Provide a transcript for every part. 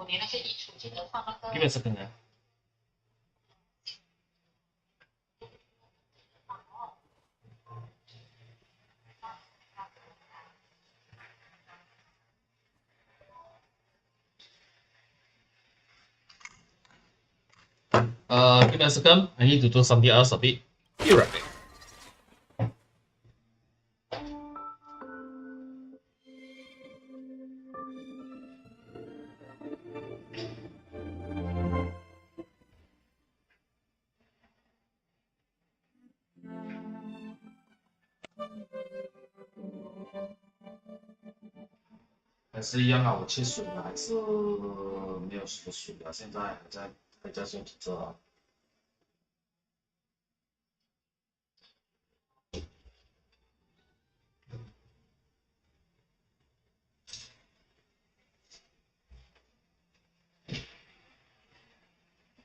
年那些衣橱记得放那个。Give me a second 啊。Give me a second. I need to do something else a bit. Be right back.还是一样啊，我切水了，还是没有什么水啊，现在还在身体这啊。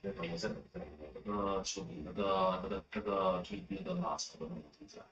对，我在等那个处理处理那个马槽的那个东西啊。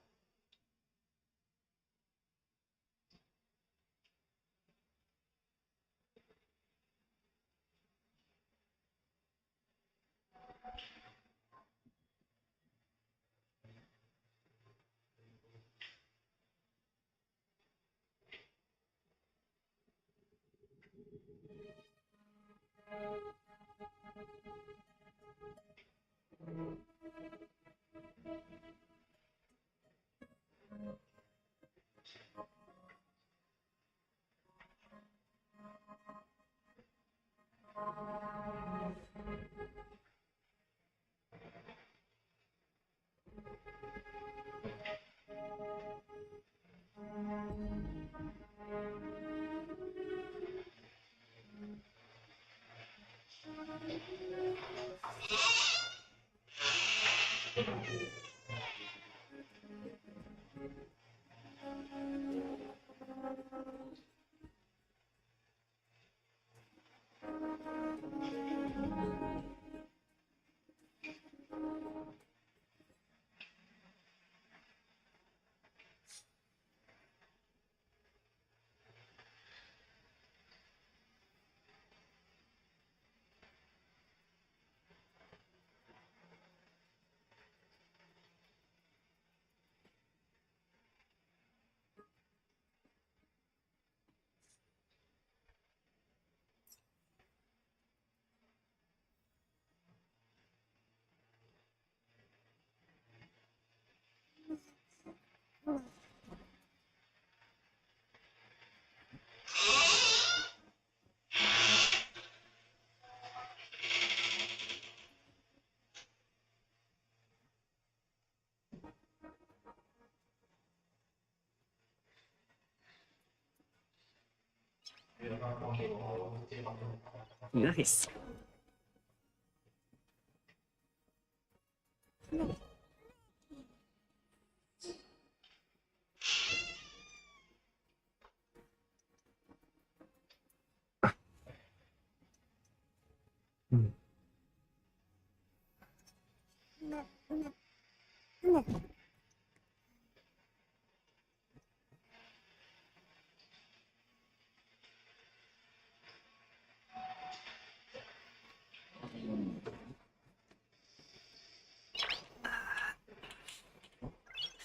Nice.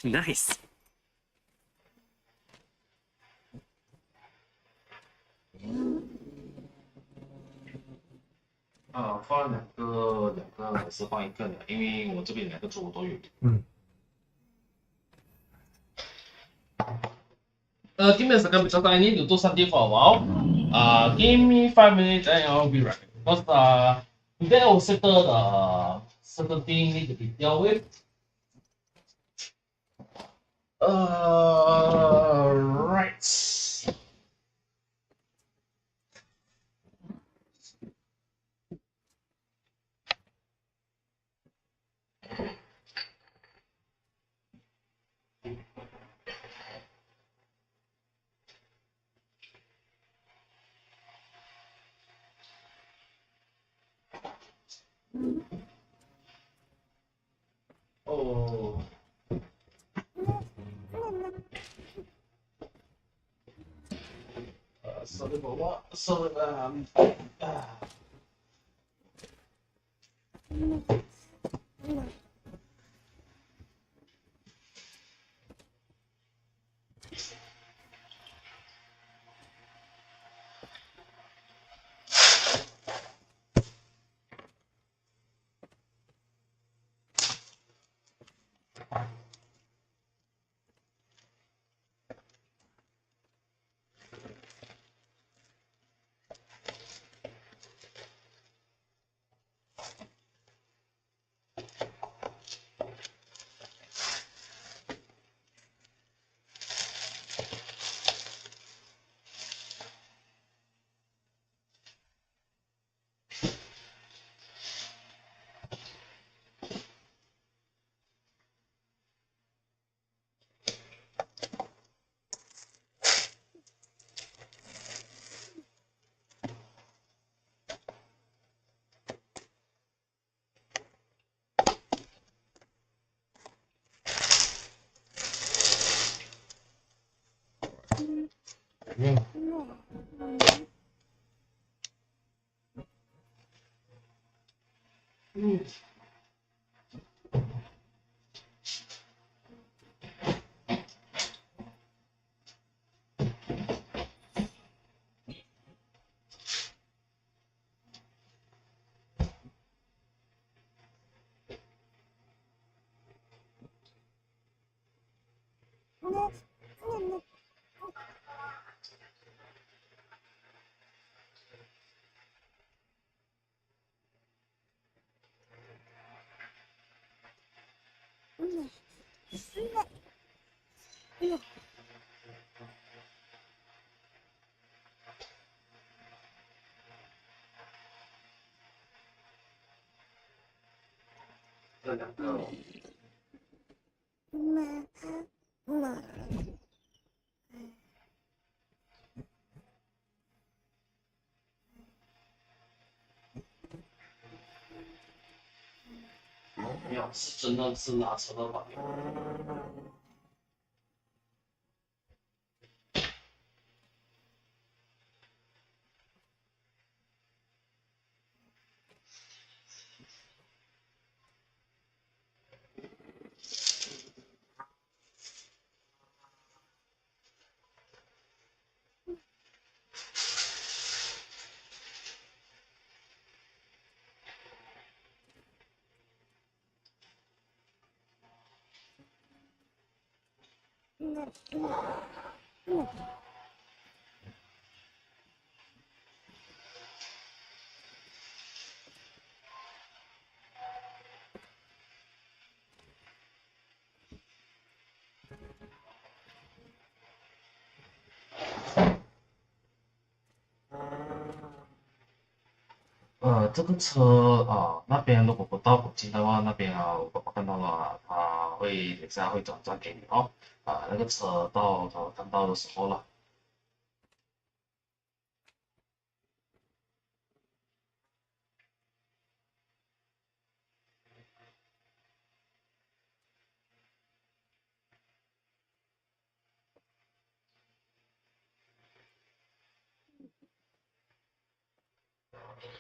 Nice. 放两个还是放一个呢？因为我这边两个桌都有。Give me a second because I need to do something for a while. Give me 5 minutes and I'll be right back. Because today I will settle the certain thing need to be dealt with. Right. Oh. sorry for what? Sorry, yeah. 这两个。没有，是真的是拿车的反应。这个车那边如果不到附近的话，那边我看到了，他会等下会转账给你哦。那个车到他看到的时候了。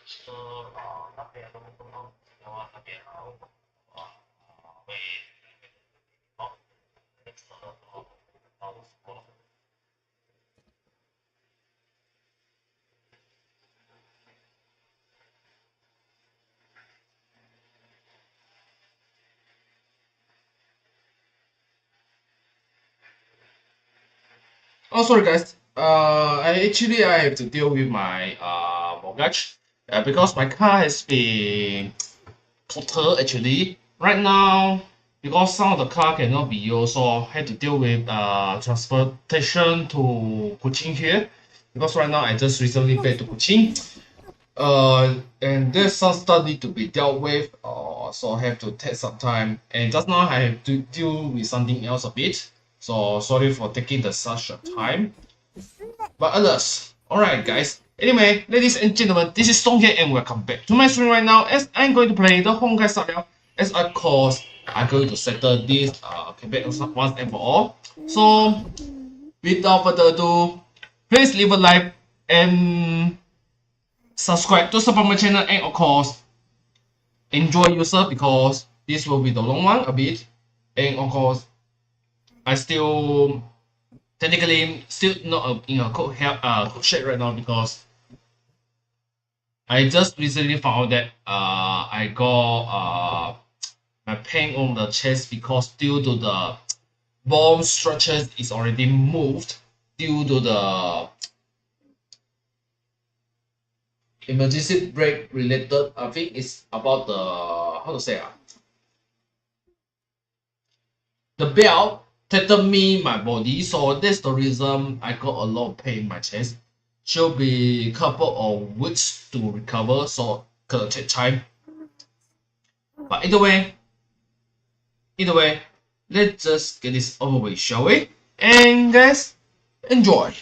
车那边如果不到的话，那边会哦，那个车到的时候了。Oh, sorry guys. I have to deal with my mortgage because my car has been total actually right now because some of the car cannot be used, so I had to deal with transportation to Kuching here because right now I just recently paid to Kuching. And there's some stuff need to be dealt with, so I have to take some time. And just now I have to deal with something else a bit. So sorry for taking the such a time. But others, alright guys. Anyway, ladies and gentlemen, this is Song here and welcome back to my stream right now as I'm going to play the Honkai Star Rail. As of course, I'm going to settle this campaign once and for all. So without further ado, please leave a like, and subscribe to support my channel, and of course enjoy yourself because this will be the long one a bit, and of course I still technically still not in a cook shape right now because I just recently found out that I got my pain on the chest because due to the bone structures is already moved due to the emergency brake related. I think it's about the how to say the belt threatened me my body, so that's the reason I got a lot of pain in my chest. Should be a couple of weeks to recover, so gonna take time. But either way, let's just get this over with, shall we? And guys, enjoy.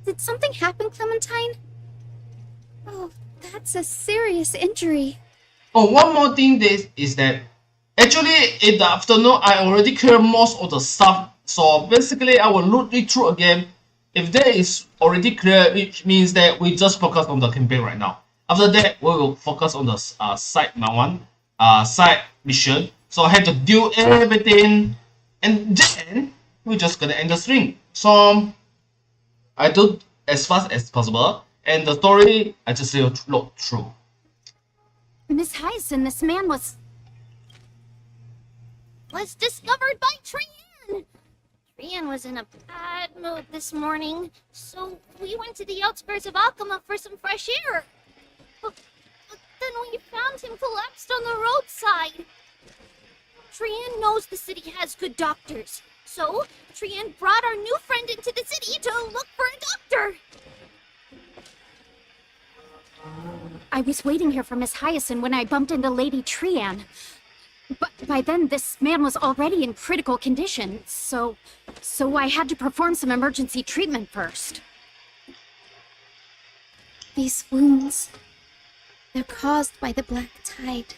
Did something happen, Clementine? Oh, that's a serious injury. Oh, one more thing is that actually in the afternoon I already cleared most of the stuff. So basically I will look it through again. If that is already clear, which means that we just focus on the campaign right now. After that, we will focus on the side mission. So I have to do everything, and then we're just gonna end the stream. So I do as fast as possible, and the story I just look through. Miss Hyson, this man was discovered by Trian. Trian was in a bad mood this morning, so we went to the outskirts of Akama for some fresh air. But then we found him collapsed on the roadside. Trian knows the city has good doctors, so Trian brought our new friend into the city to look for a doctor. I was waiting here for Miss Hyacin when I bumped into Lady Trian. But by then, this man was already in critical condition, so I had to perform some emergency treatment first. These wounds, they're caused by the black tide.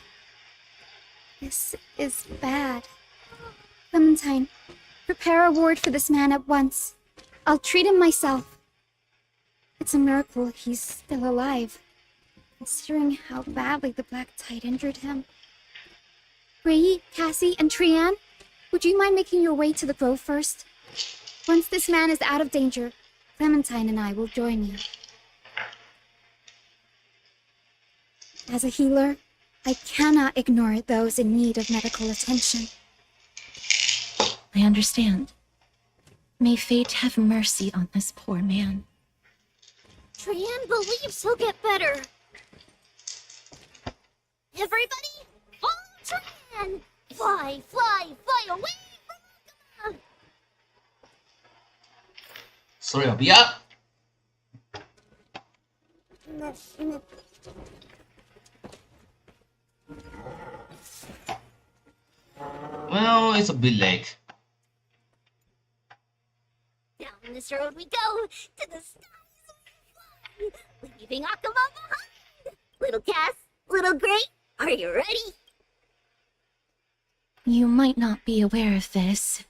This is bad. Clementine, prepare a ward for this man at once. I'll treat him myself. It's a miracle he's still alive, considering how badly the black tide injured him. Rei, Cassie, and Trian, would you mind making your way to the grove first? Once this man is out of danger, Clementine and I will join you. As a healer, I cannot ignore those in need of medical attention. I understand. May fate have mercy on this poor man. Trian believes he'll get better. Everybody, follow Trian! Fly, fly, fly away from Akama! Sorry, I'll be up. Well, it's a bit late. Down this road we go, to the skies we fly, leaving Akama behind! Little Cass, little Gray, are you ready? You might not be aware of this,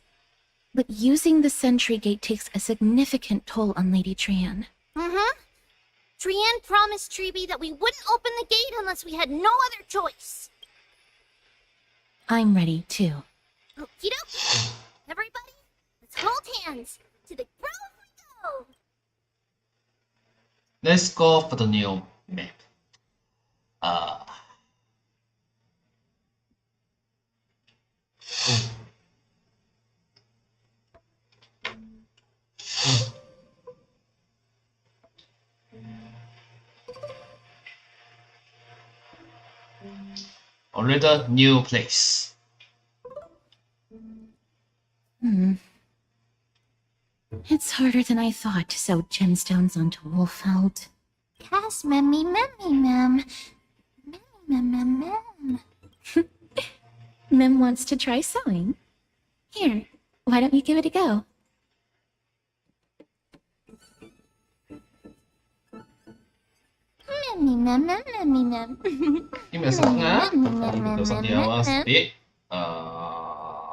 but using the sentry gate takes a significant toll on Lady Trian. Trian promised Treeby that we wouldn't open the gate unless we had no other choice. I'm ready, too. Okie dokie. Everybody, let's hold hands. To the grove we go. Let's go for the new map. Another new place. It's harder than I thought to sew gemstones onto Wolfeld. Cass, memmy, mem. Mem. Mem wants to try sewing. Here, why don't you give it a go? Mem. Ini biasanya kalau kita sediawa sedikit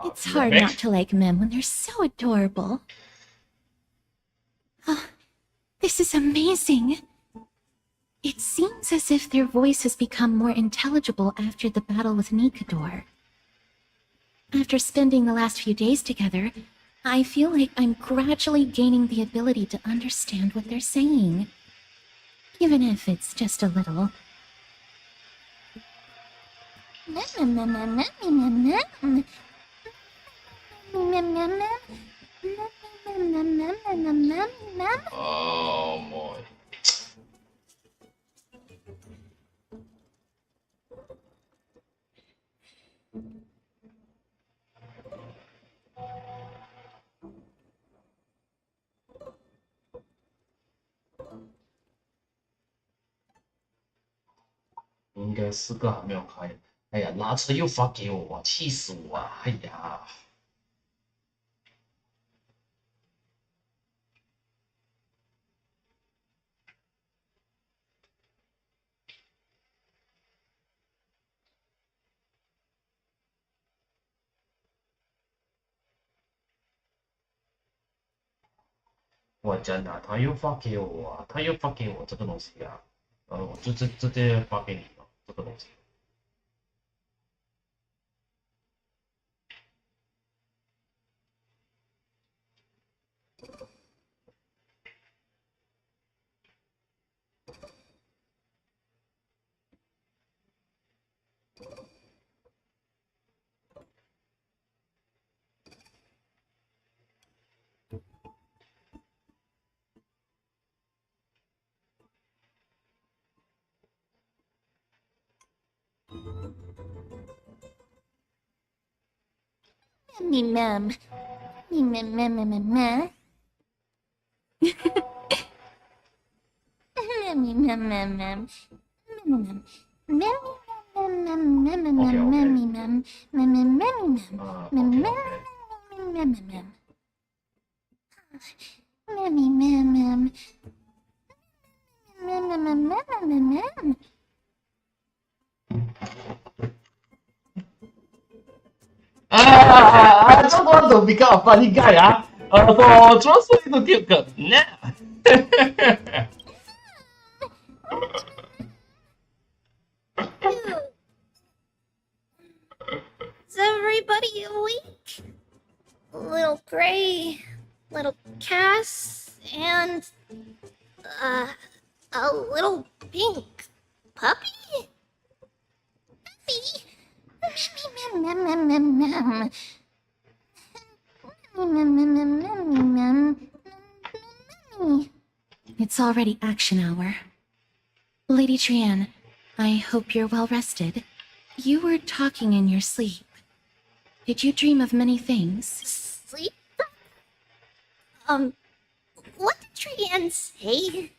It's hard back. not to like Mem when they're so adorable. Oh, this is amazing. It seems as if their voice has become more intelligible after the battle with Nikador. After spending the last few days together, I feel like I'm gradually gaining the ability to understand what they're saying. Even if it's just a little. Oh boy. 应该四个还没有开。哎呀，拉车又发给我，气死我啊！哎呀，我真的，他又发给我啊，他又发给我这个东西啊，我就直接发给你了，这个东西。Mem. Mem. I just want to become a funny guy, for transferring to Duke. Nah. Is everybody awake? Little Gray, little Cass, and a little pink puppy? It's already action hour. Lady Trian, I hope you're well rested. You were talking in your sleep. Did you dream of many things? Sleep? What did Trian say?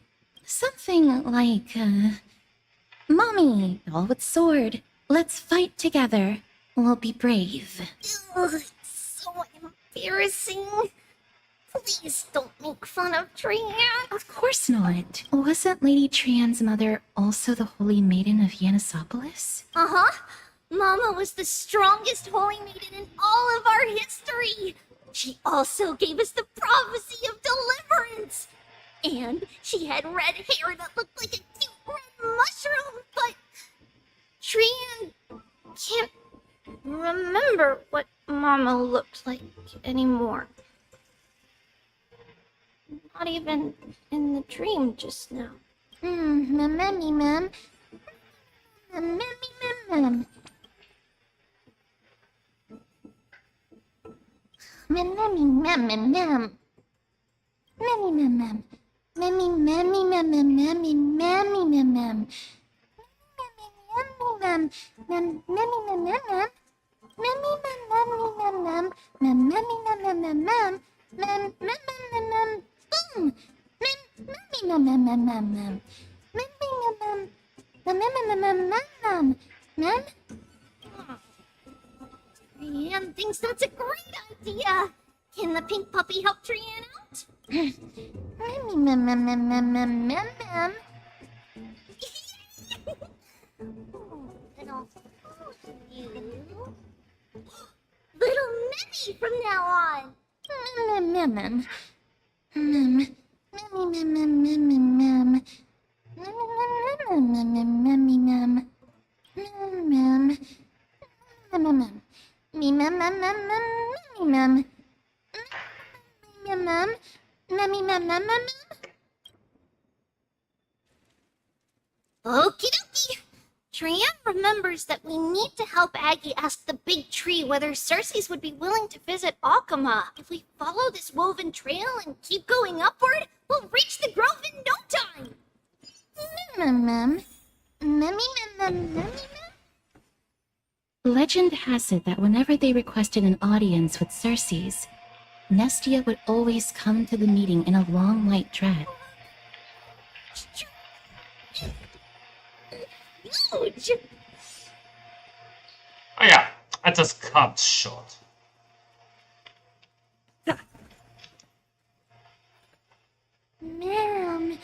Something like, Mommy, all with sword. Let's fight together. We'll be brave. Ugh, it's so embarrassing. Please don't make fun of Trian. Of course not. Wasn't Lady Trian's mother also the Holy Maiden of Yanisopolis? Uh-huh. Mama was the strongest holy maiden in all of our history. She also gave us the prophecy of deliverance. And she had red hair that looked like a cute red mushroom, but Trian can't remember what Mama looked like anymore. Not even in the dream just now. Mem. Trian thinks that's a great idea. Can the pink puppy help Trian out? Little you. Little Aggie from now on. Okie dokie. Trian remembers that we need to help Aggie ask the big tree whether Circes would be willing to visit Akama. If we follow this woven trail and keep going upward, we'll reach the grove in no time. Legend has it that whenever they requested an audience with Circes, Nestia would always come to the meeting in a long white dress. Huge. Oh yeah, I just cut short. Ma'am.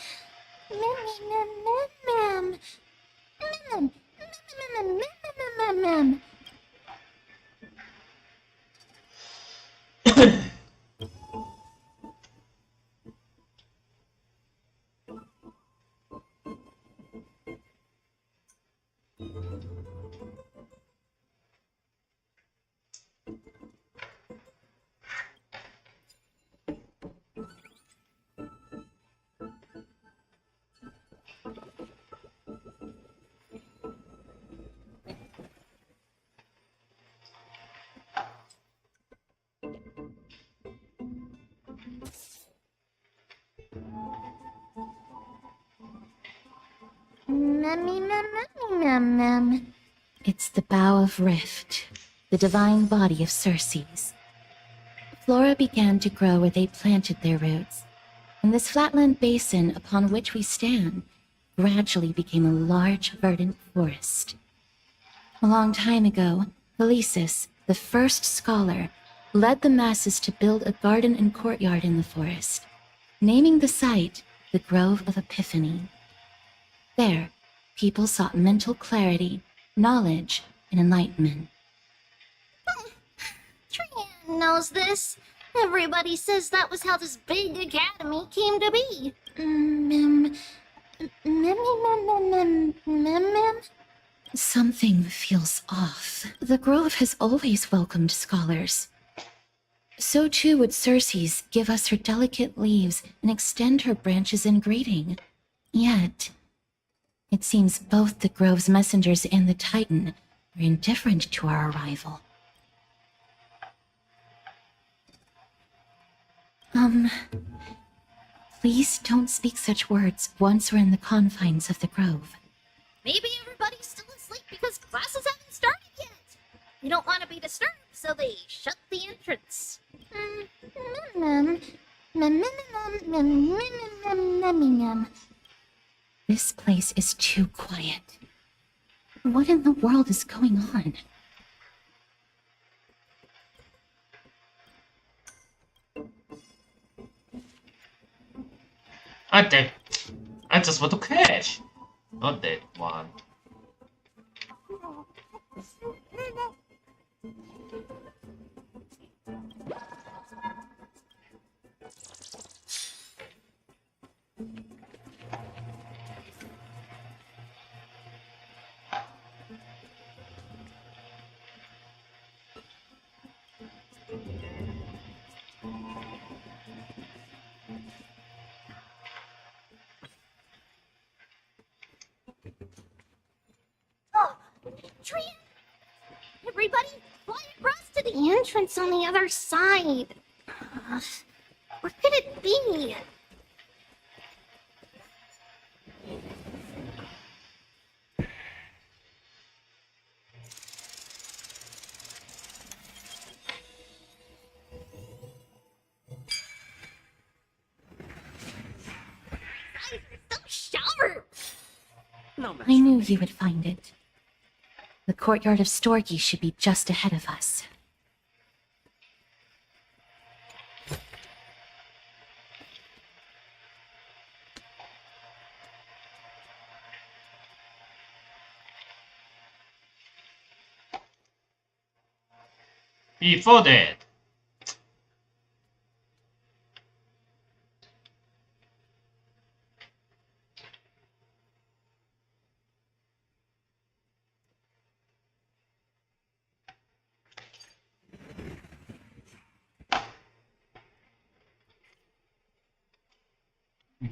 It's the Bough of Rift, the divine body of Circes. Flora began to grow where they planted their roots, and this flatland basin upon which we stand gradually became a large, verdant forest. A long time ago, Felicis, the first scholar, led the masses to build a garden and courtyard in the forest, naming the site the Grove of Epiphany. There, people sought mental clarity, knowledge, and enlightenment. Trian knows this. Everybody says that was how this big academy came to be. Something feels off. The Grove has always welcomed scholars. So too would Circes give us her delicate leaves and extend her branches in greeting. Yet, it seems both the Grove's messengers and the Titan were indifferent to our arrival. Please don't speak such words once we're in the confines of the Grove. Maybe everybody's still asleep because classes haven't started yet. We don't want to be disturbed, so they shut the entrance. This place is too quiet. What in the world is going on? I'm dead. I just want to catch. Not that one. Oh, Trian! Everybody, fly across to the entrance on the other side. Where could it be? Guys are so sharp! Not much. I knew you would find it. The courtyard of Storky should be just ahead of us. Before that,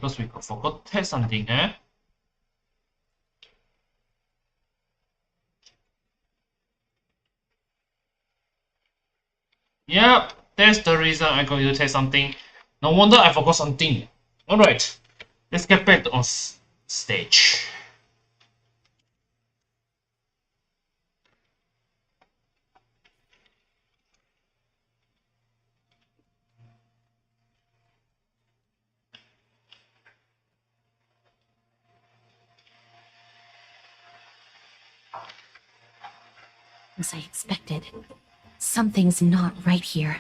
because we forgot to test something, eh? Yep, that's the reason I'm going to test something. No wonder I forgot something. Alright, let's get back on stage. As I expected, something's not right here.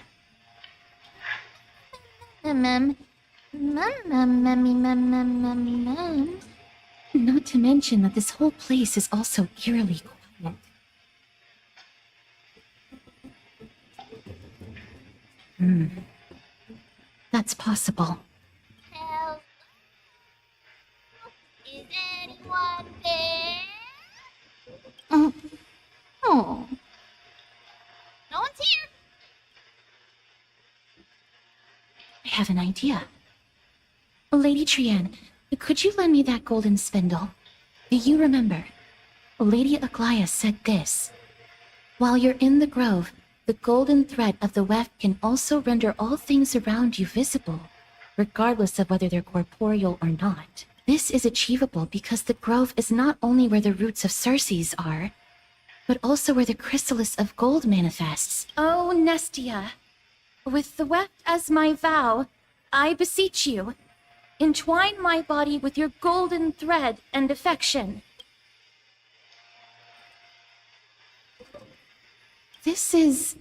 Not to mention that this whole place is also eerily quiet. That's possible. Hello? Is anyone there? Oh, No one's here. I have an idea. Lady Trian, could you lend me that golden spindle? Do you remember? Lady Aglaia said this. While you're in the grove, the golden thread of the weft can also render all things around you visible, regardless of whether they're corporeal or not. This is achievable because the grove is not only where the roots of Circes are, but also where the chrysalis of gold manifests. Oh, Nestia, with the weft as my vow, I beseech you, entwine my body with your golden thread and affection. This is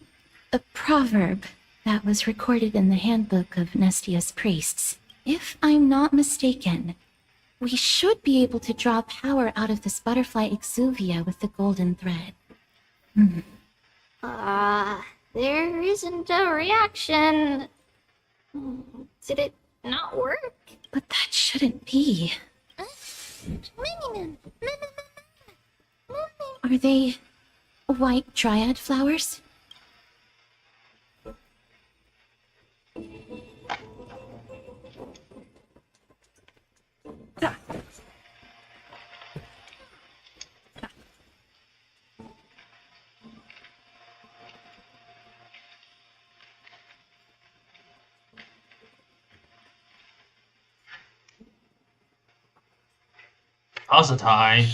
a proverb that was recorded in the handbook of Nestia's priests. If I'm not mistaken, we should be able to draw power out of this butterfly exuvia with the golden thread. There isn't a reaction. Did it not work? But that shouldn't be. Are they white dryad flowers? How's the time?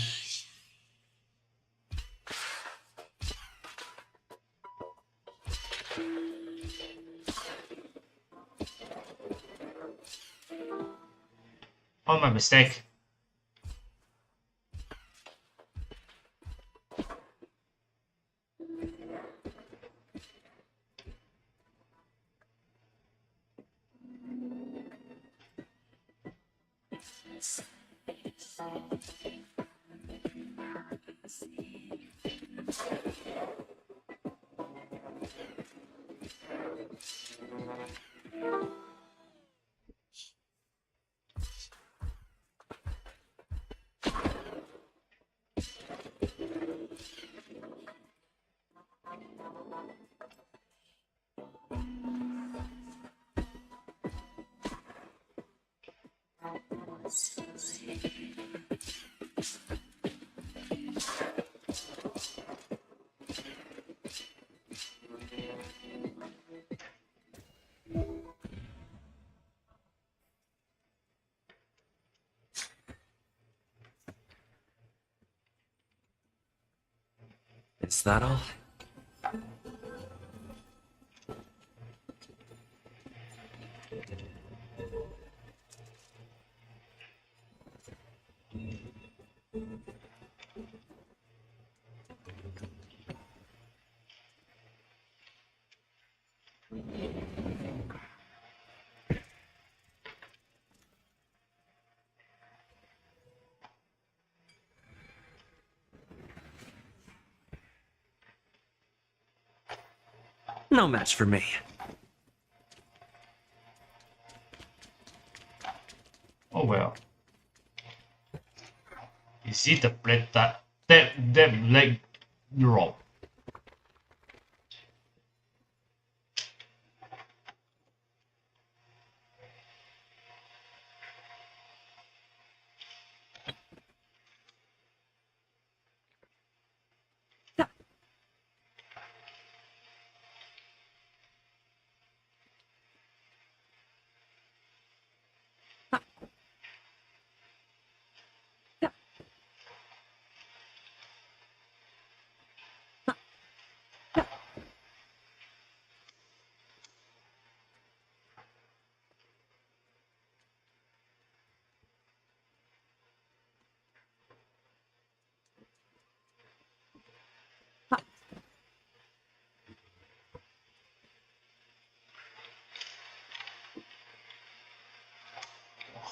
Oh, my mistake. Is that all? No match for me. Oh well. Is it the black that black rock?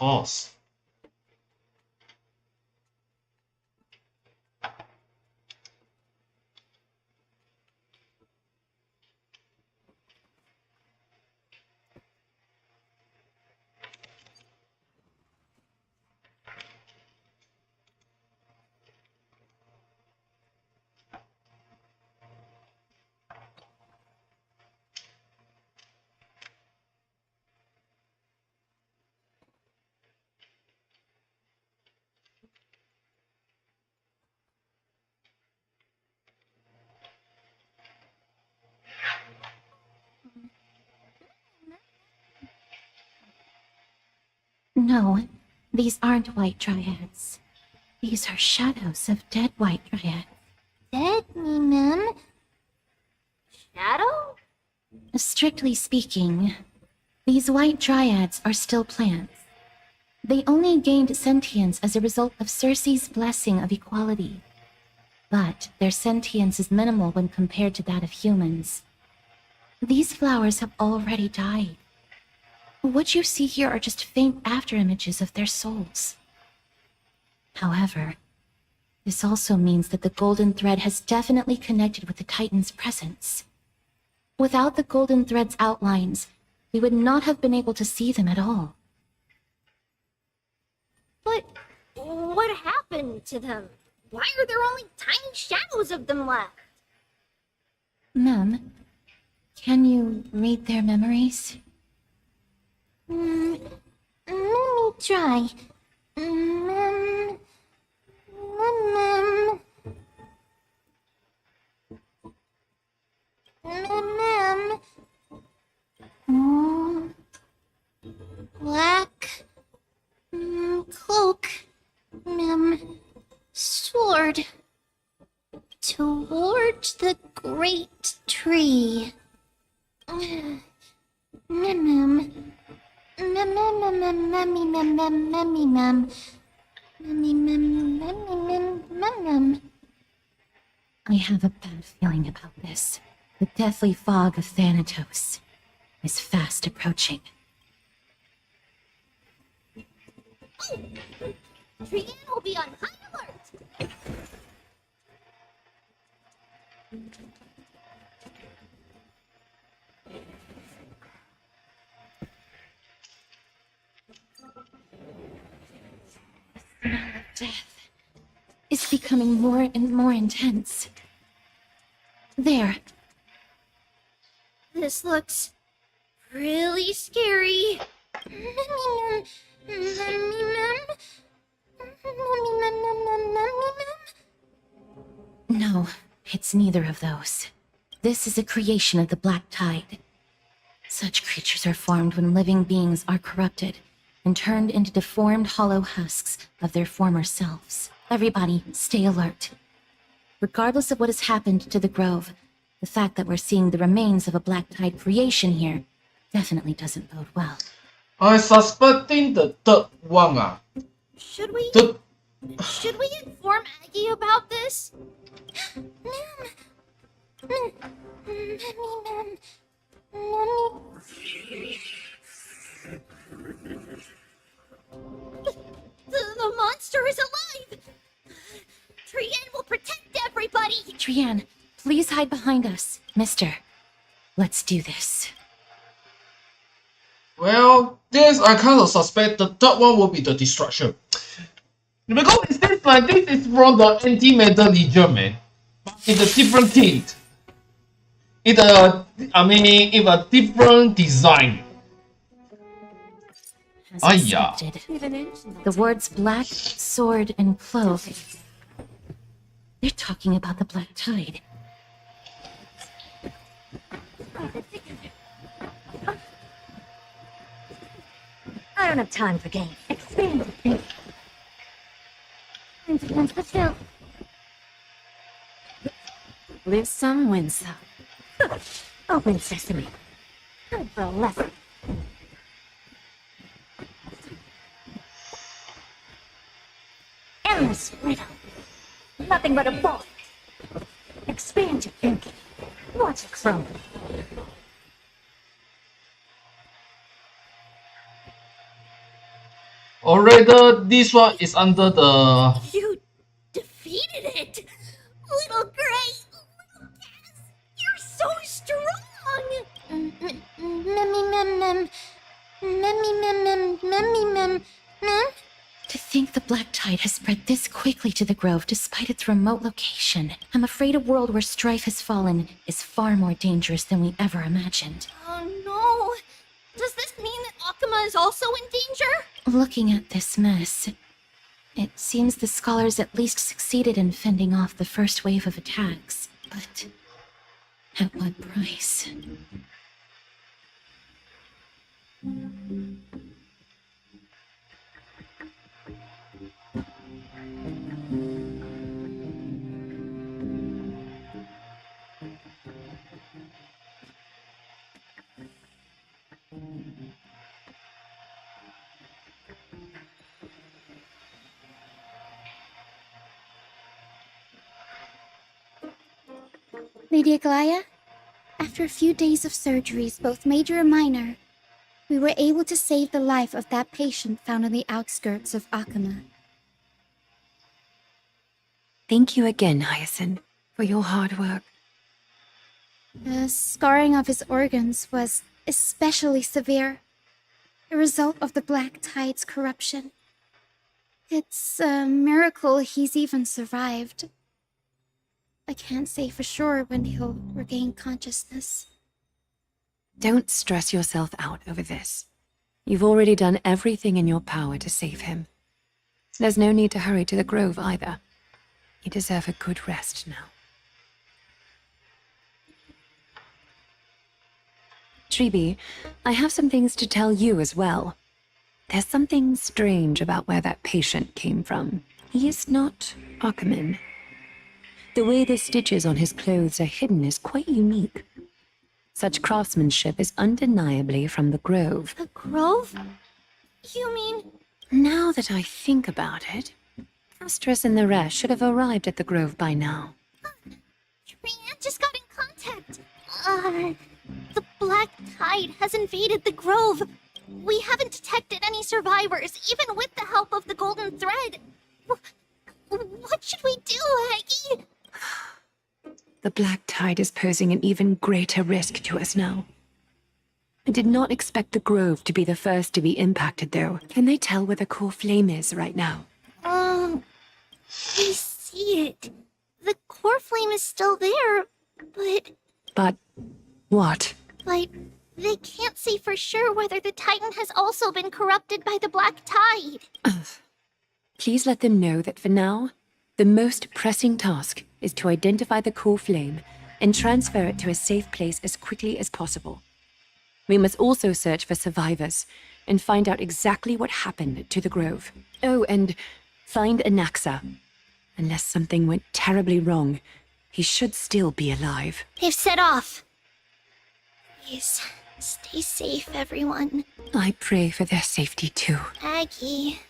course. No, these aren't white dryads. These are shadows of dead white dryads. Dead, ma'am? Shadow? Strictly speaking, these white dryads are still plants. They only gained sentience as a result of Circe's blessing of equality. But their sentience is minimal when compared to that of humans. These flowers have already died. What you see here are just faint afterimages of their souls. However, this also means that the golden thread has definitely connected with the Titan's presence. Without the golden thread's outlines, we would not have been able to see them at all. But what happened to them? Why are there only tiny shadows of them left? Ma'am, can you read their memories? Let me try. Black cloak, sword towards the great tree. I have a bad feeling about this. The deathly fog of Thanatos is fast approaching. Trian will be on high alert. The smell of death is becoming more and more intense. There. This looks really scary. No, it's neither of those. This is a creation of the Black Tide. Such creatures are formed when living beings are corrupted and turned into deformed hollow husks of their former selves. Everybody, stay alert. Regardless of what has happened to the Grove, the fact that we're seeing the remains of a Black Tide creation here definitely doesn't bode well. I suspecting the third one. Should we The inform Aggie about this? The monster is alive! Trian will protect everybody! Trian, please hide behind us. Mister, let's do this. well, this I kind of suspect the third one will be the destruction. Because it seems like this is from the Antimatter Legion, man. But it's a different tint. It's a different design. As expected, the words black, sword, and cloak. They're talking about the Black Tide. I don't have time for games. Expand it. Against the field. Live some, win some. Open sesame. Good for a lesson. Endless riddle. Nothing but a ball. Expand your thinking. Watch it crumble. Or rather, this one is under the... You defeated it! Little Gray! Little Cass! You're so strong! To think the black tide has spread this quickly to the grove despite its remote location. I'm afraid a world where strife has fallen is far more dangerous than we ever imagined. Oh no! Does this mean that Akuma is also in danger? Looking at this mess, it seems the scholars at least succeeded in fending off the first wave of attacks. But at what price? Lady Aglaya, after a few days of surgeries, both major and minor, we were able to save the life of that patient found on the outskirts of Akuma. Thank you again, Hyacinth, for your hard work. The scarring of his organs was especially severe, a result of the Black Tide's corruption. It's a miracle he's even survived. I can't say for sure when he'll regain consciousness. Don't stress yourself out over this. You've already done everything in your power to save him. There's no need to hurry to the grove either. You deserve a good rest now. Tribi, I have some things to tell you as well. There's something strange about where that patient came from. He is not Akuman. The way the stitches on his clothes are hidden is quite unique. Such craftsmanship is undeniably from the grove. The grove? You mean... Now that I think about it, Astrus and the rest should have arrived at the grove by now. Trian just got in contact. The Black Tide has invaded the grove. We haven't detected any survivors, even with the help of the Golden Thread. What should we do, Aggie? The Black Tide is posing an even greater risk to us now. I did not expect the grove to be the first to be impacted, though. Can they tell where the core flame is right now? I see it. The core flame is still there, but... But what? But they can't say for sure whether the Titan has also been corrupted by the Black Tide. Please let them know that for now, the most pressing task is to identify the core flame and transfer it to a safe place as quickly as possible. We must also search for survivors and find out exactly what happened to the grove. Oh, and find Anaxa. Unless something went terribly wrong, he should still be alive. They've set off. Please, stay safe, everyone. I pray for their safety too. Aggie,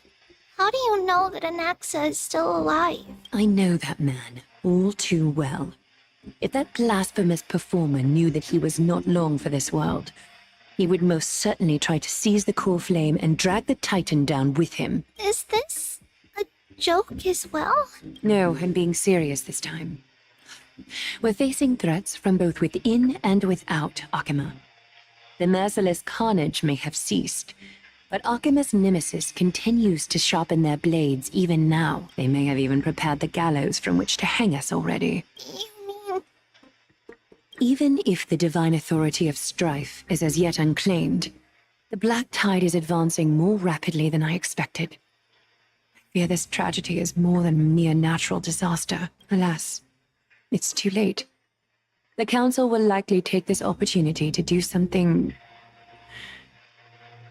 how do you know that Anaxa is still alive? I know that man all too well. If that blasphemous performer knew that he was not long for this world, he would most certainly try to seize the core flame and drag the Titan down with him. Is this a joke as well? No, I'm being serious this time. We're facing threats from both within and without Akuma. The merciless carnage may have ceased, but Akuma's nemesis continues to sharpen their blades even now. They may have even prepared the gallows from which to hang us already. You mean... Even if the divine authority of strife is as yet unclaimed, the Black Tide is advancing more rapidly than I expected. I fear this tragedy is more than a mere natural disaster. Alas, it's too late. The Council will likely take this opportunity to do something...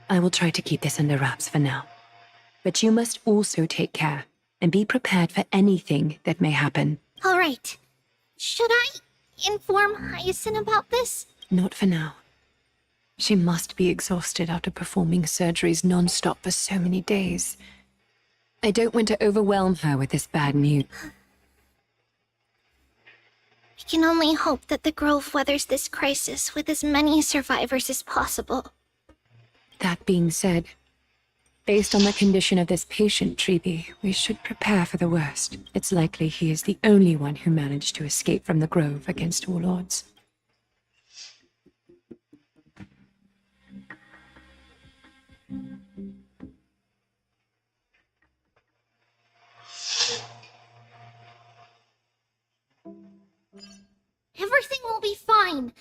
I will try to keep this under wraps for now. But you must also take care and be prepared for anything that may happen. All right. Should I inform Hyacinth about this? Not for now. She must be exhausted after performing surgeries non-stop for so many days. I don't want to overwhelm her with this bad news. We can only hope that the Grove weathers this crisis with as many survivors as possible. That being said, Based on the condition of this patient, Treeby, we should prepare for the worst. It's likely he is the only one who managed to escape from the grove against all odds. Everything will be fine.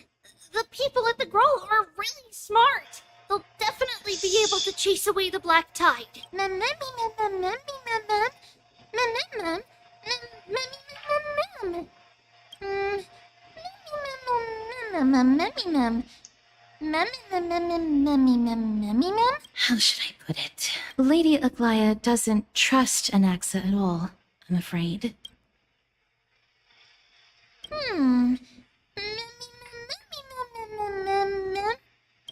The people at the grove are really smart. They'll definitely be able to chase away the black tide. How should I put it? Lady Aglaya doesn't trust Anaxa at all, I'm afraid.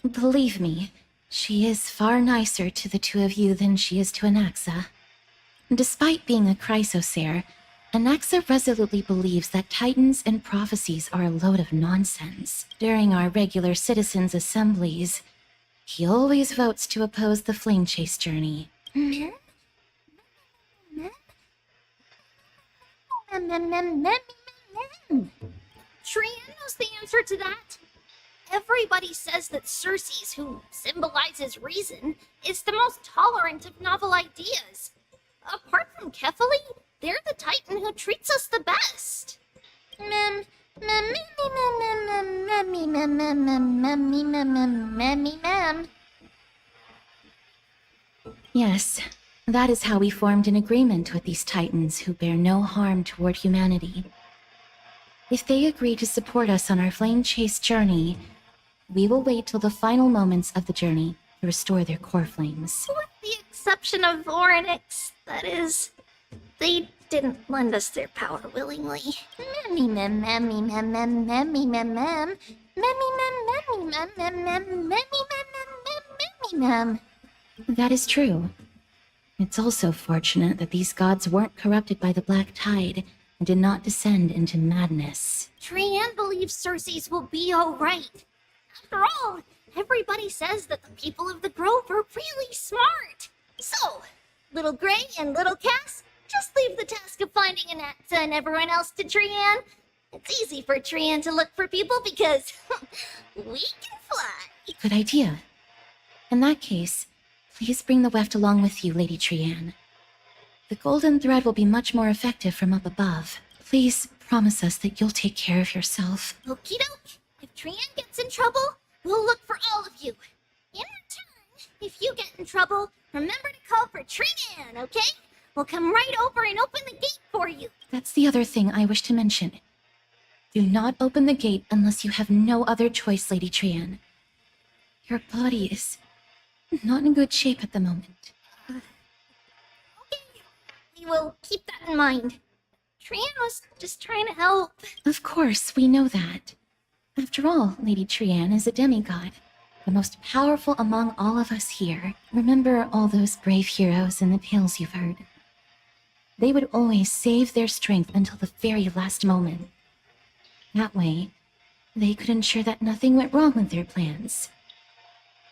Believe me, she is far nicer to the two of you than she is to Anaxa. Despite being a chrysosaur, Anaxa resolutely believes that titans and prophecies are a load of nonsense. During our regular citizens' assemblies, he always votes to oppose the flame chase journey. Trian knows the answer to that. Everybody says that Circes, who symbolizes reason, is the most tolerant of novel ideas. Apart from Kefali, they're the Titan who treats us the best. Yes, that is how we formed an agreement with these Titans who bear no harm toward humanity. If they agree to support us on our flame chase journey, we will wait till the final moments of the journey to restore their core flames. With the exception of Orynyx, that is. They didn't lend us their power willingly. That is true. It's also fortunate that these gods weren't corrupted by the black tide and did not descend into madness. Trian believes Circes will be alright. After all, everybody says that the people of the Grove are really smart. So, Little Gray and Little Cass, just leave the task of finding Anaxa and everyone else to Trian. It's easy for Trian to look for people because we can fly. Good idea. In that case, please bring the weft along with you, Lady Trian. The golden thread will be much more effective from up above. Please promise us that you'll take care of yourself. Okie doke. If Trian gets in trouble, we'll look for all of you. In return, if you get in trouble, remember to call for Trian, okay? We'll come right over and open the gate for you. That's the other thing I wish to mention. Do not open the gate unless you have no other choice, Lady Trian. Your body is not in good shape at the moment. Okay, we will keep that in mind. Trian was just trying to help. Of course, we know that. After all, Lady Trian is a demigod, the most powerful among all of us here. Remember all those brave heroes in the tales you've heard. They would always save their strength until the very last moment. That way, they could ensure that nothing went wrong with their plans.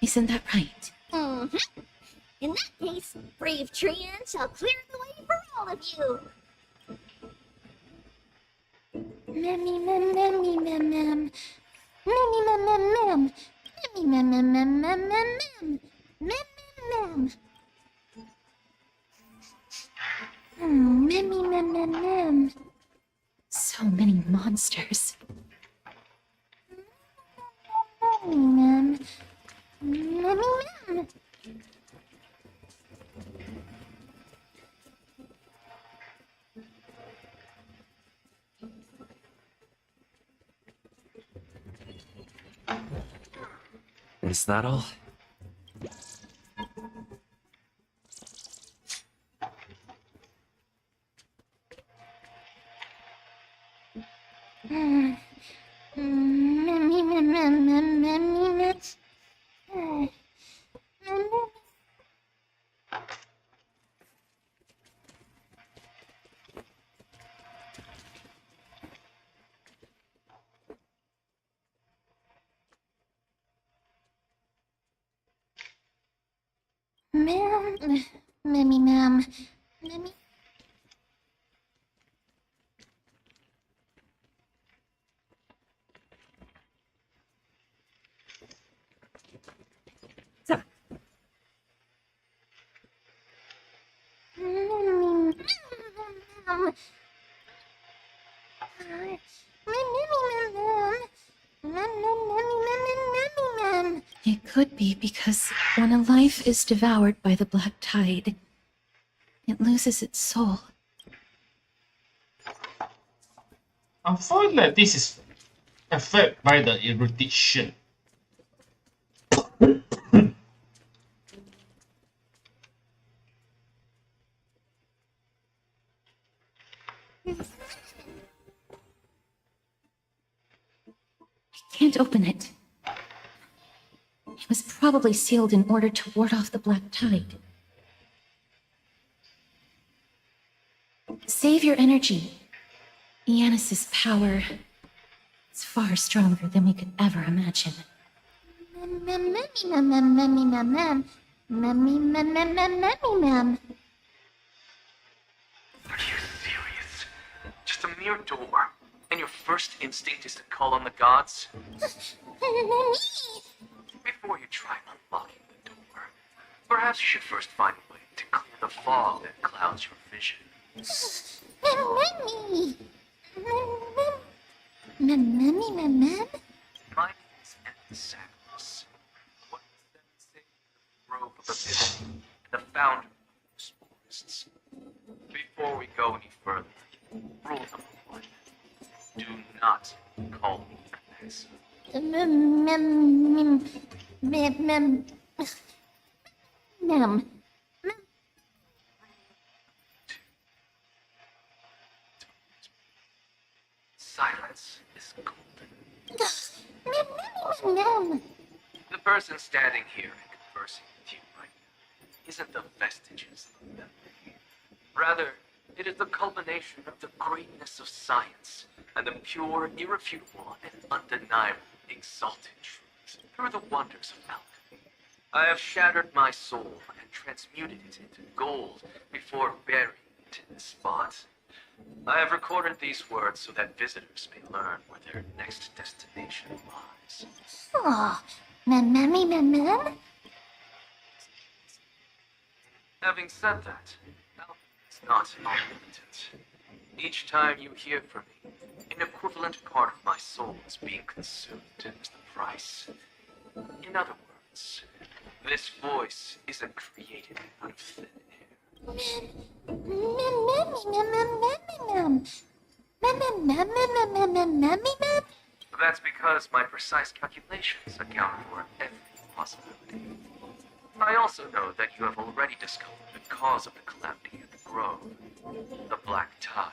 Isn't that right? Mm-hmm. In that case, brave Trian shall clear the way for all of you. Memmy mem memmy mem mem. Memmy mem mem mem. Memmy mem mem mem mem mem mem. Mem mem mem. Memmy mem mem mem. So many monsters. Memmy mem. Memmy mem. Is that all? Memmy mem mem mem memmy mem. Memmy ma'am. Memmy. So, It could be because when a life is devoured by the black tide, it loses its soul. I find that this is affected by the erudition. I can't open it. It was probably sealed in order to ward off the black tide. Save your energy. Yanis's power is far stronger than we could ever imagine. Are you serious? Just a mere door, and your first instinct is to call on the gods? Before you try unlocking the door, perhaps you should first find a way to clear the fog that clouds your vision. My is endless sadness. What is that say? The grove of the pit, and the founder of those forests. Before we go any further, rule number 1. Do not call me Alexa. Silence is golden. The person standing here and conversing with you right now isn't the vestiges of memory. Rather, it is the culmination of the greatness of science and the pure, irrefutable, and undeniable exalted truth through the wonders of alchemy. I have shattered my soul and transmuted it into gold before burying it in this spot. I have recorded these words so that visitors may learn where their next destination lies. Having said that, alchemy is not omnipotent. Each time you hear from me, an equivalent part of my soul is being consumed as the price. In other words, this voice isn't created out of thin air. That's because my precise calculations account for every possibility. I also know that you have already discovered the cause of the calamity at the grove, the black tide,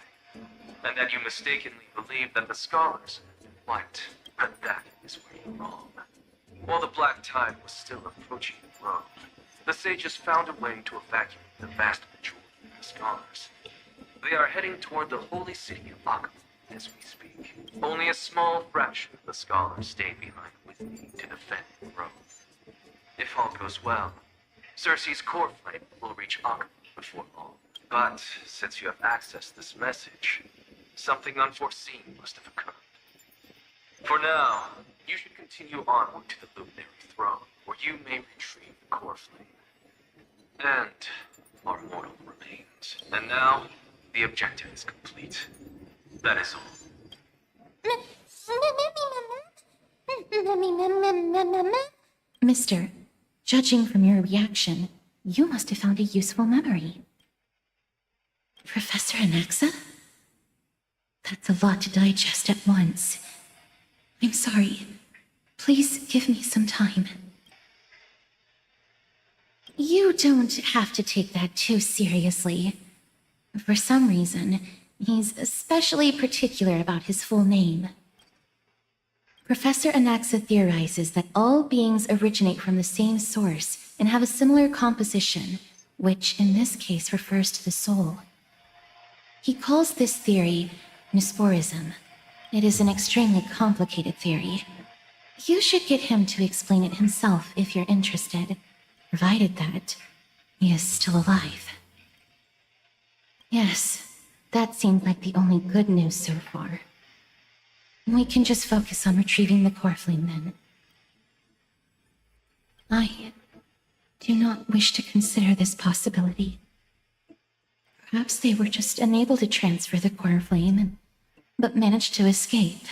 and that you mistakenly believe that the scholars have been wiped, but that is where you're wrong. While the black tide was still approaching the grove, the sages found a way to evacuate the vast majority of the scholars. They are heading toward the holy city of Akhama as we speak. Only a small fraction of the scholars stay behind with me to defend the grove. If all goes well, Cersei's core flame will reach Akhama before long. But since you have accessed this message, something unforeseen must have occurred. For now, you should continue onward to the luminary throne, where you may retrieve the core flame. And our mortal remains. And now, the objective is complete. That is all. Mister, judging from your reaction, you must have found a useful memory. Professor Anaxa? That's a lot to digest at once. I'm sorry. Please give me some time. You don't have to take that too seriously. For some reason, he's especially particular about his full name. Professor Anaxa theorizes that all beings originate from the same source and have a similar composition, which in this case refers to the soul. He calls this theory Nesporism. It is an extremely complicated theory. You should get him to explain it himself if you're interested, provided that He is still alive. Yes, that seemed like the only good news so far. We can just focus on retrieving the core flame then. I do not wish to consider this possibility. Perhaps they were just unable to transfer the core flame, but managed to escape.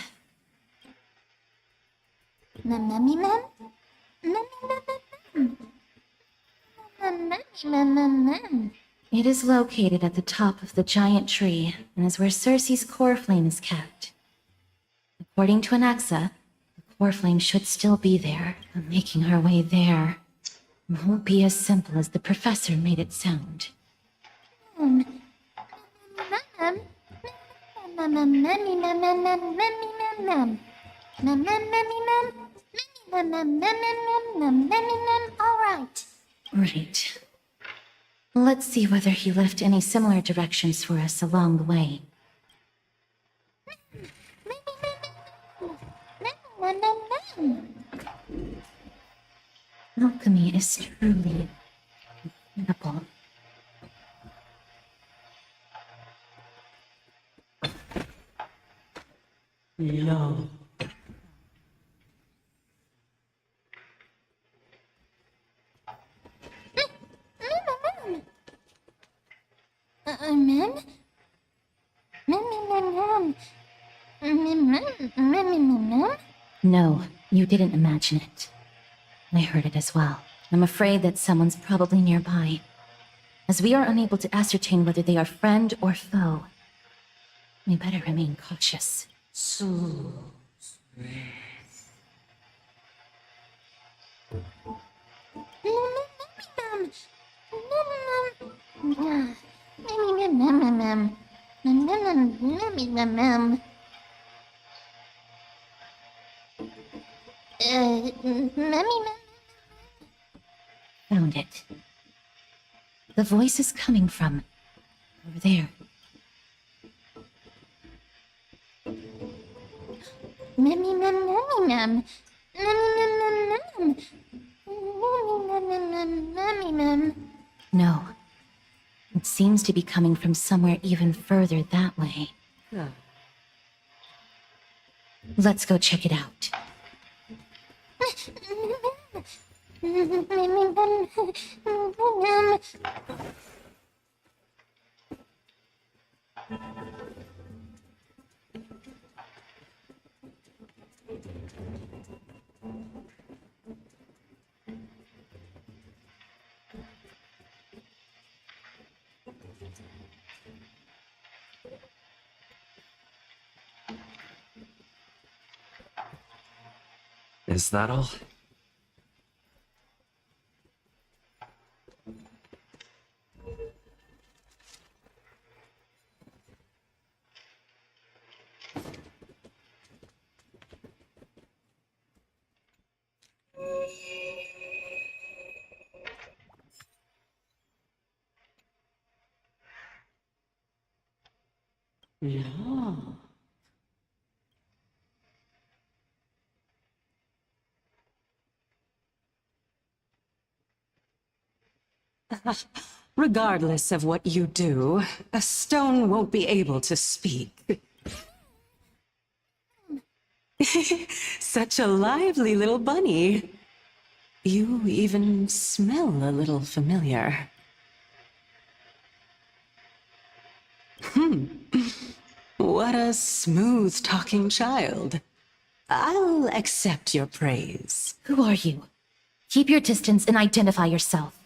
It is located at the top of the giant tree, and is where Cersei's core flame is kept. According to Anaxa, the core flame should still be there, and making our way there won't be as simple as the professor made it sound. All right. Right. Let's see whether he left any similar directions for us along the way. Alchemy is truly incredible. No. No, you didn't imagine it. I heard it as well. I'm afraid that someone's probably nearby. As we are unable to ascertain whether they are friend or foe, we better remain cautious. Found it. The voice is coming from over there. No. It seems to be coming from somewhere even further that way. Let's go check it out. Is that all? No. Regardless of what you do, a stone won't be able to speak. Such a lively little bunny. You even smell a little familiar. What a smooth-talking child. I'll accept your praise. Who are you? Keep your distance and identify yourself.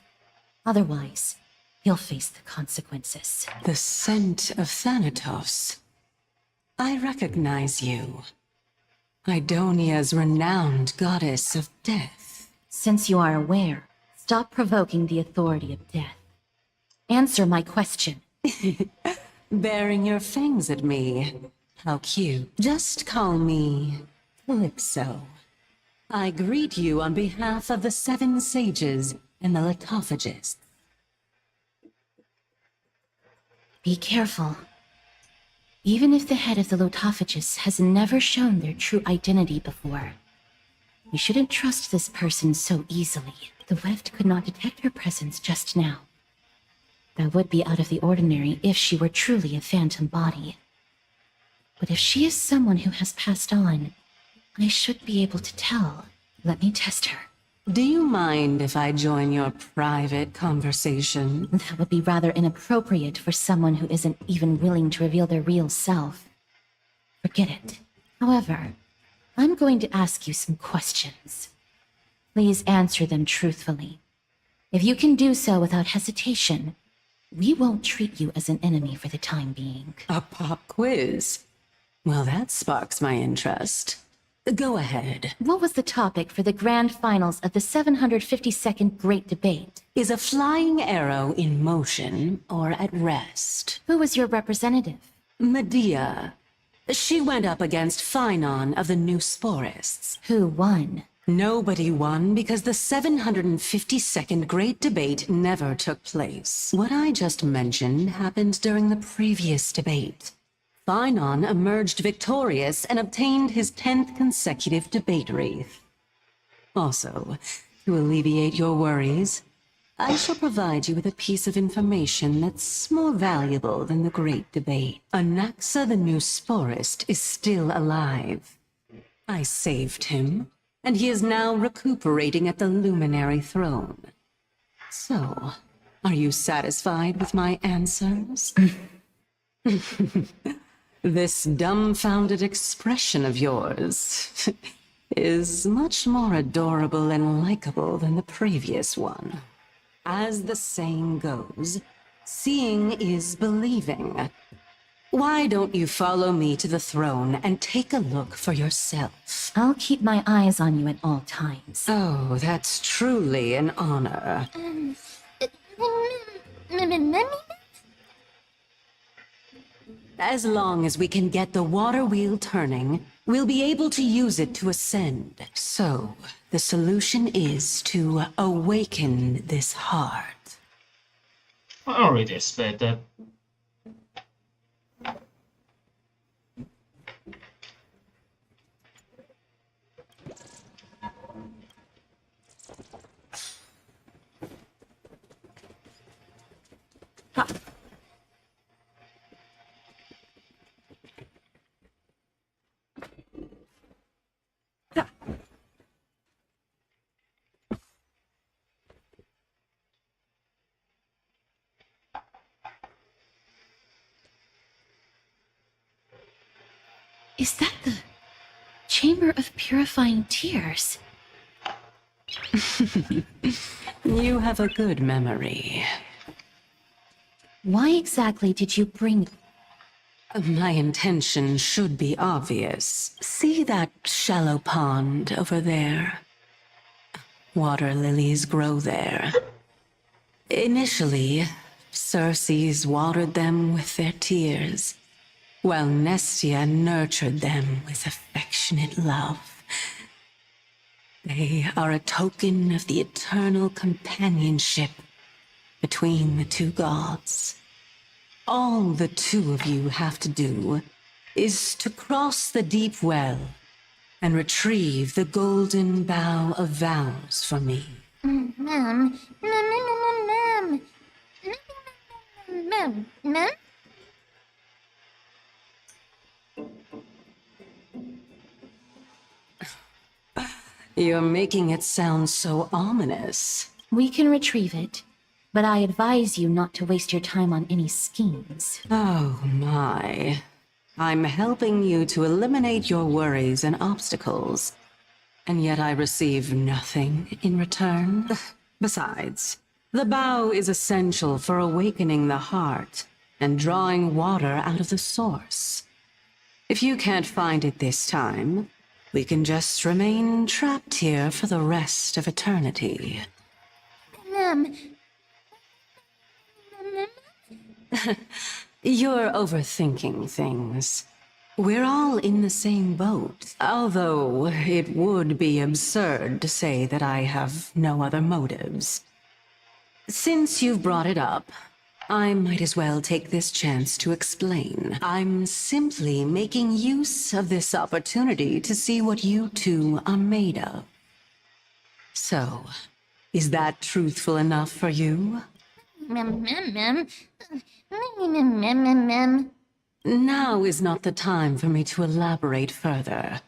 Otherwise, you'll face the consequences. The scent of Thanatos. I recognize you. Idonia's renowned goddess of death. Since you are aware, stop provoking the authority of death. Answer my question. Baring your fangs at me. How cute. Just call me Calypso. I greet you on behalf of the 7 sages and the Litophagists. Be careful. Even if the head of the Litophagists has never shown their true identity before, we shouldn't trust this person so easily. The Weft could not detect her presence just now. That would be out of the ordinary if she were truly a phantom body. But if she is someone who has passed on, I should be able to tell. Let me test her. Do you mind if I join your private conversation? That would be rather inappropriate for someone who isn't even willing to reveal their real self. Forget it. However, I'm going to ask you some questions. Please answer them truthfully. If you can do so without hesitation, we won't treat you as an enemy for the time being. A pop quiz? Well, that sparks my interest. Go ahead. What was the topic for the grand finals of the 752nd Great Debate? Is a flying arrow in motion or at rest? Who was your representative? Medea. She went up against Phynon of the New Sporists. Who won? Nobody won because the 752nd Great Debate never took place. What I just mentioned happened during the previous debate. Phynon emerged victorious and obtained his 10th consecutive debate wreath. Also, to alleviate your worries, I shall provide you with a piece of information that's more valuable than the Great Debate. Anaxa the New Sporist is still alive. I saved him, and he is now recuperating at the Luminary Throne. So, are you satisfied with my answers? This dumbfounded expression of yours is much more adorable and likable than the previous one. As the saying goes, seeing is believing. Why don't you follow me to the throne and take a look for yourself? I'll keep my eyes on you at all times. Oh, that's truly an honor. As long as we can get the water wheel turning, we'll be able to use it to ascend. So, the solution is to awaken this heart. I already expect that. Is that the Chamber of Purifying Tears? You have a good memory. Why exactly did you bring... My intention should be obvious. See that shallow pond over there? Water lilies grow there. Initially, Circes watered them with their tears, while Nestia nurtured them with affectionate love. They are a token of the eternal companionship between the two gods. All the two of you have to do is to cross the deep well and retrieve the golden bough of vows for me. Ma'am. You're making it sound so ominous. We can retrieve it, but I advise you not to waste your time on any schemes. Oh my. I'm helping you to eliminate your worries and obstacles, and yet I receive nothing in return. Besides, the bow is essential for awakening the heart and drawing water out of the source. If you can't find it this time, we can just remain trapped here for the rest of eternity. Ma'am. You're overthinking things. We're all in the same boat, although it would be absurd to say that I have no other motives. Since you've brought it up, I might as well take this chance to explain. I'm simply making use of this opportunity to see what you two are made of. So, is that truthful enough for you? Now is not the time for me to elaborate further.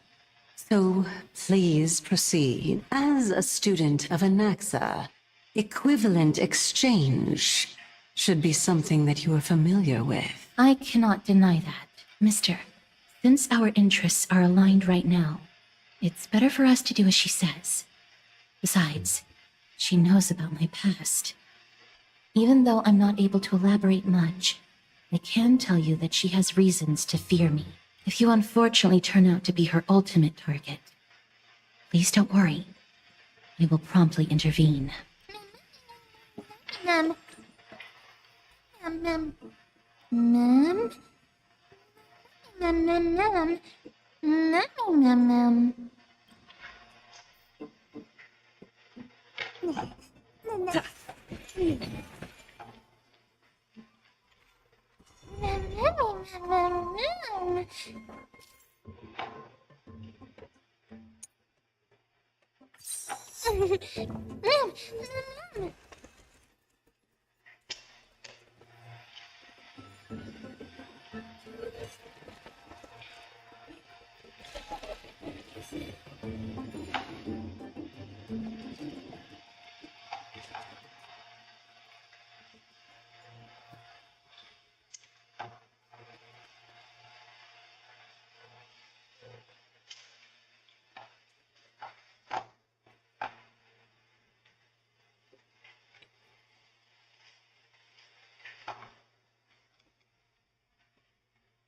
So please proceed. As a student of Anaxa, equivalent exchange should be something that you are familiar with. I cannot deny that. Mister, since our interests are aligned right now, it's better for us to do as she says. Besides, she knows about my past. Even though I'm not able to elaborate much, I can tell you that she has reasons to fear me. If you unfortunately turn out to be her ultimate target, please don't worry. I will promptly intervene. Mem. Mem. Mem. Mem. Mem. Mem. Mem. Mem.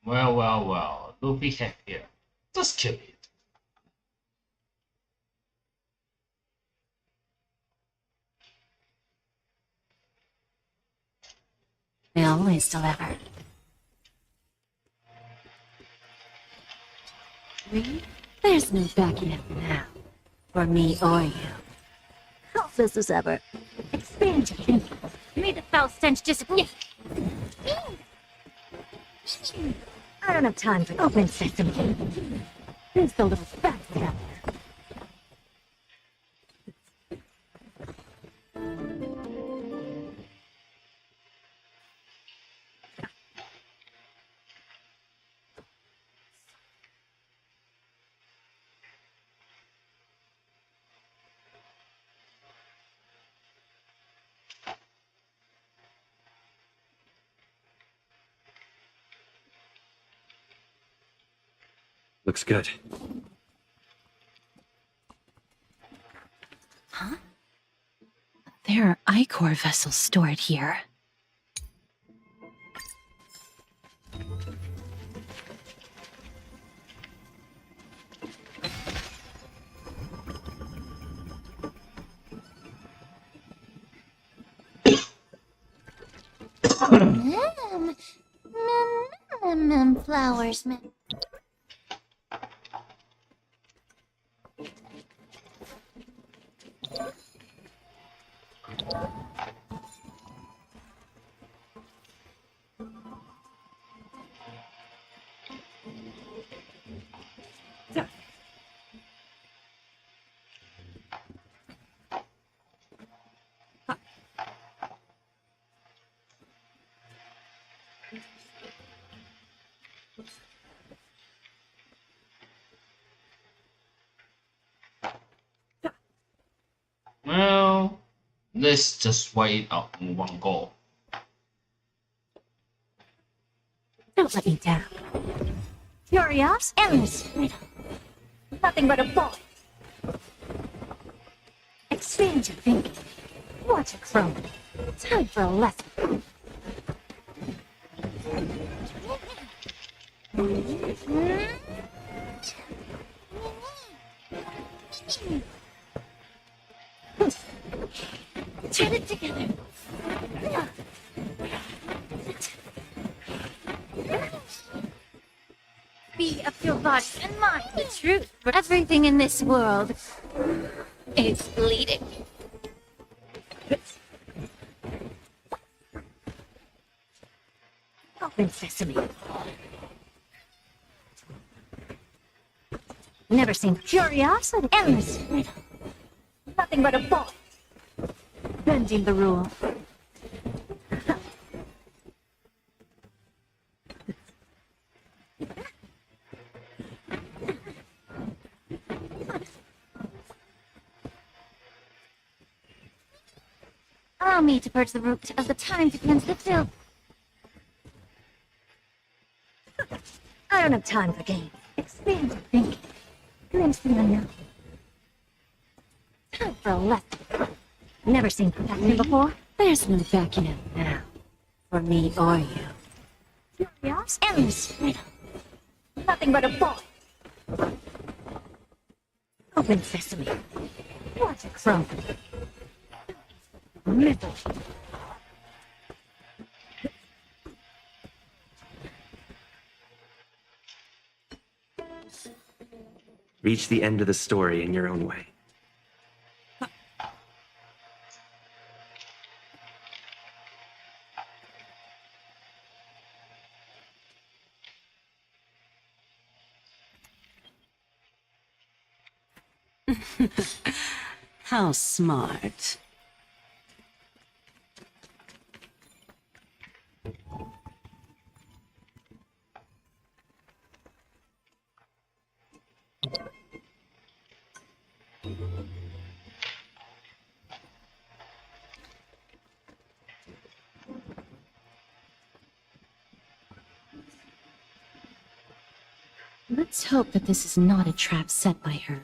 Well. Luffy heck here. Just kill it. I always deliver. There's no backing up now. For me or you. Helpless as ever. Expand your thinking. May the foul stench disappear. I don't have time for open sesame. Who's the little fat down there? Looks good. Huh? There are Ichor vessels stored here. Flowers, mem. Well, let's just wait out in one go. Don't let me down. Curious? Endless. Nothing but a boy. Expand your thinking. Watch it crumble. Time for a lesson. Turn it together. Be of your body and mind the truth. For everything in this world is bleeding. Open sesame. Never seen curiosity. Endless. Nothing but a boy. Bending the rule. Allow me to purge the root of the time to cleanse the filth. I don't have time for games. Expand your thinking. Glimpse the unknown. Time for a lesson. Never seen perfection before. There's no backing out now. For me or you. Curious? Endless freedom. Nothing but a boy. Open sesame. What's a crumb? Middle. Reach the end of the story in your own way. How smart. Let's hope that this is not a trap set by her.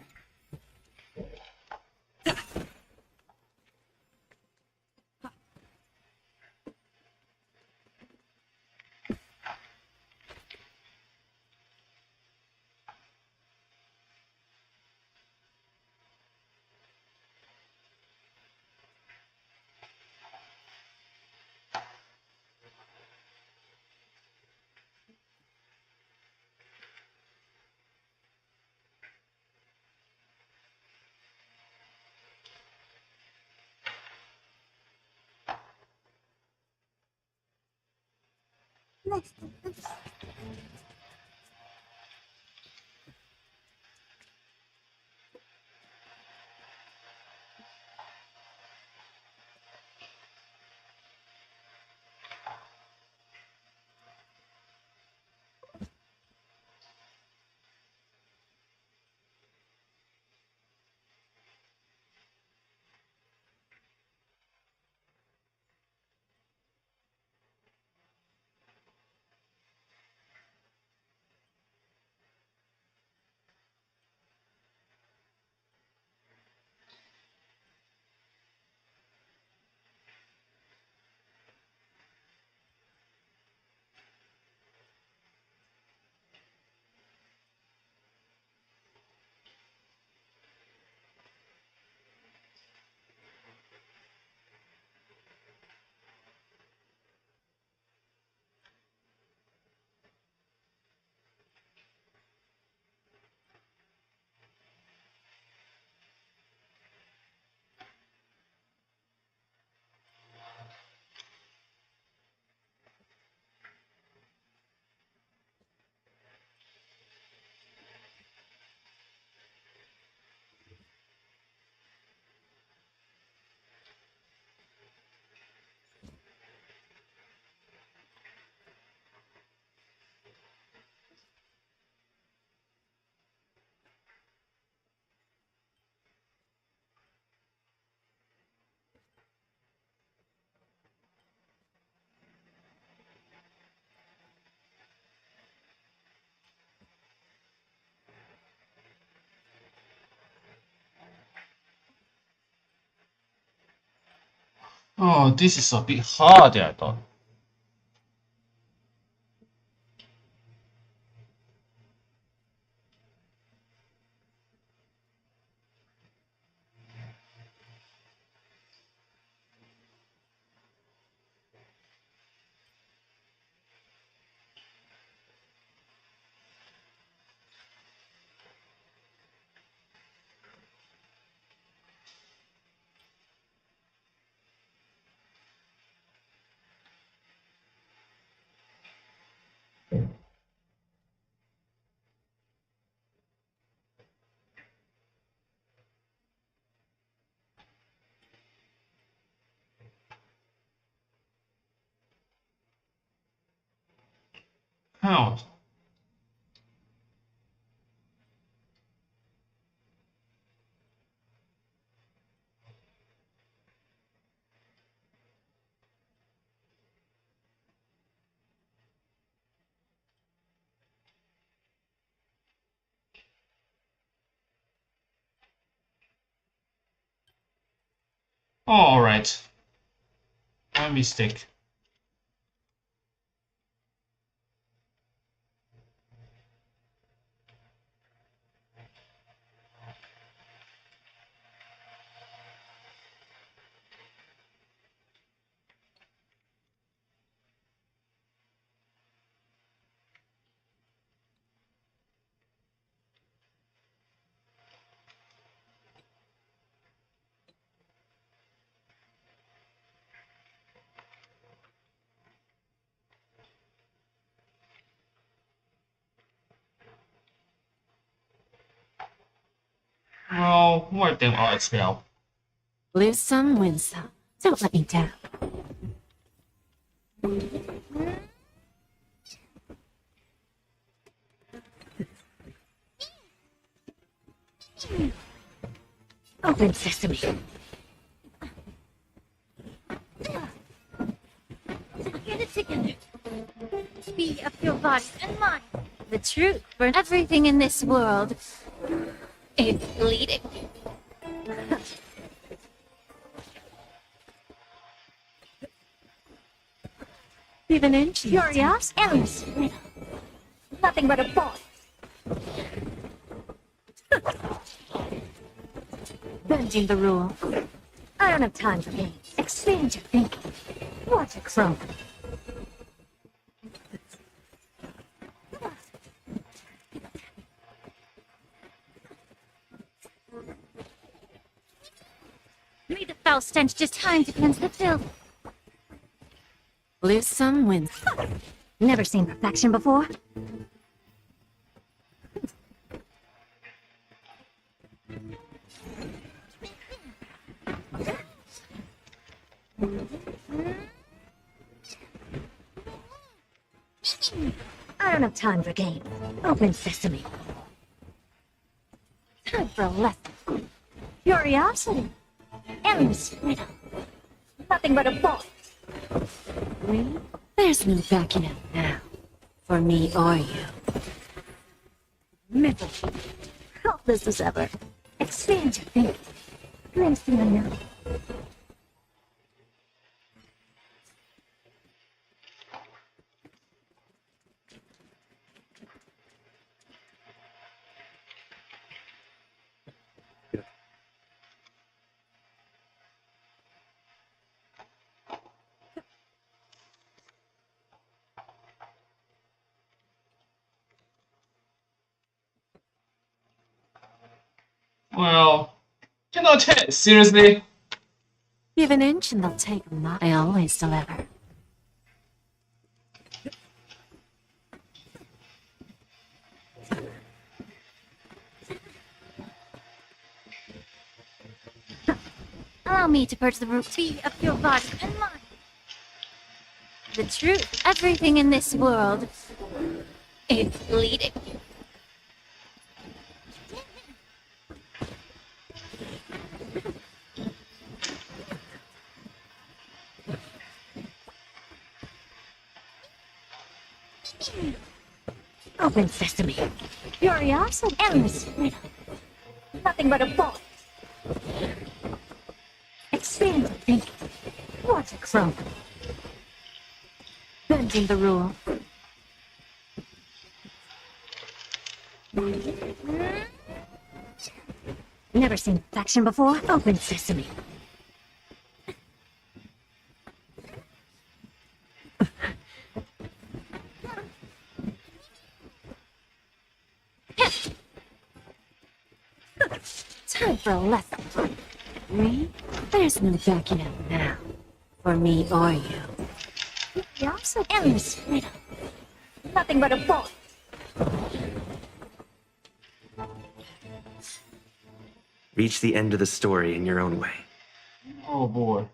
Oh, this is a bit harder, I thought. Count. Alright. My mistake. Well, wipe them all as well. Lose some, win some. Don't let me down. Open sesame. Get it together. Be of your body and mind. The truth for everything in this world is bleeding. Even inch. Curious animals. Nothing but a ball. Bending the rule. I don't have time for games. Expand your thinking. Watch it crumble. May the foul stench just time to cleanse the filth. Lose some, win some. Never seen perfection before? I don't have time for games. Open sesame. Time for a lesson. Curiosity. Endless freedom. Nothing but a ball. There's no backing out now. For me or you. Middle. Helpless as ever. Expand your thinking. Glimpse the unknown. Well, cannot take it seriously. Give an inch and they'll take a mile. I always deliver. Allow me to purge the root tea of your body and mind. The truth, everything in this world is bleeding. Open sesame. Curiosity. Endless freedom. Nothing but a ball. Expand your thinking. Watch it crumble. Bending the rule. Never seen perfection before? Open sesame. Time for a lesson. Me? There's no backing out now. For me or you. Curiosity. Endless freedom. Nothing but a ball. Reach the end of the story in your own way. Oh boy.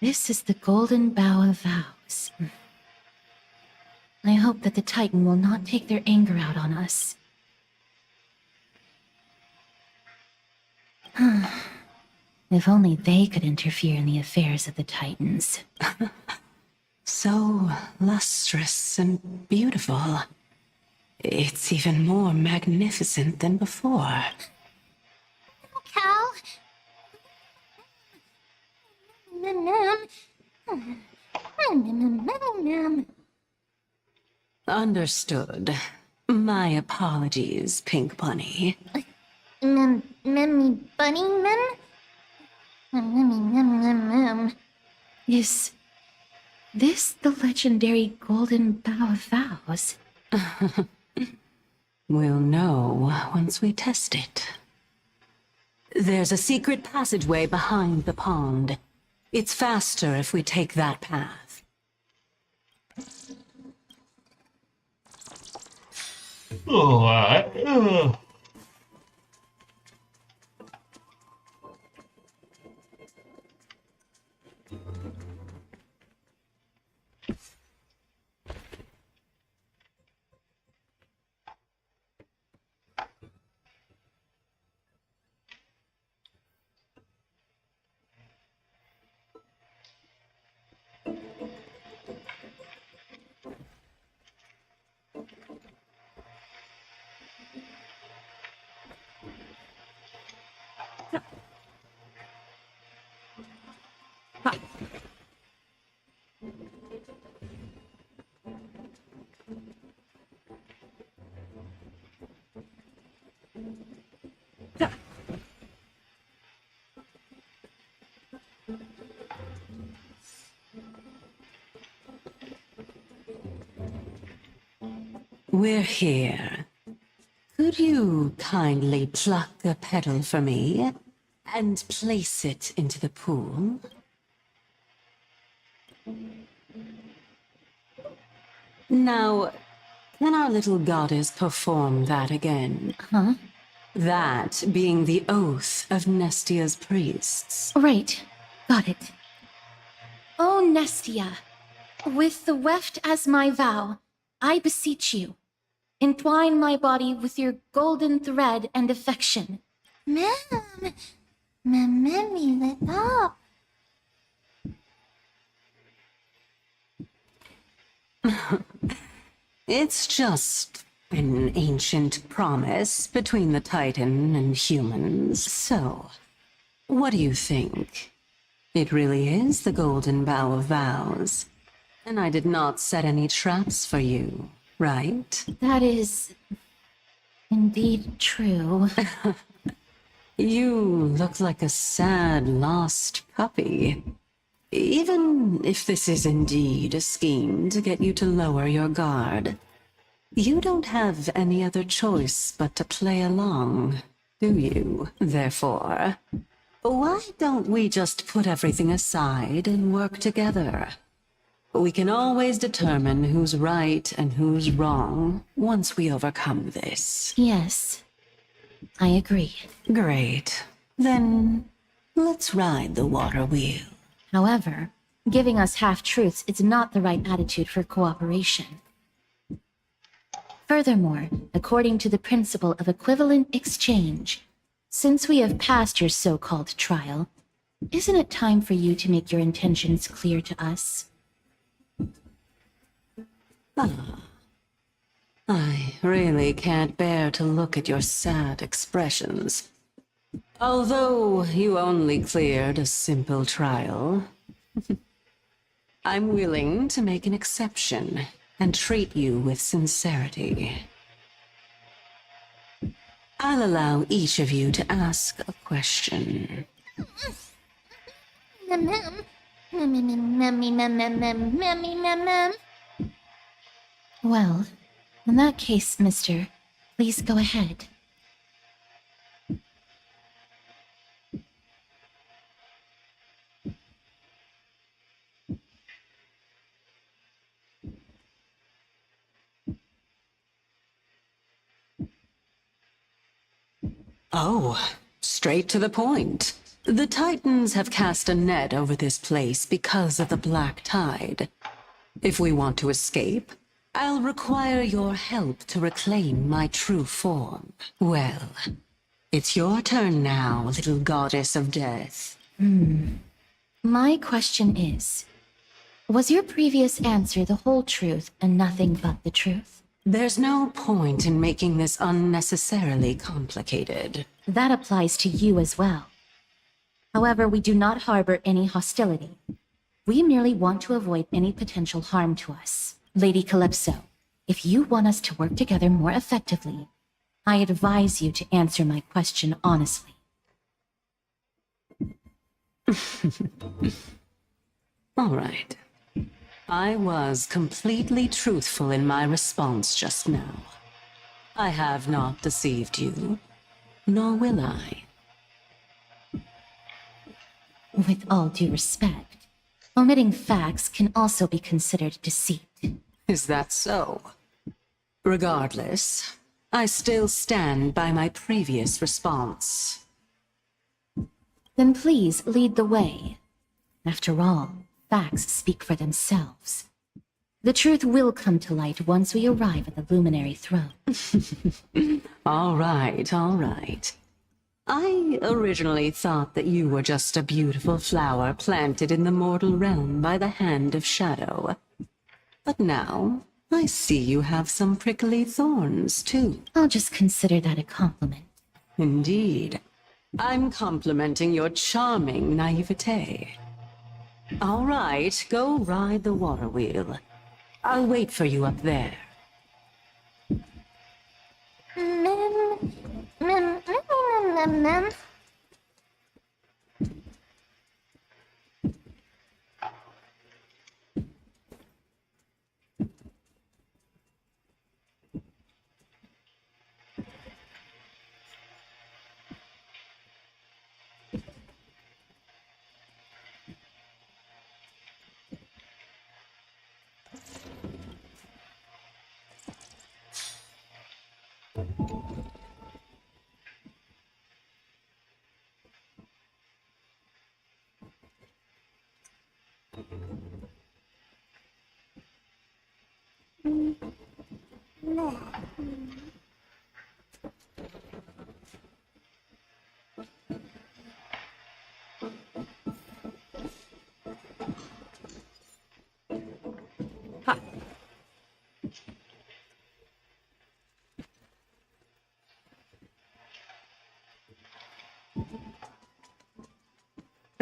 This is the Golden Bough of Vows. I hope that the Titan will not take their anger out on us. If only they could interfere in the affairs of the Titans. So lustrous and beautiful. It's even more magnificent than before. Cal. Understood. My apologies, Pink Bunny. Memmy Bunny Mem? Is this the legendary Golden Bough of Vows? We'll know once we test it. There's a secret passageway behind the pond. It's faster if we take that path. Alright. We're here. Could you kindly pluck a petal for me and place it into the pool? Now, can our little goddess perform that again? Huh? That being the oath of Nestia's priests. Right. Got it. O Nestia, with the weft as my vow, I beseech you, entwine my body with your golden thread and affection. Memmy lit up. It's just an ancient promise between the Titan and humans. So, what do you think? It really is the Golden Bough of Vows. And I did not set any traps for you, right? That is indeed true. You look like a sad, lost puppy. Even if this is indeed a scheme to get you to lower your guard, you don't have any other choice but to play along, do you? Therefore, why don't we just put everything aside and work together? We can always determine who's right and who's wrong once we overcome this. Yes, I agree. Great. Then, let's ride the water wheel. However, giving us half-truths is not the right attitude for cooperation. Furthermore, according to the principle of equivalent exchange, since we have passed your so-called trial, isn't it time for you to make your intentions clear to us? I really can't bear to look at your sad expressions. Although you only cleared a simple trial, I'm willing to make an exception and treat you with sincerity. I'll allow each of you to ask a question. Well, in that case, mister, please go ahead. Oh, straight to the point. The Titans have cast a net over this place because of the black tide. If we want to escape, I'll require your help to reclaim my true form. Well, it's your turn now, little goddess of death. My question is, was your previous answer the whole truth and nothing but the truth? There's no point in making this unnecessarily complicated. That applies to you as well. However, we do not harbor any hostility. We merely want to avoid any potential harm to us. Lady Calypso, if you want us to work together more effectively, I advise you to answer my question honestly. All right. I was completely truthful in my response just now. I have not deceived you, nor will I. With all due respect, omitting facts can also be considered deceit. Is that so? Regardless, I still stand by my previous response. Then please lead the way. After all, facts speak for themselves. The truth will come to light once we arrive at the Luminary Throne. All right, all right. I originally thought that you were just a beautiful flower planted in the mortal realm by the hand of shadow. But now, I see you have some prickly thorns, too. I'll just consider that a compliment. Indeed. I'm complimenting your charming naivete. All right, go ride the water wheel. I'll wait for you up there. Mem.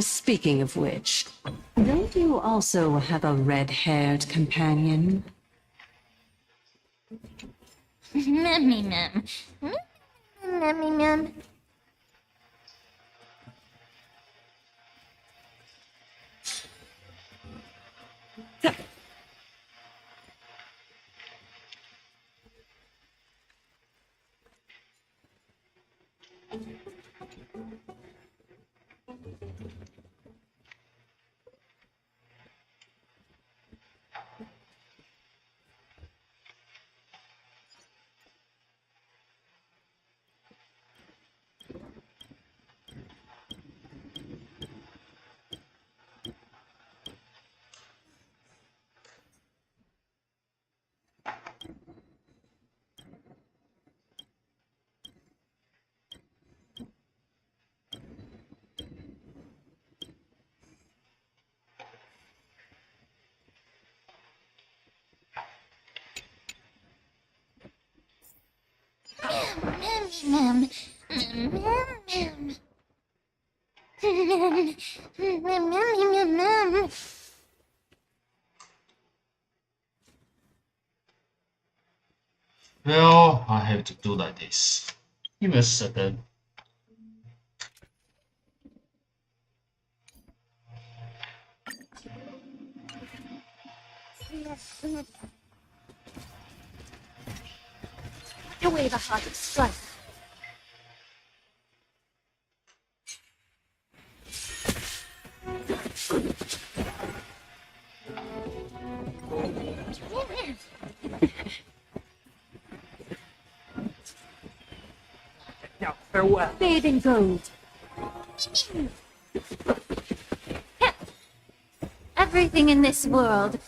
Speaking of which, don't you also have a red-haired companion? Mem. Well, I have to do like this. Give me a second. Away the heart of strife. Now, farewell. Bathe in gold. Everything in this world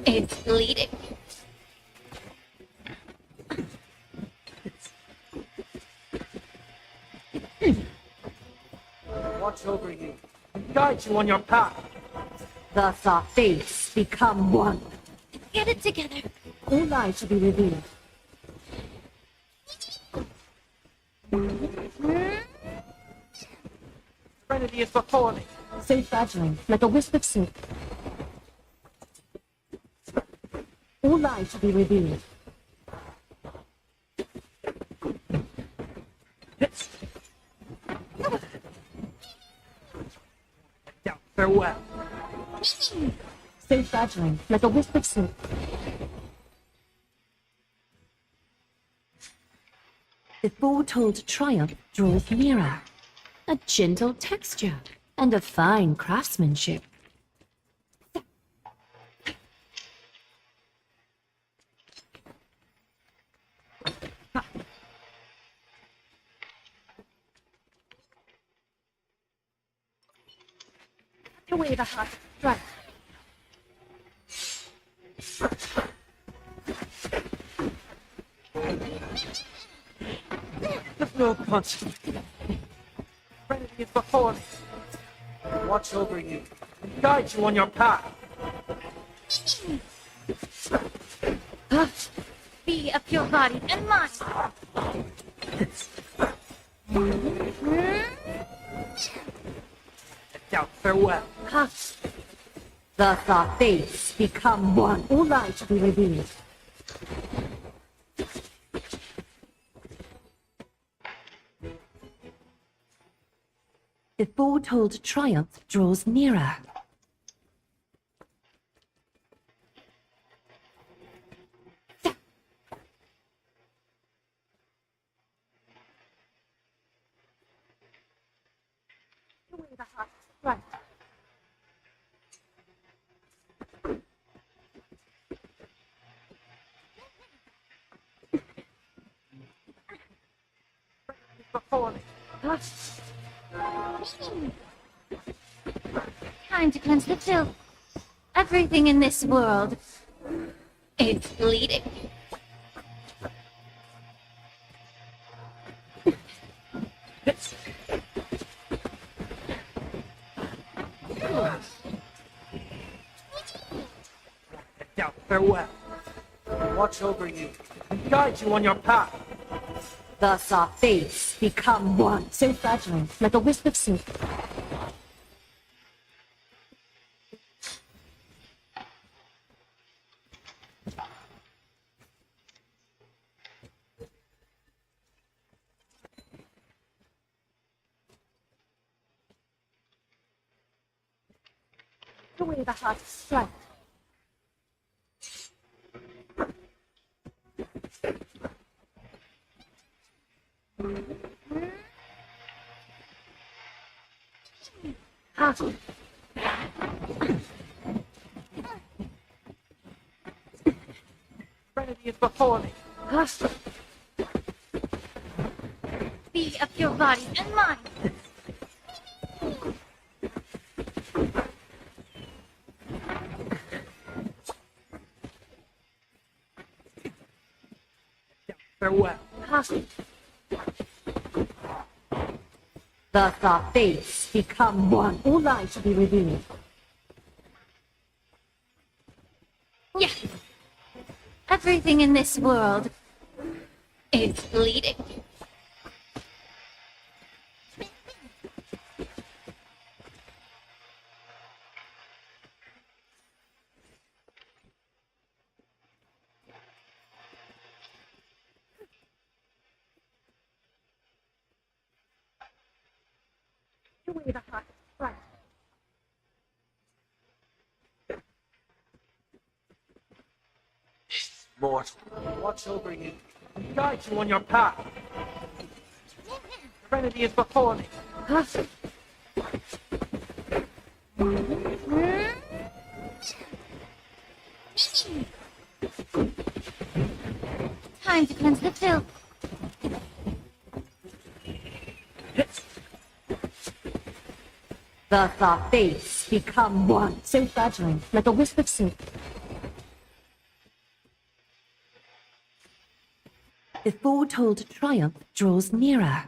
is bleeding. Watch over you, guide you on your path. Thus our fates become one. Get it together. All lies shall be revealed. Serenity is before me. Safe badgering, like a wisp of silk. All lies shall be revealed. Now, farewell. Safe badgering, like a wisp of silk. The foretold triumph draws nearer. A gentle texture and a fine craftsmanship. Away the hut. Right. There's no consequence. Serenity is before me. Watch over you, guide you on your path. Be of your body and mind. Now, farewell. Thus our fates become one. All lies shall be revealed. The foretold triumph draws nearer. Away the hut. Right. Before me. Time to cleanse the filth. Everything in this world is bleeding. Now, farewell. Watch over you, guide you on your path. Thus our fates become one. Safe badgering, like a wisp of silk. Away the hut. Right. Serenity is before me. Be of your body and mind. Farewell. Thus our fates become one. All lies shall be revealed. Yeah. Everything in this world is bleeding. Away the hut. Right. Mortal. Watch over you, guide you on your path. Serenity is before me. Time to cleanse the filth. Thus our fates become one. So fragile, like a wisp of silk. The foretold triumph draws nearer.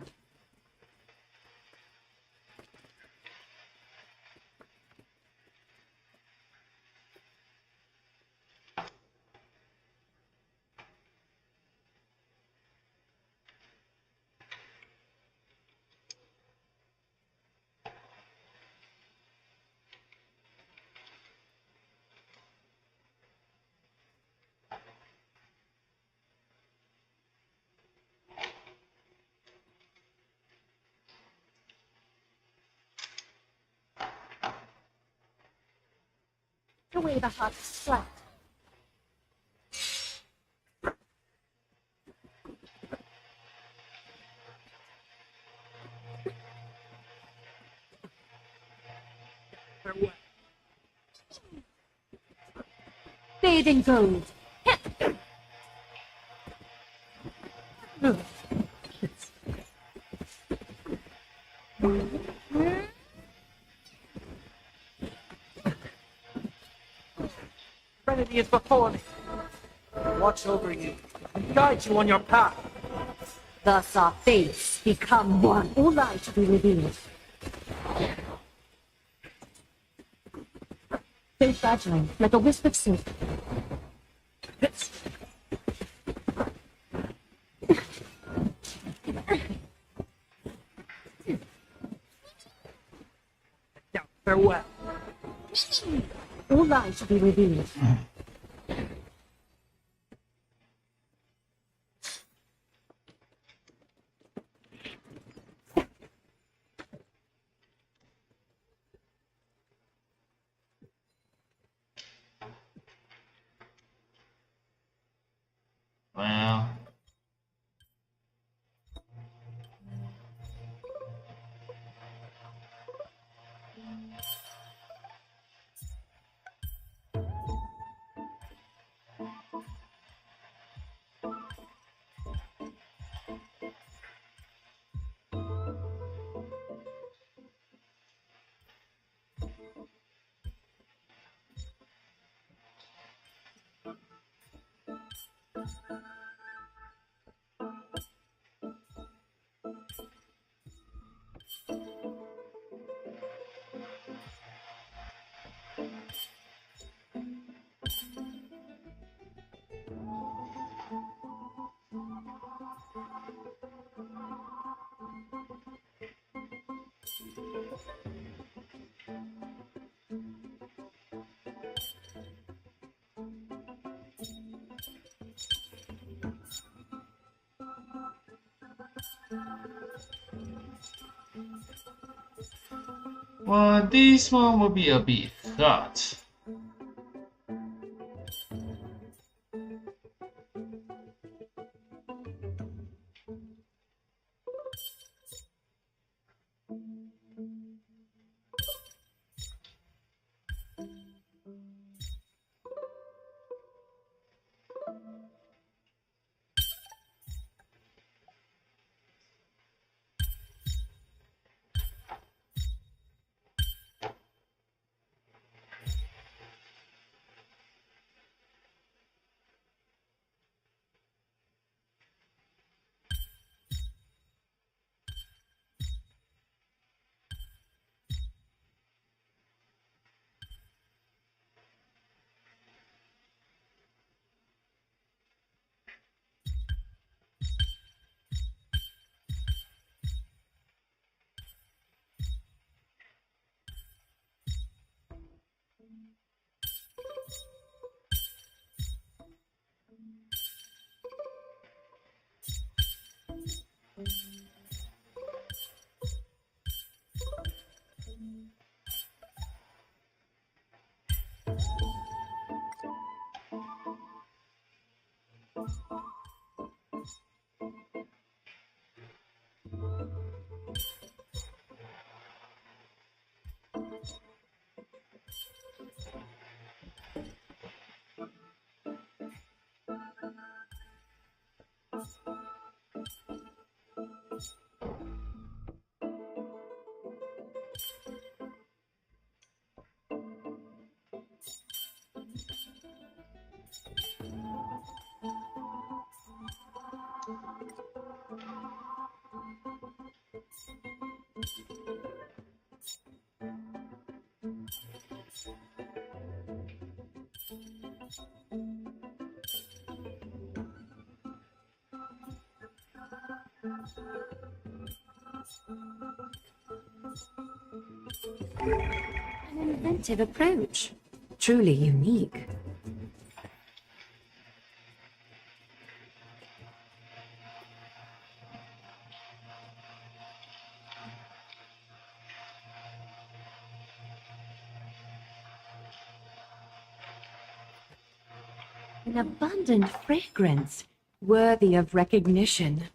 Away the heart's flat. Bathe in gold. Trinity is before me. Watch over you and guide you on your path. Thus our fates become one. All lies to be revealed. So fragile, like a wisp of silk. Now, farewell. All lies to be revealed. Well, this one will be a bit hard. An inventive approach. Truly unique. An abundant fragrance, worthy of recognition.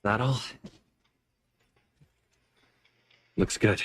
That all? Looks good.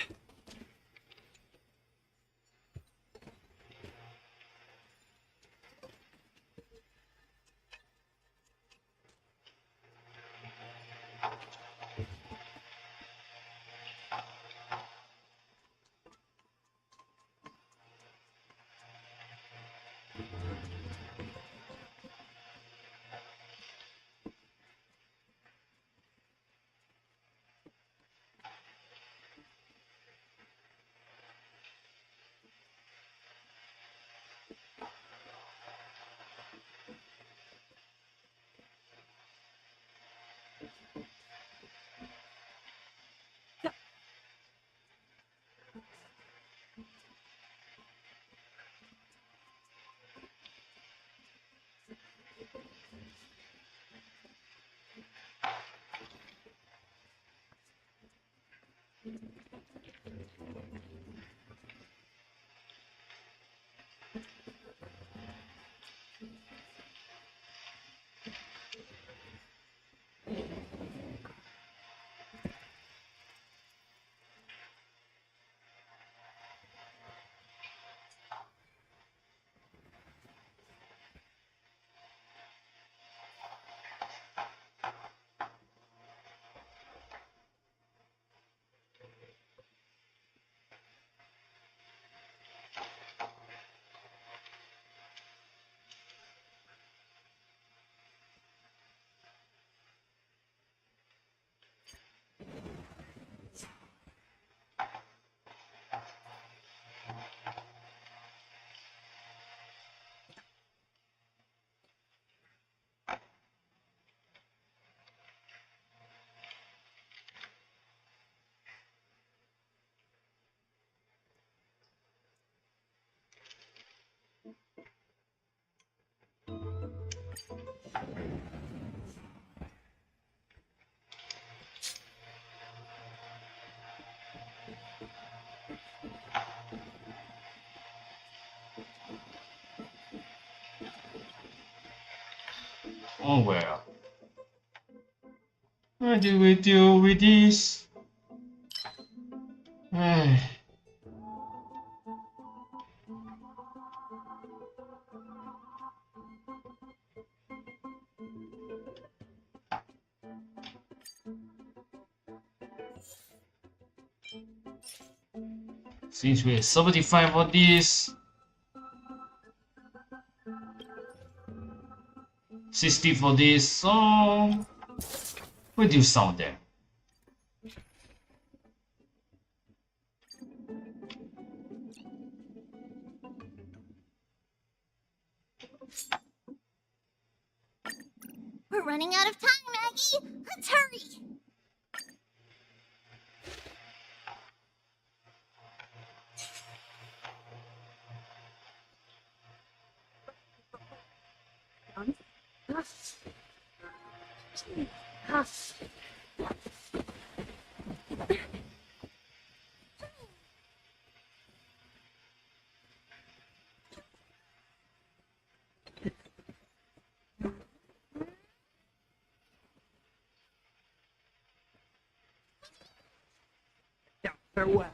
Oh well. How do we deal with this?唉 Since we're 75 for this, 60 for this, so we'll do some there. We're running out of time, Maggie. Let's hurry. Yeah, farewell.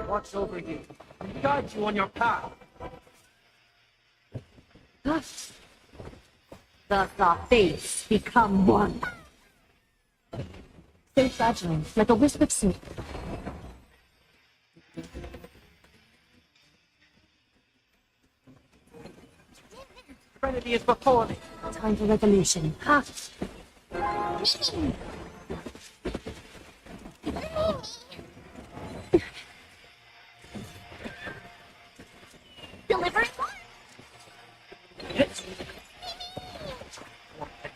Watch over you and guide you on your path. Thus, our fates become one. So fragile, like a wisp of silk. Serenity is before me. Time for revolution. Ha! Delivery.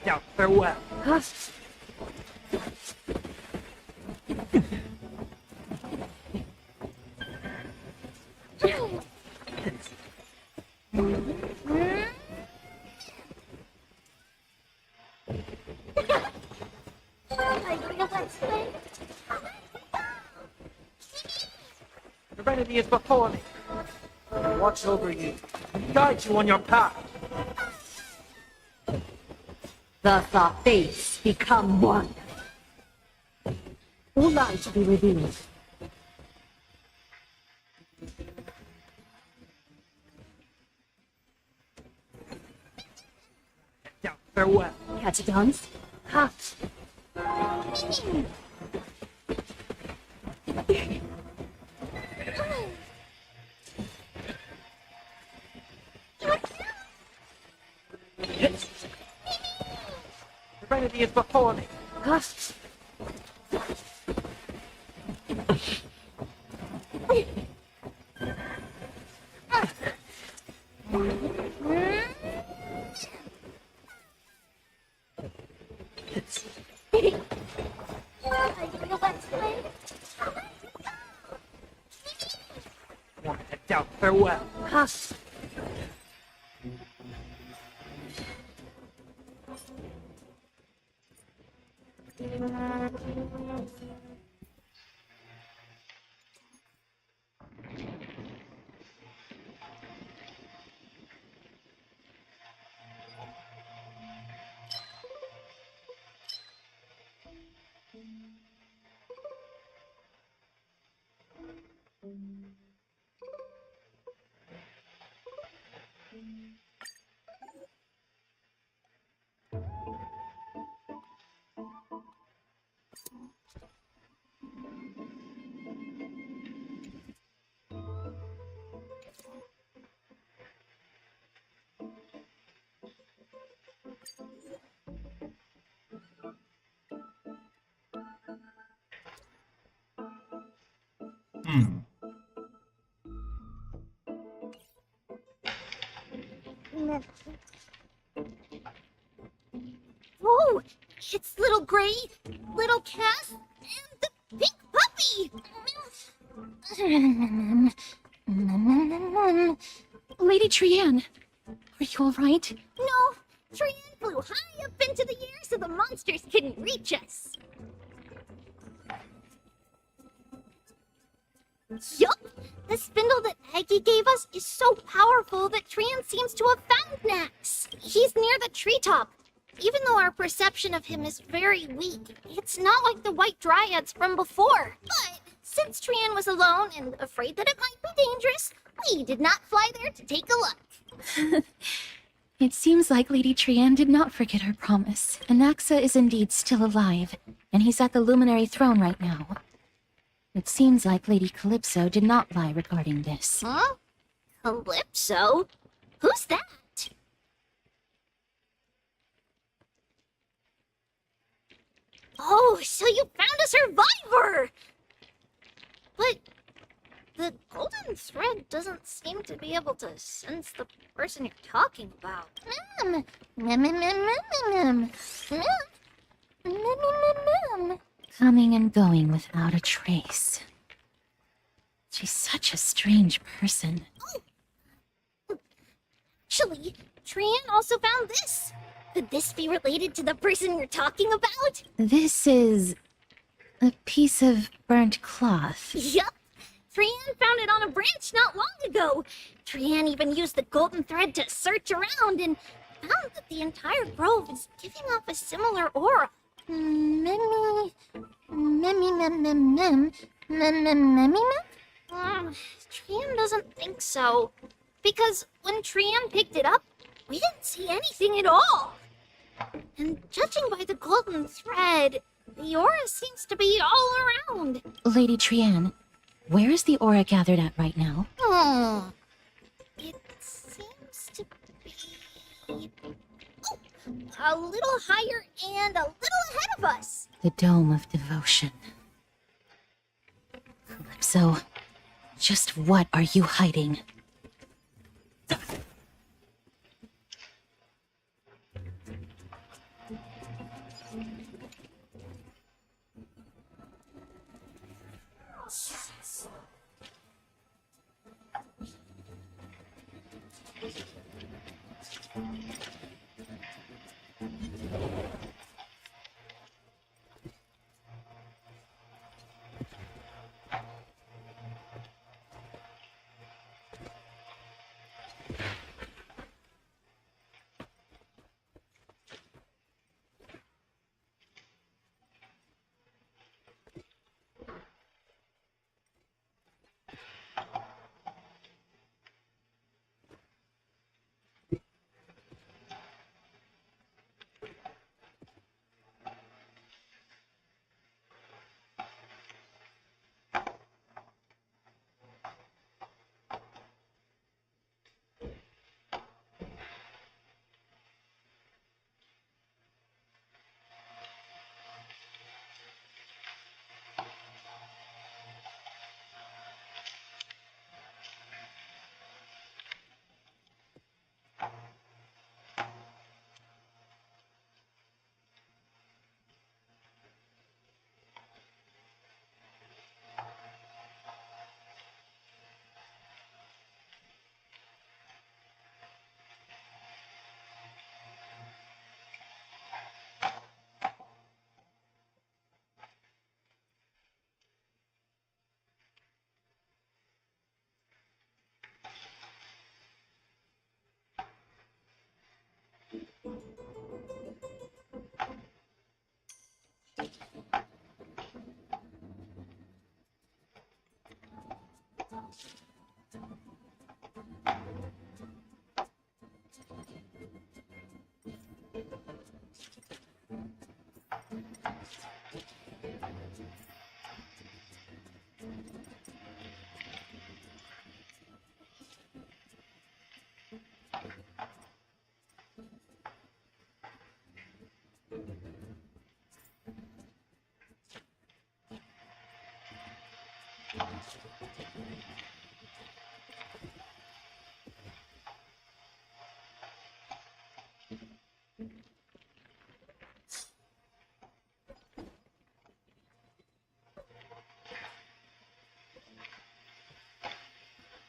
Yeah, farewell. Ha! Serenity is before me. Watch over you and guide you on your path. Thus our fates become one. All lies shall be revealed. Yeah, farewell. Catch a dance? Ha! Serenity is before me. Ha! Yeah, farewell. Ha! Oh, it's little Gray, little Cass, and the pink puppy. Lady Trianne, are you all right? No, Trianne flew high up into the air so the monsters couldn't reach us. Yup, the spindle that Aggie gave us is so powerful that Trianne seems to have found Nax. He's near the treetop. Even though our perception of him is very weak, it's not like the White Dryads from before. But since Trian was alone and afraid that it might be dangerous, we did not fly there to take a look. It seems like Lady Trian did not forget her promise. Anaxa is indeed still alive, and he's at the Luminary Throne right now. It seems like Lady Calypso did not lie regarding this. Huh? Calypso? Who's that? Oh, so you found a survivor! But the golden thread doesn't seem to be able to sense the person you're talking about. Coming and going without a trace. She's such a strange person. Actually, Trian also found this. Could this be related to the person you're talking about? This is a piece of burnt cloth. Yup. Trian found it on a branch not long ago. Trian even used the golden thread to search around and found that the entire grove is giving off a similar aura. Trian doesn't think so. Because when Trian picked it up, we didn't see anything at all. And judging by the golden thread, the aura seems to be all around. Lady Trian, where is the aura gathered at right now? It seems to be a little higher and a little ahead of us. The Dome of Devotion. Calypso, just what are you hiding?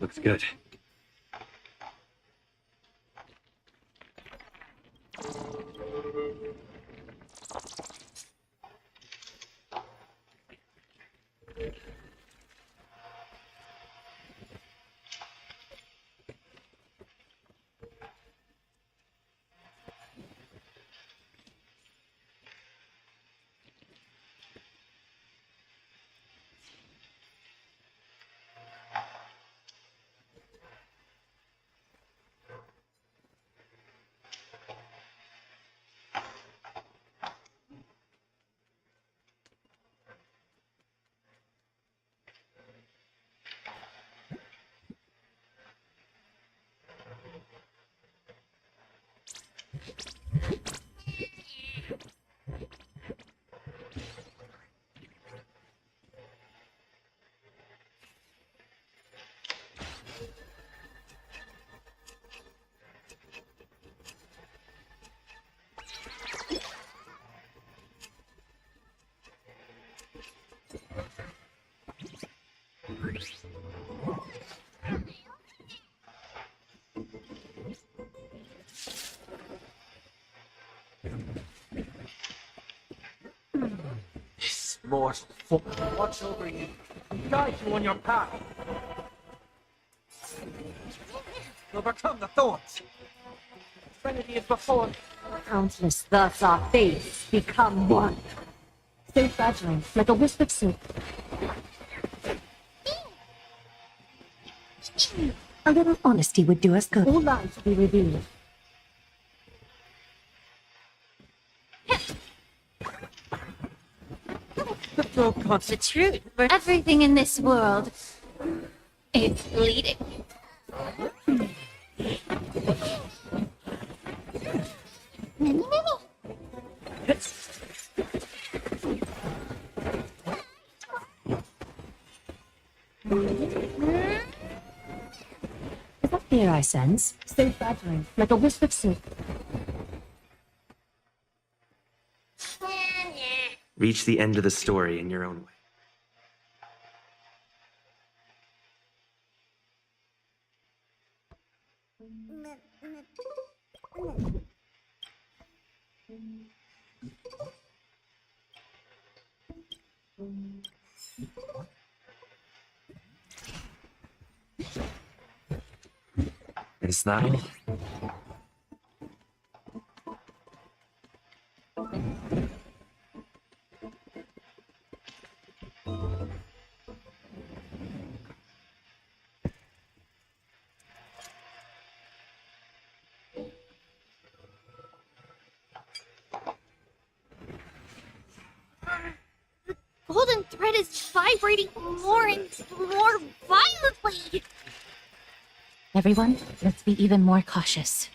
Looks good. Mortal fool. Watch over you. Guide you on your path. Overcome the thorns. Trinity is before me. Countless thus our fates become one. So fragile, like a wisp of silk. A little honesty would do us good. All lies will be revealed. The truth for everything in this world is bleeding. Is that fear I sense? So fragile, like a wisp of silk. Reach the end of the story in your own way. Is that all? Golden thread is vibrating more and more violently. Everyone, let's be even more cautious.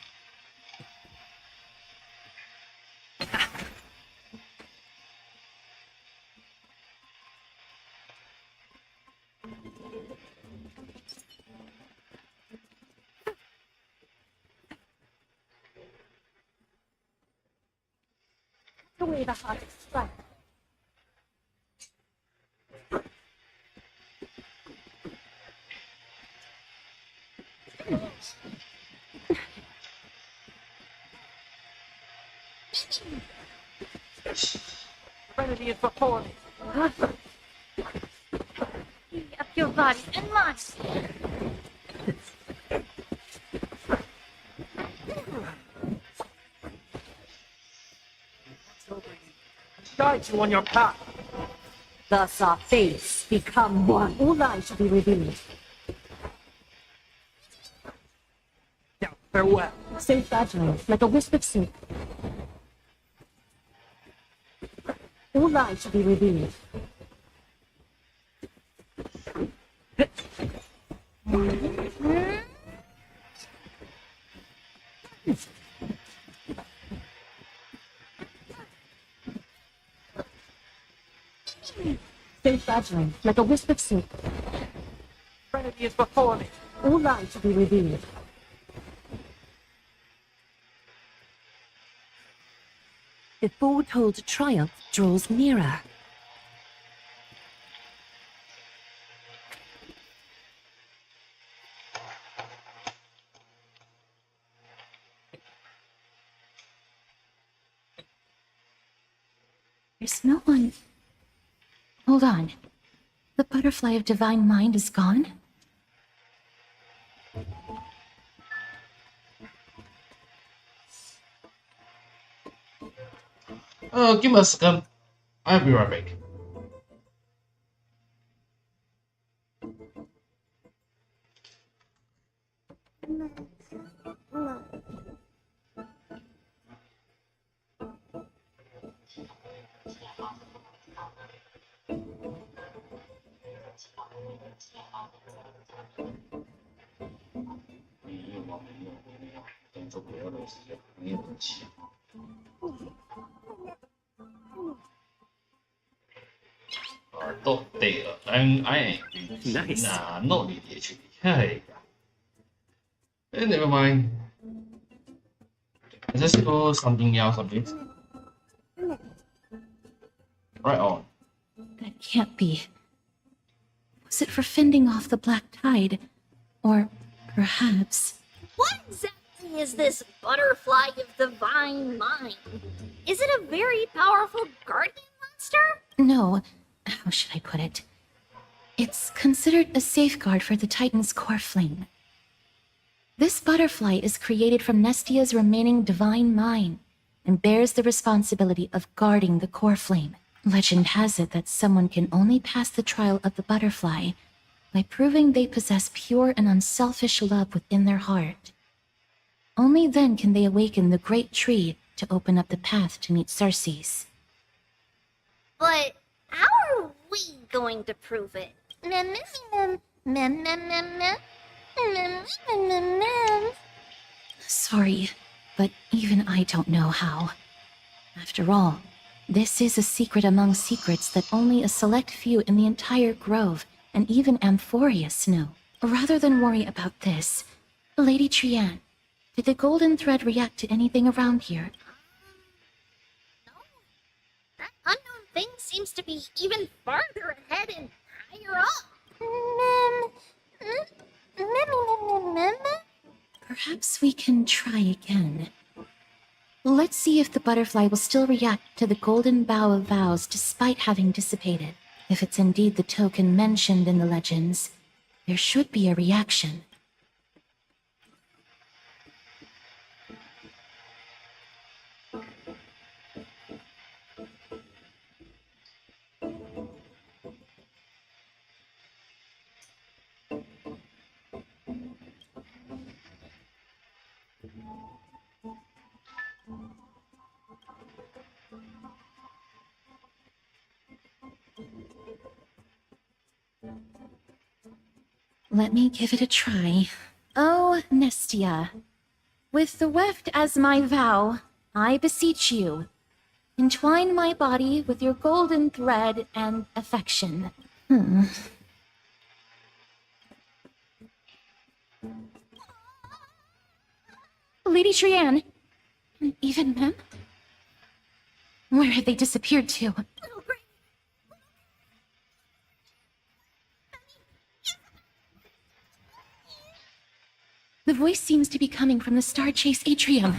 Away the hottest strike. Trinity is before me. Free up your body and mine. Guide you on your path. Thus our fates become one. All lies shall be revealed. Now, farewell. So fragile, like a wisp of silk. All lies shall be revealed. So fragile, like a wisp of silk. Trinity is before me. All lies shall be revealed. The foretold triumph draws nearer. There's no one. Hold on. The butterfly of divine mind is gone? Give me a second. I'll be right back. Nice. No need actually. Hey. Never mind. Let's go something else a bit. Right on. That can't be. Was it for fending off the black tide? Or perhaps... What exactly is this butterfly of divine mind? Is it a very powerful guardian monster? No, how should I put it? It's considered a safeguard for the Titan's core flame. This butterfly is created from Nestia's remaining divine mind and bears the responsibility of guarding the core flame. Legend has it that someone can only pass the trial of the butterfly by proving they possess pure and unselfish love within their heart. Only then can they awaken the great tree to open up the path to meet Circes. But how are we going to prove it? Mem, mem, mem, mem, mem, mem, mem, mem, mem, mem. Sorry, but even I don't know how. After all, this is a secret among secrets that only a select few in the entire grove and even Amphorius know. Rather than worry about this, Lady Trianne, did the golden thread react to anything around here? No, that unknown thing seems to be even farther ahead and higher up. Perhaps we can try again. Let's see if the butterfly will still react to the golden bough of vows despite having dissipated. If it's indeed the token mentioned in the legends, there should be a reaction. Let me give it a try. Oh, Nestia, with the weft as my vow, I beseech you, entwine my body with your golden thread and affection. Lady Trianne, even Mem? Where have they disappeared to? Little Granny. The voice seems to be coming from the Star Chase atrium.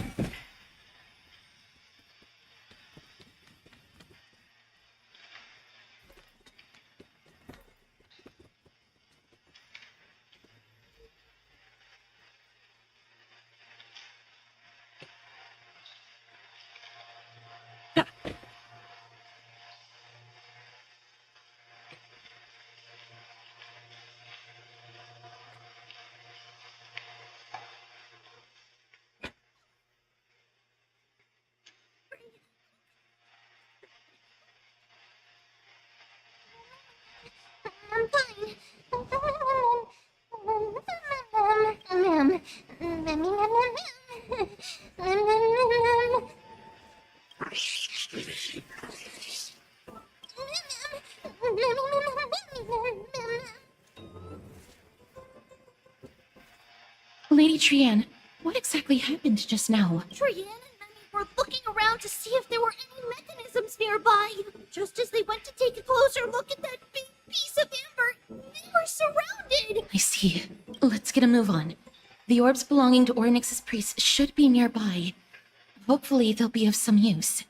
I'm fine. Lady Trianne, what exactly happened just now? Trianne and Memmy were looking around to see if there were any mechanisms nearby. Just as they went to take a closer look at that big piece of amber, they were surrounded. I see. Let's get a move on. The orbs belonging to Ornyx's priests should be nearby. Hopefully they'll be of some use.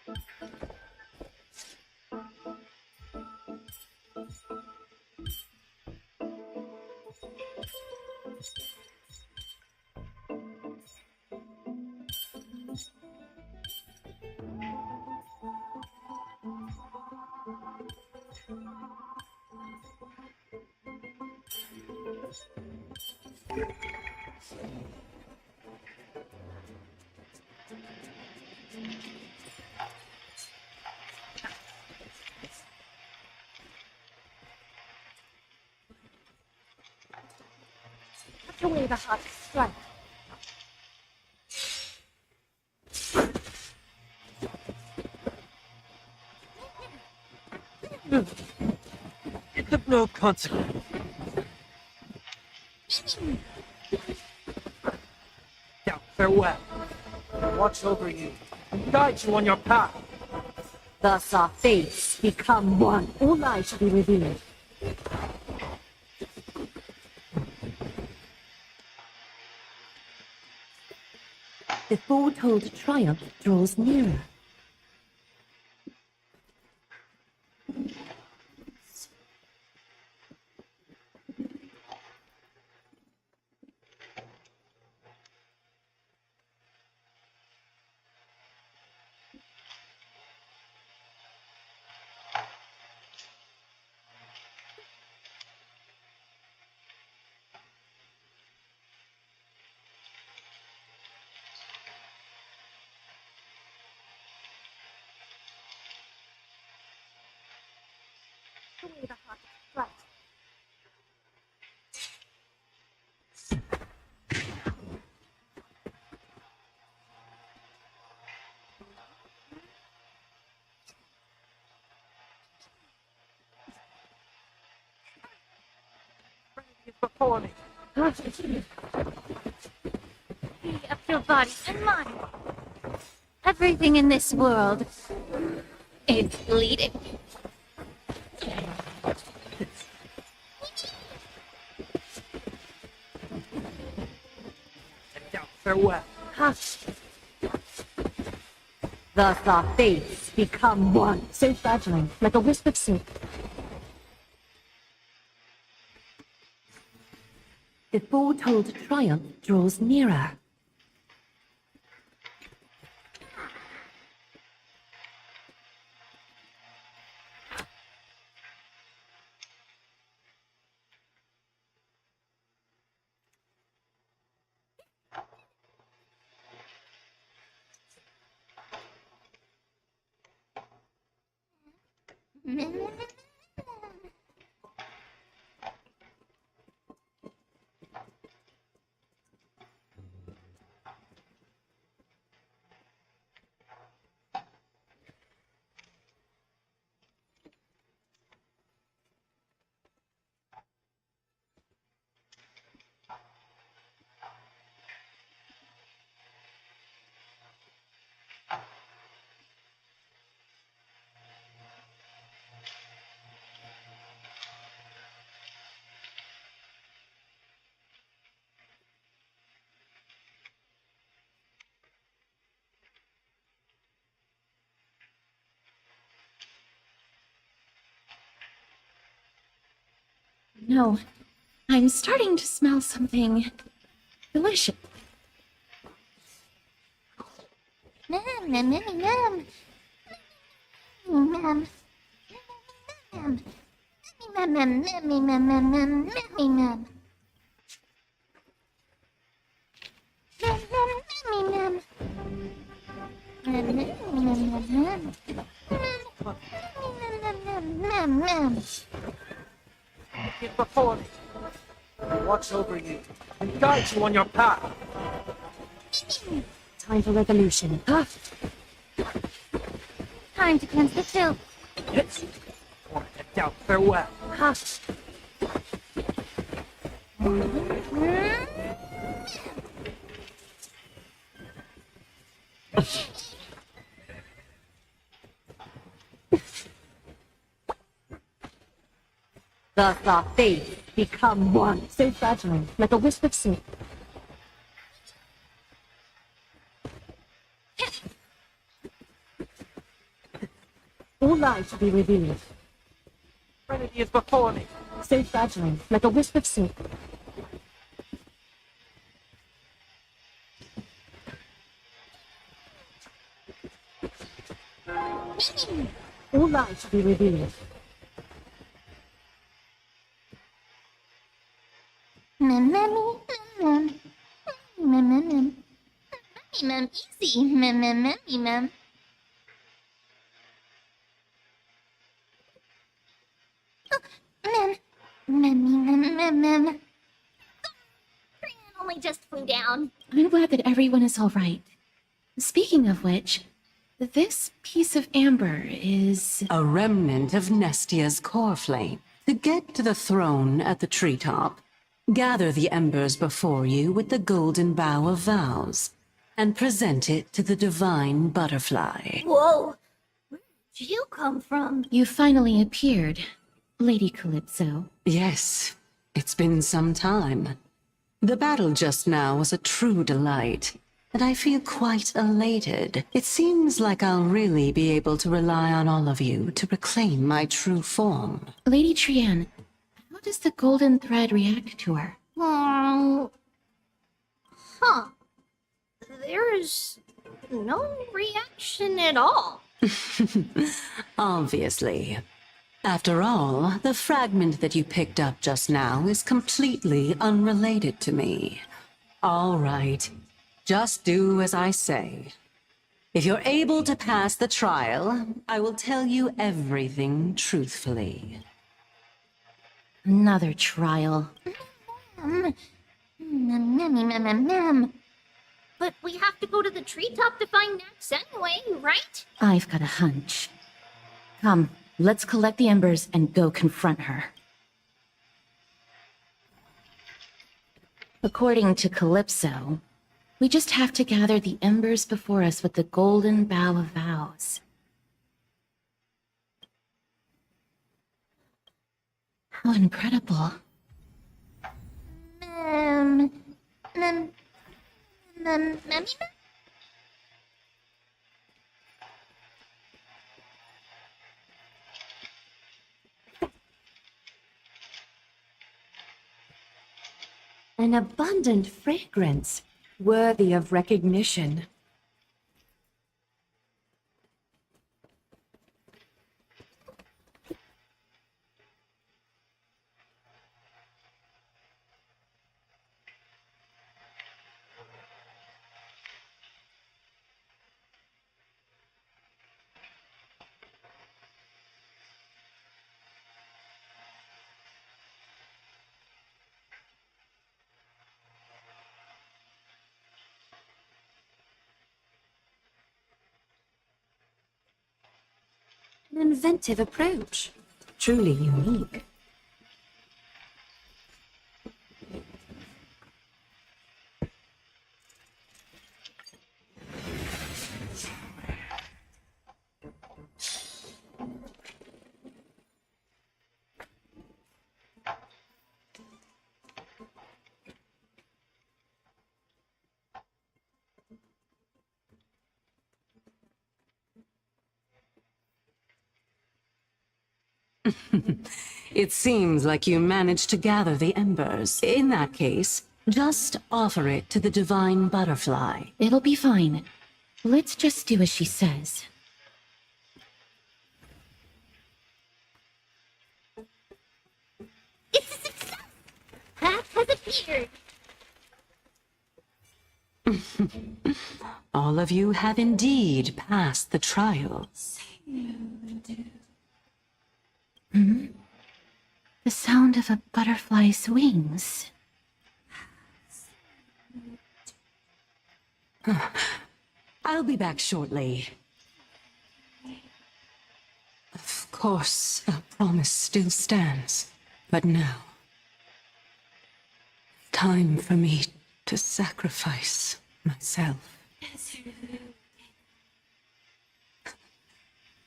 Put away the hot strike. It's of no consequence. Now, farewell. Watch over you and guide you on your path. Thus our fates become one. All lies shall be revealed. The foretold triumph draws nearer. Put away the hot strike. Is before me. Free up your body and mind. Everything in this world is bleeding. And now, farewell. Hush. Thus our fates become one. So fragile, like a wisp of silk. The foretold triumph draws nearer. No, I'm starting to smell something delicious. Nom, nom, nom, nom. Nom, nom. Nom. Nom, nom, nom, nom, nom, nom, nom, nom, nom. Nom, nom, nom, nom. Nom, nom, nom, nom, nom. Nom, nom, nom, nom. Is before me. Watch over you and guide you on your path. Time for revolution. Time to cleanse the filth. Yes. And now, farewell. Hush. Thus our fates become one. So fragile, like a wisp of silk. lies should be revealed. Trinity is before me. Stay fragile, like a wisp of silk. All lies should be revealed. Easy. Only just flew down. I'm glad that everyone is all right. Speaking of which, this piece of amber is... A remnant of Nestia's core flame. To get to the throne at the treetop, gather the embers before you with the golden bough of vows, and present it to the divine butterfly. Whoa! Where did you come from? You finally appeared, Lady Calypso. Yes, it's been some time. The battle just now was a true delight, and I feel quite elated. It seems like I'll really be able to rely on all of you to reclaim my true form. Lady Trianne, how does the golden thread react to her? Huh. There's no reaction at all. Obviously. After all, the fragment that you picked up just now is completely unrelated to me. All right. Just do as I say. If you're able to pass the trial, I will tell you everything truthfully. Another trial. But we have to go to the treetop to find Nax anyway, right? I've got a hunch. Come, let's collect the embers and go confront her. According to Calypso, we just have to gather the embers before us with the golden bough of vows. How incredible. An abundant fragrance, worthy of recognition. An inventive approach. Truly unique. It seems like you managed to gather the embers. In that case, just offer it to the divine butterfly. It'll be fine. Let's just do as she says. It's a success! Path has appeared! All of you have indeed passed the trial. Hmm? The sound of a butterfly's wings. I'll be back shortly. Of course, a promise still stands. But now, time for me to sacrifice myself.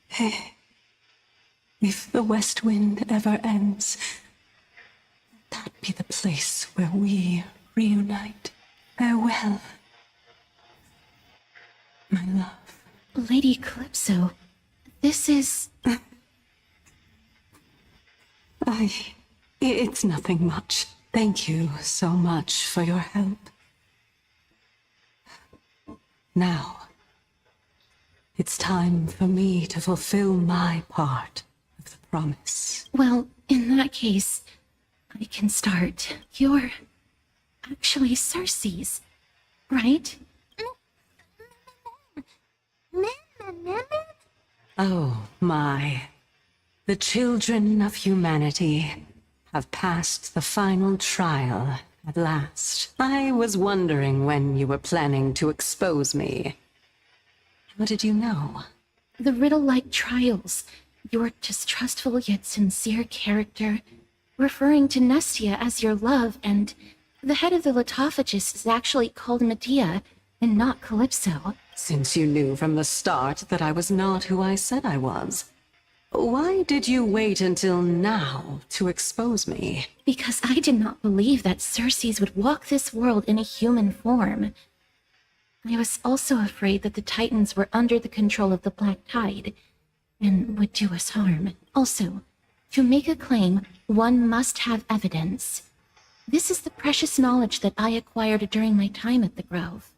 Hey, if the West Wind ever ends, that be the place where we reunite. Farewell, my love. Lady Calypso, this is... It's nothing much. Thank you so much for your help. Now, it's time for me to fulfill my part of the promise. Well, in that case, I can start. You're actually Cersei's, right? Oh, my. The children of humanity have passed the final trial at last. I was wondering when you were planning to expose me. How did you know? The riddle-like trials, your distrustful yet sincere character, referring to Nestia as your love, and the head of the Lithophagus is actually called Medea and not Calypso. Since you knew from the start that I was not who I said I was, why did you wait until now to expose me? Because I did not believe that Cersei's would walk this world in a human form. I was also afraid that the Titans were under the control of the Black Tide and would do us harm. Also, to make a claim, one must have evidence. This is the precious knowledge that I acquired during my time at the Grove.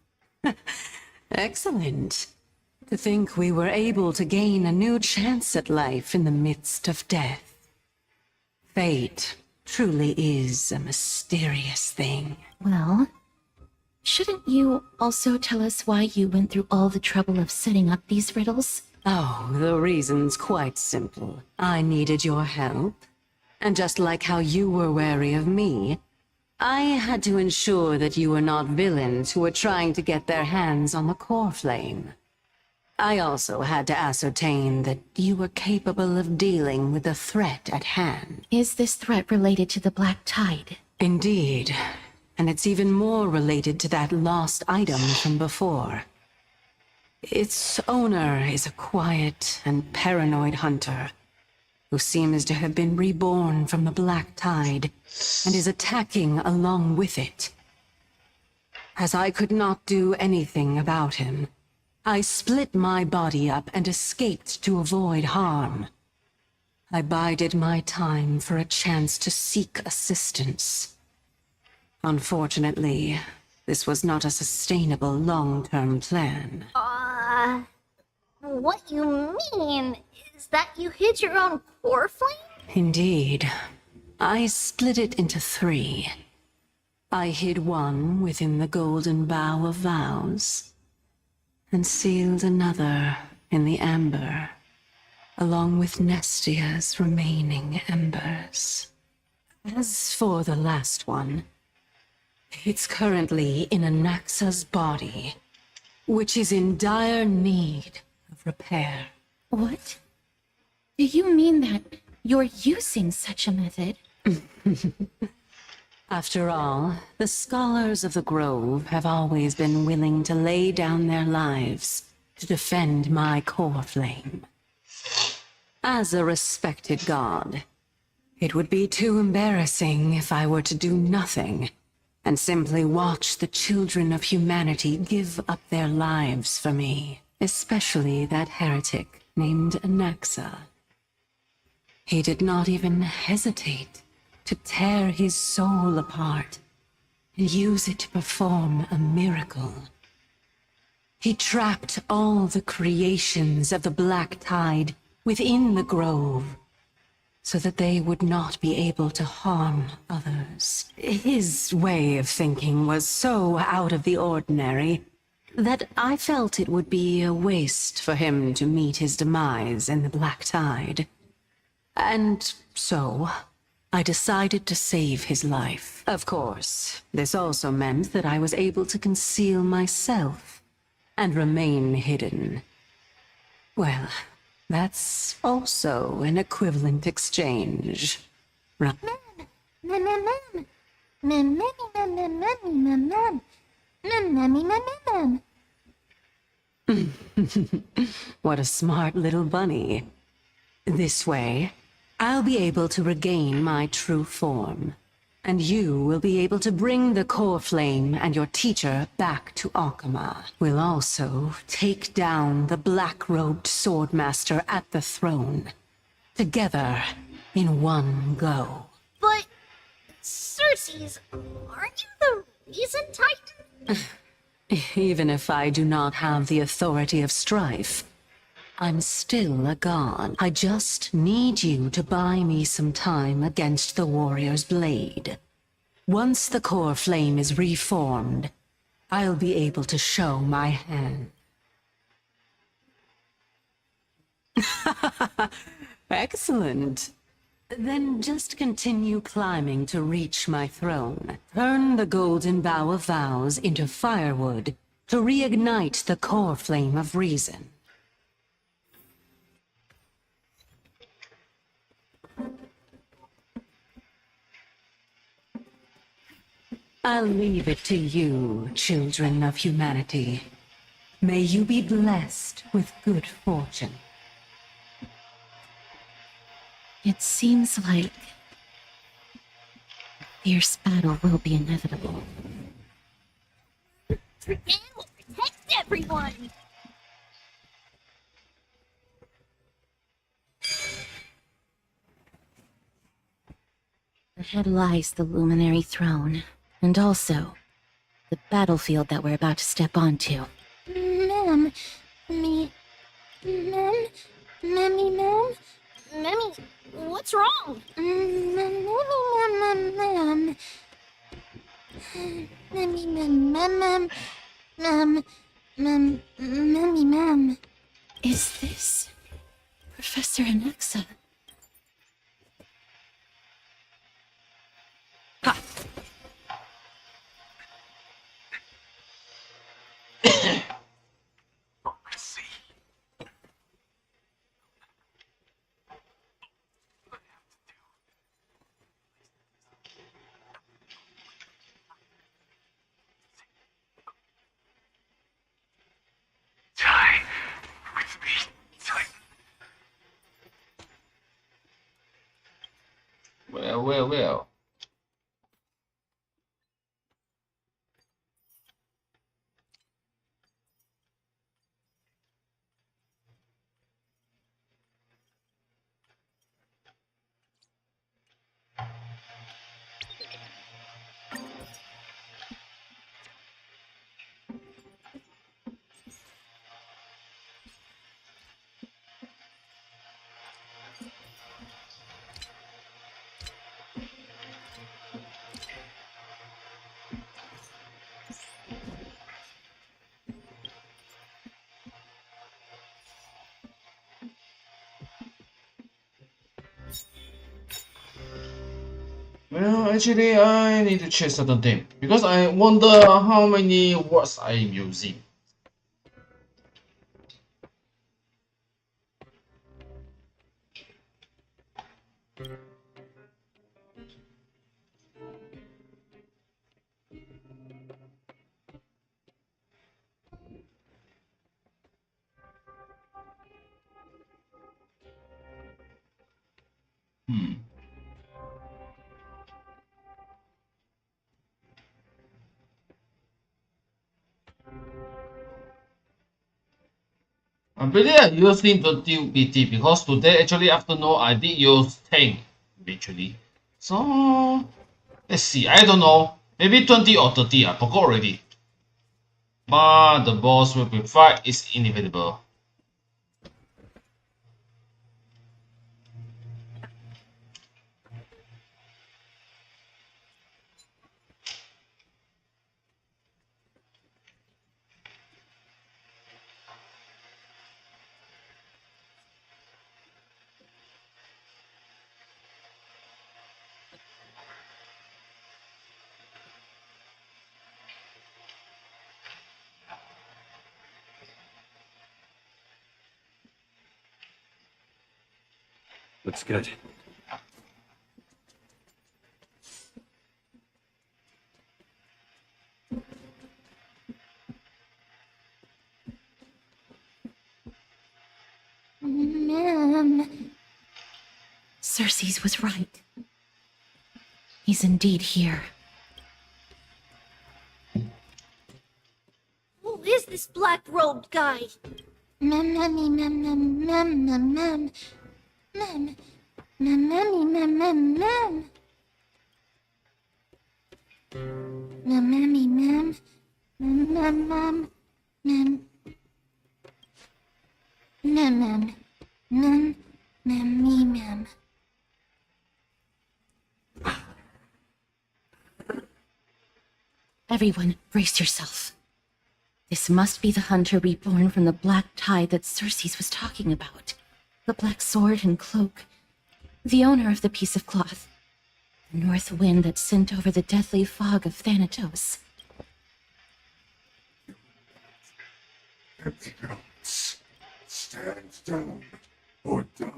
Excellent. To think we were able to gain a new chance at life in the midst of death. Fate truly is a mysterious thing. Well, shouldn't you also tell us why you went through all the trouble of setting up these riddles? Oh, the reason's quite simple. I needed your help. And just like how you were wary of me, I had to ensure that you were not villains who were trying to get their hands on the core flame. I also had to ascertain that you were capable of dealing with the threat at hand. Is this threat related to the Black Tide? Indeed. And it's even more related to that lost item from before. Its owner is a quiet and paranoid hunter who seems to have been reborn from the Black Tide and is attacking along with it. As I could not do anything about him, I split my body up and escaped to avoid harm. I bided my time for a chance to seek assistance. Unfortunately, this was not a sustainable long-term plan. What you mean is that you hid your own core flame? Indeed. I split it into 3. I hid one within the Golden Bough of Vows, and sealed another in the amber, along with Nestia's remaining embers. As for the last one, it's currently in Anaxa's body, which is in dire need of repair. What? Do you mean that you're using such a method? After all, the scholars of the Grove have always been willing to lay down their lives to defend my core flame. As a respected god, it would be too embarrassing if I were to do nothing and simply watch the children of humanity give up their lives for me, especially that heretic named Anaxa. He did not even hesitate to tear his soul apart and use it to perform a miracle. He trapped all the creations of the Black Tide within the Grove so that they would not be able to harm others. His way of thinking was so out of the ordinary that I felt it would be a waste for him to meet his demise in the Black Tide. And so, I decided to save his life. Of course, this also meant that I was able to conceal myself and remain hidden. Well, that's also an equivalent exchange, right? What a smart little bunny. This way, I'll be able to regain my true form, and you will be able to bring the core flame and your teacher back to Akama. We'll also take down the black-robed swordmaster at the throne. Together, in one go. But, Cersei's, aren't you the reason Titan? Even if I do not have the authority of strife, I'm still a god. I just need you to buy me some time against the warrior's blade. Once the core flame is reformed, I'll be able to show my hand. Excellent. Then just continue climbing to reach my throne. Turn the golden bough of vows into firewood to reignite the core flame of reason. I'll leave it to you, children of humanity. May you be blessed with good fortune. It seems like a fierce battle will be inevitable. Trian will protect everyone! Ahead lies the Luminary Throne, and also the battlefield that we're about to step onto. Ma'am, Ma'am, Memmy, what's wrong? Memmy, ma'am. Is this Professor Anaxa? Let's see. Die with me, Titan. Well. Well, actually, I need to check certain thing because I wonder how many words I am using. I believe I using 20 BT because today actually afternoon I did use 10 actually. So let's see, I don't know. Maybe 20 or 30, I forgot already. But the boss will be fight is inevitable. Looks good. Ma'am. Cersei's was right. He's indeed here. Who is this black-robed guy? Ma'am. Mammy, mam, mam, mam. Mammy, mam, mam, mam, mam, mam. Mam, mam, mam, mammy, mam. Everyone, brace yourself. This must be the hunter reborn from the black tide that Circes was talking about. The black sword and cloak. The owner of the piece of cloth. The north wind that sent over the deathly fog of Thanatos. Stand down or die.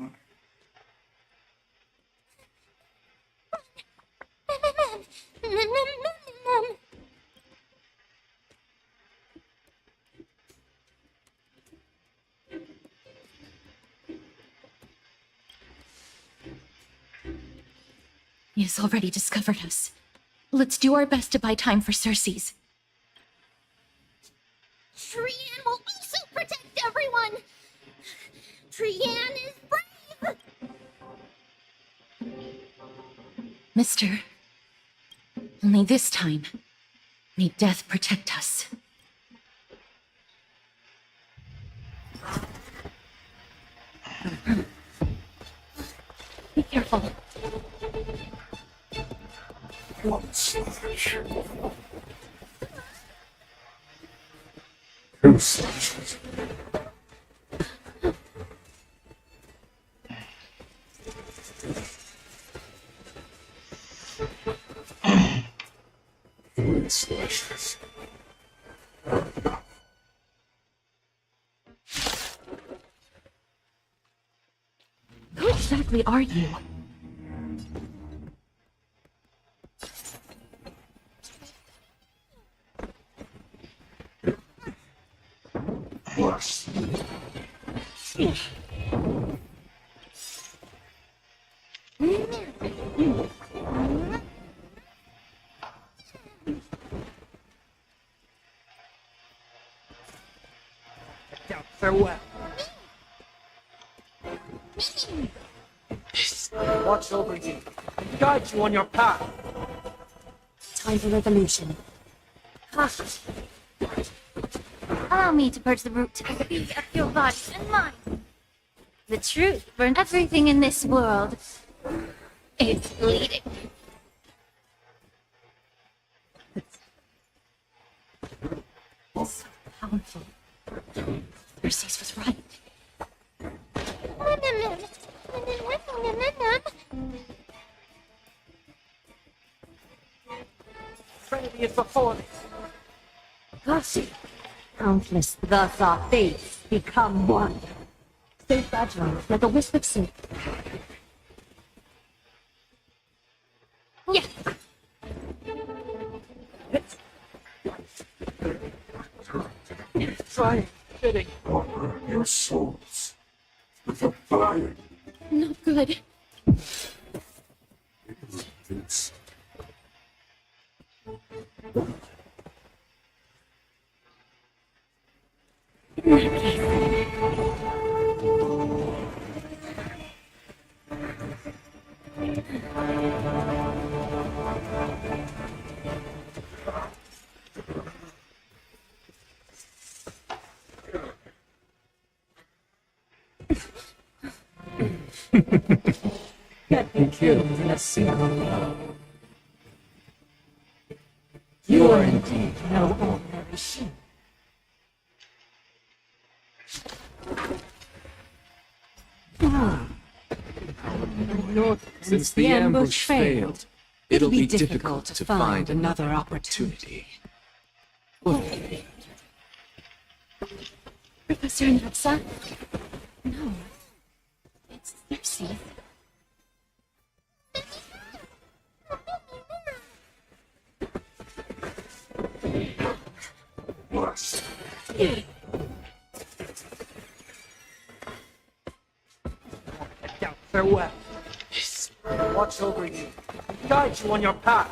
He has already discovered us. Let's do our best to buy time for Circes. Trian will also protect everyone. Trian is brave. Mister, only this time, may death protect us. Be careful. One slash. Two slashes. Three slashes. Who exactly are you? Plus. Farewell. Watch over you and guide you on your path. Time for revolution. Cautious. Allow me to purge the root of your body and mind. The truth burns everything in this world. It's bleeding. So powerful. Circes was right. Trinity is before me. Gosh, countless thus our fates become one. So fragile, like a wisp of silk. Yeah. Try fitting. Honor your souls with a fire. Not good. This. Get killed in a single blow. You are indeed no ordinary sheep. Since the ambush failed, it'll be difficult to find another opportunity. Professor Natsa? No. It's Circes. Plus. Farewell. Watch over you and guide you on your path.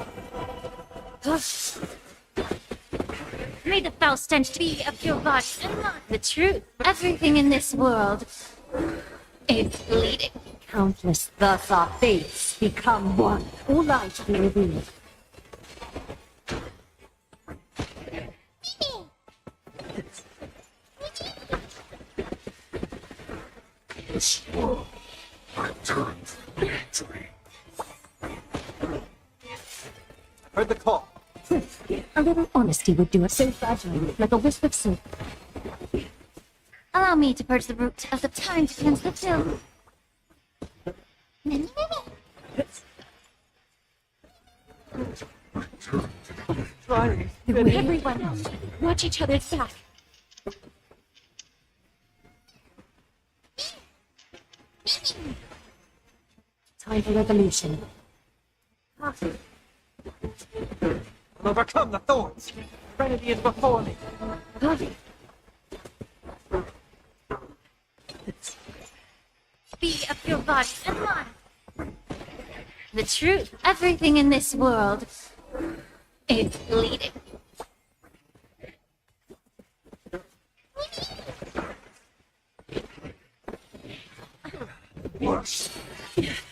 May the foul stench be of your body and mind. The truth, everything in this world, it's bleeding. Countless thus our fates become one. All light be revealed. This world returned victory. Heard the call. A little honesty would do it so fragile, like a wisp of silk. Allow me to purge the root of the time to cleanse the field. Many. Trying. Everyone, watch each other's back. Time for revolution. I'll overcome the thorns. Trinity is before me. Be of your body and mind. The truth, everything in this world is bleeding. Bless.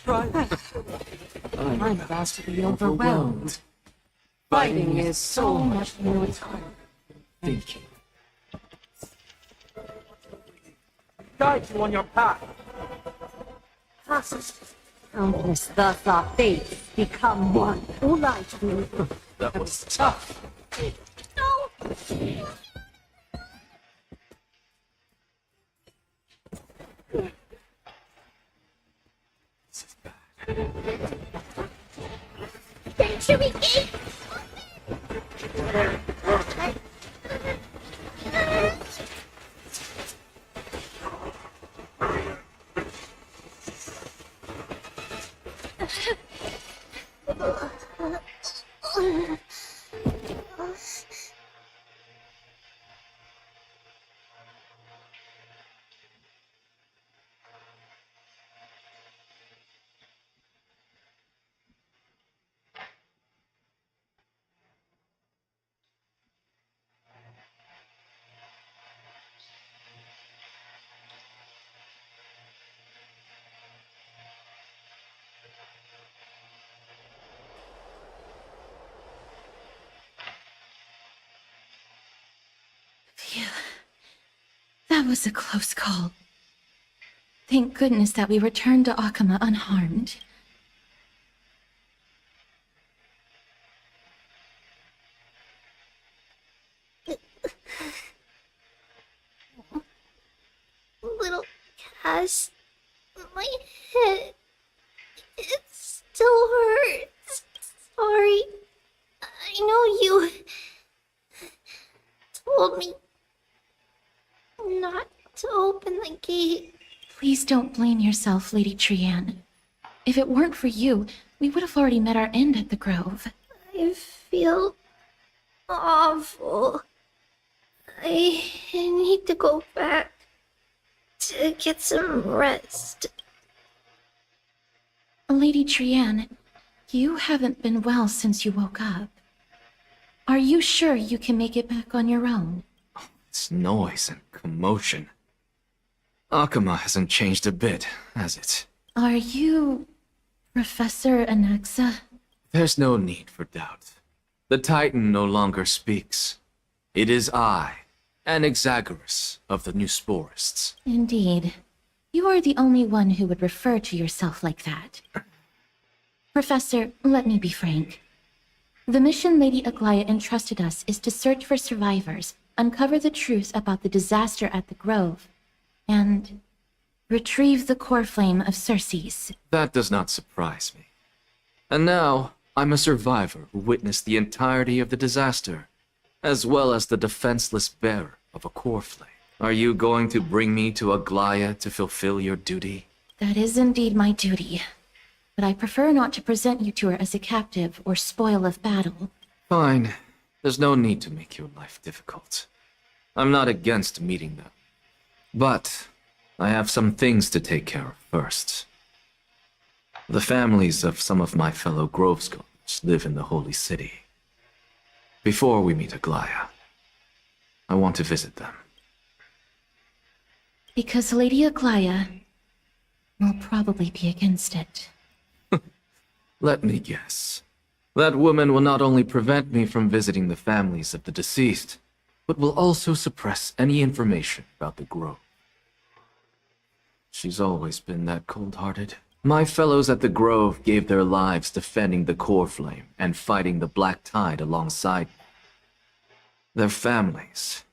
I'm about to be overwhelmed. Fighting is so much more time. Thinking. Guide you on your path. Countless thus our fates become one. All light be revealed. That was tough. Should we eat? Phew. That was a close call. Thank goodness that we returned to Akama unharmed. Little Cass, my head, it still hurts. Sorry. I know you told me not to open the gate. Please don't blame yourself, Lady Trianne. If it weren't for you, we would have already met our end at the Grove. I feel awful. I need to go back to get some rest. Lady Trianne, you haven't been well since you woke up. Are you sure you can make it back on your own? This noise and commotion. Akama hasn't changed a bit, has it? Are you Professor Anaxa? There's no need for doubt. The Titan no longer speaks. It is I, Anaxagoras of the New Sporists. Indeed. You are the only one who would refer to yourself like that. Professor, let me be frank. The mission Lady Aglaia entrusted us is to search for survivors, uncover the truth about the disaster at the Grove, and retrieve the core flame of Circes. That does not surprise me. And now, I'm a survivor who witnessed the entirety of the disaster, as well as the defenseless bearer of a core flame. Are you going to bring me to Aglaia to fulfill your duty? That is indeed my duty. But I prefer not to present you to her as a captive or spoil of battle. Fine. There's no need to make your life difficult. I'm not against meeting them. But I have some things to take care of first. The families of some of my fellow Grove Scholars live in the Holy City. Before we meet Aglaia, I want to visit them. Because Lady Aglaia, will probably be against it. Let me guess. That woman will not only prevent me from visiting the families of the deceased, but will also suppress any information about the Grove. She's always been that cold-hearted. My fellows at the Grove gave their lives defending the core flame and fighting the Black Tide alongside me. Their families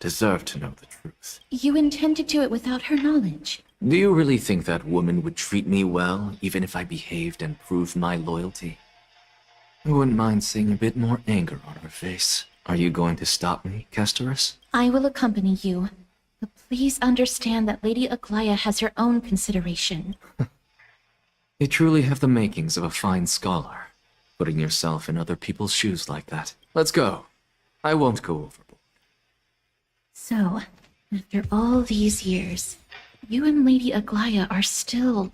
deserve to know the truth. You intend to do it without her knowledge. Do you really think that woman would treat me well, even if I behaved and proved my loyalty? I wouldn't mind seeing a bit more anger on her face. Are you going to stop me, Kesterus? I will accompany you, but please understand that Lady Aglaya has her own consideration. You truly have the makings of a fine scholar, putting yourself in other people's shoes like that. Let's go. I won't go overboard. So, after all these years, you and Lady Aglaya are still...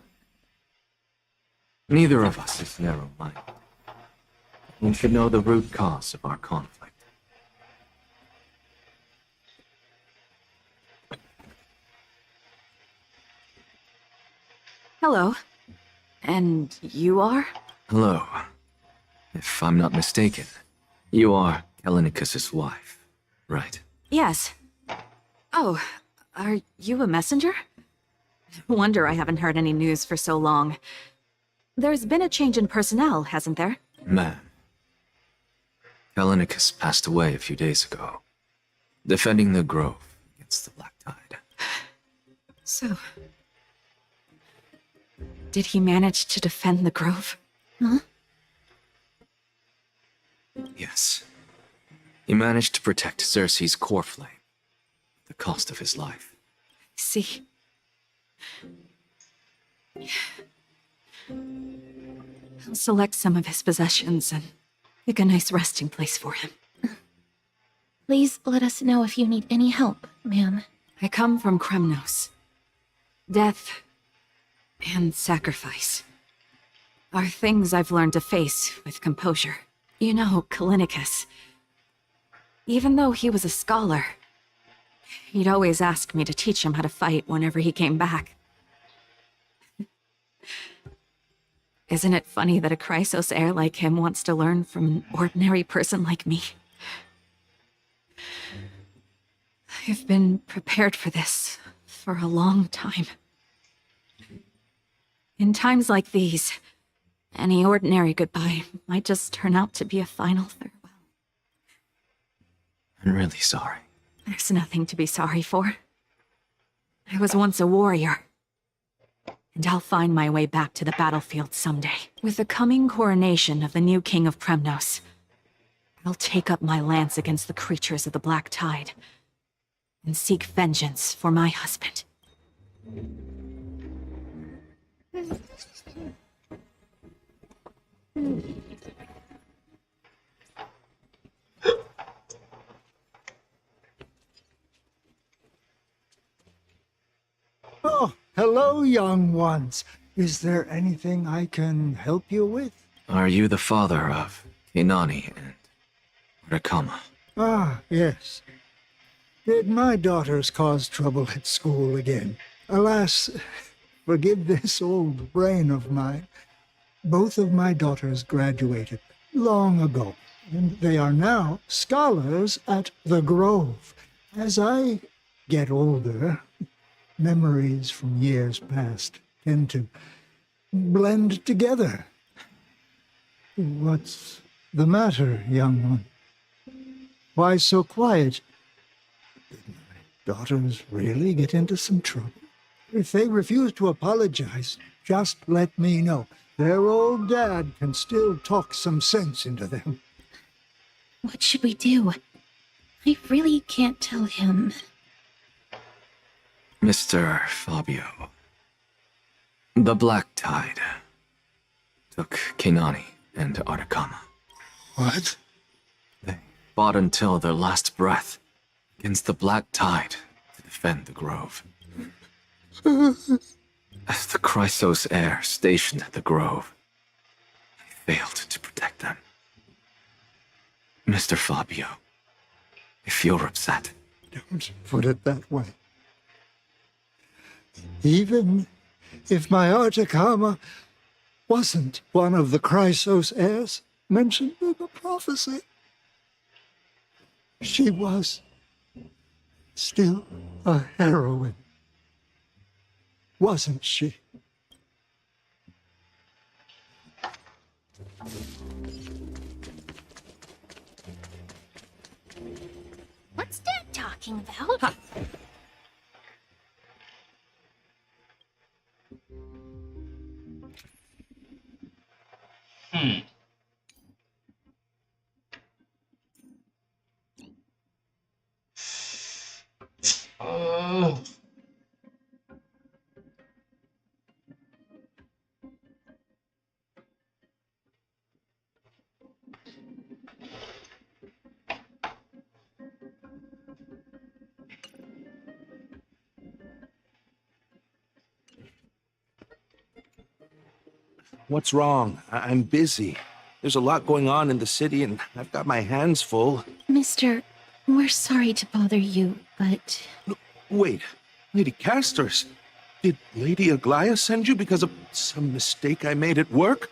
Neither of us is narrow-minded. We should know the root cause of our conflict. Hello. And you are? Hello. If I'm not mistaken, you are Kalinicus's wife, right? Yes. Oh, are you a messenger? Wonder I haven't heard any news for so long. There's been a change in personnel, hasn't there? Ma'am, Kalinicus passed away a few days ago, defending the Grove against the Black Tide. So... did he manage to defend the Grove? Huh? Yes. He managed to protect Cersei's core flame at the cost of his life. See. I'll select some of his possessions and pick a nice resting place for him. Please let us know if you need any help, ma'am. I come from Kremnos. Death and sacrifice are things I've learned to face with composure. You know, Kalinicus, even though he was a scholar, he'd always ask me to teach him how to fight whenever he came back. Isn't it funny that a Chrysos heir like him wants to learn from an ordinary person like me? I've been prepared for this for a long time. In times like these, any ordinary goodbye might just turn out to be a final farewell. I'm really sorry. There's nothing to be sorry for. I was once a warrior, and I'll find my way back to the battlefield someday. With the coming coronation of the new king of Kremnos, I'll take up my lance against the creatures of the Black Tide and seek vengeance for my husband. Oh, hello, young ones. Is there anything I can help you with? Are you the father of Inani and Rakama? Ah, yes. Did my daughters cause trouble at school again? Alas, forgive this old brain of mine. Both of my daughters graduated long ago, and they are now scholars at the Grove. As I get older, memories from years past tend to blend together. What's the matter, young one? Why so quiet? Did my daughters really get into some trouble? If they refuse to apologize, just let me know. Their old dad can still talk some sense into them. What should we do? I really can't tell him. Mr. Fabio, the Black Tide took Kenani and Artakama. What? They fought until their last breath against the Black Tide to defend the Grove. As the Chrysos heir stationed at the Grove, I failed to protect them. Mr. Fabio, if you're upset... Don't put it that way. Even if my Artakama wasn't one of the Chrysos heirs mentioned in the prophecy. She was still a heroine, wasn't she? What's Dad talking about? Uh, What's wrong? I'm busy. There's a lot going on in the city, and I've got my hands full. Mister, we're sorry to bother you, but... Wait, Lady Castors, did Lady Aglaya send you because of some mistake I made at work?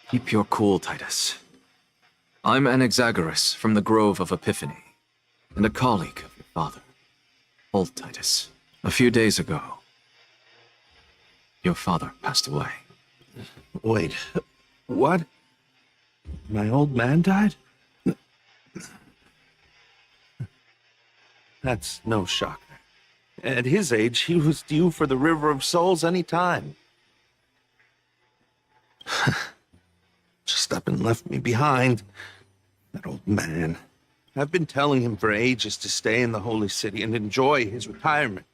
Keep your cool, Titus. I'm Anaxagoras from the Grove of Epiphany, and a colleague of your father. Old Titus. A few days ago, your father passed away. Wait, what? My old man died? That's no shocker. At his age, he was due for the River of Souls any time. Just up and left me behind. That old man. I've been telling him for ages to stay in the Holy City and enjoy his retirement.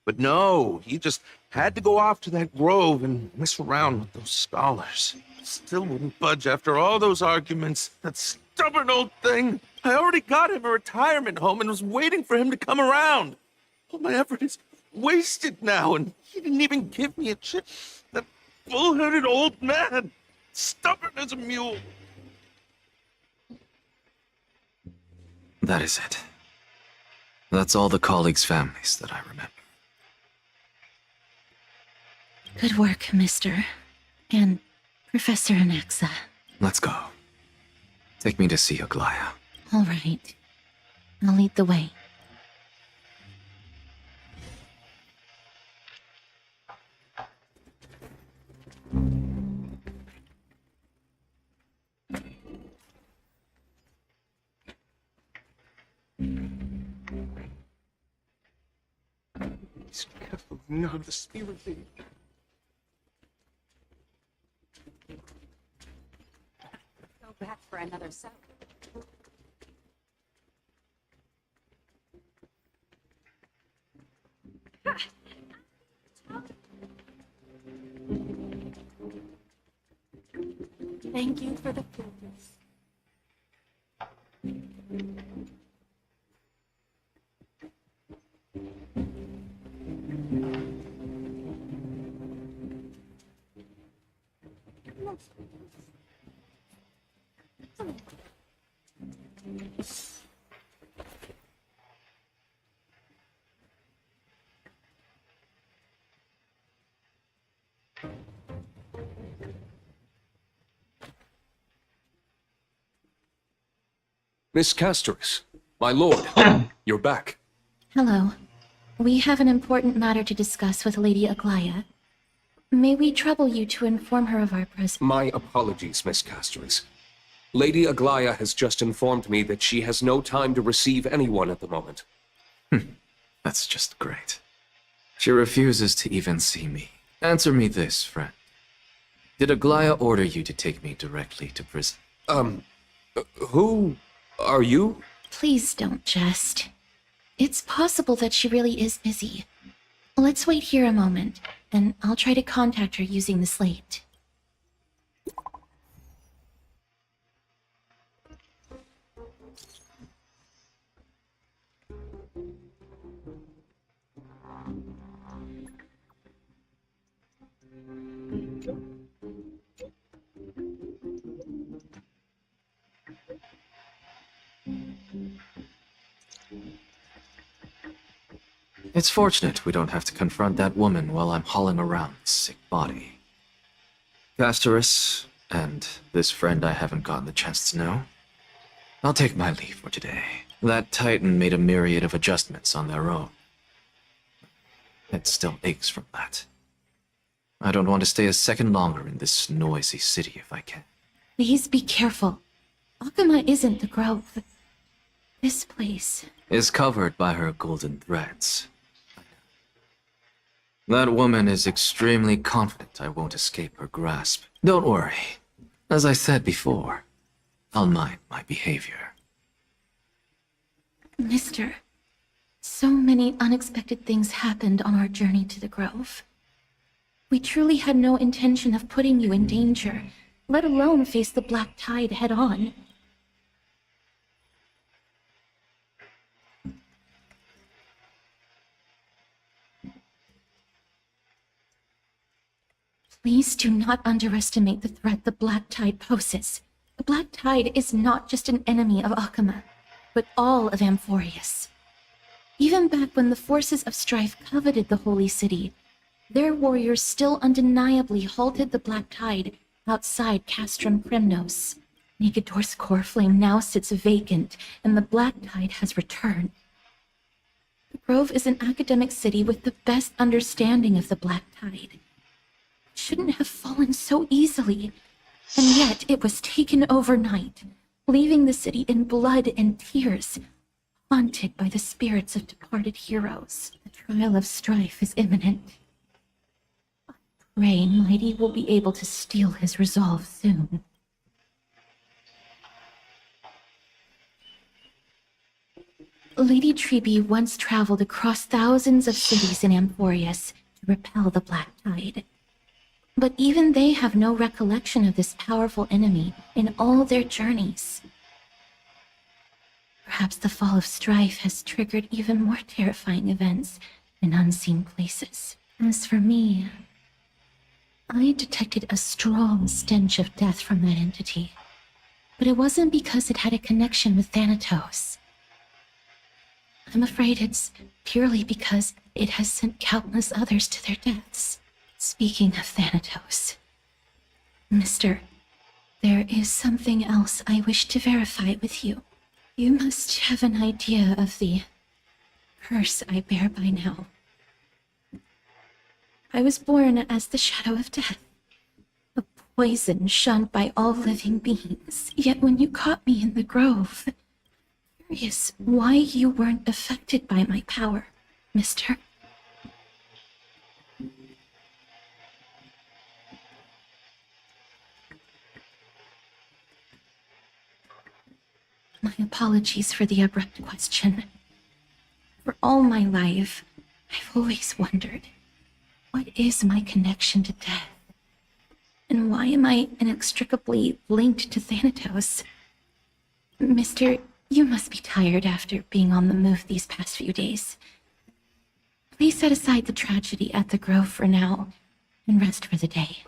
But no, he just had to go off to that grove and mess around with those scholars. Still wouldn't budge after all those arguments. That stubborn old thing. I already got him a retirement home and was waiting for him to come around. All my effort is wasted now, and he didn't even give me a chance. That bull-headed old man. Stubborn as a mule. That is it. That's all the colleagues' families that I remember. Good work, Mister. And Professor Anaxa. Let's go. Take me to see Aglaya. All right. I'll lead the way. Careful, no, the spirit thing. Go back for another sec. Thank you for the focus. Miss Castors, my lord, you're back. Hello. We have an important matter to discuss with Lady Aglaya. May we trouble you to inform her of our presence? My apologies, Miss Castors. Lady Aglaya has just informed me that she has no time to receive anyone at the moment. That's just great. She refuses to even see me. Answer me this, friend. Did Aglaya order you to take me directly to prison? Who are you? Please don't jest. It's possible that she really is busy. Let's wait here a moment, then I'll try to contact her using the slate. It's fortunate we don't have to confront that woman while I'm hauling around this sick body. Castorus, and this friend I haven't gotten the chance to know, I'll take my leave for today. That Titan made a myriad of adjustments on their own. It still aches from that. I don't want to stay a second longer in this noisy city if I can. Please be careful. Akuma isn't the grove. This place Is covered by her golden threads. That woman is extremely confident I won't escape her grasp. Don't worry. As I said before, I'll mind my behavior. Mister, so many unexpected things happened on our journey to the grove. We truly had no intention of putting you in danger, let alone face the black tide head-on. Please do not underestimate the threat the black tide poses. The black tide is not just an enemy of Akuma, but all of Amphorius. Even back when the forces of strife coveted the holy city, their warriors still undeniably halted the black tide outside Castrum Kremnos. Nigador's core flame now sits vacant, and the black tide has returned. The Grove is an academic city with the best understanding of the black tide. It shouldn't have fallen so easily, and yet it was taken overnight, leaving the city in blood and tears, haunted by the spirits of departed heroes. The trial of strife is imminent. I pray Mighty will be able to steel his resolve soon. Lady Treby once traveled across thousands of cities in Amphorius to repel the black tide. But even they have no recollection of this powerful enemy in all their journeys. Perhaps the fall of strife has triggered even more terrifying events in unseen places. As for me, I detected a strong stench of death from that entity, but it wasn't because it had a connection with Thanatos. I'm afraid it's purely because it has sent countless others to their deaths. Speaking of Thanatos, Mister, there is something else I wish to verify with you. You must have an idea of the curse I bear by now. I was born as the shadow of death, a poison shunned by all living beings. Yet when you caught me in the grove, I'm curious why you weren't affected by my power, Mister. My apologies for the abrupt question. For all my life, I've always wondered, what is my connection to death? And why am I inextricably linked to Thanatos? Mister, you must be tired after being on the move these past few days. Please set aside the tragedy at the Grove for now, and rest for the day.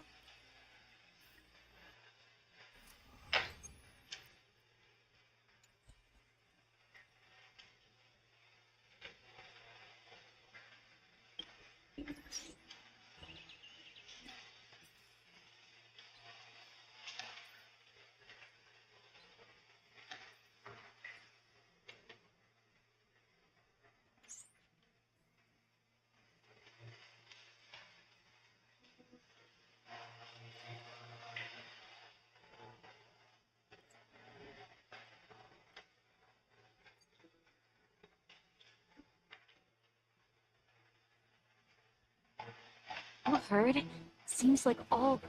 I've heard. Seems like all...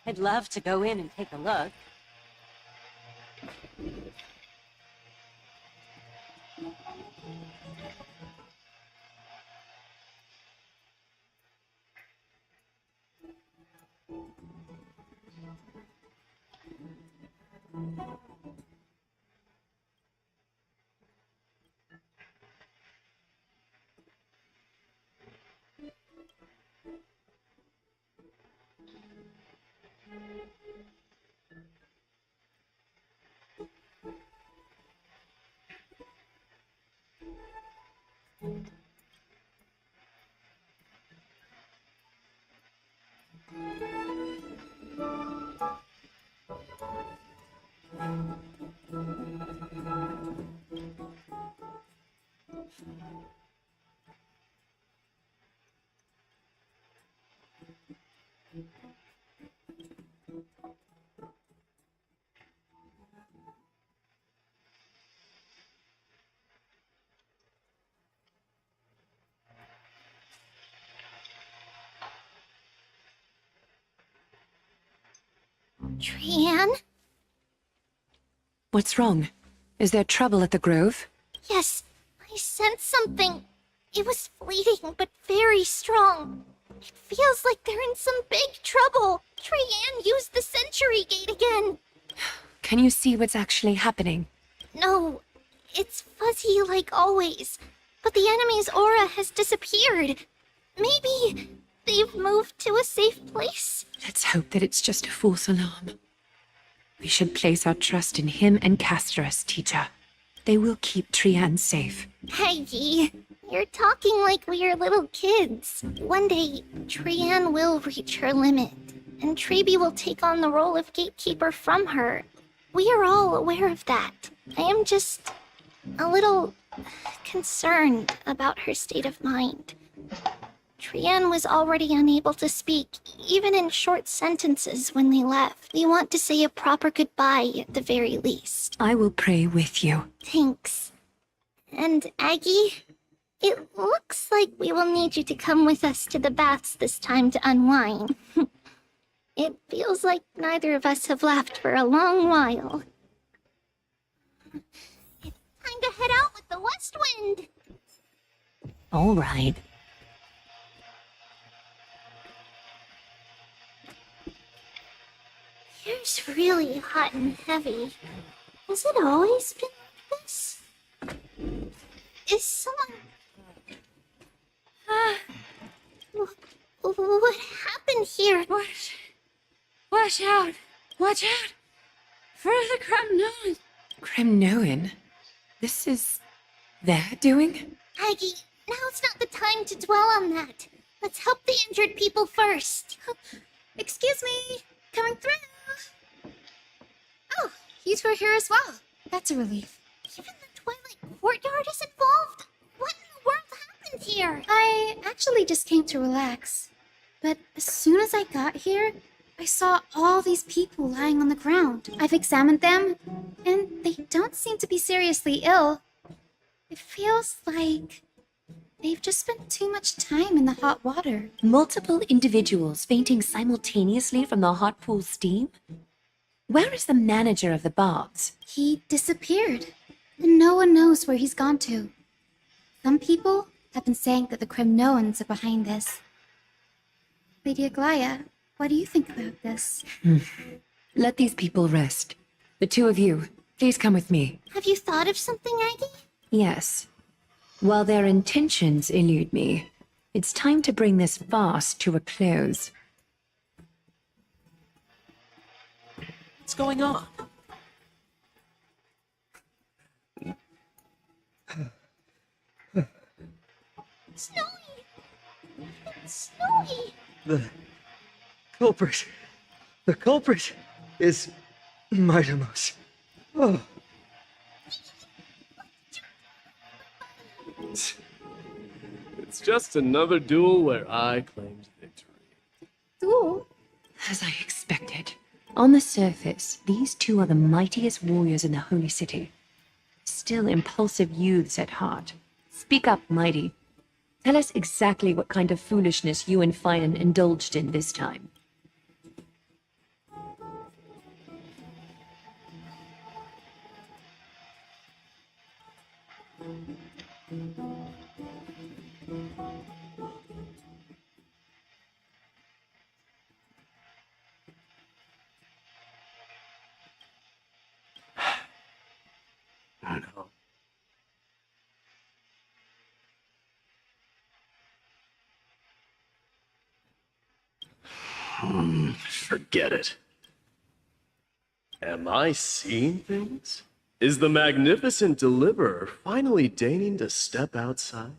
I'd love to go in and take a look. Trian? What's wrong? Is there trouble at the Grove? Yes, I sensed something. It was fleeting, but very strong. It feels like they're in some big trouble. Trian used the Century Gate again. Can you see what's actually happening? No, it's fuzzy like always. But the enemy's aura has disappeared. Maybe they've moved to a safe place? Let's hope that it's just a false alarm. We should place our trust in him and Castras, teacher. They will keep Trian safe. Aggie, you're talking like we are little kids. One day, Trian will reach her limit, and Treeby will take on the role of gatekeeper from her. We are all aware of that. I am just a little concerned about her state of mind. Trian was already unable to speak, even in short sentences when they left. We want to say a proper goodbye at the very least. I will pray with you. Thanks. And Aggie, it looks like we will need you to come with us to the baths this time to unwind. It feels like neither of us have laughed for a long while. It's time to head out with the west wind. All right. Here's really hot and heavy. Has it always been like this? Is someone... What happened here? Watch out! Watch out! For the Kremnoan! Kremnoan? This is their doing? Aggie, now's not the time to dwell on that. Let's help the injured people first. Excuse me! Coming through! Oh, you two are here as well. That's a relief. Even the Twilight Courtyard is involved? What in the world happened here? I actually just came to relax. But as soon as I got here, I saw all these people lying on the ground. I've examined them, and they don't seem to be seriously ill. It feels like they've just spent too much time in the hot water. Multiple individuals fainting simultaneously from the hot pool steam? Where is the manager of the baths? He disappeared, and no one knows where he's gone to. Some people have been saying that the Kremnoans are behind this. Lady Aglaya, what do you think about this? Let these people rest. The two of you, please come with me. Have you thought of something, Aggie? Yes. While their intentions elude me, it's time to bring this farce to a close. What's going on? Snowy! It's snowy! The culprit is Mightimus. Oh. It's just another duel where I claimed victory. Duel? As I expected. On the surface, these two are the mightiest warriors in the Holy City. Still impulsive youths at heart. Speak up, Mighty. Tell us exactly what kind of foolishness you and Finan indulged in this time. No. Forget it. Am I seeing things? Is the magnificent deliverer finally deigning to step outside?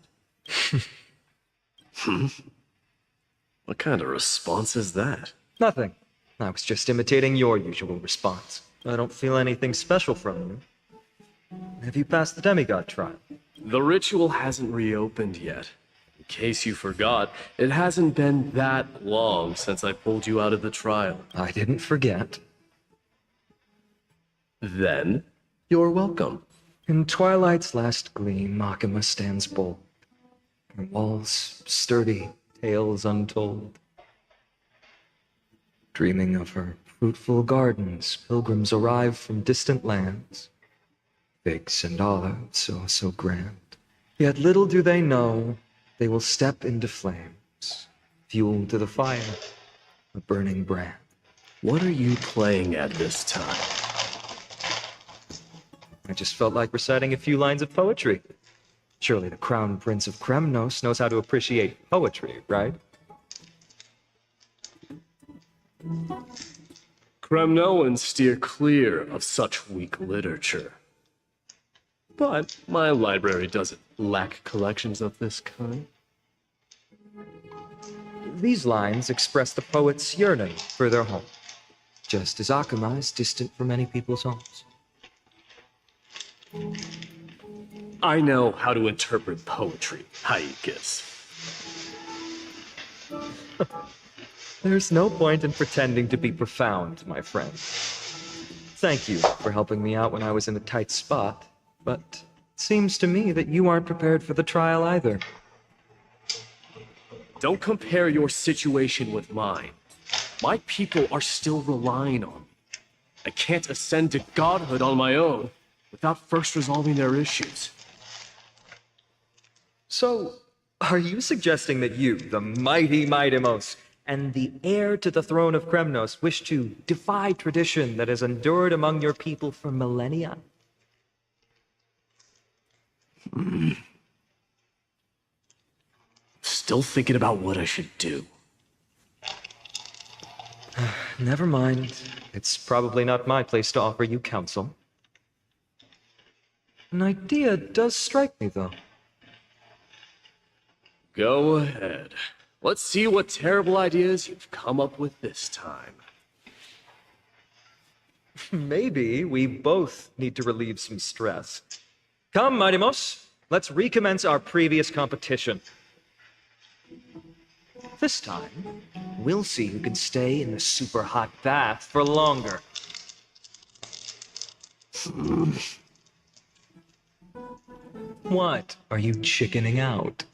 What kind of response is that? Nothing. I was just imitating your usual response. I don't feel anything special from you. Have you passed the demigod trial? The ritual hasn't reopened yet. In case you forgot, it hasn't been that long since I pulled you out of the trial. I didn't forget. Then, you're welcome. In twilight's last gleam, Makima stands bold. Her walls sturdy, tales untold. Dreaming of her fruitful gardens, pilgrims arrive from distant lands. Figs and olives, oh so grand. Yet little do they know, they will step into flames. Fuel to the fire, a burning brand. What are you playing at this time? I just felt like reciting a few lines of poetry. Surely the Crown Prince of Kremnos knows how to appreciate poetry, right? Kremnoans steer clear of such weak literature. But my library doesn't lack collections of this kind. These lines express the poet's yearning for their home, just as Akuma is distant from many people's homes. I know how to interpret poetry, Haikis. There's no point in pretending to be profound, my friend. Thank you for helping me out when I was in a tight spot, but it seems to me that you aren't prepared for the trial either. Don't compare your situation with mine. My people are still relying on me. I can't ascend to godhood on my own without first resolving their issues. So, are you suggesting that you, the mighty Mightimos, and the heir to the throne of Kremnos, wish to defy tradition that has endured among your people for millennia? Still thinking about what I should do. Never mind. It's probably not my place to offer you counsel. An idea does strike me, though. Go ahead. Let's see what terrible ideas you've come up with this time. Maybe we both need to relieve some stress. Come, Mightimos, let's recommence our previous competition. This time, we'll see who can stay in the super hot bath for longer. What? Are you chickening out?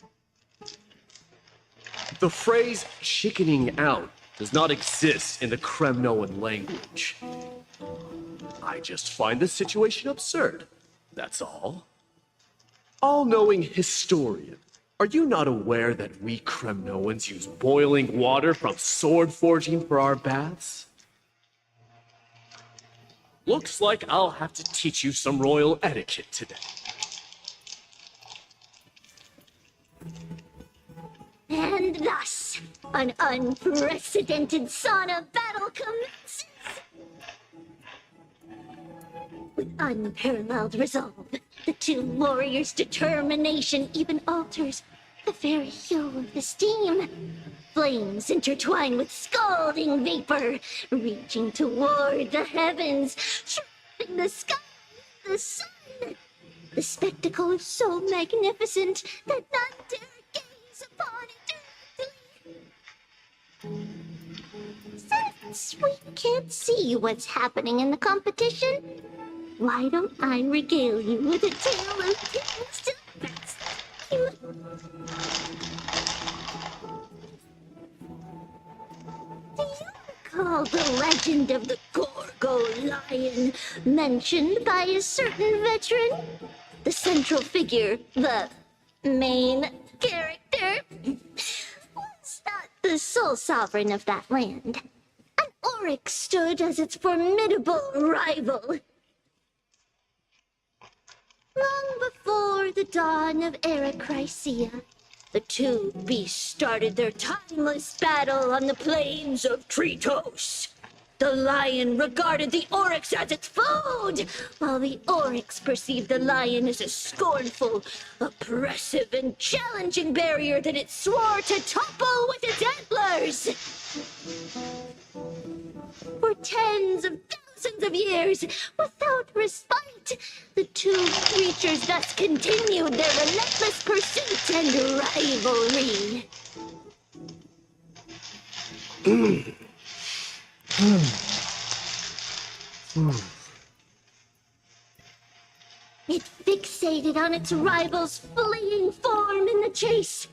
The phrase chickening out does not exist in the Kremnoan language. I just find this situation absurd, that's all. All-knowing historian, are you not aware that we Kremnoans use boiling water from sword forging for our baths? Looks like I'll have to teach you some royal etiquette today. And thus, an unprecedented sauna battle commences. With unparalleled resolve, the two warriors' determination even alters the very hue of the steam. Flames intertwine with scalding vapor, reaching toward the heavens, shrouding the sky, the sun. The spectacle is so magnificent that none dare gaze upon it directly. Since we can't see what's happening in the competition, why don't I regale you with a tale of tales to pass the time? Do you recall the legend of the Gorgo lion mentioned by a certain veteran? The central figure, the main character, was not the sole sovereign of that land. An oryx stood as its formidable rival. Long before the dawn of Erechrysia, the two beasts started their timeless battle on the plains of Tritos. The lion regarded the oryx as its food, while the oryx perceived the lion as a scornful, oppressive, and challenging barrier that it swore to topple with its antlers. For tens of thousands of years, without respite, the two creatures thus continued their relentless pursuit and rivalry. It fixated on its rival's fleeing form in the chase.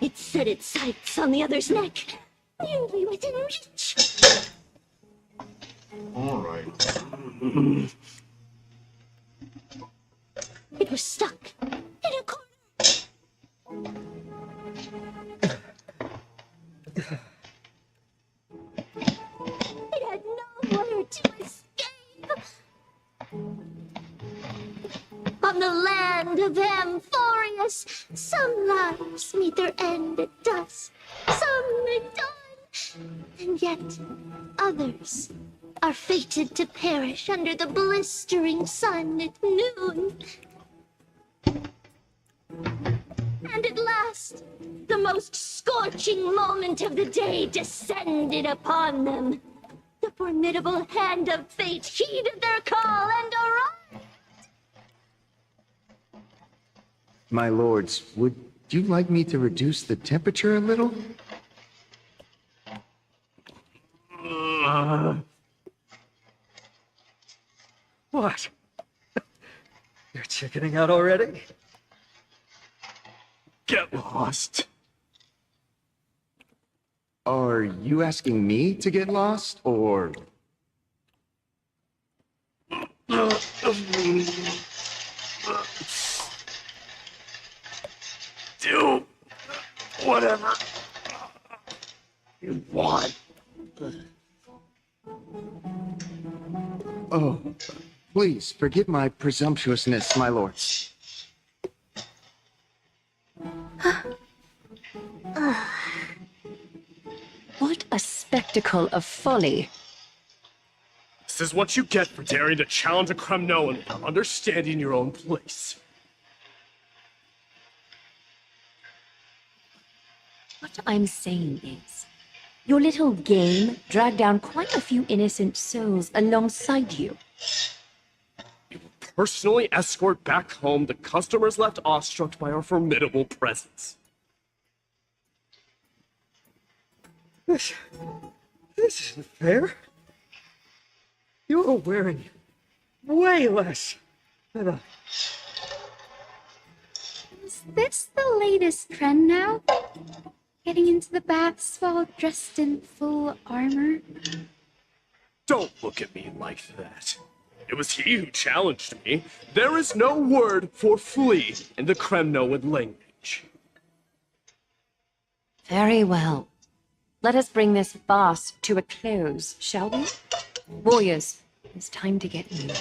It set its sights on the other's neck, nearly within reach. Alright. It was stuck in a corner. It had nowhere to escape. On the land of Amphorius, some lives meet their end at dusk, some at dawn, and yet others are fated to perish under the blistering sun at noon. And at last, the most scorching moment of the day descended upon them. The formidable hand of fate heeded their call and arrived. My lords, would you like me to reduce the temperature a little? What? You're chickening out already? Get lost. Are you asking me to get lost, or... Do whatever you want. Oh, please forgive my presumptuousness, my lords. What a spectacle of folly. This is what you get for daring to challenge a Kremnoan without understanding your own place. What I'm saying is, your little game dragged down quite a few innocent souls alongside you. Personally escort back home the customers left awestruck by our formidable presence. This isn't fair. You're wearing way less than I... Is this the latest trend now? Getting into the baths while dressed in full armor? Don't look at me like that. It was he who challenged me. There is no word for flee in the Kremnoan language. Very well. Let us bring this farce to a close, shall we? Warriors, it's time to get moving.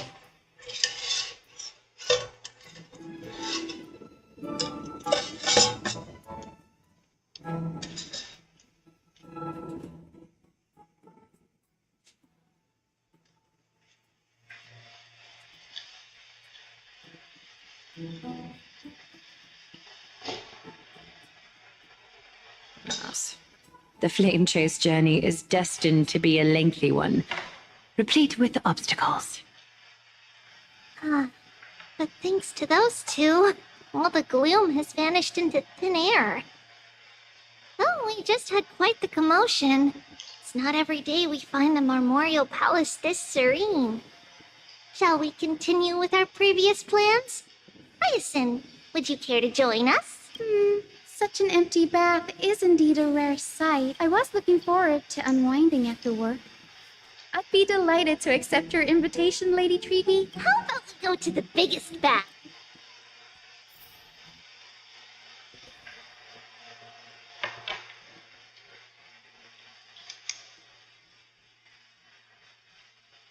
Yes. The flame chase journey is destined to be a lengthy one, replete with obstacles. But thanks to those two, all the gloom has vanished into thin air. Oh, we just had quite the commotion. It's not every day we find the Marmoreal Palace this serene. Shall we continue with our previous plans? Hyacinth, would you care to join us? Such an empty bath is indeed a rare sight. I was looking forward to unwinding after work. I'd be delighted to accept your invitation, Lady Treevee. How about we go to the biggest bath?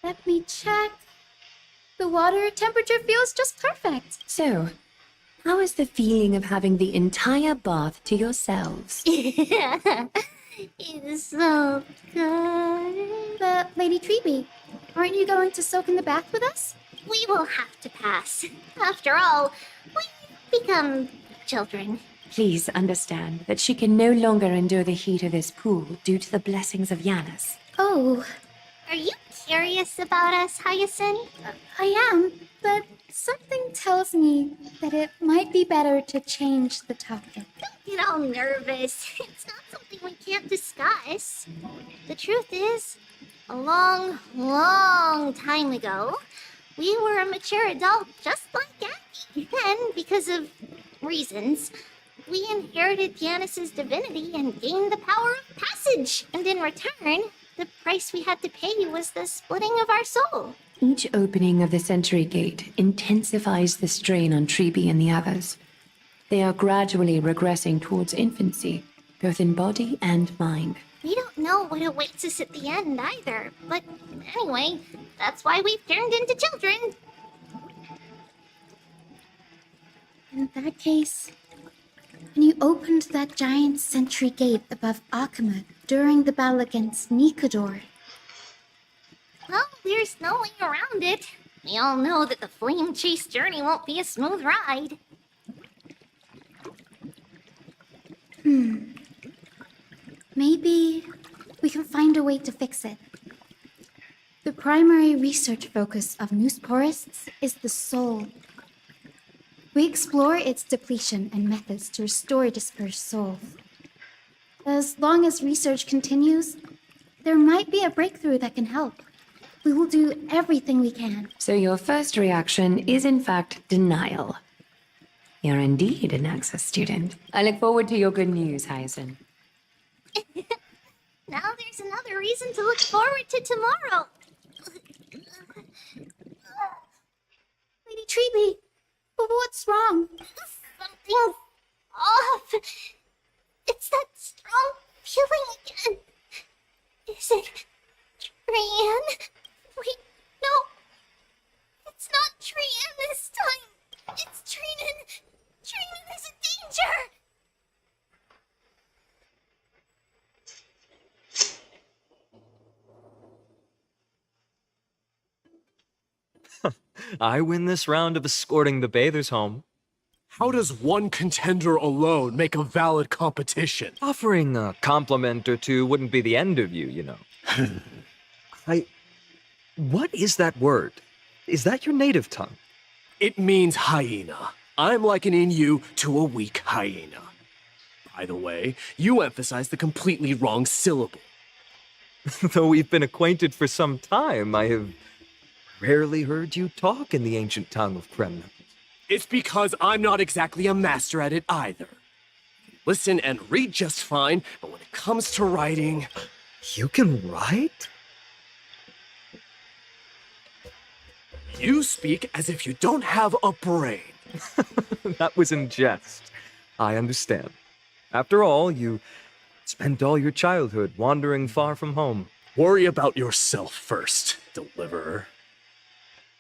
Let me check. The water temperature feels just perfect. So, How is the feeling of having the entire bath to yourselves? It's so good. But, Lady Treeby, aren't you going to soak in the bath with us? We will have to pass. After all, we become children. Please understand that she can no longer endure the heat of this pool due to the blessings of Yanis. Oh, Are you curious about us, Hyacinth? I am, but something tells me that it might be better to change the topic. Don't get all nervous. It's not something we can't discuss. The truth is, a long, long time ago, we were a mature adult just like Aggie. Then, because of reasons, we inherited Yanis's divinity and gained the power of passage. And in return, the price we had to pay was the splitting of our soul. Each opening of the Century Gate intensifies the strain on Treeby and the others. They are gradually regressing towards infancy, both in body and mind. We don't know what awaits us at the end either. But anyway, that's why we've turned into children. In that case, when you opened that giant sentry gate above Akama during the battle against Nikador, Well, there's no way around it. We all know that the flame chase journey won't be a smooth ride. maybe we can find a way to fix it. The primary research focus of Noosporists is the soul. We explore its depletion and methods to restore dispersed souls. As long as research continues, there might be a breakthrough that can help. We will do everything we can. So your first reaction is in fact denial. You're indeed an Access student. I look forward to your good news, Hyacinth. Now there's another reason to look forward to tomorrow. Lady Treeby, what's wrong? Something's off. It's that strong feeling again. Is it Trian? Wait, no. It's not Trian this time. It's Trinan. Trinan is in danger. I win this round of escorting the bathers home. How does one contender alone make a valid competition? Offering a compliment or two wouldn't be the end of you, you know. What is that word? Is that your native tongue? It means hyena. I'm likening you to a weak hyena. By the way, you emphasize the completely wrong syllable. Though we've been acquainted for some time, I have rarely heard you talk in the ancient tongue of Kremna. It's because I'm not exactly a master at it either. Listen and read just fine, but when it comes to writing... You can write? You speak as if you don't have a brain. That was in jest. I understand. After all, you spent all your childhood wandering far from home. Worry about yourself first, Deliverer.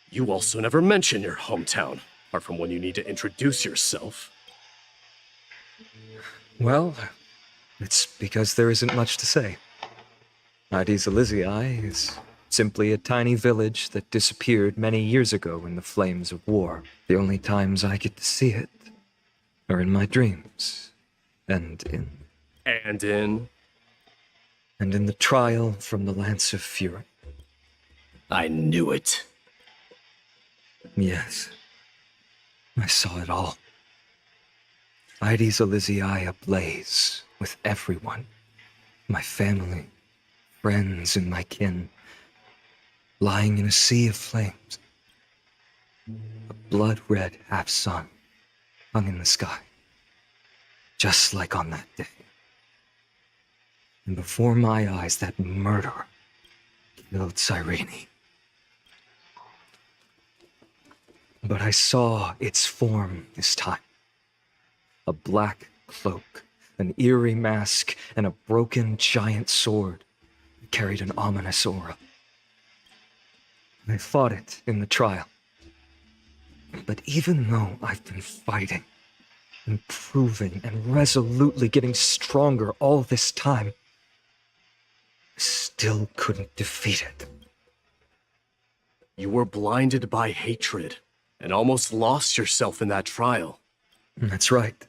You also never mention your hometown, apart from when you need to introduce yourself. Well, it's because there isn't much to say. Ides Elysiae is simply a tiny village that disappeared many years ago in the flames of war. The only times I get to see it are in my dreams, and in the trial from the Lance of Fury. I knew it. Yes, I saw it all. Ides Elysiae ablaze with everyone. My family, friends, and my kin, lying in a sea of flames. A blood-red half-sun hung in the sky, just like on that day. And before my eyes, that murderer killed Cyrene. But I saw its form this time. A black cloak, an eerie mask, and a broken giant sword that carried an ominous aura. I fought it in the trial. But even though I've been fighting improving and resolutely getting stronger all this time, I still couldn't defeat it. You were blinded by hatred and almost lost yourself in that trial. That's right.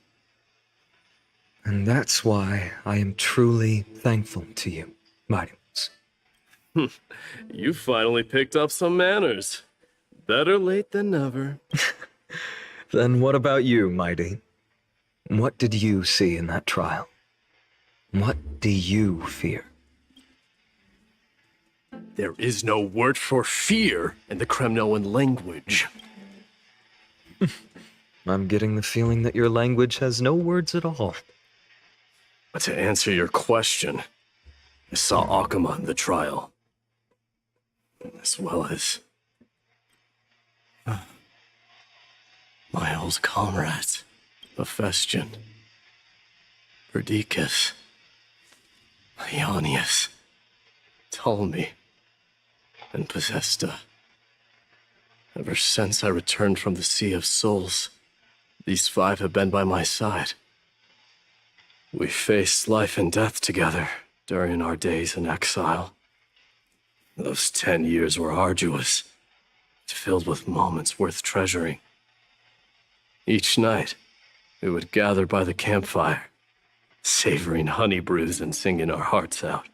And that's why I am truly thankful to you, Mighty Mouse. You finally picked up some manners. Better late than never. Then what about you, Mighty? What did you see in that trial? What do you fear? There is no word for fear in the Kremnoan language. I'm getting the feeling that your language has no words at all. But to answer your question, I saw Akuma in the trial. As well as my old comrades, Hephaestion, Perdiccas, Ionius, Ptolemy, and Possesta. Ever since I returned from the Sea of Souls, these 5 have been by my side. We faced life and death together during our days in exile. Those 10 years were arduous, filled with moments worth treasuring. Each night, we would gather by the campfire, savoring honey brews and singing our hearts out.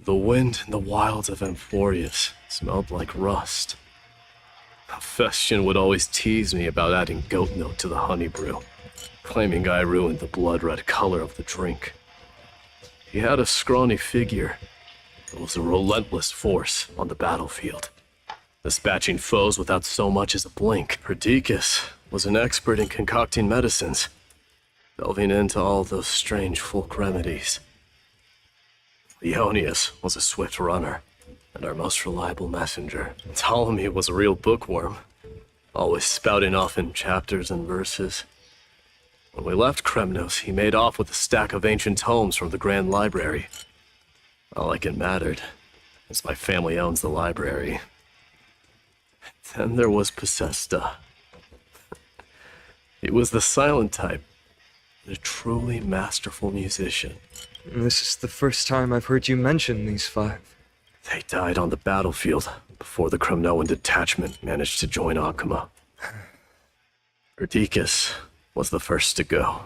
The wind in the wilds of Amphorius smelled like rust. Hephaestion would always tease me about adding goat milk to the honey brew, claiming I ruined the blood-red color of the drink. He had a scrawny figure, but was a relentless force on the battlefield, dispatching foes without so much as a blink. Perdiccas was an expert in concocting medicines, delving into all those strange folk remedies. Ionius was a swift runner, and our most reliable messenger. Ptolemy was a real bookworm, always spouting off in chapters and verses. When we left Kremnos, he made off with a stack of ancient tomes from the Grand Library. Not like it mattered, as my family owns the library. Then there was Possesta. He was the silent type, a truly masterful musician. This is the first time I've heard you mention these 5. They died on the battlefield before the Kremnoan detachment managed to join Akuma. Perdiccas was the first to go.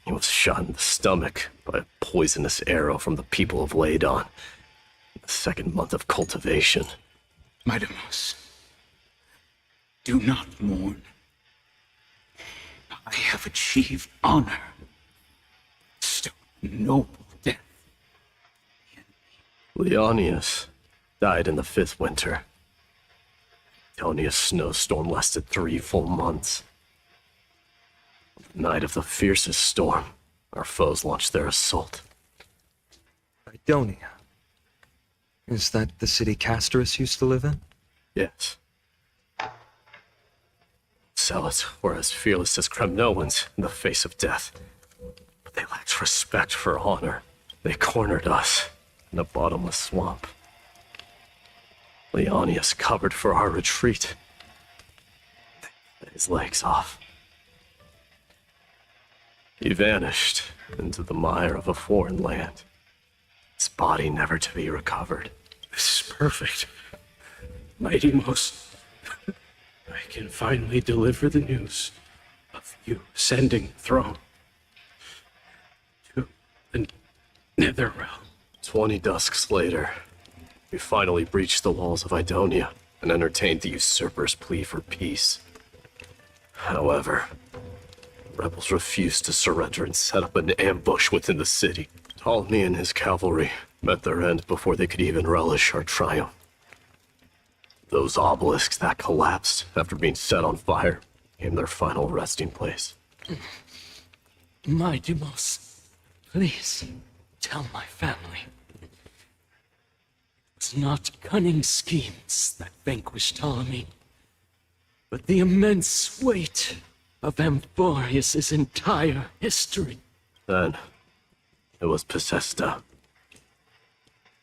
He was shot in the stomach by a poisonous arrow from the people of Ladon in the 2nd month of cultivation. Mightymouse, do not mourn. I have achieved honor. So noble death. Leonius died in the 5th winter. Antonia's snowstorm lasted 3 full months. On the night of the fiercest storm, our foes launched their assault. Idonia. Is that the city Castorus used to live in? Yes. Zealots were as fearless as Kremnoans in the face of death. But they lacked respect for honor. They cornered us in a bottomless swamp. Leonius covered for our retreat. They cut his legs off. He vanished into the mire of a foreign land, his body never to be recovered. This is perfect. Mighty Most, I can finally deliver the news of you ascending the throne to the Netherrealm. 20 dusks later, we finally breached the walls of Idonia and entertained the usurper's plea for peace. However, rebels refused to surrender and set up an ambush within the city. Ptolemy and his cavalry met their end before they could even relish our triumph. Those obelisks that collapsed after being set on fire became their final resting place. Mighty Most, please tell my family. It was not cunning schemes that vanquished Ptolemy, but the immense weight of Amphorius' entire history. Then, it was Possesta.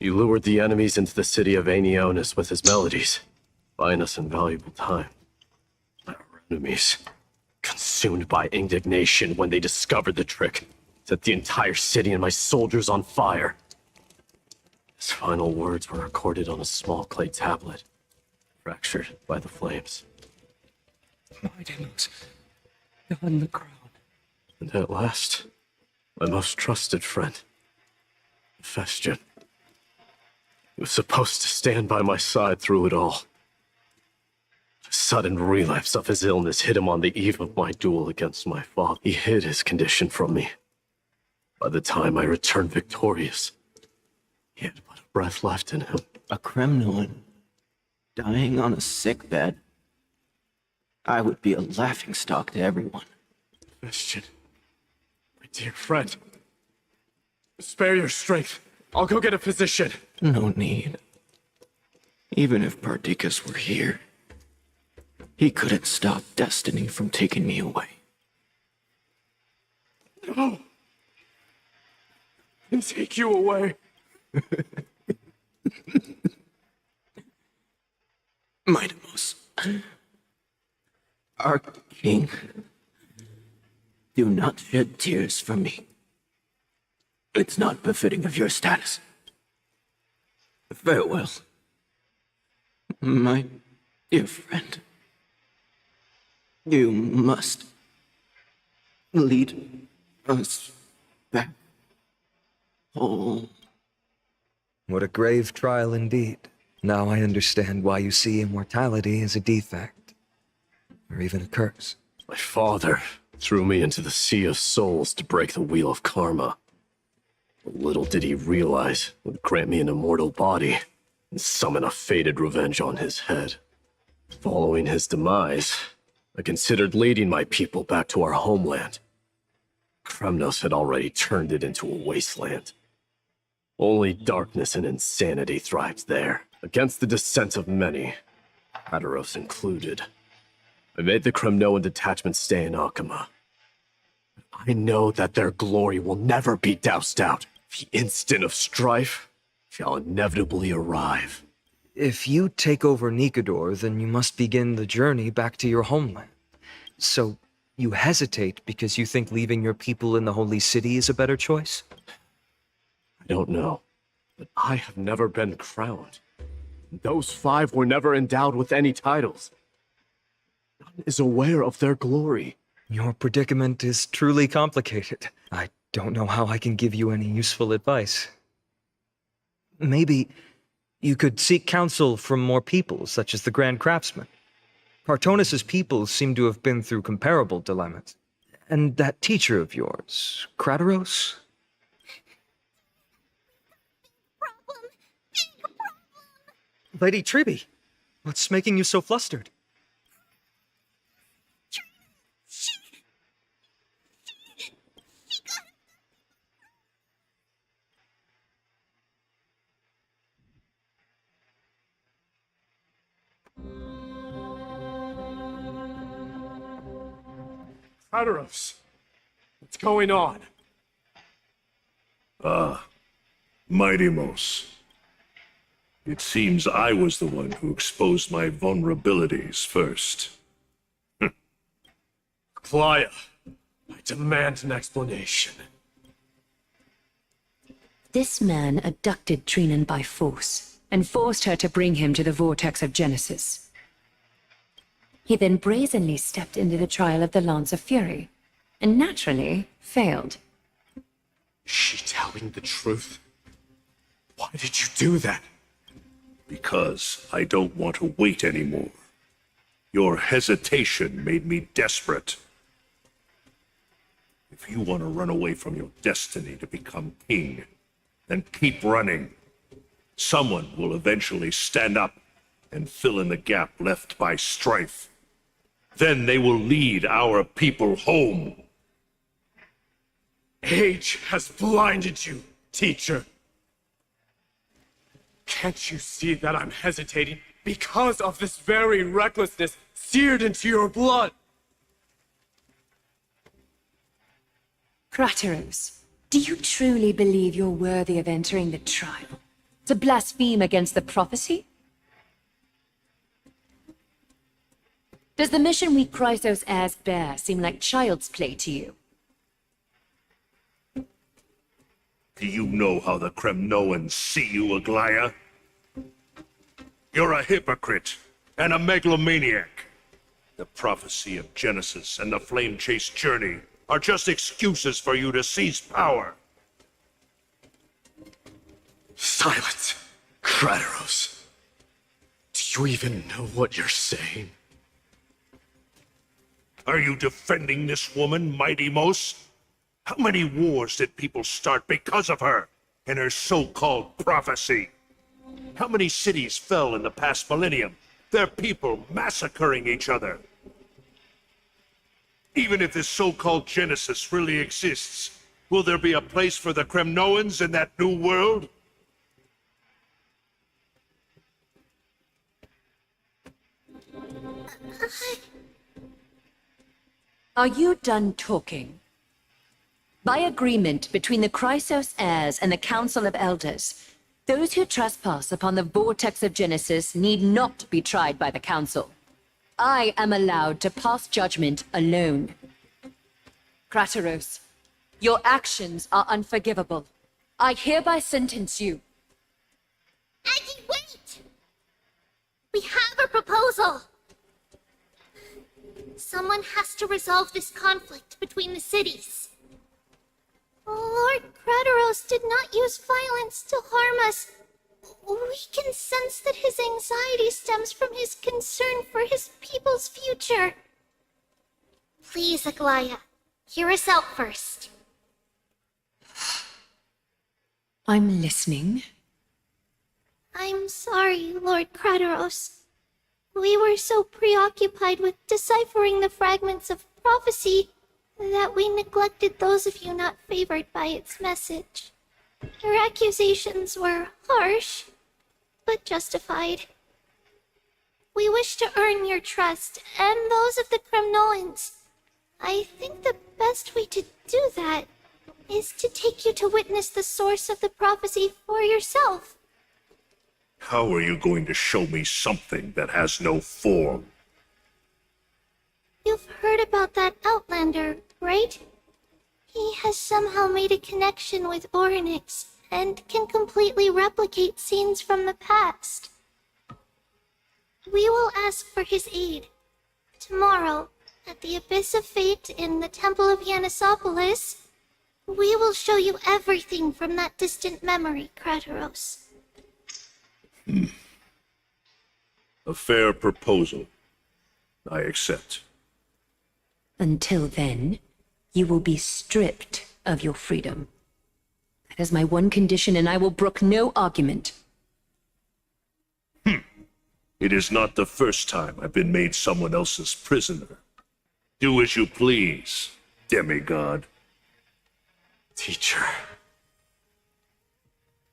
He lured the enemies into the city of Aenionis with his melodies, buying us invaluable time. Our enemies consumed by indignation when they discovered the trick. Set the entire city and my soldiers on fire. His final words were recorded on a small clay tablet, fractured by the flames. Mightiness, on the crown. And at last, my most trusted friend, Festian. He was supposed to stand by my side through it all. A sudden relapse of his illness hit him on the eve of my duel against my father. He hid his condition from me. By the time I returned victorious, he had but a breath left in him. A Kremnoan dying on a sickbed? I would be a laughingstock to everyone. Festian, my dear friend, spare your strength. I'll go get a physician. No need. Even if Perdiccas were here, he couldn't stop destiny from taking me away. No! And take you away. Mightimos, our king, do not shed tears for me. It's not befitting of your status. Farewell, my dear friend. You must lead us back home. What a grave trial indeed. Now I understand why you see immortality as a defect, or even a curse. My father threw me into the sea of souls to break the wheel of karma. But little did he realize it would grant me an immortal body and summon a fated revenge on his head. Following his demise, I considered leading my people back to our homeland. Kremnos had already turned it into a wasteland. Only darkness and insanity thrived there, against the dissent of many, Hadaros included. I made the Kremnoan detachment stay in Akama. I know that their glory will never be doused out. The instant of strife shall inevitably arrive. If you take over Nikador, then you must begin the journey back to your homeland. So, you hesitate because you think leaving your people in the Holy City is a better choice? I don't know, but I have never been crowned. Those 5 were never endowed with any titles. None is aware of their glory. Your predicament is truly complicated. I don't know how I can give you any useful advice. Maybe you could seek counsel from more people, such as the Grand Craftsman. Partonus's people seem to have been through comparable dilemmas. And that teacher of yours, Krataros? Lady Triby, what's making you so flustered? Hadaros, what's going on? Mightimos. It seems I was the one who exposed my vulnerabilities first. Glaya, I demand an explanation. This man abducted Trinan by force and forced her to bring him to the vortex of Genesis. He then brazenly stepped into the trial of the Lance of Fury, and naturally failed. Is she telling the truth? Why did you do that? Because I don't want to wait anymore. Your hesitation made me desperate. If you want to run away from your destiny to become king, then keep running. Someone will eventually stand up and fill in the gap left by strife. Then they will lead our people home. Age has blinded you, teacher. Can't you see that I'm hesitating because of this very recklessness seared into your blood? Krataros, do you truly believe you're worthy of entering the trial? To blaspheme against the prophecy? Does the mission we Chrysos heirs bear seem like child's play to you? Do you know how the Kremnoans see you, Aglaya? You're a hypocrite and a megalomaniac. The prophecy of Genesis and the flame chase journey are just excuses for you to seize power. Silence, Kratos. Do you even know what you're saying? Are you defending this woman, Mighty Mos? How many wars did people start because of her and her so-called prophecy? How many cities fell in the past millennium? Their people massacring each other. Even if this so-called Genesis really exists, will there be a place for the Kremnoans in that new world? Are you done talking? By agreement between the Chrysos heirs and the Council of Elders, those who trespass upon the vortex of Genesis need not be tried by the Council. I am allowed to pass judgment alone. Kratos, your actions are unforgivable. I hereby sentence you. Aggie, wait! We have a proposal! Someone has to resolve this conflict between the cities. Lord Kratos did not use violence to harm us. We can sense that his anxiety stems from his concern for his people's future. Please, Aglaya, hear us out first. I'm listening. I'm sorry, Lord Kratos. We were so preoccupied with deciphering the fragments of prophecy that we neglected those of you not favored by its message. Your accusations were harsh, but justified. We wish to earn your trust and those of the Kremnoans. I think the best way to do that is to take you to witness the source of the prophecy for yourself. How are you going to show me something that has no form? You've heard about that Outlander, right? He has somehow made a connection with Orynyx and can completely replicate scenes from the past. We will ask for his aid. Tomorrow, at the Abyss of Fate in the Temple of Yanisopolis, we will show you everything from that distant memory, Kratos. A fair proposal. I accept. Until then, you will be stripped of your freedom. That is my one condition, and I will brook no argument. It is not the first time I've been made someone else's prisoner. Do as you please, demigod. Teacher,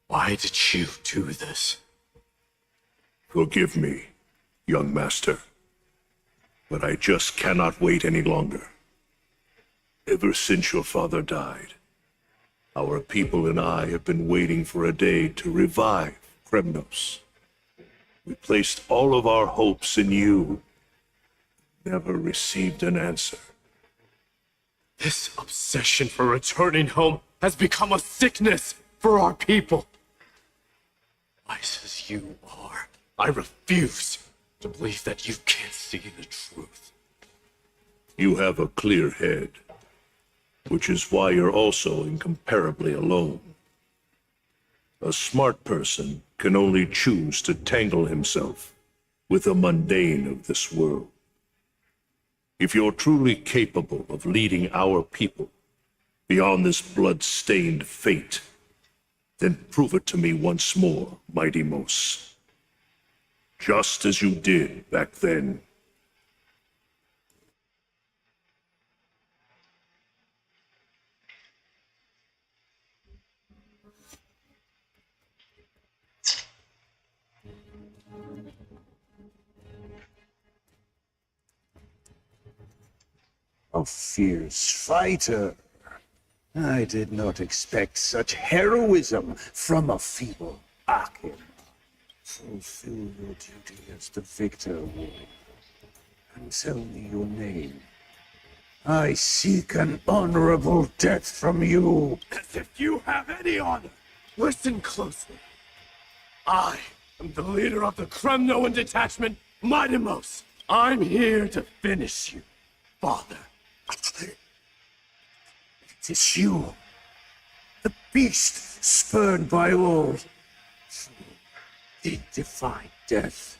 why did you do this? Forgive me, young master, but I just cannot wait any longer. Ever since your father died, our people and I have been waiting for a day to revive Kremnos. We placed all of our hopes in you. Never received an answer. This obsession for returning home has become a sickness for our people. Wise as you are, I refuse to believe that you can't see the truth. You have a clear head, which is why you're also incomparably alone. A smart person can only choose to tangle himself with the mundane of this world. If you're truly capable of leading our people beyond this blood-stained fate, then prove it to me once more, Mighty Mos. Just as you did back then. A fierce fighter. I did not expect such heroism from a feeble Akim. Fulfill your duty as the victor would. And tell me your name. I seek an honorable death from you. As if you have any honor. Listen closely. I am the leader of the Kremnoan detachment, Midimos. I'm here to finish you, Father. It is you, the beast spurned by all. It defied death.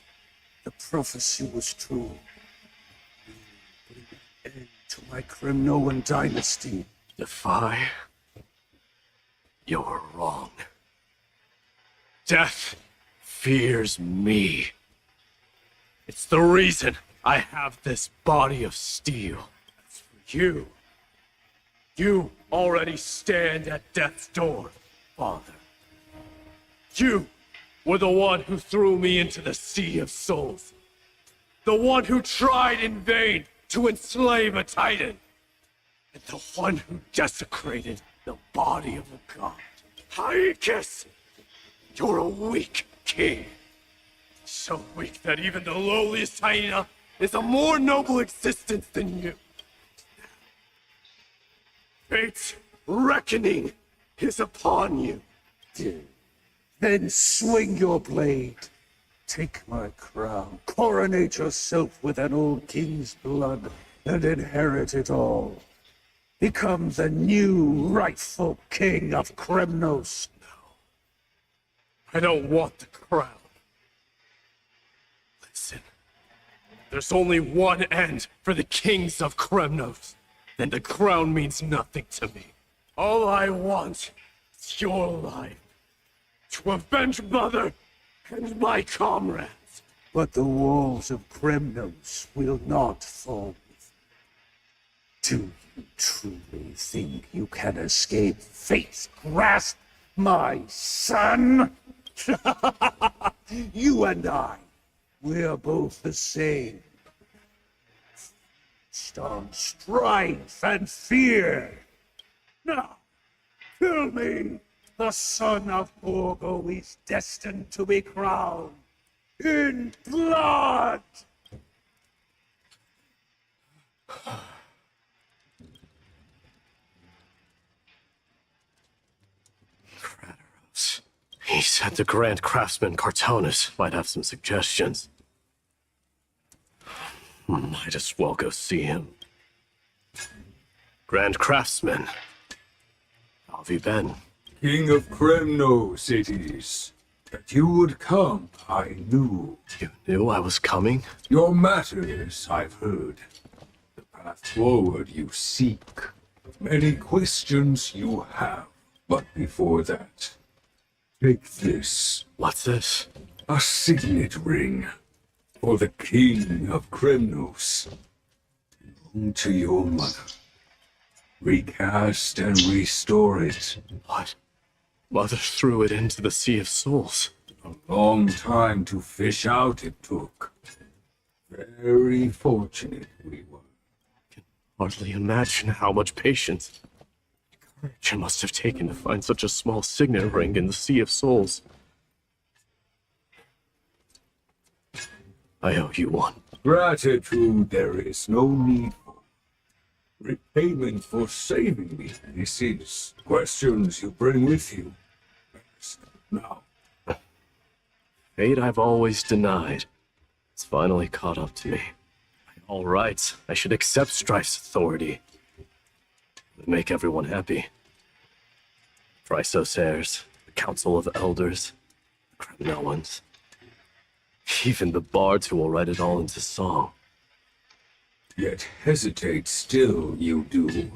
The prophecy was true. You bring an end to my Kremnoan dynasty. Defy? You're wrong. Death fears me. It's the reason I have this body of steel. As for you, you already stand at death's door, Father. You were the one who threw me into the Sea of Souls. The one who tried in vain to enslave a Titan. And the one who desecrated the body of a god. Hykes! You're a weak king. So weak that even the lowliest hyena is a more noble existence than you. Fate's reckoning is upon you. Then swing your blade. Take my crown. Coronate yourself with an old king's blood and inherit it all. Become the new rightful king of Kremnos. I don't want the crown. Listen, there's only one end for the kings of Kremnos. Then the crown means nothing to me. All I want is your life. To avenge Mother and my comrades. But the walls of Kremnos will not fall. Do you truly think you can escape fate's grasp, my son? You and I, we're both the same. On strife and fear. Now, tell me, the son of Borgo is destined to be crowned in blood. He said the Grand Craftsman Cartonus might have some suggestions. Might as well go see him. Grand Craftsman, how have you been? King of Kremnos it is. That you would come, I knew. You knew I was coming? Your matters, I've heard. The path forward you seek. Many questions you have. But before that, take this. What's this? A signet ring. For the King of Kremnos. Belong to your mother. Recast and restore it. What? Mother threw it into the Sea of Souls. A long time to fish out it took. Very fortunate we were. Can hardly imagine how much patience, courage it must have taken to find such a small signet ring in the Sea of Souls. I owe you one. Gratitude there is no need for. Repayment for saving me. This is questions you bring with you. Now. Fate I've always denied. It's finally caught up to me. By all rights, I should accept Strife's authority. It would make everyone happy. Phrysos heirs, the Council of Elders, the Kremnoans. Even the bards who will write it all into song. Yet hesitate still you do.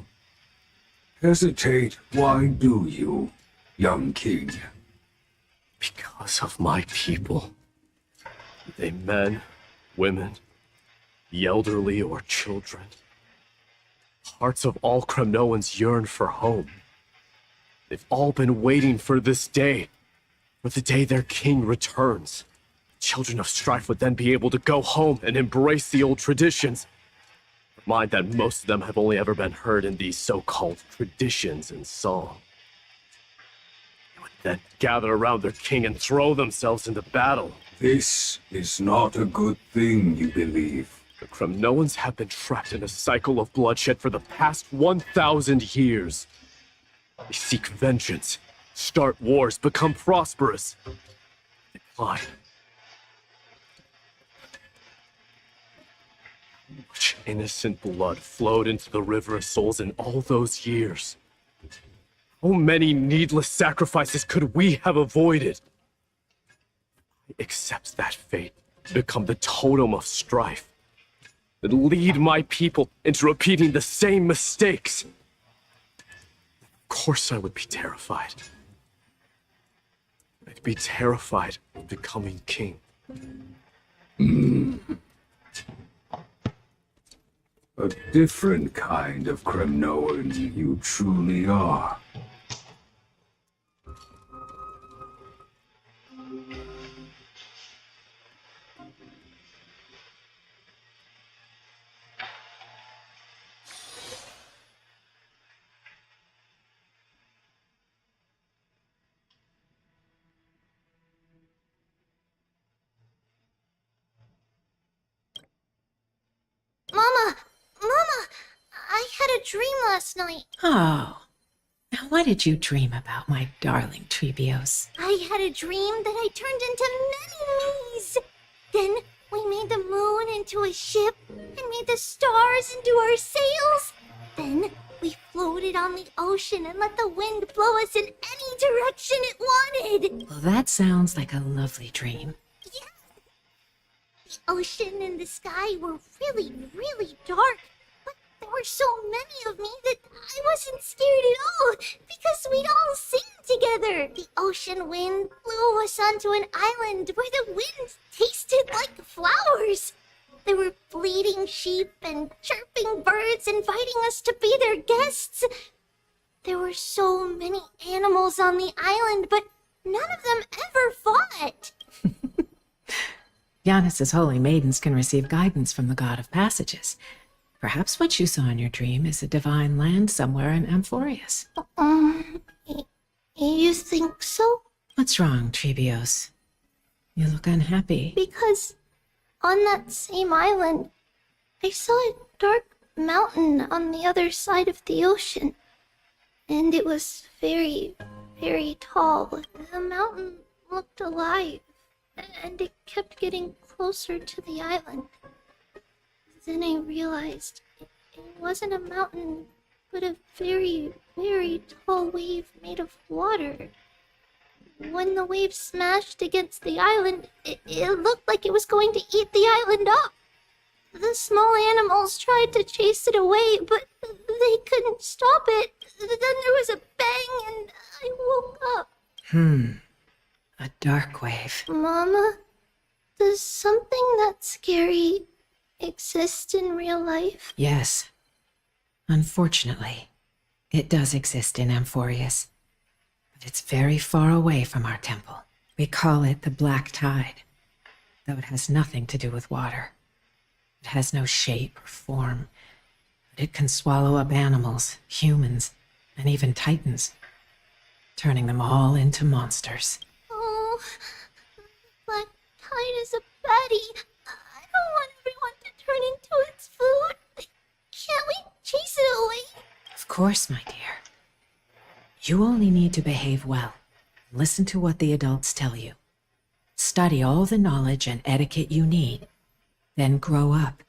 Hesitate, why do you, young king? Because of my people. Be they men, women, the elderly or children. Hearts of all Kremnoans yearn for home. They've all been waiting for this day, for the day their king returns. Children of Strife would then be able to go home and embrace the old traditions. Mind that most of them have only ever been heard in these so-called traditions and song. They would then gather around their king and throw themselves into battle. This is not a good thing, you believe. The Kremnoans have been trapped in a cycle of bloodshed for the past 1,000 years. They seek vengeance, start wars, become prosperous, decline. How much innocent blood flowed into the River of Souls in all those years? How many needless sacrifices could we have avoided? I accept that fate to become the totem of strife, that lead my people into repeating the same mistakes. Of course I would be terrified. I'd be terrified of becoming king. A different kind of Kremnoan you truly are. Mama! Mama! I had a dream last night. Oh. Now what did you dream about, my darling Treebios? I had a dream that I turned into many me's. Then we made the moon into a ship and made the stars into our sails. Then we floated on the ocean and let the wind blow us in any direction it wanted. Well, that sounds like a lovely dream. The ocean and the sky were really, really dark. But there were so many of me that I wasn't scared at all because we'd all sing together. The ocean wind blew us onto an island where the wind tasted like flowers. There were bleating sheep and chirping birds inviting us to be their guests. There were so many animals on the island, but none of them ever fought. Yanis's holy maidens can receive guidance from the god of passages. Perhaps what you saw in your dream is a divine land somewhere in Amphorius. You think so? What's wrong, Treebios? You look unhappy. Because on that same island, I saw a dark mountain on the other side of the ocean. And it was very, very tall. The mountain looked alive, and it kept getting closer to the island. Then I realized it wasn't a mountain, but a very, very tall wave made of water. When the wave smashed against the island, it looked like it was going to eat the island up. The small animals tried to chase it away, but they couldn't stop it. Then there was a bang and I woke up. A dark wave. Mama, does something that scary exist in real life? Yes. Unfortunately, it does exist in Amphorius. But it's very far away from our temple. We call it the Black Tide, though it has nothing to do with water. It has no shape or form, but it can swallow up animals, humans, and even titans, turning them all into monsters. Oh, Black Tide is a baddie. I don't want everyone to turn into its food. Can't we chase it away? Of course, my dear. You only need to behave well. Listen to what the adults tell you. Study all the knowledge and etiquette you need. Then grow up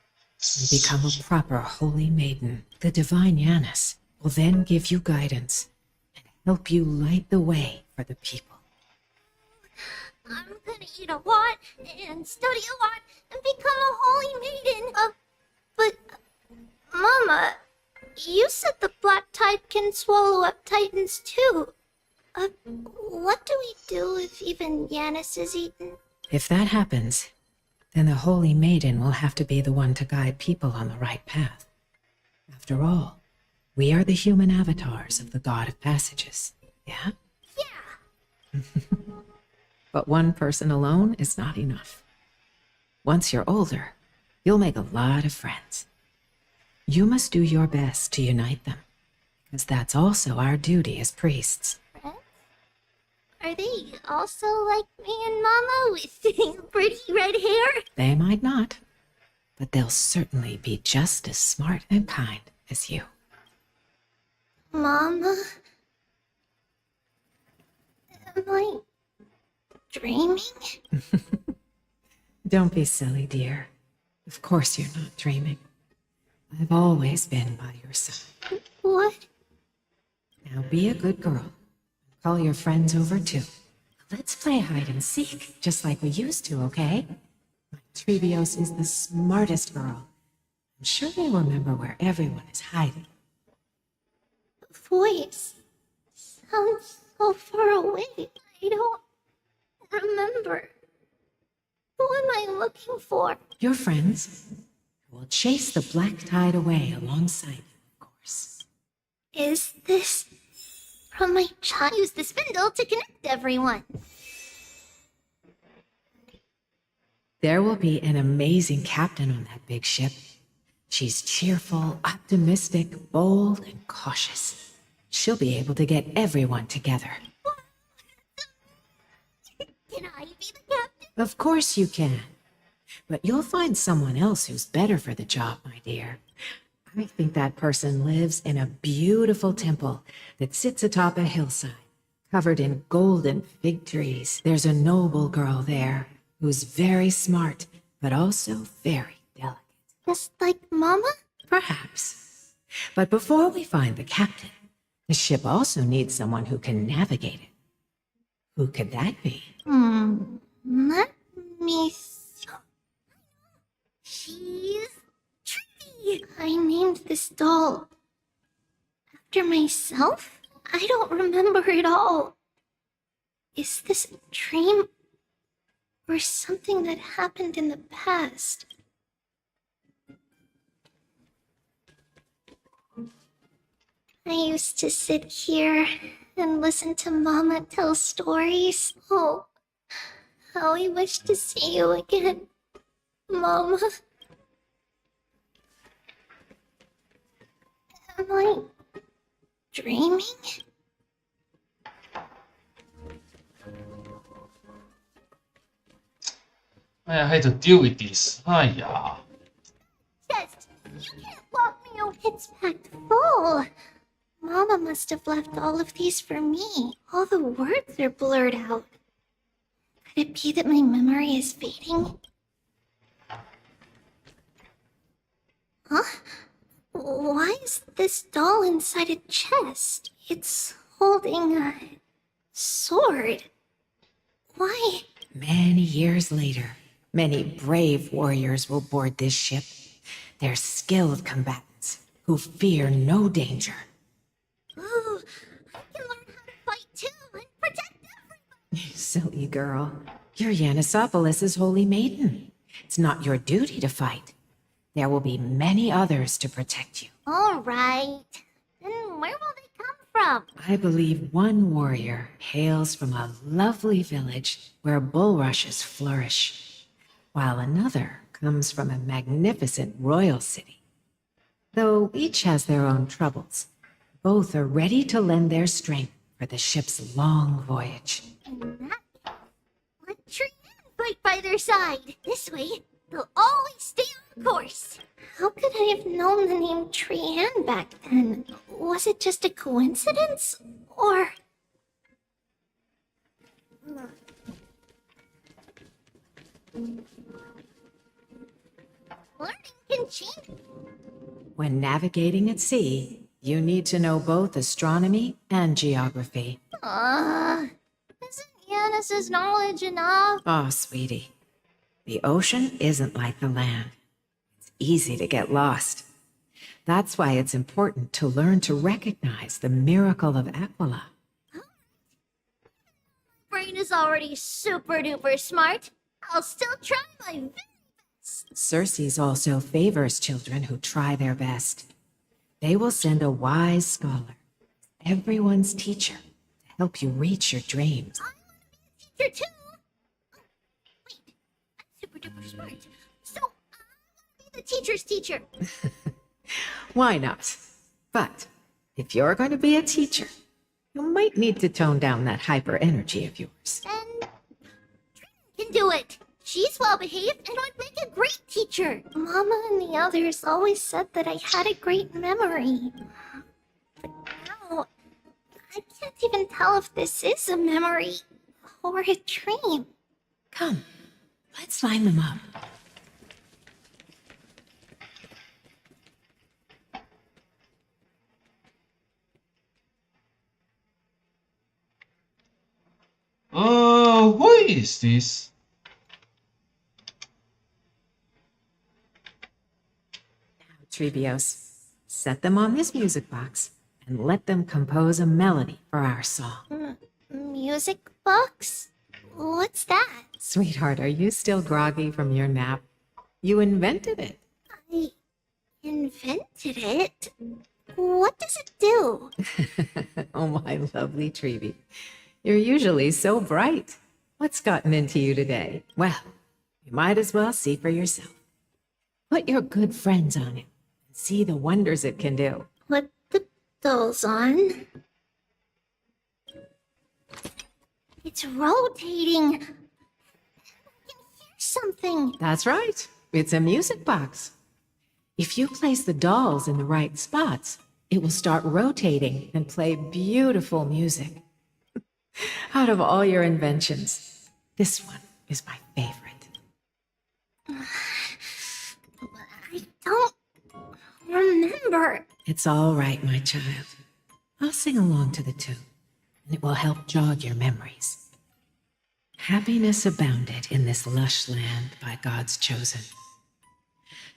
and become a proper holy maiden. The divine Yanis will then give you guidance and help you light the way for the people. I'm gonna eat a lot and study a lot and become a holy maiden. But Mama, you said the Black Tide can swallow up titans too. What do we do if even Yanis is eaten? If that happens, then the holy maiden will have to be the one to guide people on the right path. After all, we are the human avatars of the god of passages, yeah? Yeah. But one person alone is not enough. Once you're older, you'll make a lot of friends. You must do your best to unite them, because that's also our duty as priests. Are they also like me and Mama with pretty red hair? They might not, but they'll certainly be just as smart and kind as you. Mama? Am I dreaming? Don't be silly, dear. Of course you're not dreaming. I've always been by your side. What? Now be a good girl. Call your friends over too. Let's play hide and seek, just like we used to, okay? My Trevios is the smartest girl. I'm sure you'll remember where everyone is hiding. The voice sounds so far away. I don't remember. Who am I looking for? Your friends will chase the black tide away alongside you, of course. Is this from my child? Use the spindle to connect everyone. There will be an amazing captain on that big ship. She's cheerful, optimistic, bold, and cautious. She'll be able to get everyone together. Can I be the captain? Of course you can. But you'll find someone else who's better for the job, my dear. I think that person lives in a beautiful temple that sits atop a hillside, covered in golden fig trees. There's a noble girl there who's very smart, but also very delicate. Just like Mama? Perhaps. But before we find the captain, the ship also needs someone who can navigate it. Who could that be? Let me see. She's Tree. I named this doll after myself? I don't remember it all. Is this a dream or something that happened in the past? I used to sit here and listen to Mama tell stories. Oh, how I wish to see you again, Mama. Am I dreaming? I hate to deal with this. Hiya. Just, you can't lock me away. It's packed full. Mama must have left all of these for me. All the words are blurred out. Could it be that my memory is fading? Huh? Why is this doll inside a chest? It's holding a sword. Why? Many years later, many brave warriors will board this ship. They're skilled combatants who fear no danger. Ooh, I can learn how to fight too and protect everybody. Silly girl. You're Yanisopoulos' holy maiden. It's not your duty to fight. There will be many others to protect you. All right. Then where will they come from? I believe one warrior hails from a lovely village where bulrushes flourish, while another comes from a magnificent royal city. Though each has their own troubles, both are ready to lend their strength for the ship's long voyage. In that case, let Trian fight by their side. This way, they'll always stay on course. How could I have known the name Trian back then? Was it just a coincidence? Or... Learning can change. When navigating at sea, you need to know both astronomy and geography. Isn't Yanis's knowledge enough? Oh, sweetie. The ocean isn't like the land. It's easy to get lost. That's why it's important to learn to recognize the miracle of Aquila. Brain is already super duper smart. I'll still try my very best. Circe also favors children who try their best. They will send a wise scholar, everyone's teacher, to help you reach your dreams. I want to be a teacher too. Oh, wait, I'm super duper smart. So I want to be the teacher's teacher. Why not? But if you're going to be a teacher, you might need to tone down that hyper energy of yours. And Trin can do it. She's well behaved and would make a great teacher. Mama and the others always said that I had a great memory. But now, I can't even tell if this is a memory or a dream. Come, let's line them up. Who is this? Trebios, set them on this music box and let them compose a melody for our song. Music box? What's that? Sweetheart, are you still groggy from your nap? You invented it. I invented it? What does it do? Oh, my lovely Trebi. You're usually so bright. What's gotten into you today? Well, you might as well see for yourself. Put your good friends on it and see the wonders it can do. Put the dolls on. It's rotating. I can hear something. That's right. It's a music box. If you place the dolls in the right spots, it will start rotating and play beautiful music. Out of all your inventions, this one is my favorite. I don't remember. It's all right, my child. I'll sing along to the tune, and it will help jog your memories. Happiness abounded in this lush land by God's chosen.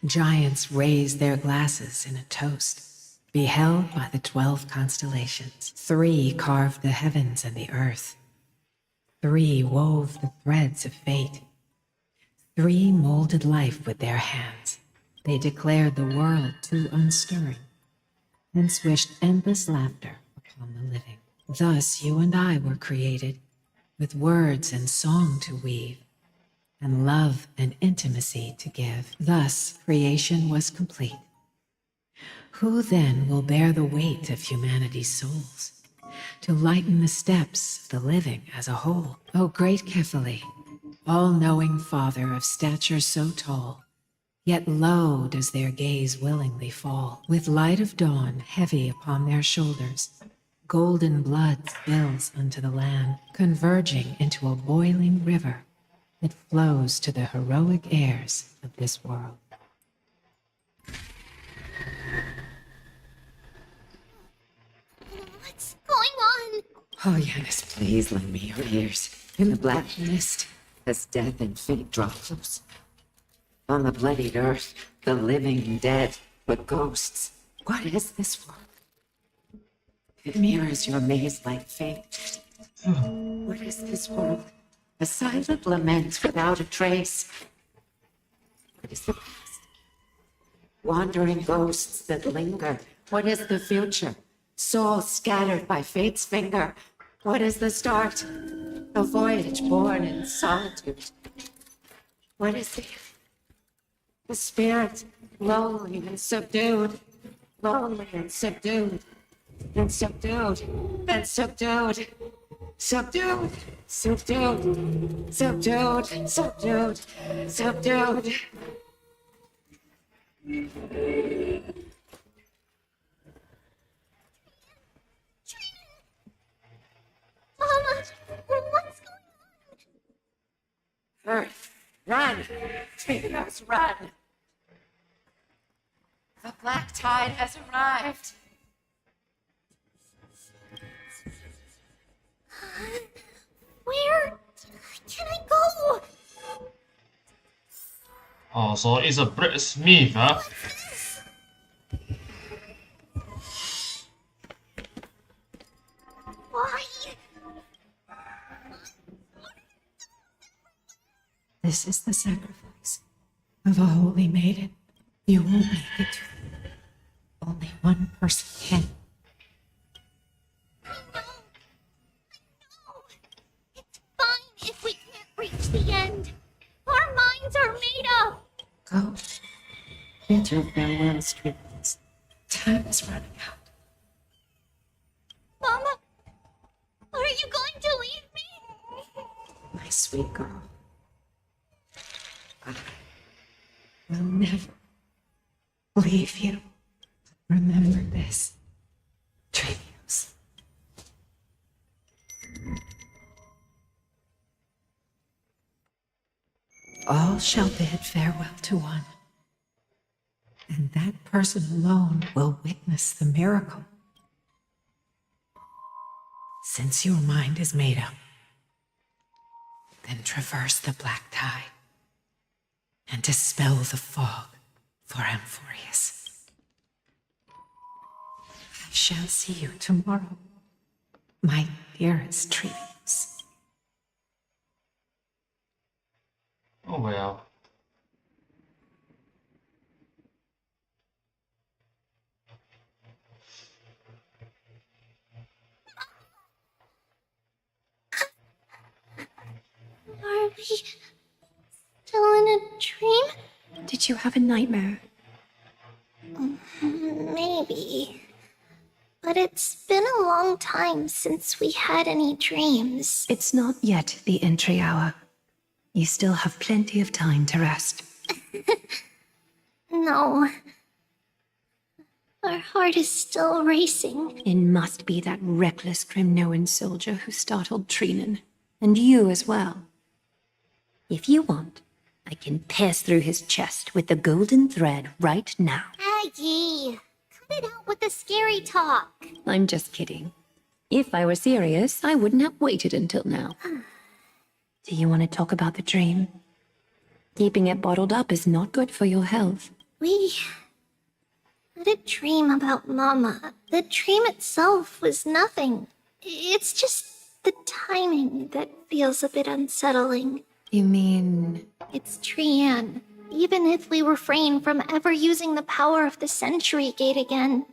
Giants raised their glasses in a toast, beheld by the 12 constellations. 3 carved the heavens and the earth. 3 wove the threads of fate. 3 molded life with their hands. They declared the world too unstirring, hence wished endless laughter upon the living. Thus you and I were created, with words and song to weave, and love and intimacy to give. Thus creation was complete. Who then will bear the weight of humanity's souls, to lighten the steps of the living as a whole? O great Kephale, all-knowing Father of stature so tall, yet low does their gaze willingly fall. With light of dawn heavy upon their shoulders, golden blood spills unto the land, converging into a boiling river that flows to the heroic heirs of this world. What's going on? Oh, Yanis, please lend me your ears. In the black mist, as death and fate draw close. On the bloodied earth, the living and dead, but ghosts. What is this world? It mirrors your maze-like fate. What is this world? A silent lament without a trace. What is the past? Wandering ghosts that linger. What is the future? Souls scattered by fate's finger. What is the start? A voyage born in solitude. What is the end? The spirit, lonely and subdued. Lonely and subdued. And subdued. And subdued. Subdued. Subdued. Subdued. Subdued. Subdued. Mama, what's going on? Earth, run! Trebios, run! The black tide has arrived. Where can I go? Oh, so it's a blacksmith, huh? Why? This is the sacrifice of a holy maiden. You won't make it to them. Only one person can. It's fine if we can't reach the end. Our minds are made up. Go. Bid your farewell, Trebios. Time is running out. Mama, are you going to leave me? My sweet girl. will never leave you. Remember this, Trivius. All shall bid farewell to one, and that person alone will witness the miracle. Since your mind is made up, then traverse the black tide and dispel the fog for Amphorius. I shall see you tomorrow, my dearest Trivius. Oh well. Are we still in a dream? Did you have a nightmare? Maybe. But it's been a long time since we had any dreams. It's not yet the entry hour. You still have plenty of time to rest. No. Our heart is still racing. It must be that reckless Kremnoan soldier who startled Trinan. And you as well. If you want, I can pass through his chest with the golden thread right now. Aggie, cut it out with the scary talk. I'm just kidding. If I were serious, I wouldn't have waited until now. Do you want to talk about the dream? Keeping it bottled up is not good for your health. We had a dream about Mama. The dream itself was nothing. It's just the timing that feels a bit unsettling. You mean... It's Trian. Even if we refrain from ever using the power of the Century Gate again,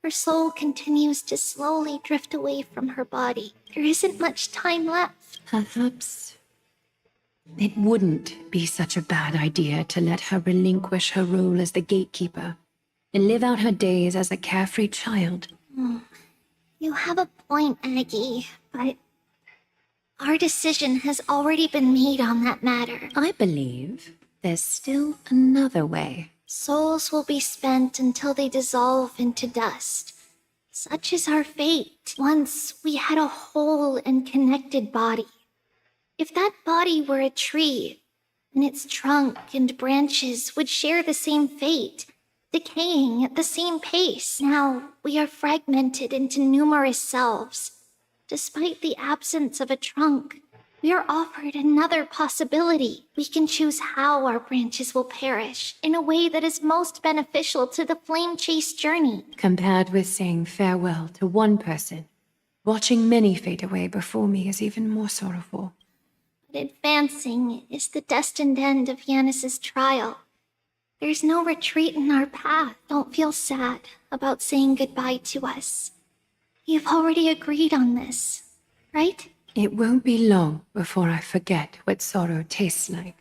her soul continues to slowly drift away from her body. There isn't much time left. Perhaps it wouldn't be such a bad idea to let her relinquish her role as the gatekeeper and live out her days as a carefree child. You have a point, Aggie, but our decision has already been made on that matter. I believe there's still another way. Souls will be spent until they dissolve into dust. Such is our fate. Once we had a whole and connected body. If that body were a tree, then its trunk and branches would share the same fate, decaying at the same pace. Now we are fragmented into numerous selves. Despite the absence of a trunk, we are offered another possibility. We can choose how our branches will perish in a way that is most beneficial to the flame chase journey. Compared with saying farewell to one person, watching many fade away before me is even more sorrowful. But advancing is the destined end of Yanis's trial. There's no retreat in our path. Don't feel sad about saying goodbye to us. You've already agreed on this, right? It won't be long before I forget what sorrow tastes like.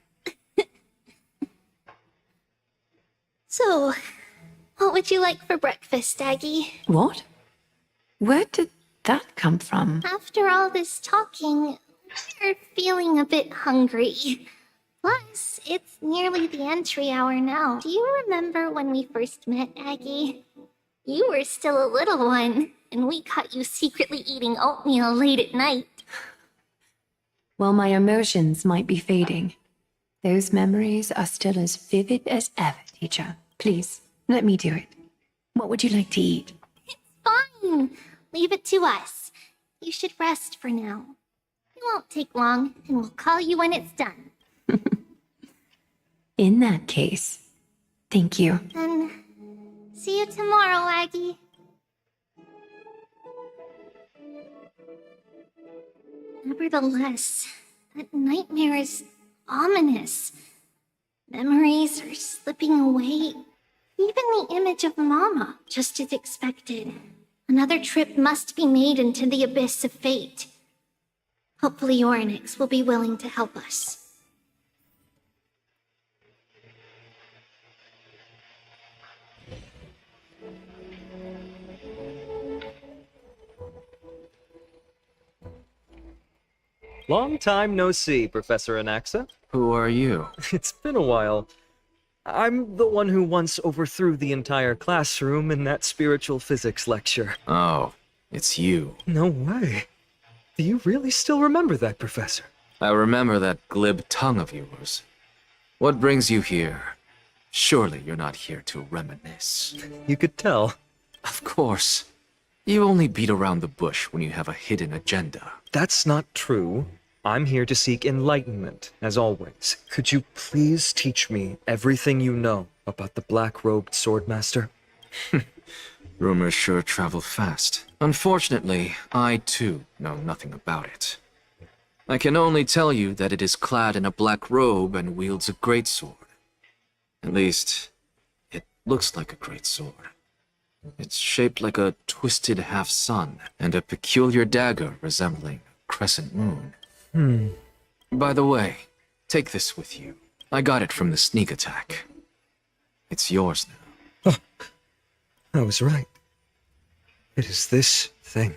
So, what would you like for breakfast, Aggie? What? Where did that come from? After all this talking, we're feeling a bit hungry. Plus, it's nearly the entry hour now. Do you remember when we first met, Aggie? You were still a little one, and we caught you secretly eating oatmeal late at night. While my emotions might be fading, those memories are still as vivid as ever, teacher. Please, let me do it. What would you like to eat? Fine. Leave it to us. You should rest for now. It won't take long, and we'll call you when it's done. In that case, thank you. Then, see you tomorrow, Aggie. Nevertheless, that nightmare is ominous. Memories are slipping away. Even the image of Mama, just as expected. Another trip must be made into the abyss of fate. Hopefully Orynyx will be willing to help us. Long time no see, Professor Anaxa. Who are you? It's been a while. I'm the one who once overthrew the entire classroom in that spiritual physics lecture. Oh, it's you. No way. Do you really still remember that, Professor? I remember that glib tongue of yours. What brings you here? Surely you're not here to reminisce. You could tell. Of course. You only beat around the bush when you have a hidden agenda. That's not true. I'm here to seek enlightenment, as always. Could you please teach me everything you know about the black-robed swordmaster? Rumors sure travel fast. Unfortunately, I too know nothing about it. I can only tell you that it is clad in a black robe and wields a greatsword. At least, it looks like a greatsword. It's shaped like a twisted half-sun, and a peculiar dagger resembling a crescent moon. By the way, take this with you. I got it from the sneak attack. It's yours now. I was right. It is this thing.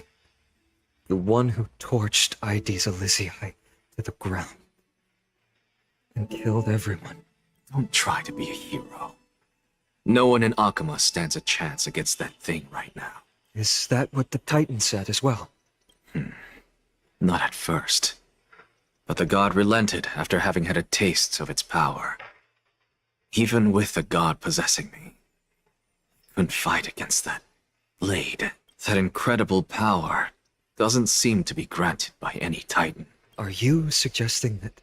The one who torched ID's Elysiae to the ground. And killed everyone. Don't try to be a hero. No one in Akama stands a chance against that thing right now. Is that what the Titan said as well? Not at first. But the god relented after having had a taste of its power. Even with the god possessing me, I couldn't fight against that blade. That incredible power doesn't seem to be granted by any Titan. Are you suggesting that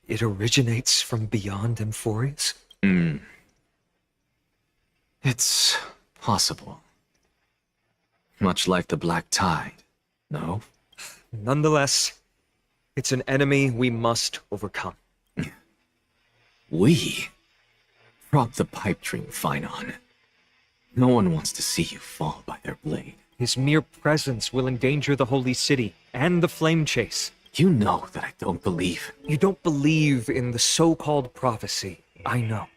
it originates from beyond Amphorius? It's possible. Much like the Black Tide, no? Nonetheless, it's an enemy we must overcome. We? Drop the pipe dream, Phynon. No one wants to see you fall by their blade. His mere presence will endanger the Holy City and the Flame Chase. You know that I don't believe. You don't believe in the so-called prophecy. I know.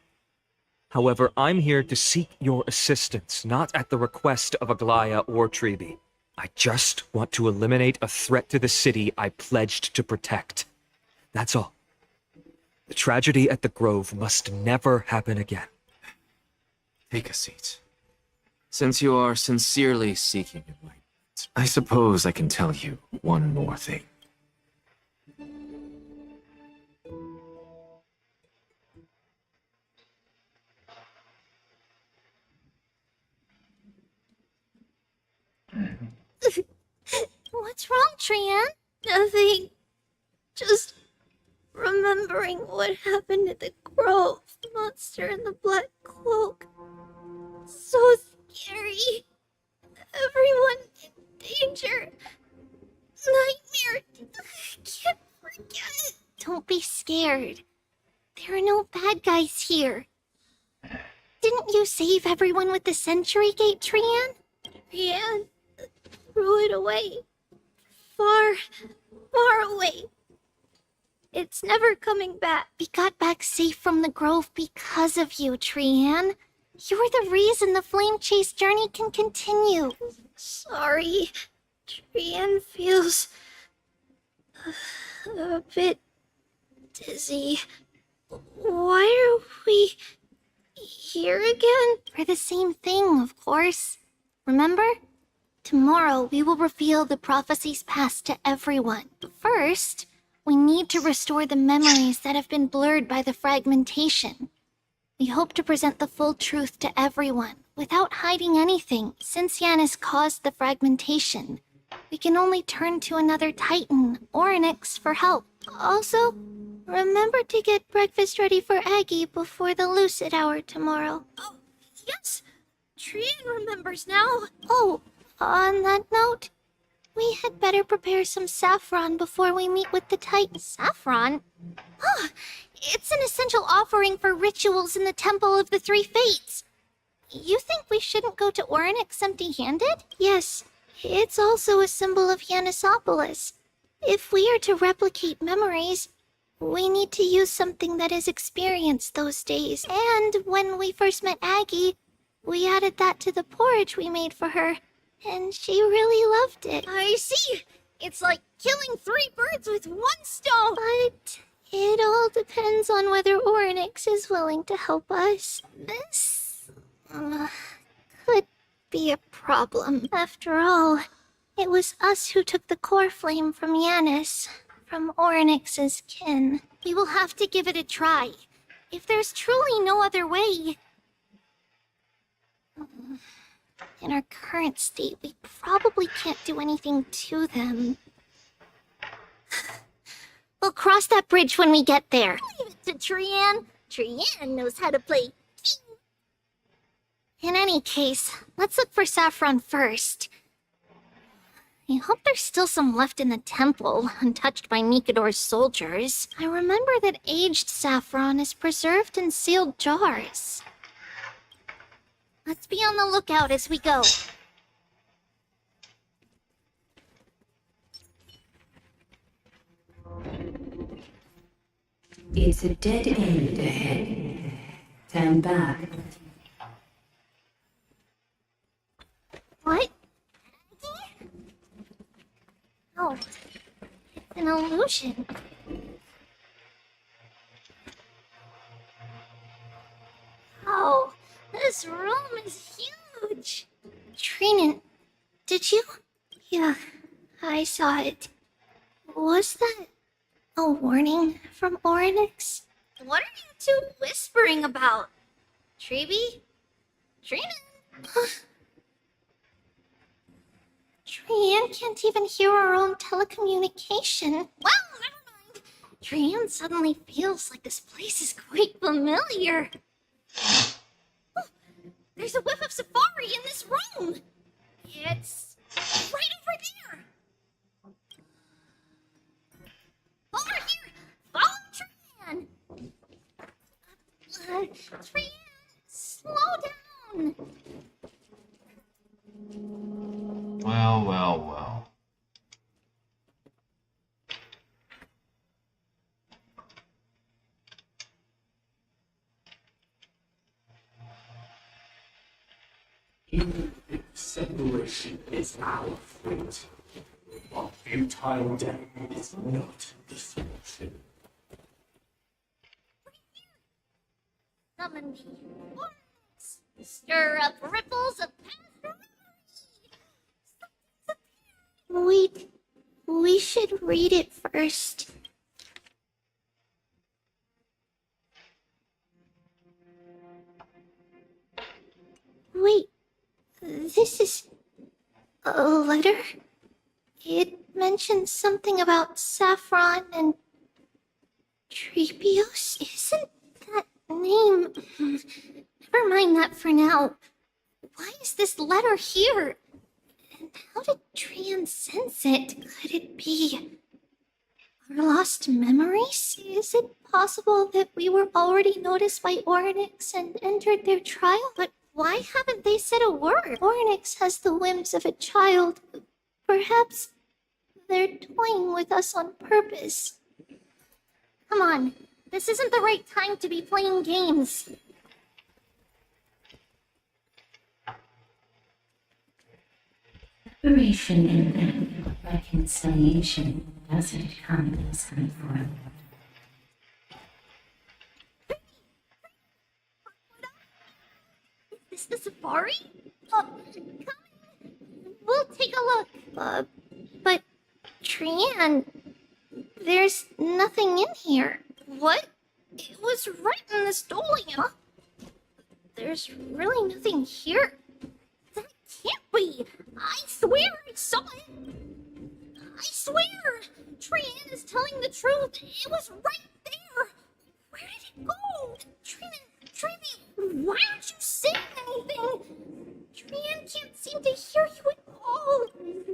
However, I'm here to seek your assistance, not at the request of Aglaya or Tribi. I just want to eliminate a threat to the city I pledged to protect. That's all. The tragedy at the Grove must never happen again. Take a seat. Since you are sincerely seeking enlightenment, I suppose I can tell you one more thing. What's wrong, Trian? Nothing. Just remembering what happened at the Grove. The monster in the black cloak. So scary. Everyone in danger. Nightmare. I can't forget. Don't be scared. There are no bad guys here. Didn't you save everyone with the Century Gate, Trian? Trian threw it away. Far, far away. It's never coming back. We got back safe from the Grove because of you, Trian. You're the reason the Flame Chase journey can continue. Sorry. Trian feels a bit dizzy. Why are we here again? For the same thing, of course. Remember? Tomorrow, we will reveal the prophecies past to everyone. First, we need to restore the memories that have been blurred by the fragmentation. We hope to present the full truth to everyone, without hiding anything, since Yanis caused the fragmentation. We can only turn to another Titan, or Onyx, for help. Also, remember to get breakfast ready for Aggie before the Lucid Hour tomorrow. Oh, yes! Trian remembers now. Oh, on that note, we had better prepare some saffron before we meet with the Titan. Saffron? Oh, it's an essential offering for rituals in the Temple of the Three Fates. You think we shouldn't go to Orynyx empty-handed? Yes, it's also a symbol of Yanisopolis. If we are to replicate memories, we need to use something that has experienced those days. And when we first met Aggie, we added that to the porridge we made for her, and she really loved it. I see. It's like killing 3 birds with 1 stone. But It all depends on whether Oryx is willing to help us. This could be a problem. After all, it was us who took the core flame from Yanis, from Oryx's kin. We will have to give it a try. If there's truly no other way... In our current state, we probably can't do anything to them. We'll cross that bridge when we get there. Leave it to Trian. Trian knows how to play king. In any case, let's look for Saffron first. I hope there's still some left in the temple, untouched by Nikador's soldiers. I remember that aged saffron is preserved in sealed jars. Let's be on the lookout as we go. It's a dead end ahead. Turn back. What? Oh, it's an illusion. Oh, this room is huge. Trinan, did you? Yeah, I saw it. Was that a warning from Oryx? What are you two whispering about? Treeby? Trinan? Trian can't even hear our own telecommunication. Well, never mind. Trian suddenly feels like this place is quite familiar. Oh, there's a whiff of safari in this room. It's right over there. Over here. Follow Trian. Trian, slow down. Well, well, well. Separation is our fate. Our futile death is not the solution. Summon the Oryx. Stir up ripples of past Wait, we should read it first. Wait, this is a letter? It mentions something about Saffron and Trebios. Isn't that name... Never mind that for now. Why is this letter here? And how did Trian sense it? Could it be Our lost memories? Is it possible that we were already noticed by Oryx and entered their trial? But why haven't they said a word? Oryx has the whims of a child. Perhaps they're toying with us on purpose. Come on, this isn't the right time to be playing games. Separation and then reconciliation doesn't come easily for a Is this the safari? Come. We'll take a look. But Trian, there's nothing in here. What? It was right in the Stolium. There's really nothing here. That can't be. I swear I saw it. I swear. Trian is telling the truth. It was right there. Where did it go? Trian, why aren't you saying anything? Trian can't seem to hear you at all.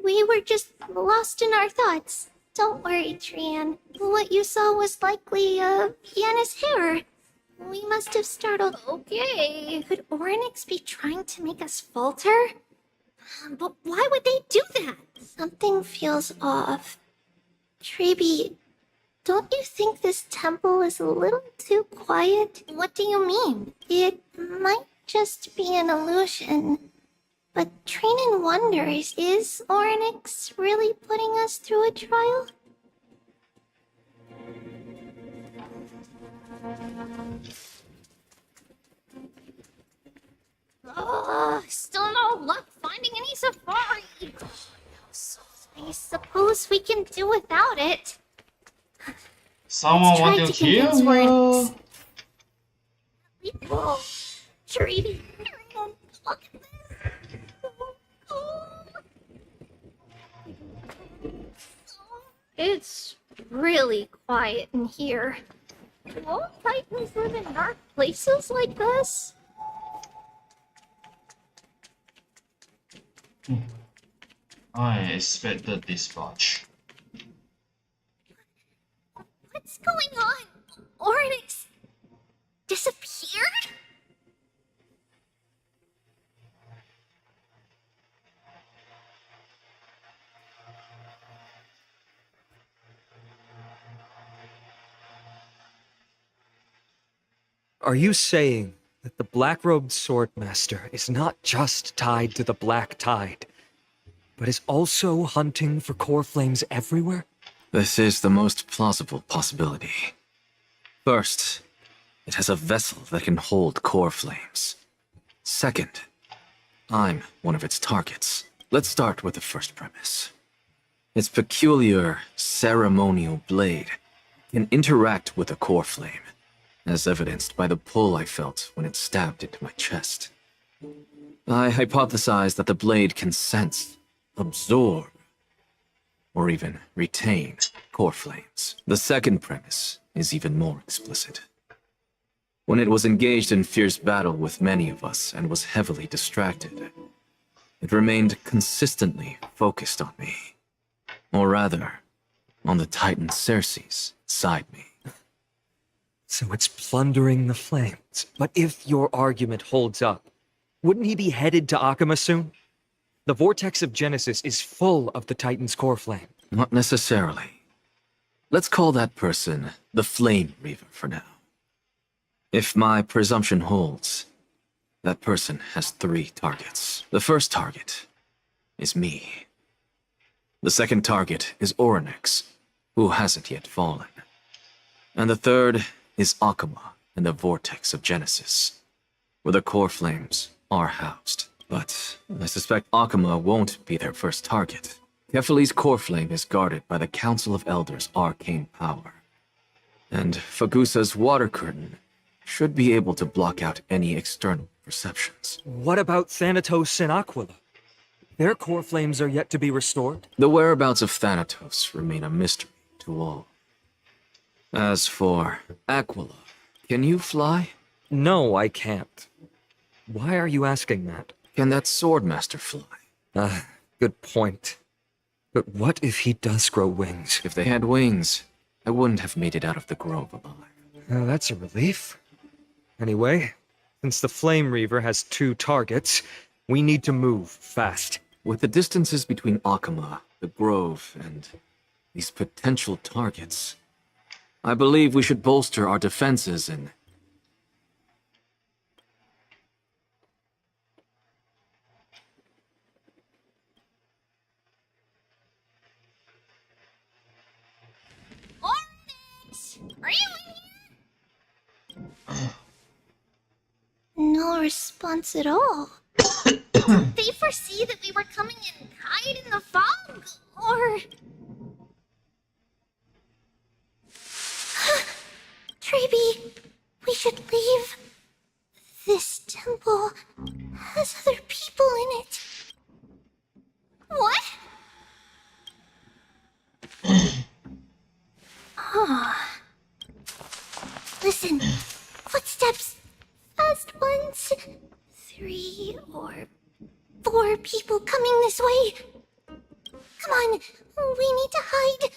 We were just lost in our thoughts. Don't worry, Trian. What you saw was likely, Yanis' hair. We must have startled. Okay. Could Oryx be trying to make us falter? But why would they do that? Something feels off. Treeby, don't you think this temple is a little too quiet? What do you mean? It might just be an illusion. But Trinan wonders, is Oryx really putting us through a trial? without it. Someone want to kill you? Whoa, Treaty. Look at this. It's really quiet in here. Do all Titans live in dark places like this? I expected this much. What's going on? Oryx disappeared? Are you saying that the black-robed swordmaster is not just tied to the Black Tide, but is also hunting for core flames everywhere? This is the most plausible possibility. First, it has a vessel that can hold core flames. Second, I'm one of its targets. Let's start with the first premise. Its peculiar ceremonial blade can interact with a core flame, as evidenced by the pull I felt when it stabbed into my chest. I hypothesized that the blade can sense, absorb, or even retain core flames. The second premise is even more explicit. When it was engaged in fierce battle with many of us and was heavily distracted, it remained consistently focused on me. Or rather, on the Titan Cersei's side me. So it's plundering the flames. But if your argument holds up, wouldn't he be headed to Akama soon? The vortex of Genesis is full of the Titan's core flame. Not necessarily. Let's call that person the Flame Reaver for now. If my presumption holds, that person has 3 targets. The first target is me. The second target is Oryx, who hasn't yet fallen. And the third is Akama and the Vortex of Genesis, where the core flames are housed. But I suspect Akama won't be their first target. Kefali's core flame is guarded by the Council of Elders' arcane power. And Fagusa's water curtain should be able to block out any external perceptions. What about Thanatos and Aquila? Their core flames are yet to be restored? The whereabouts of Thanatos remain a mystery to all. As for Aquila, can you fly? No, I can't. Why are you asking that? Can that swordmaster fly? Good point. But what if he does grow wings? If they had wings, I wouldn't have made it out of the grove alive. That's a relief. Anyway, since the Flame Reaver has 2 targets, we need to move fast. With the distances between Akama, the grove, and these potential targets, I believe we should bolster our defenses and... Oryx! Are you in here? No response at all. Did they foresee that we were coming and hide in the fog? Or... Treeby, we should leave. This temple has other people in it. What? Listen, footsteps. Fast ones. 3 or 4 people coming this way. Come on, we need to hide.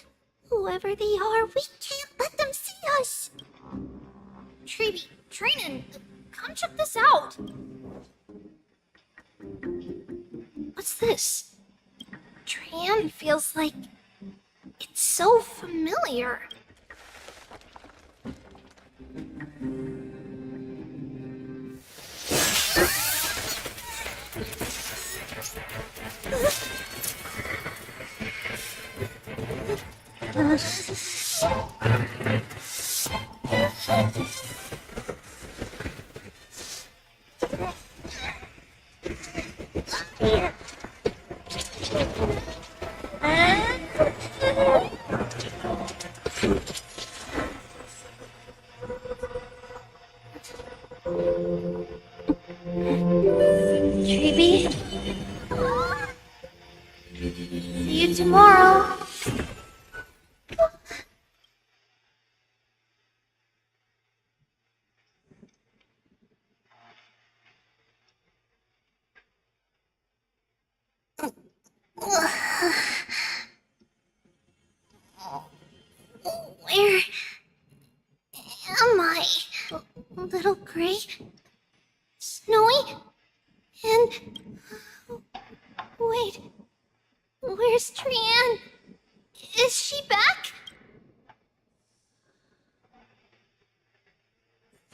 Whoever they are, we can't let them see us. Treeby, Trinan, come check this out. What's this? Tran feels like it's so familiar. Where am I? Little Gray? Snowy? And... Wait. Where's Trianne? Is she back?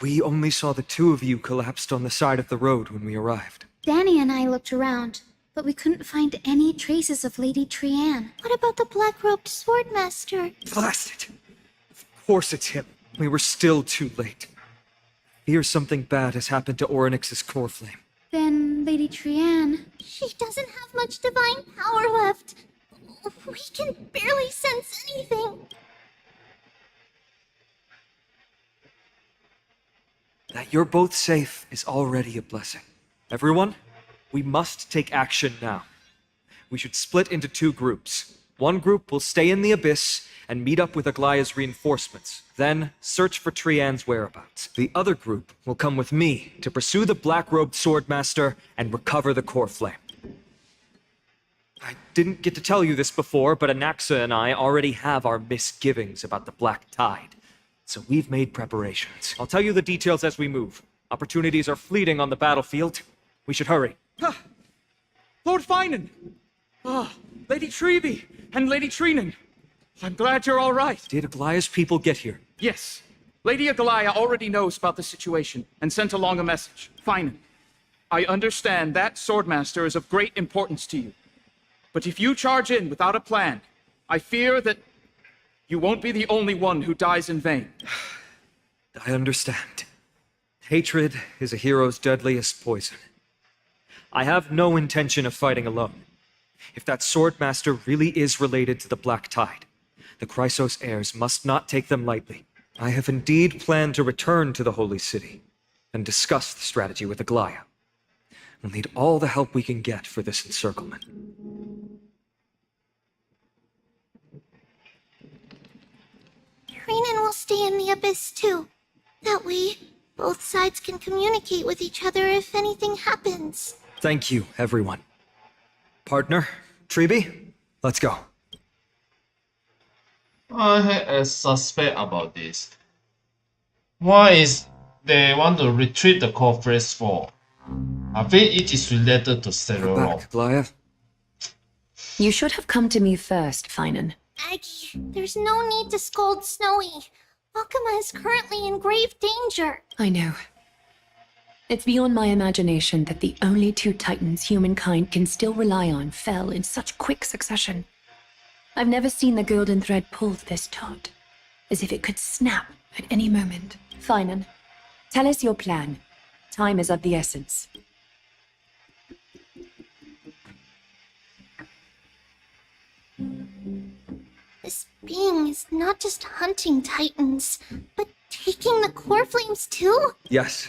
We only saw the two of you collapsed on the side of the road when we arrived. Danny and I looked around, but we couldn't find any traces of Lady Trianne. What about the black-robed swordmaster? Blast it! Of course it's him. We were still too late. Fear something bad has happened to Orynyx's core flame. Then Lady Trianne... She doesn't have much divine power left. We can barely sense anything. That you're both safe is already a blessing. Everyone, we must take action now. We should split into two groups. One group will stay in the Abyss and meet up with Aglaya's reinforcements, then search for Trianne's whereabouts. The other group will come with me to pursue the black-robed swordmaster and recover the core flame. I didn't get to tell you this before, but Anaxa and I already have our misgivings about the Black Tide. So we've made preparations. I'll tell you the details as we move. Opportunities are fleeting on the battlefield. We should hurry. Lord Finan! Lady Trevi and Lady Trinan. I'm glad you're all right. Did Aglaya's people get here? Yes. Lady Aglaya already knows about the situation and sent along a message. Finan, I understand that Swordmaster is of great importance to you. But if you charge in without a plan, I fear that you won't be the only one who dies in vain. I understand. Hatred is a hero's deadliest poison. I have no intention of fighting alone. If that Swordmaster really is related to the Black Tide, the Chrysos heirs must not take them lightly. I have indeed planned to return to the Holy City and discuss the strategy with Aglaya. We'll need all the help we can get for this encirclement. Trinan will stay in the Abyss too. That way, both sides can communicate with each other if anything happens. Thank you, everyone. Partner, Trebi, let's go. I had a suspect about this. Why is they want to retrieve the core phrase for? I think it is related to several. Back, Aglaya. You should have come to me first, Finan. Aggie, there's no need to scold Snowy. Akama is currently in grave danger. I know. It's beyond my imagination that the only two titans humankind can still rely on fell in such quick succession. I've never seen the golden thread pulled this taut, as if it could snap at any moment. Finan, tell us your plan. Time is of the essence. This being is not just hunting titans, but taking the core flames too? Yes,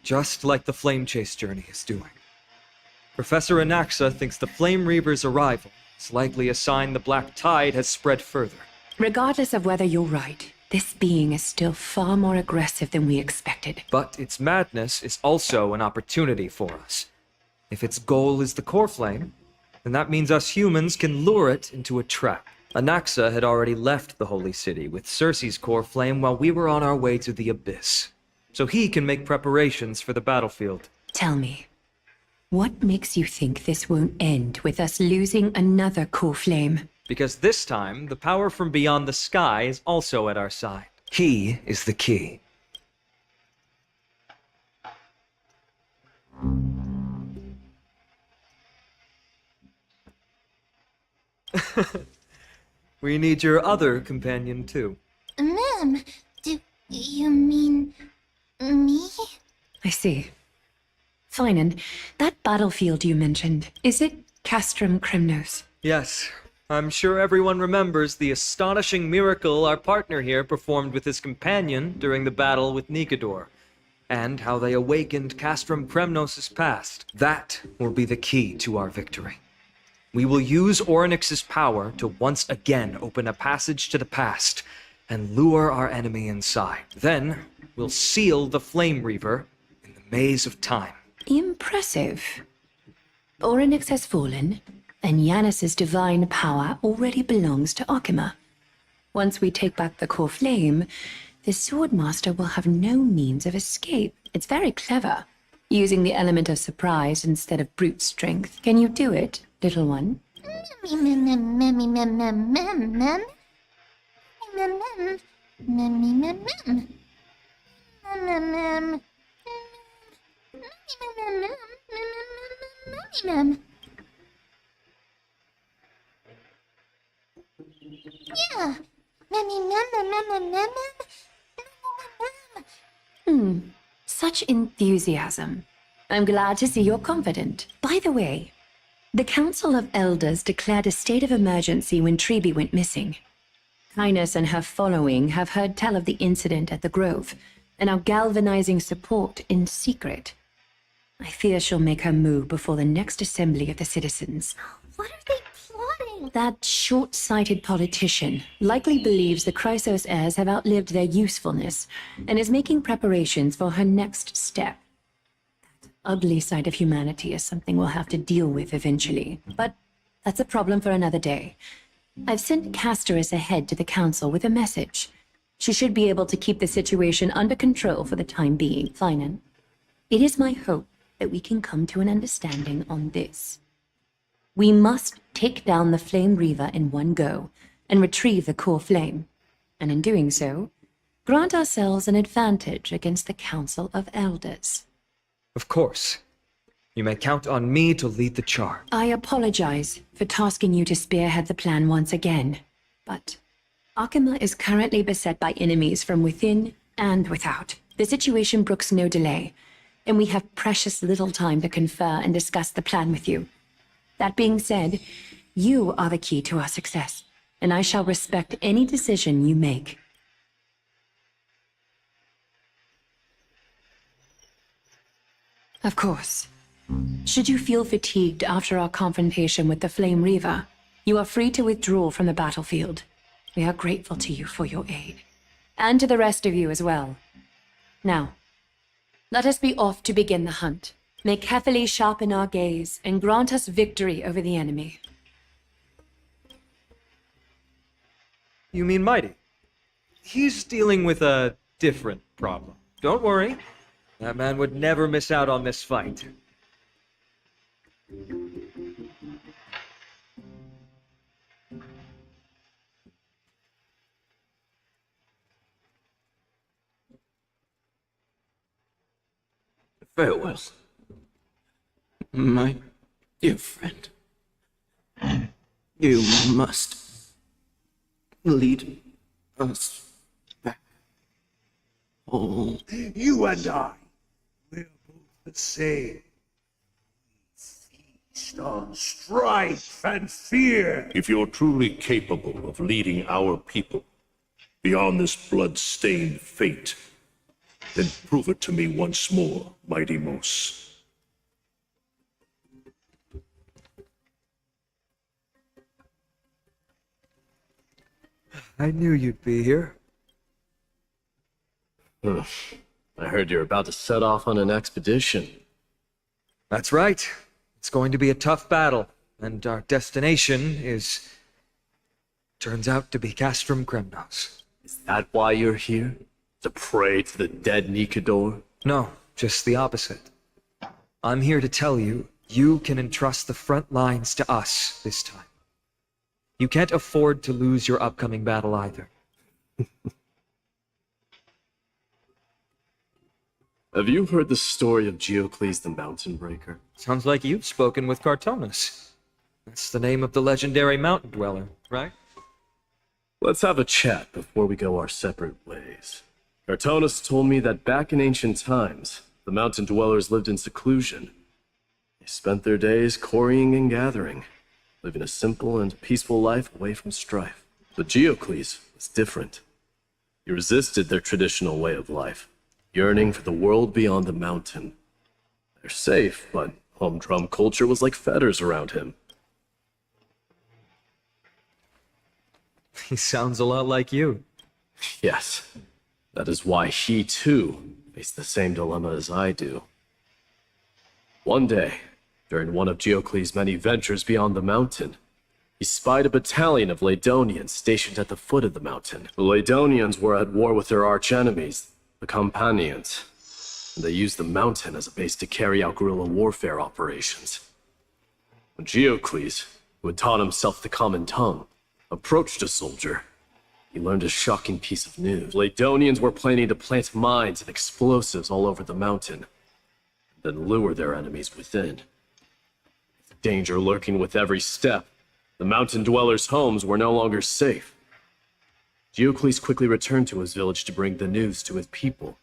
just like the Flame Chase journey is doing. Professor Anaxa thinks the Flame Reaver's arrival is likely a sign the Black Tide has spread further. Regardless of whether you're right, this being is still far more aggressive than we expected. But its madness is also an opportunity for us. If its goal is the core flame, then that means us humans can lure it into a trap. Anaxa had already left the Holy City with Cersei's core flame while we were on our way to the Abyss, so he can make preparations for the battlefield. Tell me, what makes you think this won't end with us losing another core flame? Because this time, the power from beyond the sky is also at our side. He is the key. We need your other companion, too. Ma'am, do you mean me? I see. Finan, that battlefield you mentioned, is it Castrum Kremnos? Yes, I'm sure everyone remembers the astonishing miracle our partner here performed with his companion during the battle with Nikedor, and how they awakened Castrum Kremnos' past. That will be the key to our victory. We will use Orynyx's power to once again open a passage to the past and lure our enemy inside. Then, we'll seal the Flame Reaver in the maze of time. Impressive. Orynyx has fallen, and Yanis's divine power already belongs to Akama. Once we take back the core flame, the Swordmaster will have no means of escape. It's very clever, using the element of surprise instead of brute strength. Can you do it, little one? Yeah. Such enthusiasm. I'm glad to see you're confident. By the way, the Council of Elders declared a state of emergency when Treeby went missing. Kynus and her following have heard tell of the incident at the Grove, and are galvanizing support in secret. I fear she'll make her move before the next assembly of the citizens. What are they plotting? That short-sighted politician likely believes the Chrysos heirs have outlived their usefulness, and is making preparations for her next step. That ugly side of humanity is something we'll have to deal with eventually, but that's a problem for another day. I've sent Casterus ahead to the council with a message. She should be able to keep the situation under control for the time being. Flynan, it is my hope that we can come to an understanding on this. We must take down the Flame Reaver in one go, and retrieve the core flame, and in doing so, grant ourselves an advantage against the Council of Elders. Of course. You may count on me to lead the charge. I apologize for tasking you to spearhead the plan once again, but Akima is currently beset by enemies from within and without. The situation brooks no delay, and we have precious little time to confer and discuss the plan with you. That being said, you are the key to our success, and I shall respect any decision you make. Of course. Should you feel fatigued after our confrontation with the Flame Reaver, you are free to withdraw from the battlefield. We are grateful to you for your aid, and to the rest of you as well. Now, let us be off to begin the hunt. May Kefili sharpen our gaze and grant us victory over the enemy. You mean Mighty? He's dealing with a different problem. Don't worry. That man would never miss out on this fight. Farewell, my dear friend. You must lead us back home. You and I, we're both the same. We feast on strife and fear. If you're truly capable of leading our people beyond this blood-stained fate, then prove it to me once more, mighty Mos. I knew you'd be here. I heard you're about to set off on an expedition. That's right. It's going to be a tough battle, and our destination turns out to be Castrum Kremnos. Is that why you're here? To pray to the dead Nikador? No, just the opposite. I'm here to tell you, you can entrust the front lines to us this time. You can't afford to lose your upcoming battle either. Have you heard the story of Geocles the Mountain Breaker? Sounds like you've spoken with Cartonus. That's the name of the legendary mountain dweller, right? Let's have a chat before we go our separate ways. Cartonus told me that back in ancient times, the mountain dwellers lived in seclusion. They spent their days quarrying and gathering, living a simple and peaceful life away from strife. But Geocles was different. He resisted their traditional way of life, yearning for the world beyond the mountain. They're safe, but humdrum culture was like fetters around him. He sounds a lot like you. Yes. That is why he, too, faced the same dilemma as I do. One day, during one of Geocles' many ventures beyond the mountain, He spied a battalion of Ladonians stationed at the foot of the mountain. The Ladonians were at war with their arch-enemies, the Companions, and they used the mountain as a base to carry out guerrilla warfare operations. When Geocles, who had taught himself the common tongue, approached a soldier, he learned a shocking piece of news. Ladonians were planning to plant mines and explosives all over the mountain, then lure their enemies within. With danger lurking with every step, the mountain dwellers' homes were no longer safe. Geocles quickly returned to his village to bring the news to his people.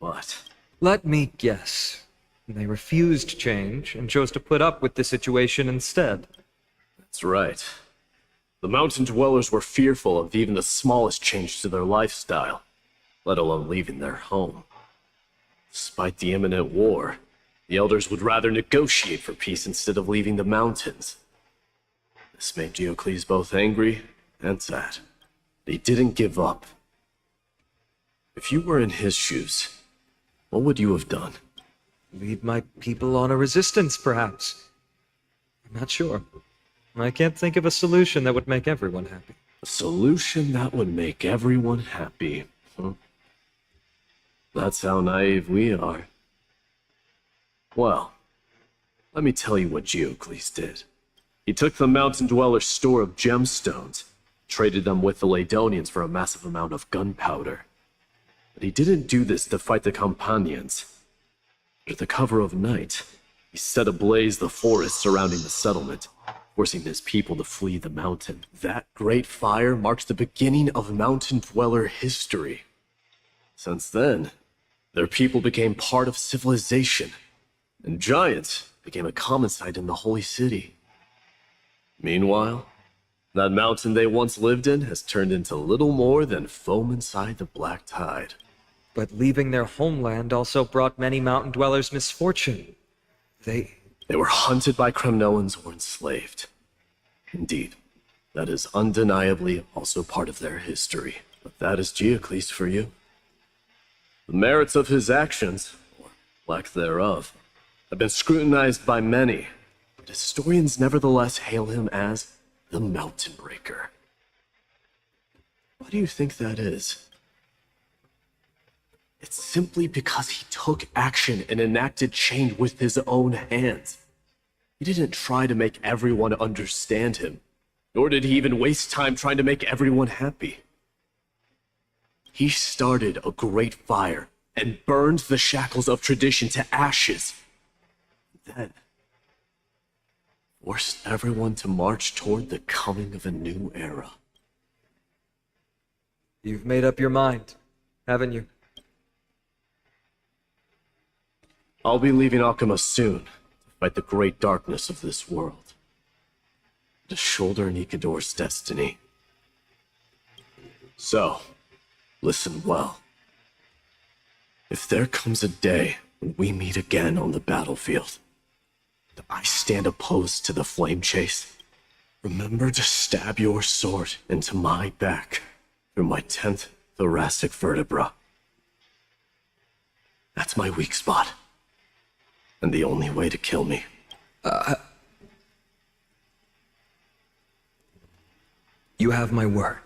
But... Let me guess. They refused change and chose to put up with the situation instead. That's right. The mountain dwellers were fearful of even the smallest change to their lifestyle, let alone leaving their home. Despite the imminent war, the elders would rather negotiate for peace instead of leaving the mountains. This made Geocles both angry and sad. But he didn't give up. If you were in his shoes, what would you have done? Lead my people on a resistance, perhaps. I'm not sure. I can't think of a solution that would make everyone happy. A solution that would make everyone happy, huh? That's how naive we are. Well, let me tell you what Geocles did. He took the mountain dweller's store of gemstones, traded them with the Ladonians for a massive amount of gunpowder. But he didn't do this to fight the Companions. Under the cover of night, he set ablaze the forest surrounding the settlement, forcing his people to flee the mountain. That great fire marks the beginning of mountain dweller history. Since then, their people became part of civilization, and giants became a common sight in the holy city. Meanwhile, that mountain they once lived in has turned into little more than foam inside the black tide. But leaving their homeland also brought many mountain dwellers misfortune. They were hunted by Kremnoans or enslaved. Indeed, that is undeniably also part of their history. But that is Geocles for you. The merits of his actions, or lack thereof, have been scrutinized by many, but historians nevertheless hail him as the Mountain Breaker. Why do you think that is? It's simply because he took action and enacted change with his own hands. He didn't try to make everyone understand him, nor did he even waste time trying to make everyone happy. He started a great fire and burned the shackles of tradition to ashes. Then, forced everyone to march toward the coming of a new era. You've made up your mind, haven't you? I'll be leaving Akama soon to fight the great darkness of this world. To shoulder Nikador's destiny. So, listen well. If there comes a day when we meet again on the battlefield, and I stand opposed to the flame chase, remember to stab your sword into my back through my 10th thoracic vertebra. That's my weak spot. And the only way to kill me. You have my word.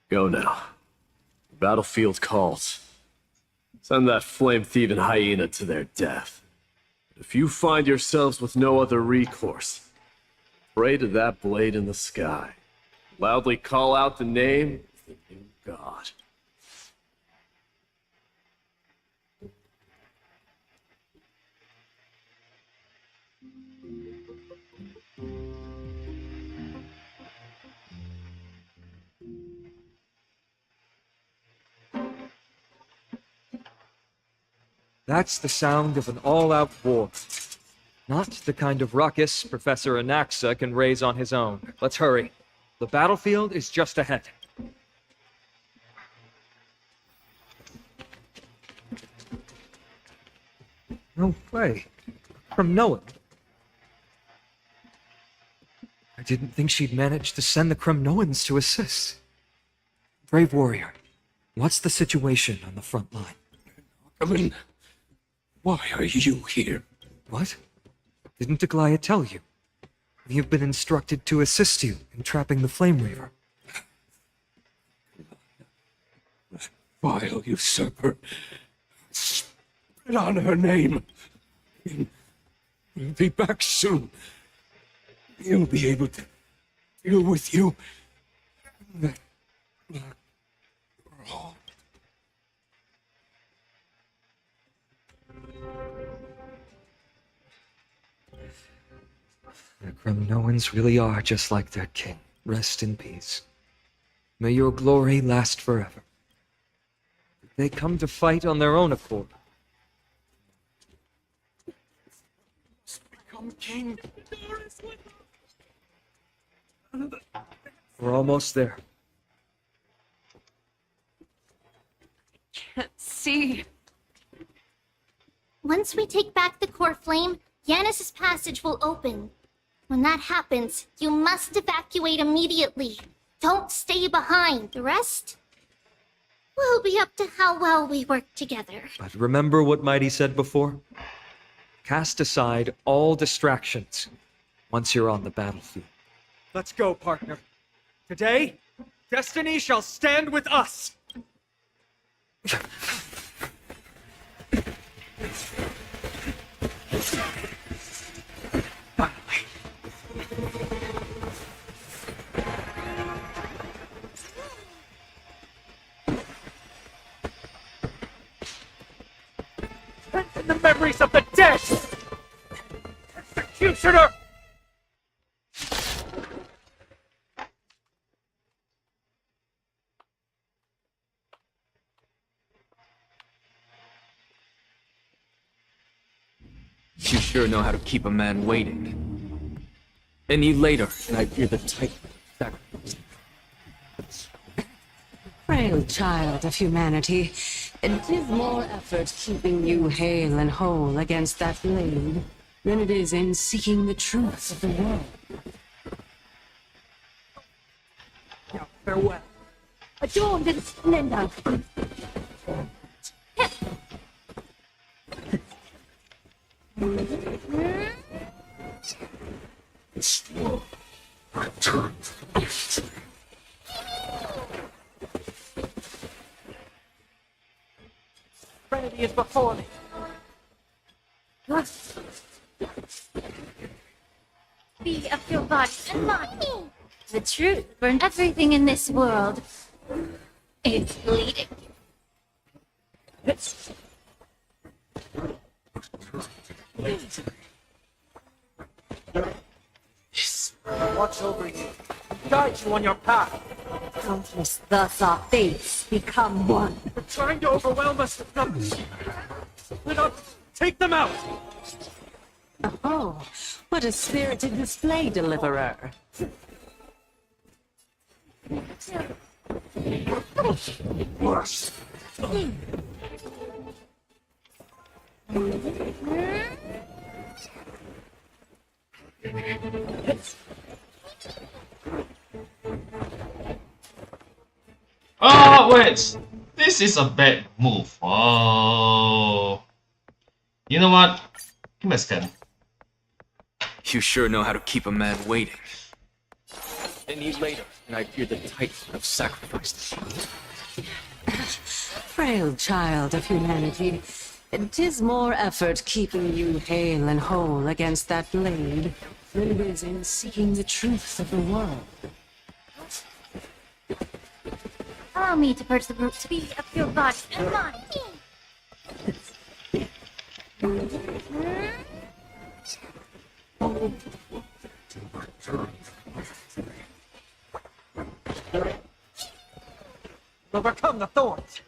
Go now. The battlefield calls. Send that flame-thieving hyena to their death. If you find yourselves with no other recourse, pray to that blade in the sky. Loudly call out the name of the new god. That's the sound of an all-out war. Not the kind of ruckus Professor Anaxa can raise on his own. Let's hurry. The battlefield is just ahead. No way. From Noah. I didn't think she'd manage to send the Kremnoans to assist. Brave warrior. What's the situation on the front line? I mean, why are you here? What? Didn't Aglaya tell you? You've been instructed to assist you in trapping the Flame Reaver. Vile usurper. Spit on her name. We'll be back soon. You'll be able to deal with you. That black girl. The Kremnoans really are just like their king. Rest in peace. May your glory last forever. They come to fight on their own accord. Become king. We're almost there. Can't see. Once we take back the core flame, Yanis's passage will open. When that happens, you must evacuate immediately. Don't stay behind. The rest will be up to how well we work together. But remember what Mighty said before? Cast aside all distractions once you're on the battlefield. Let's go, partner. Today, destiny shall stand with us. Strengthen the memories of the dead! Executioner! You sure know how to keep a man waiting. Any later, and I fear the tight sacrifice. Frail child of humanity, it is more effort keeping you hale and whole against that blade than it is in seeking the truth of the world. Now, farewell. Adorned in splendor. This world returns to me. Trinity is before me. Be of your body and mind. The truth for everything in this world is bleeding. Watch over you. Guide you on your path. Countless thus our fates become one. They're trying to overwhelm us with numbers. Let us take them out. Oh, what a spirited display, deliverer. Bless. Oh, wait. This is a bad move. Oh. You know what? Give me a scan. You sure know how to keep a man waiting. Any later, and I fear the titan of sacrifice. Frail child of humanity, it is more effort keeping you hale and whole against that blade than it is in seeking the truth of the world. Allow me to purge the brute to be of your body and mind. Overcome the thorns.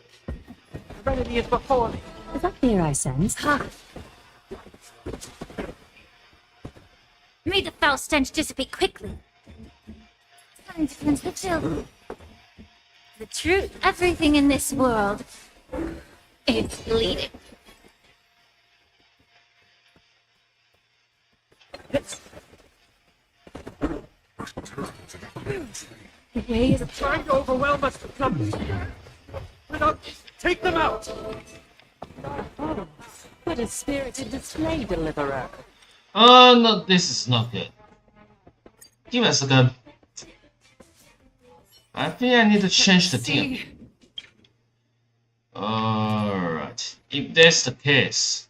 Serenity is before me. Is that fear I sense? May the foul stench dissipate quickly. Time to cleanse the filth. The truth, everything in this world, is bleeding. The way is trying to overwhelm us with numbers. Split up! Take them out! What a spirited display, Deliverer. Oh, no, this is not good. Give me a second. I think I need to change the thing. Alright, if that's the case.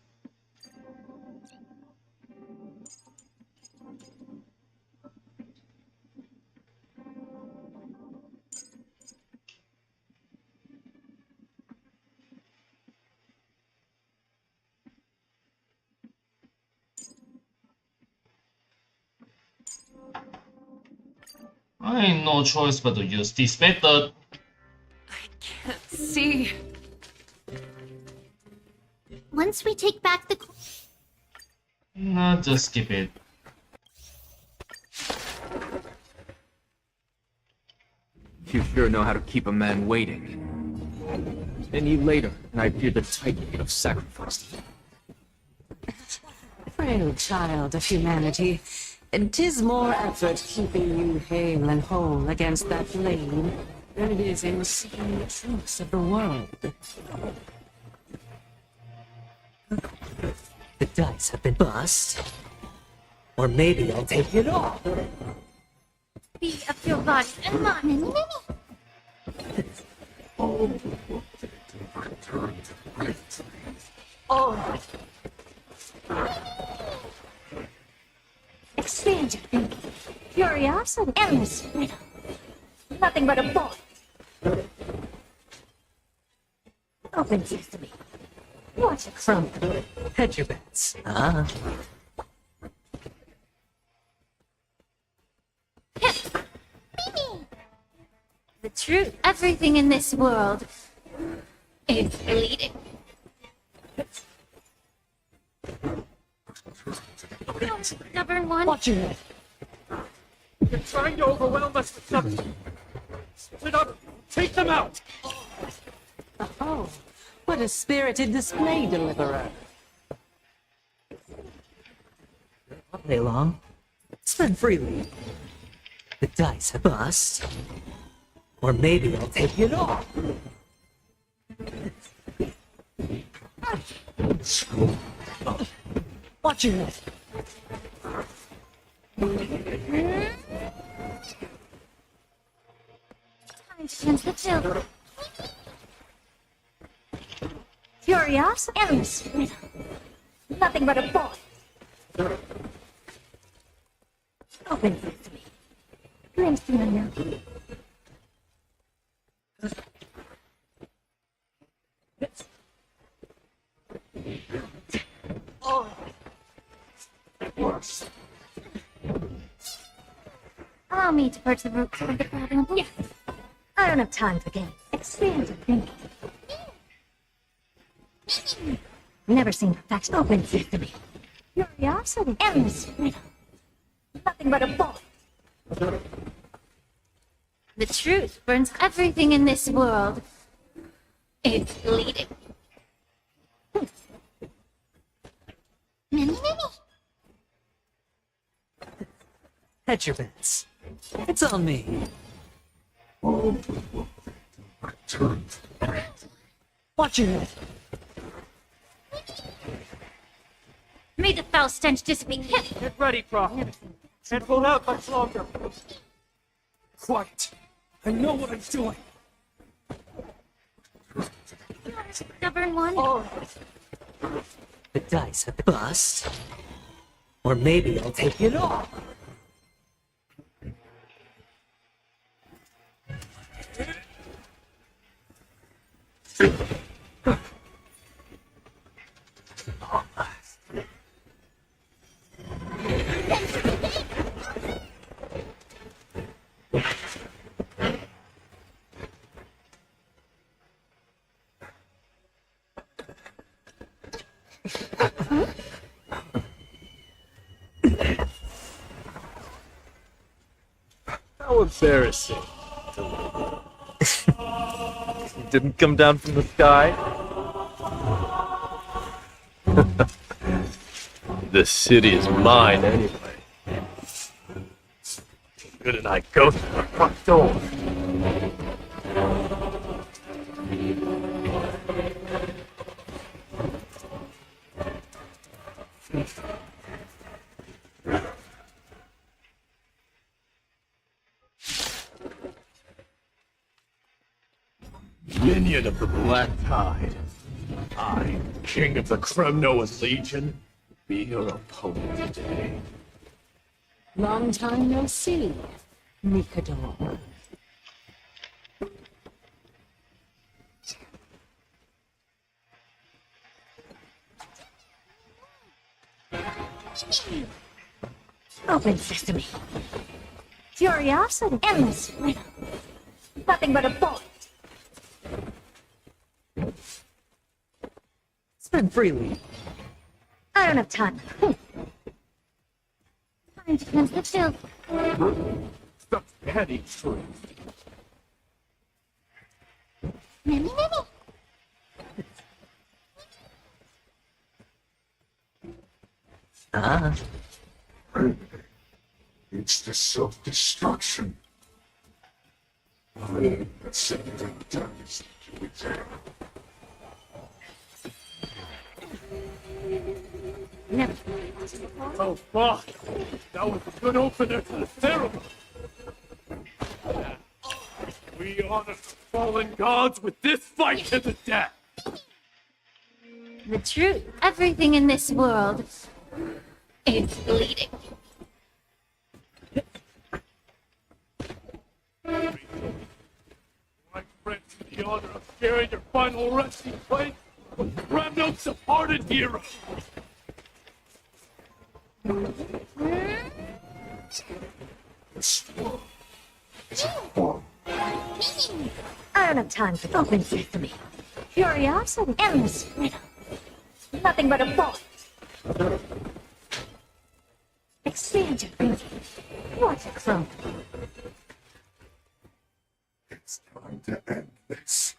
I ain't no choice but to use this method. See. Once we take back the... Nah, just skip it. You sure know how to keep a man waiting. Any later, and I fear the titan would have sacrificed you. Frail child of humanity, 'tis more effort keeping you hale and whole against that flame than it is in seeking the truths of the world. The dice have been bust. Or maybe I'll take it off. Be of your body and mine. Oh. Expand your thinking. Curiosity. Endless riddle. Nothing but a ball. Open sesame. Watch it crumble. Hedge your bets. Ah. The truth, everything in this world is bleeding. Stubborn one. Watch your head. You're trying to overwhelm us with something. Split up! Take them out! Oh, what a spirited display, Deliverer. All day long. Spend freely. The dice have bust. Or maybe I'll take it off. Watch your head. Time to change the children. Curiosity. Endless riddle. Nothing but a ball. Open sesame. Glimpse in the milk. Oh. Allow me to purge the roots of the problem. Yes. I don't have time for games. Expand your thinking. Never seen perfection. Open sesame. Curiosity. Endless riddle. Nothing but a ball. The truth burns everything in this world. It's bleeding. Many. Hedge your bets. It's on me. Watch your head. May the foul stench dissipate. Get ready, Prof. Can't hold out much longer. Quiet. I know what I'm doing. Stubborn one. Oh. The dice have been bust. Or maybe I'll take it off. How embarrassing. You didn't come down from the sky? The city is mine anyway. Shouldn't I go through the front door? minion of the Black Tide. I, king of the Kremnoan Legion, be your opponent today. Long time no see, Mikador. Open sesame. Curiosity. Endless riddle. Nothing but a bullet. Spend freely. I don't have time. Time to cleanse the filth. The petty truth. Many. Ah. It's the self-destruction. That's something dies to examine. Never. Oh, fuck! That was a good opener to the ceremony! We honor the fallen gods with this fight to the death! The truth. Everything in this world is bleeding. I grant you the honor of sharing your final resting place with Kremno's departed hero! This war is a war. I don't have time for open sesame. Curiosity. Endless riddle. Nothing but a bullet. Expand your thinking. What a crumb. It's time to end this.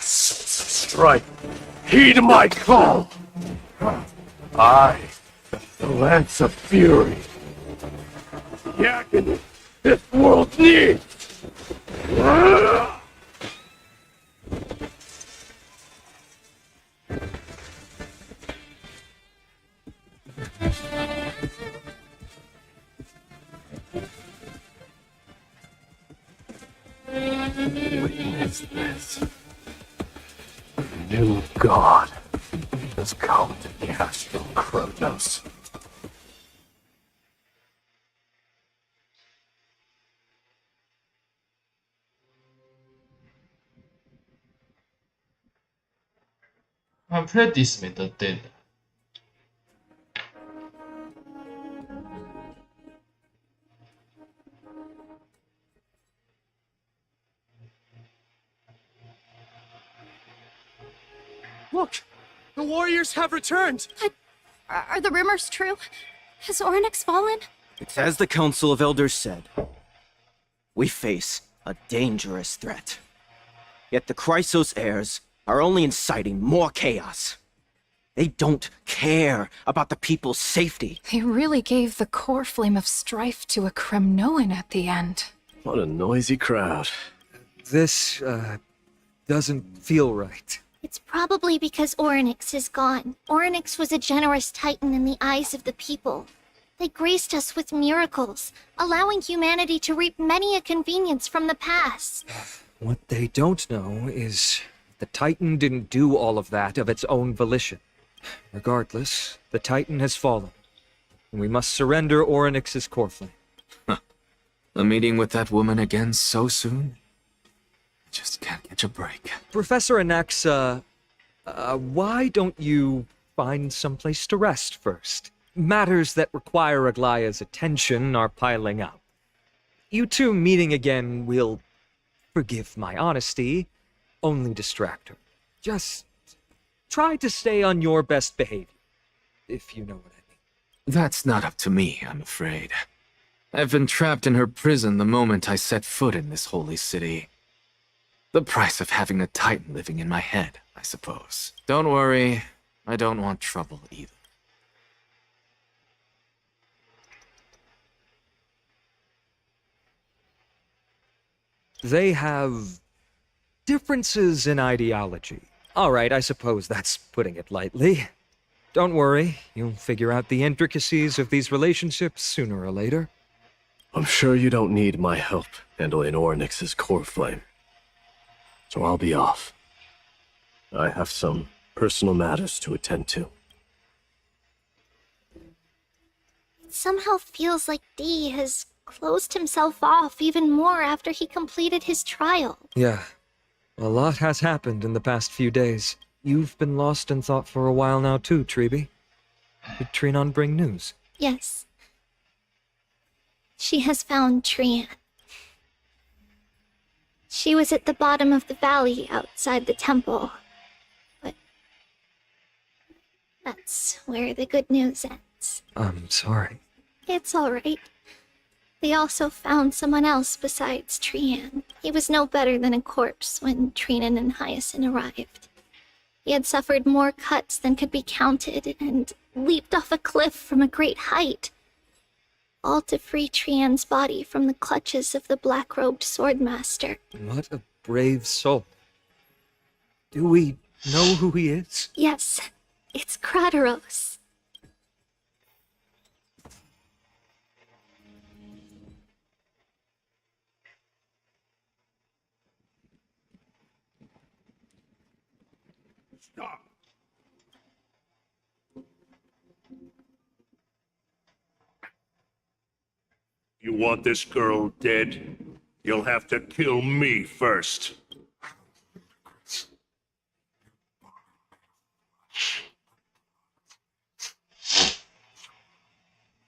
Strike! Heed my call! I, the Lance of Fury. The agony this world needs! Witness this. The new god has come to Castle Kronos. I played this method then. Look! The warriors have returned! Are the rumors true? Has Oryx fallen? It's as the Council of Elders said. We face a dangerous threat. Yet the Chrysos heirs are only inciting more chaos. They don't care about the people's safety. They really gave the core flame of strife to a Kremnoan at the end. What a noisy crowd. This, doesn't feel right. It's probably because Oryx is gone. Oryx was a generous titan in the eyes of the people. They graced us with miracles, allowing humanity to reap many a convenience from the past. What they don't know is the Titan didn't do all of that of its own volition. Regardless, the Titan has fallen, and we must surrender Oryx's core flame. A meeting with that woman again so soon? I just can't catch a break. Professor Anaxa, why don't you find someplace to rest first? Matters that require Aglaya's attention are piling up. You two meeting again will, forgive my honesty, only distract her. Just try to stay on your best behavior, if you know what I mean. That's not up to me, I'm afraid. I've been trapped in her prison the moment I set foot in this holy city. The price of having a Titan living in my head, I suppose. Don't worry, I don't want trouble either. They have differences in ideology. All right, I suppose that's putting it lightly. Don't worry, you'll figure out the intricacies of these relationships sooner or later. I'm sure you don't need my help handling Ornyx's core flame. So I'll be off. I have some personal matters to attend to. It somehow feels like D has closed himself off even more after he completed his trial. Yeah, a lot has happened in the past few days. You've been lost in thought for a while now too, Treeby. Did Trinon bring news? Yes. She has found Trian. She was at the bottom of the valley outside the temple. But that's where the good news ends. I'm sorry. It's alright. They also found someone else besides Trian. He was no better than a corpse when Trinan and Hyacinth arrived. He had suffered more cuts than could be counted and leaped off a cliff from a great height. All to free Trian's body from the clutches of the black-robed swordmaster. What a brave soul. Do we know who he is? Yes, it's Crateros. Stop. You want this girl dead? You'll have to kill me first.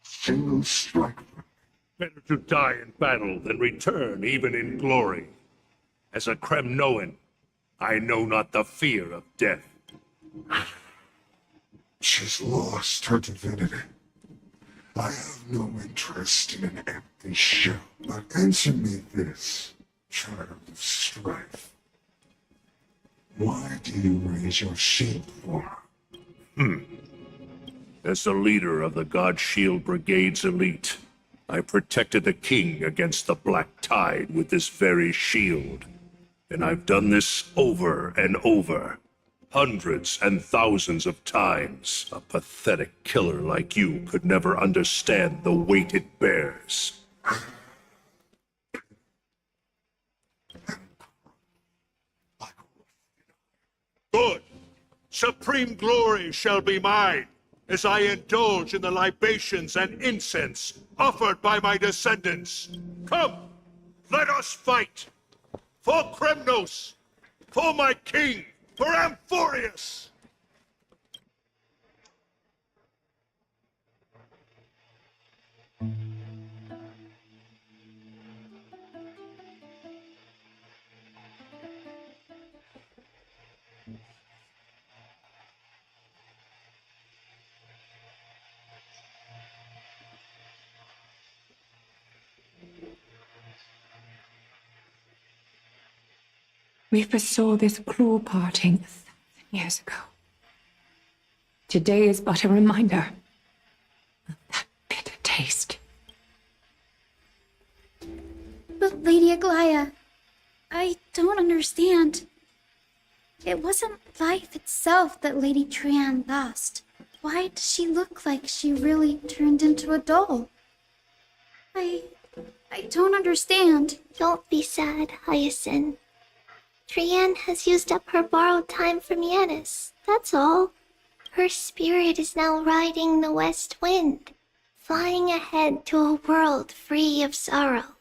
Single strike. Better to die in battle than return even in glory. As a Kremnoan, I know not the fear of death. She's lost her divinity. I have no interest in an empty shell. But answer me this, child of strife. Why do you raise your shield for her? As the leader of the God Shield Brigade's elite, I protected the king against the Black Tide with this very shield. And I've done this over and over. Hundreds and thousands of times. A pathetic killer like you could never understand the weight it bears. Good. Supreme glory shall be mine, as I indulge in the libations and incense offered by my descendants. Come, let us fight! For Kremnos! For my king! For Amphorius! We foresaw this cruel parting 1,000 years ago. Today is but a reminder of that bitter taste. But Lady Aglaya, I don't understand. It wasn't life itself that Lady Trian lost. Why does she look like she really turned into a doll? I don't understand. Don't be sad, Hyacinth. Trian has used up her borrowed time from Yanis, that's all. Her spirit is now riding the west wind, flying ahead to a world free of sorrow.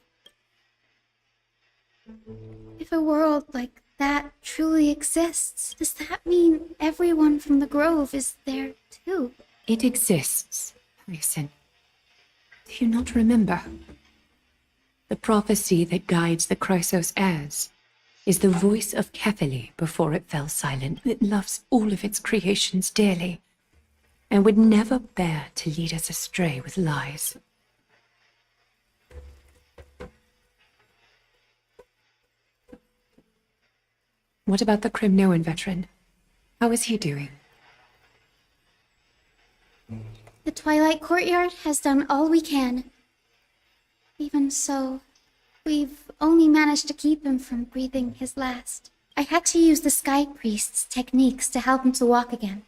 If a world like that truly exists, does that mean everyone from the Grove is there too? It exists, Hyacinth. Do you not remember? The prophecy that guides the Chrysos heirs is the voice of Kefili before it fell silent. It loves all of its creations dearly, and would never bear to lead us astray with lies. What about the Crimnoan veteran? How is he doing? The Twilight Courtyard has done all we can. Even so, we've only managed to keep him from breathing his last. I had to use the Sky Priest's techniques to help him to walk again.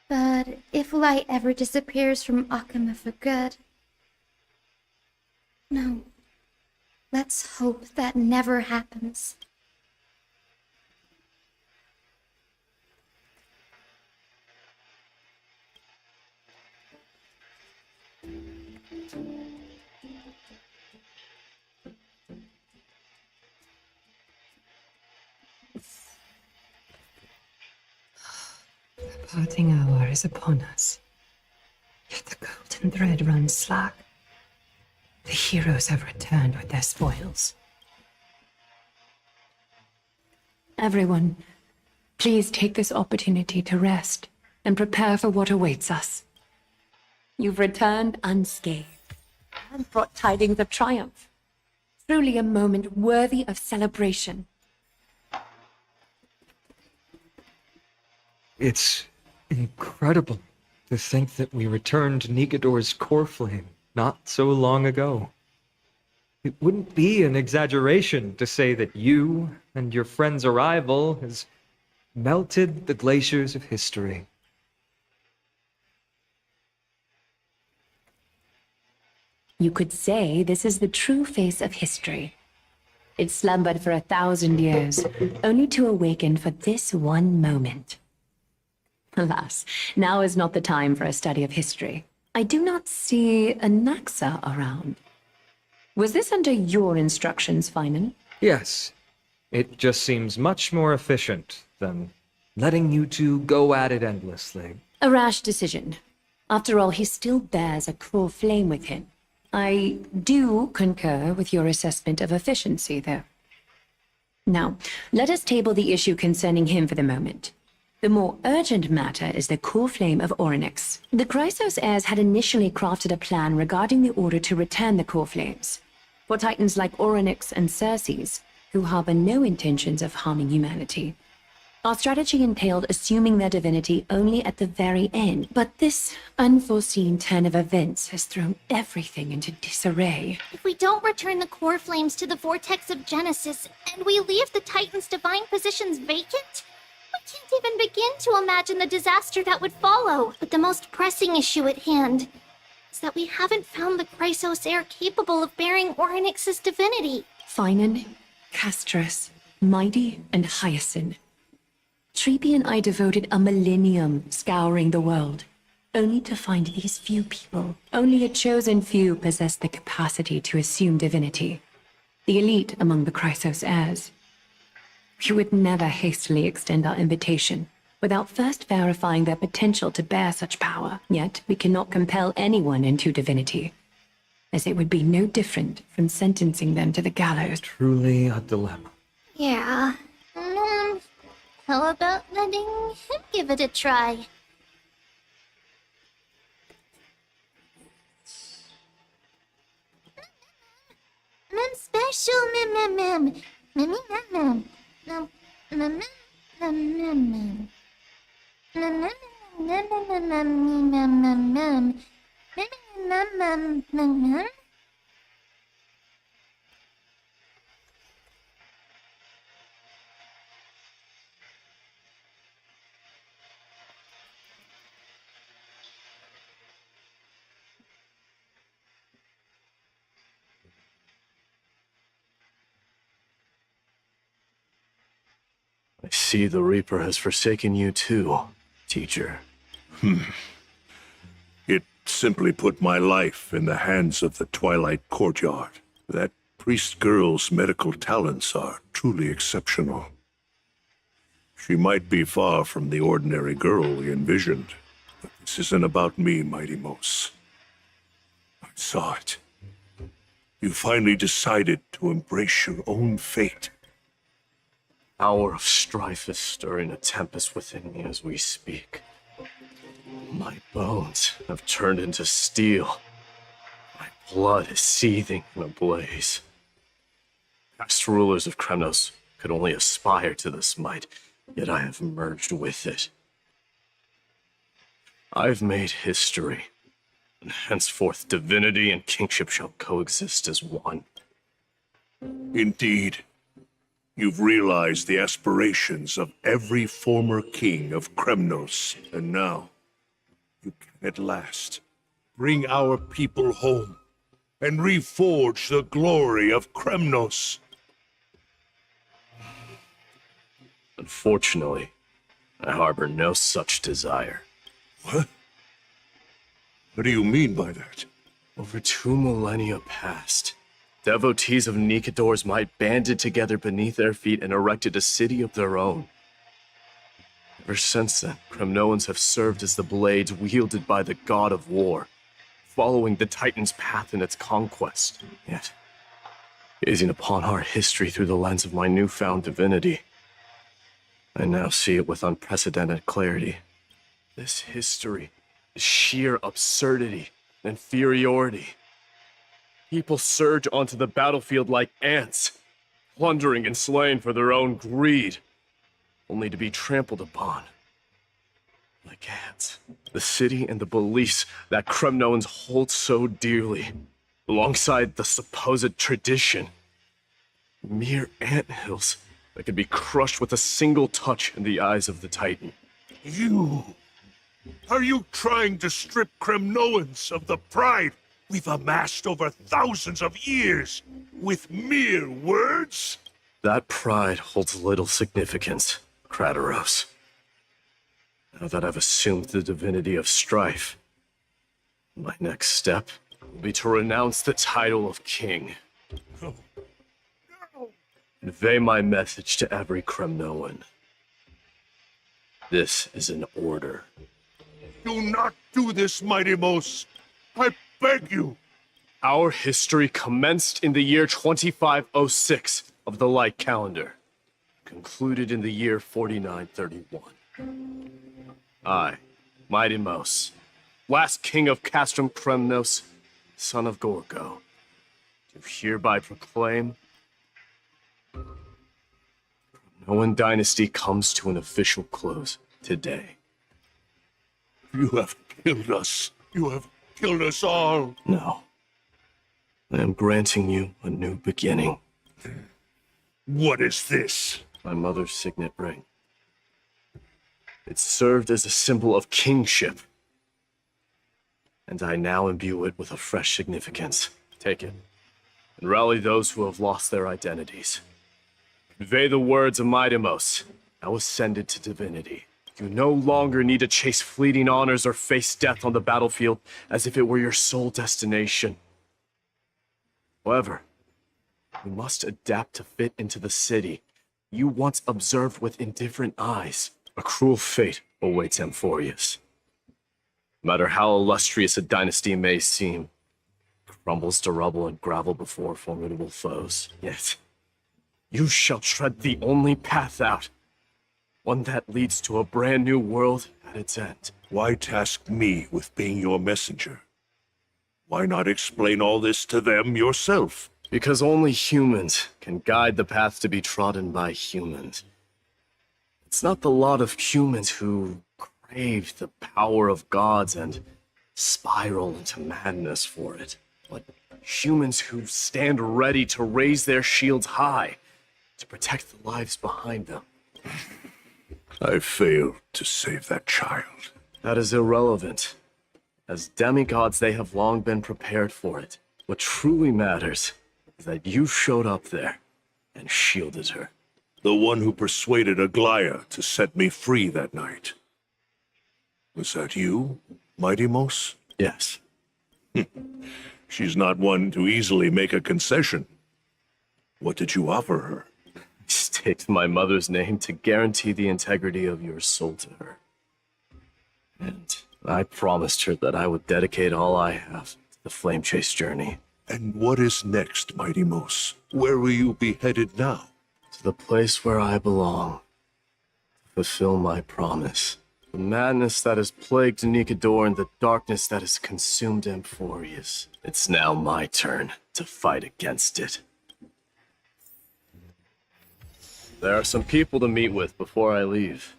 But if light ever disappears from Akama for good... No. Let's hope that never happens. The parting hour is upon us. Yet the golden thread runs slack. The heroes have returned with their spoils. Everyone, please take this opportunity to rest and prepare for what awaits us. You've returned unscathed and brought tidings of triumph. Truly a moment worthy of celebration. It's incredible to think that we returned Nikador's core flame not so long ago. It wouldn't be an exaggeration to say that you and your friend's arrival has melted the glaciers of history. You could say this is the true face of history. It slumbered for 1,000 years, only to awaken for this one moment. Alas, now is not the time for a study of history. I do not see a Naxa around. Was this under your instructions, Finan? Yes, it just seems much more efficient than letting you two go at it endlessly. A rash decision. After all, he still bears a core flame with him. I do concur with your assessment of efficiency, though. Now, let us table the issue concerning him for the moment. The more urgent matter is the core flame of Orynyx. The Chrysos heirs had initially crafted a plan regarding the order to return the core flames. For titans like Orynyx and Circes, who harbor no intentions of harming humanity. Our strategy entailed assuming their divinity only at the very end, but this unforeseen turn of events has thrown everything into disarray. If we don't return the core flames to the vortex of Genesis, and we leave the Titan's divine positions vacant, we can't even begin to imagine the disaster that would follow. But the most pressing issue at hand is that we haven't found the Chrysos heir capable of bearing Orynyx's divinity. Finan, Castras, Mighty, and Hyacinth. Treepy and I devoted a millennium scouring the world, only to find these few people. Only a chosen few possess the capacity to assume divinity. The elite among the Chrysos heirs. We would never hastily extend our invitation without first verifying their potential to bear such power. Yet we cannot compel anyone into divinity, as it would be no different from sentencing them to the gallows. Truly a dilemma. Yeah. How about letting him give it a try? Special mem. Mem. No. Mem. I see the Reaper has forsaken you too, teacher. It simply put my life in the hands of the Twilight Courtyard. That priest girl's medical talents are truly exceptional. She might be far from the ordinary girl we envisioned, but this isn't about me, Mighty Mos. I saw it. You finally decided to embrace your own fate. Hour of strife is stirring a tempest within me as we speak. My bones have turned into steel. My blood is seething in a blaze. Past rulers of Kremnos could only aspire to this might, yet I have merged with it. I've made history, and henceforth divinity and kingship shall coexist as one. Indeed. You've realized the aspirations of every former king of Kremnos, and now you can at last bring our people home and reforge the glory of Kremnos. Unfortunately, I harbor no such desire. What? What do you mean by that? Over 2 millennia past, devotees of Nikador's might banded together beneath their feet and erected a city of their own. Ever since then, Kremnoans have served as the blades wielded by the god of war, following the Titan's path in its conquest. Yet, gazing upon our history through the lens of my newfound divinity, I now see it with unprecedented clarity. This history is sheer absurdity and inferiority. People surge onto the battlefield like ants, plundering and slaying for their own greed, only to be trampled upon. Like ants, the city and the beliefs that Kremnoans hold so dearly, alongside the supposed tradition, mere anthills that could be crushed with a single touch in the eyes of the Titan. You! Are you trying to strip Kremnoans of the pride we've amassed over thousands of years with mere words? That pride holds little significance, Krateros. Now that I've assumed the divinity of strife, my next step will be to renounce the title of king. No. Convey my message to every Kremnoan. This is an order. Do not do this, Mighty Mos. I beg you. Our history commenced in the year 2506 of the Light Calendar, concluded in the year 4931. I, Mighty Mos, last king of Castrum Kremnos, son of Gorgo, do hereby proclaim the Kremnoan dynasty comes to an official close today. You have killed us. You have killed us all. No. I am granting you a new beginning. What is this? My mother's signet ring. It served as a symbol of kingship, and I now imbue it with a fresh significance. Take it, and rally those who have lost their identities. Convey the words of Midamos, now ascended to divinity. You no longer need to chase fleeting honors or face death on the battlefield as if it were your sole destination. However, you must adapt to fit into the city you once observed with indifferent eyes. A cruel fate awaits Amphorius. No matter how illustrious a dynasty may seem, crumbles to rubble and gravel before formidable foes. Yet, you shall tread the only path out, one that leads to a brand new world at its end. Why task me with being your messenger? Why not explain all this to them yourself? Because only humans can guide the path to be trodden by humans. It's not the lot of humans who crave the power of gods and spiral into madness for it, but humans who stand ready to raise their shields high to protect the lives behind them. I failed to save that child. That is irrelevant. As demigods, they have long been prepared for it. What truly matters is that you showed up there and shielded her. The one who persuaded Aglaya to set me free that night. Was that you, Mighty Mos? Yes. She's not one to easily make a concession. What did you offer her? Staked my mother's name to guarantee the integrity of your soul to her. And I promised her that I would dedicate all I have to the Flame Chase journey. And what is next, Mighty Mos? Where will you be headed now? To the place where I belong. To fulfill my promise. The madness that has plagued Nikador and the darkness that has consumed Amphorius. It's now my turn to fight against it. There are some people to meet with before I leave.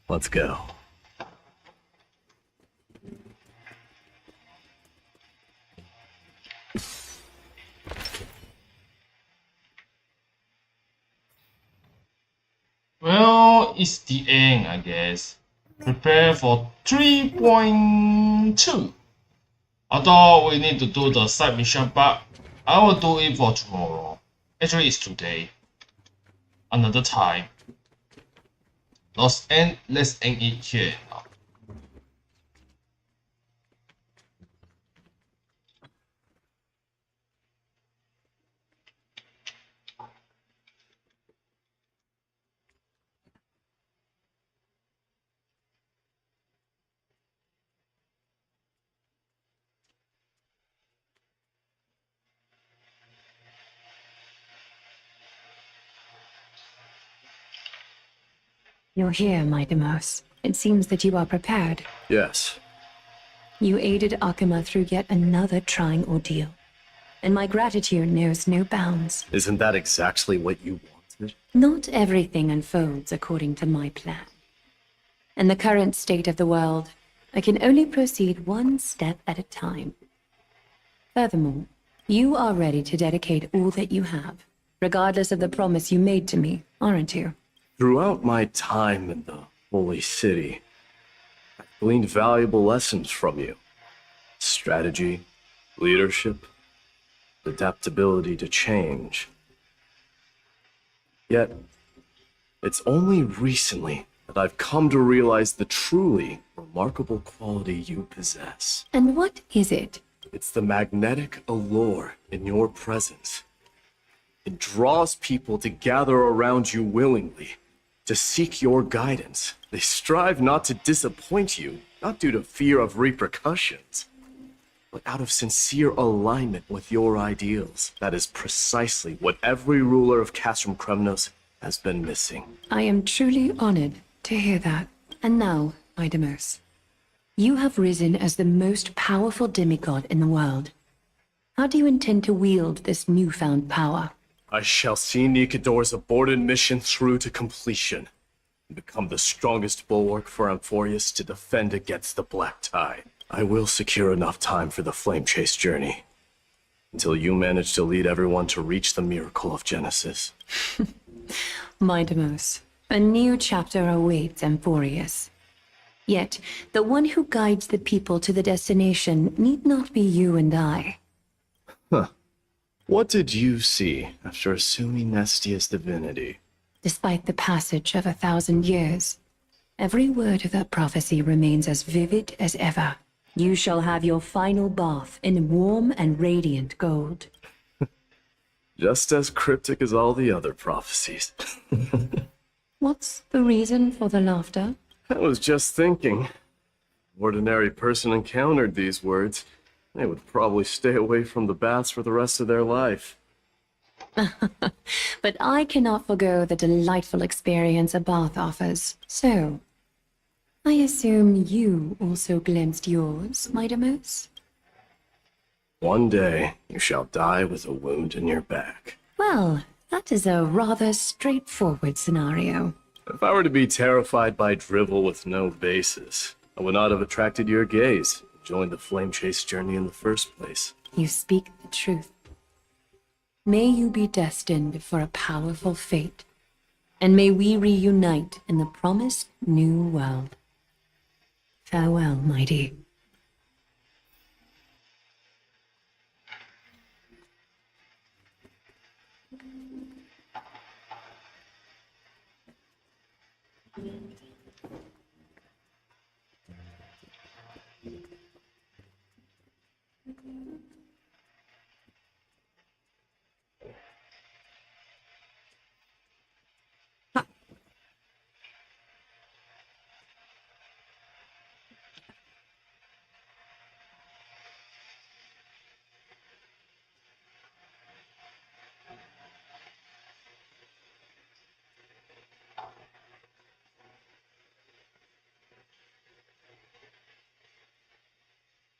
Let's go. Well, it's the end, I guess. Prepare for 3.2. I thought we need to do the side mission, but I will do it for tomorrow. Actually, it's today. Another time. Let's end it here now. You're here, my Demos. It seems that you are prepared. Yes. You aided Akuma through yet another trying ordeal, and my gratitude knows no bounds. Isn't that exactly what you wanted? Not everything unfolds according to my plan. In the current state of the world, I can only proceed one step at a time. Furthermore, you are ready to dedicate all that you have, regardless of the promise you made to me, aren't you? Throughout my time in the Holy City, I've gleaned valuable lessons from you. Strategy, leadership, adaptability to change. Yet, it's only recently that I've come to realize the truly remarkable quality you possess. And what is it? It's the magnetic allure in your presence. It draws people to gather around you willingly, to seek your guidance. They strive not to disappoint you, not due to fear of repercussions, but out of sincere alignment with your ideals. That is precisely what every ruler of Castrum Kremnos has been missing. I am truly honored to hear that. And now, Idamos, you have risen as the most powerful demigod in the world. How do you intend to wield this newfound power? I shall see Nikador's aborted mission through to completion, and become the strongest bulwark for Amphorius to defend against the Black Tide. I will secure enough time for the Flame Chase journey, until you manage to lead everyone to reach the miracle of Genesis. Midamos, a new chapter awaits Amphorius. Yet, the one who guides the people to the destination need not be you and I. Huh. What did you see after assuming Nestia's divinity? Despite the passage of 1,000 years, every word of that prophecy remains as vivid as ever. You shall have your final bath in warm and radiant gold. Just as cryptic as all the other prophecies. What's the reason for the laughter? I was just thinking. Ordinary person encountered these words, they would probably stay away from the baths for the rest of their life. But I cannot forgo the delightful experience a bath offers. So, I assume you also glimpsed yours, Midamos? One day, you shall die with a wound in your back. Well, that is a rather straightforward scenario. If I were to be terrified by drivel with no basis, I would not have attracted your gaze and joined the Flame Chase journey in the first place. You speak the truth. May you be destined for a powerful fate, and may we reunite in the promised new world. Farewell, mighty.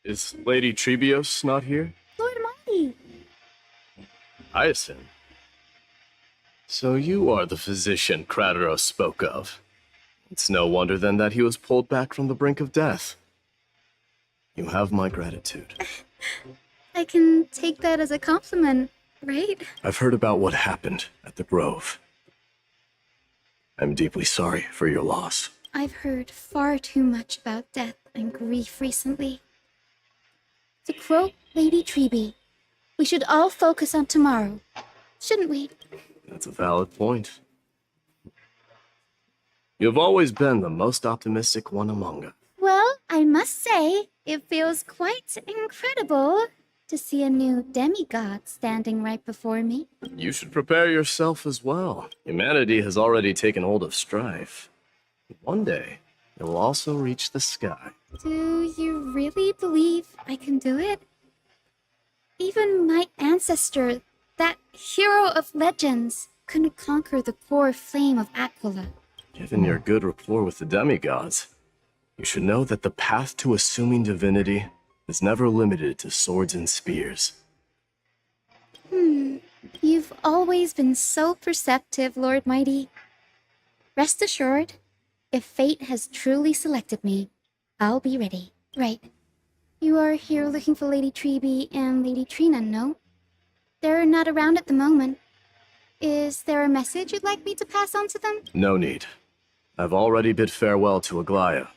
Is Lady Trebios not here? Lord Mighty! Hyacinth. So you are the physician Krateros spoke of. It's no wonder then that he was pulled back from the brink of death. You have my gratitude. I can take that as a compliment, right? I've heard about what happened at the Grove. I'm deeply sorry for your loss. I've heard far too much about death and grief recently. To quote Lady Treby, we should all focus on tomorrow, shouldn't we? That's a valid point. You've always been the most optimistic one among us. Well, I must say, it feels quite incredible to see a new demigod standing right before me. You should prepare yourself as well. Humanity has already taken hold of strife. One day, it will also reach the sky. Do you really believe I can do it? Even my ancestor, that hero of legends, couldn't conquer the core flame of Aquila. Given your good rapport with the demigods, you should know that the path to assuming divinity is never limited to swords and spears. You've always been so perceptive, Lord Mighty. Rest assured, if fate has truly selected me, I'll be ready. Right. You are here looking for Lady Treby and Lady Trina, no? They're not around at the moment. Is there a message you'd like me to pass on to them? No need. I've already bid farewell to Aglaya.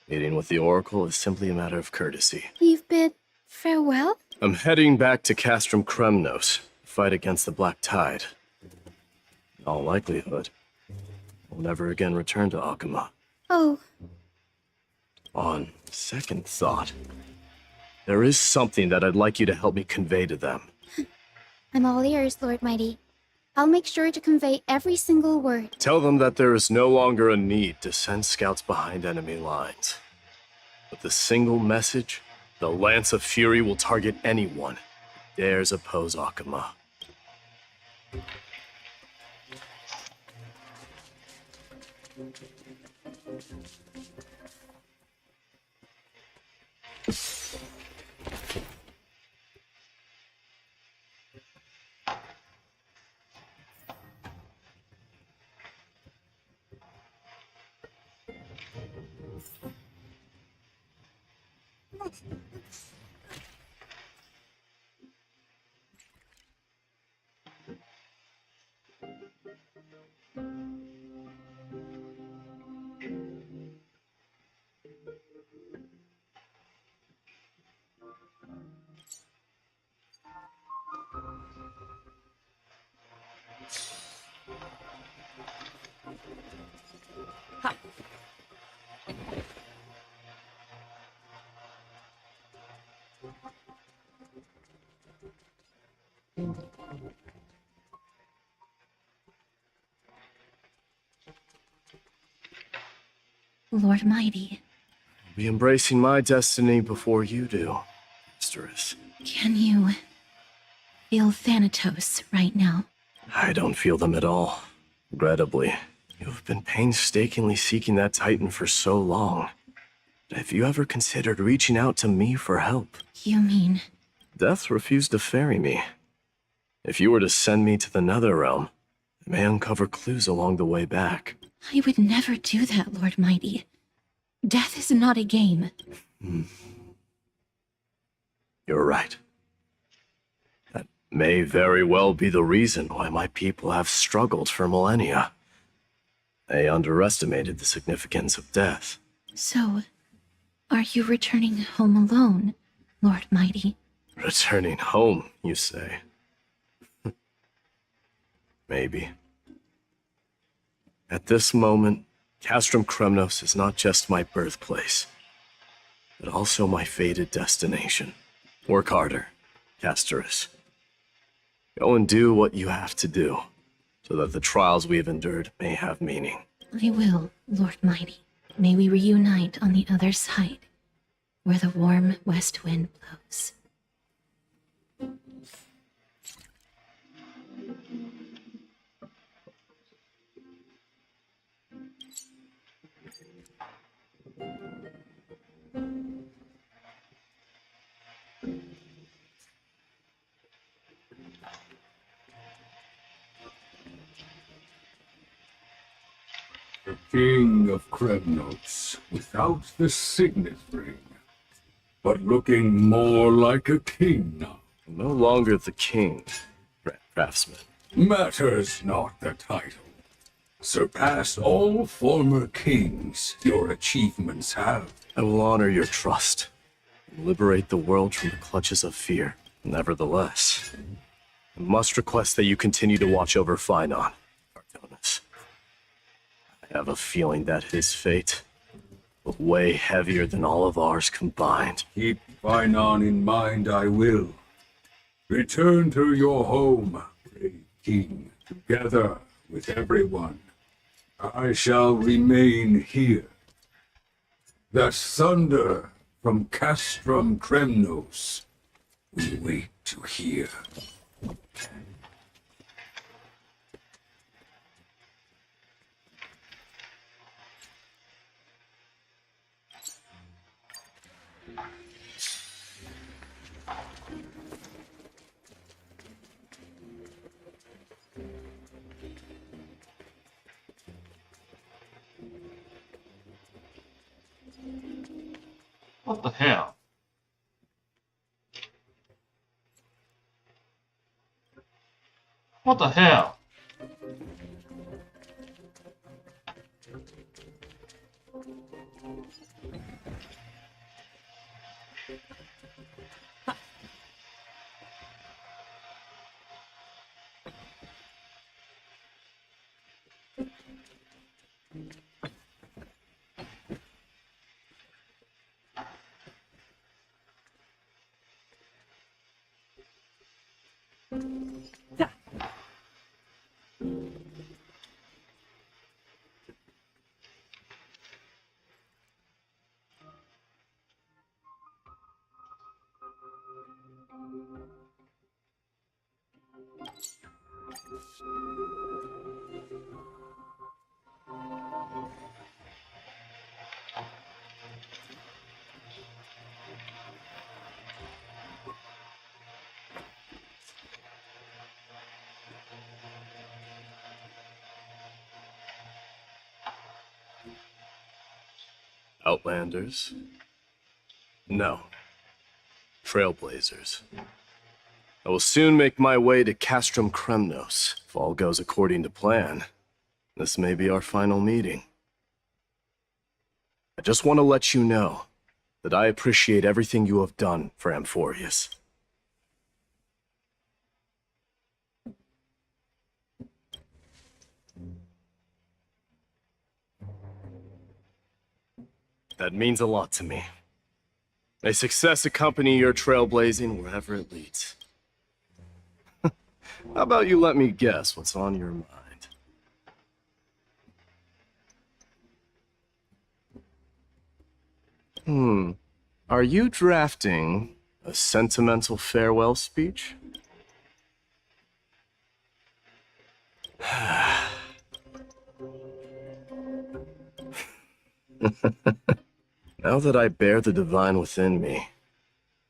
Meeting with the Oracle is simply a matter of courtesy. You've bid farewell? I'm heading back to Castrum Kremnos to fight against the Black Tide. In all likelihood, I'll never again return to Akama. Oh, On second thought, there is something that I'd like you to help me convey to them. I'm all ears, Lord Mighty. I'll make sure to convey every single word. Tell them that there is no longer a need to send scouts behind enemy lines. With a single message, the Lance of Fury will target anyone who dares oppose Akama. Lord Mighty, I'll be embracing my destiny before you do, Mistress. can you feel Thanatos right now? I don't feel them at all. Regrettably, you have been painstakingly seeking that Titan for so long. Have you ever considered reaching out to me for help? You mean... Death refused to ferry me. If you were to send me to the Netherrealm, I may uncover clues along the way back. I would never do that, Lord Mighty. Death is not a game. You're right. That may very well be the reason why my people have struggled for millennia. They underestimated the significance of death. So, are you returning home alone, Lord Mighty? Returning home, you say? Maybe. At this moment, Castrum Kremnos is not just my birthplace, but also my fated destination. Work harder, Casterus. Go and do what you have to do, so that the trials we have endured may have meaning. I will, Lord Mighty. May we reunite on the other side, where the warm west wind blows. King of Kremnos without the signet ring, but looking more like a king now. No longer the king, craftsman. Matters not the title. Surpass all former kings your achievements have. I will honor your trust and liberate the world from the clutches of fear. Nevertheless, I must request that you continue to watch over Phynon, Artonis. I have a feeling that his fate will weigh heavier than all of ours combined. Keep Phynon in mind, I will. Return to your home, brave king, together with everyone. I shall remain here. The thunder from Castrum Kremnos we wait to hear. What the hell? What the hell? Outlanders? No. Trailblazers. I will soon make my way to Castrum Kremnos. If all goes according to plan, this may be our final meeting. I just want to let you know that I appreciate everything you have done for Amphorius. That means a lot to me. May success accompany your trailblazing wherever it leads. How about you let me guess what's on your mind? Are you drafting a sentimental farewell speech? Now that I bear the divine within me, I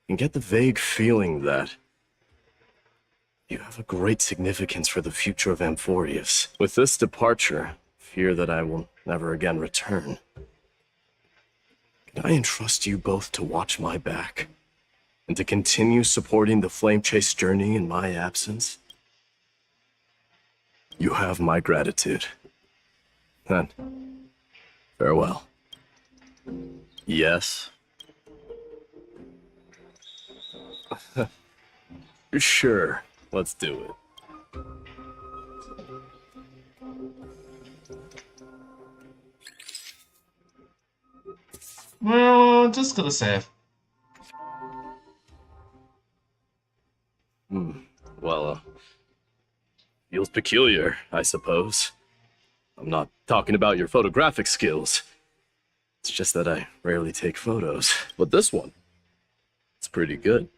can get the vague feeling that you have a great significance for the future of Amphorius. With this departure, fear that I will never again return. Can I entrust you both to watch my back and to continue supporting the Flame Chase journey in my absence? You have my gratitude. Then, farewell. Yes? Sure, let's do it. Well, just gonna save. Well, feels peculiar, I suppose. I'm not talking about your photographic skills. It's just that I rarely take photos. But this one, it's pretty good.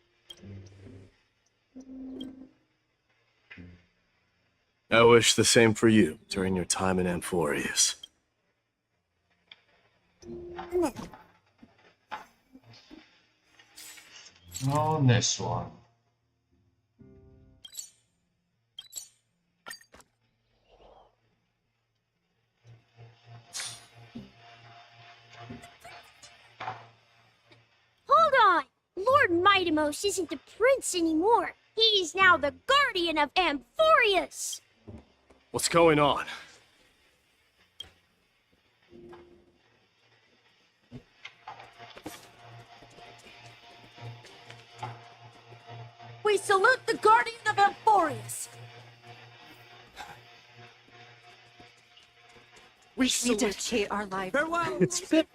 I wish the same for you during your time in Amphorius. Oh, next one. Mightimos isn't the prince anymore. He's now the guardian of Amphorius. What's going on? We salute the guardian of Amphorius. We dedicate our life. Farewell. It's been...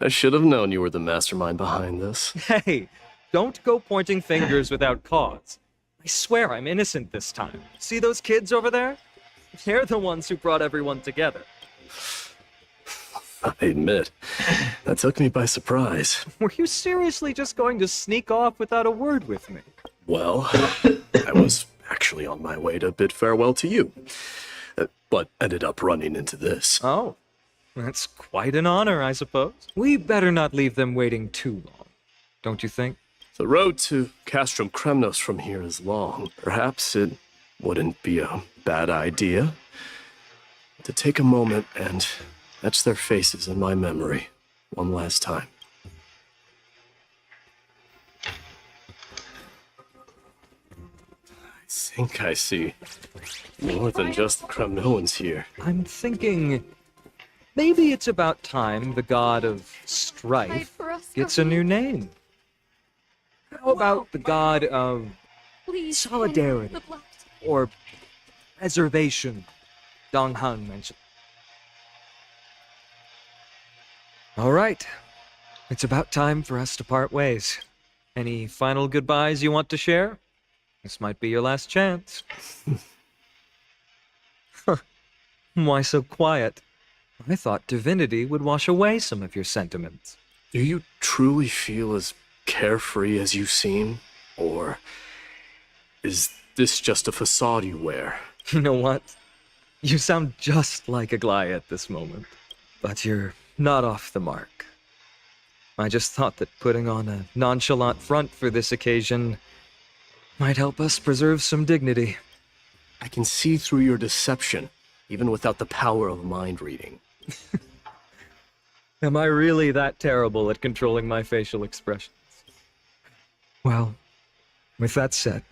I should have known you were the mastermind behind this. Hey, don't go pointing fingers without cause. I swear I'm innocent this time. See those kids over there? They're the ones who brought everyone together. I admit, that took me by surprise. Were you seriously just going to sneak off without a word with me? Well, I was actually on my way to bid farewell to you, but ended up running into this. Oh, that's quite an honor, I suppose. We better not leave them waiting too long, don't you think? The road to Castrum Kremnos from here is long. Perhaps it wouldn't be a bad idea to take a moment and etch their faces in my memory one last time. I think I see more than just the Kremnoans here. I'm thinking maybe it's about time the god of strife gets a new name. How about the god of solidarity or preservation? Dong Han mentioned. All right. It's about time for us to part ways. Any final goodbyes you want to share? This might be your last chance. Why so quiet? I thought divinity would wash away some of your sentiments. Do you truly feel as carefree as you seem? Or is this just a facade you wear? You know what? You sound just like Aglaia at this moment. But you're not off the mark. I just thought that putting on a nonchalant front for this occasion might help us preserve some dignity. I can see through your deception, even without the power of mind reading. Am I really that terrible at controlling my facial expressions? Well, with that said,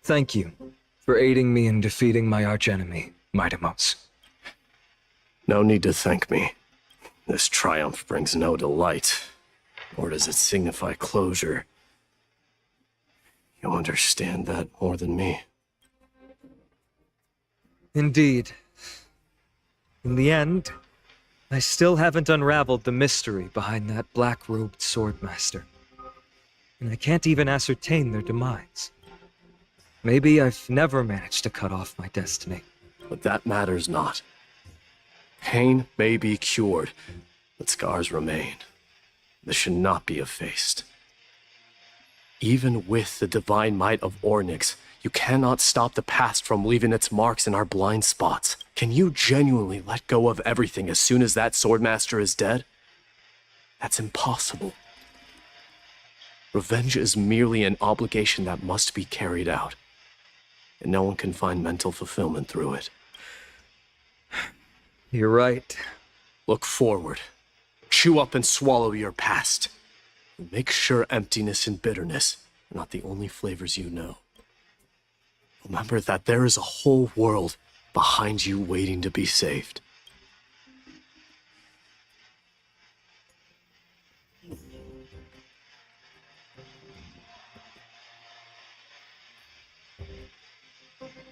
thank you for aiding me in defeating my archenemy, Mightimos. No need to thank me. This triumph brings no delight, nor does it signify closure. You understand that more than me. Indeed. In the end, I still haven't unraveled the mystery behind that black-robed swordmaster. And I can't even ascertain their demise. Maybe I've never managed to cut off my destiny. But that matters not. Pain may be cured, but scars remain. This should not be effaced. Even with the divine might of Ornyx, you cannot stop the past from leaving its marks in our blind spots. Can you genuinely let go of everything as soon as that swordmaster is dead? That's impossible. Revenge is merely an obligation that must be carried out, and no one can find mental fulfillment through it. You're right. Look forward. Chew up and swallow your past. Make sure emptiness and bitterness are not the only flavors you know. Remember that there is a whole world behind you waiting to be saved.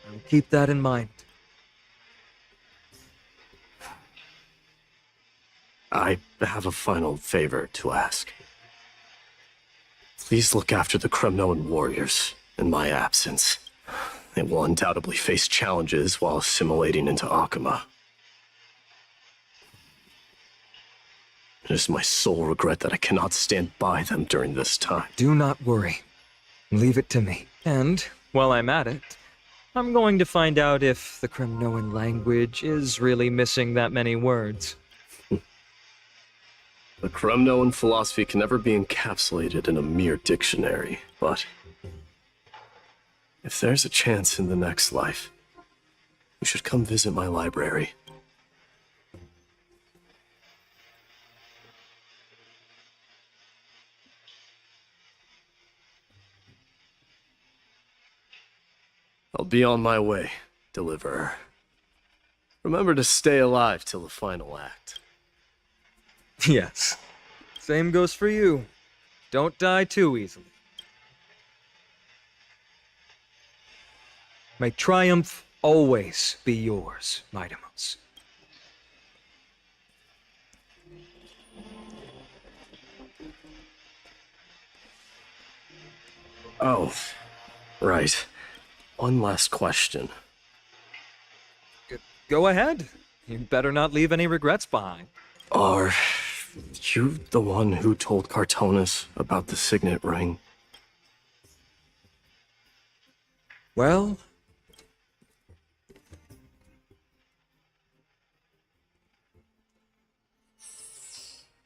I'll keep that in mind. I have a final favor to ask. Please look after the Kremnoan warriors in my absence. They will undoubtedly face challenges while assimilating into Akama. It is my sole regret that I cannot stand by them during this time. Do not worry. Leave it to me. And, while I'm at it, I'm going to find out if the Kremnoan language is really missing that many words. The Kremnoan philosophy can never be encapsulated in a mere dictionary, but if there's a chance in the next life, you should come visit my library. I'll be on my way, Deliverer. Remember to stay alive till the final act. Yes. Same goes for you. Don't die too easily. May triumph always be yours, Mightimus. Oh, right. One last question. Go ahead. You better not leave any regrets behind. Are you the one who told Cartonis about the signet ring? Well,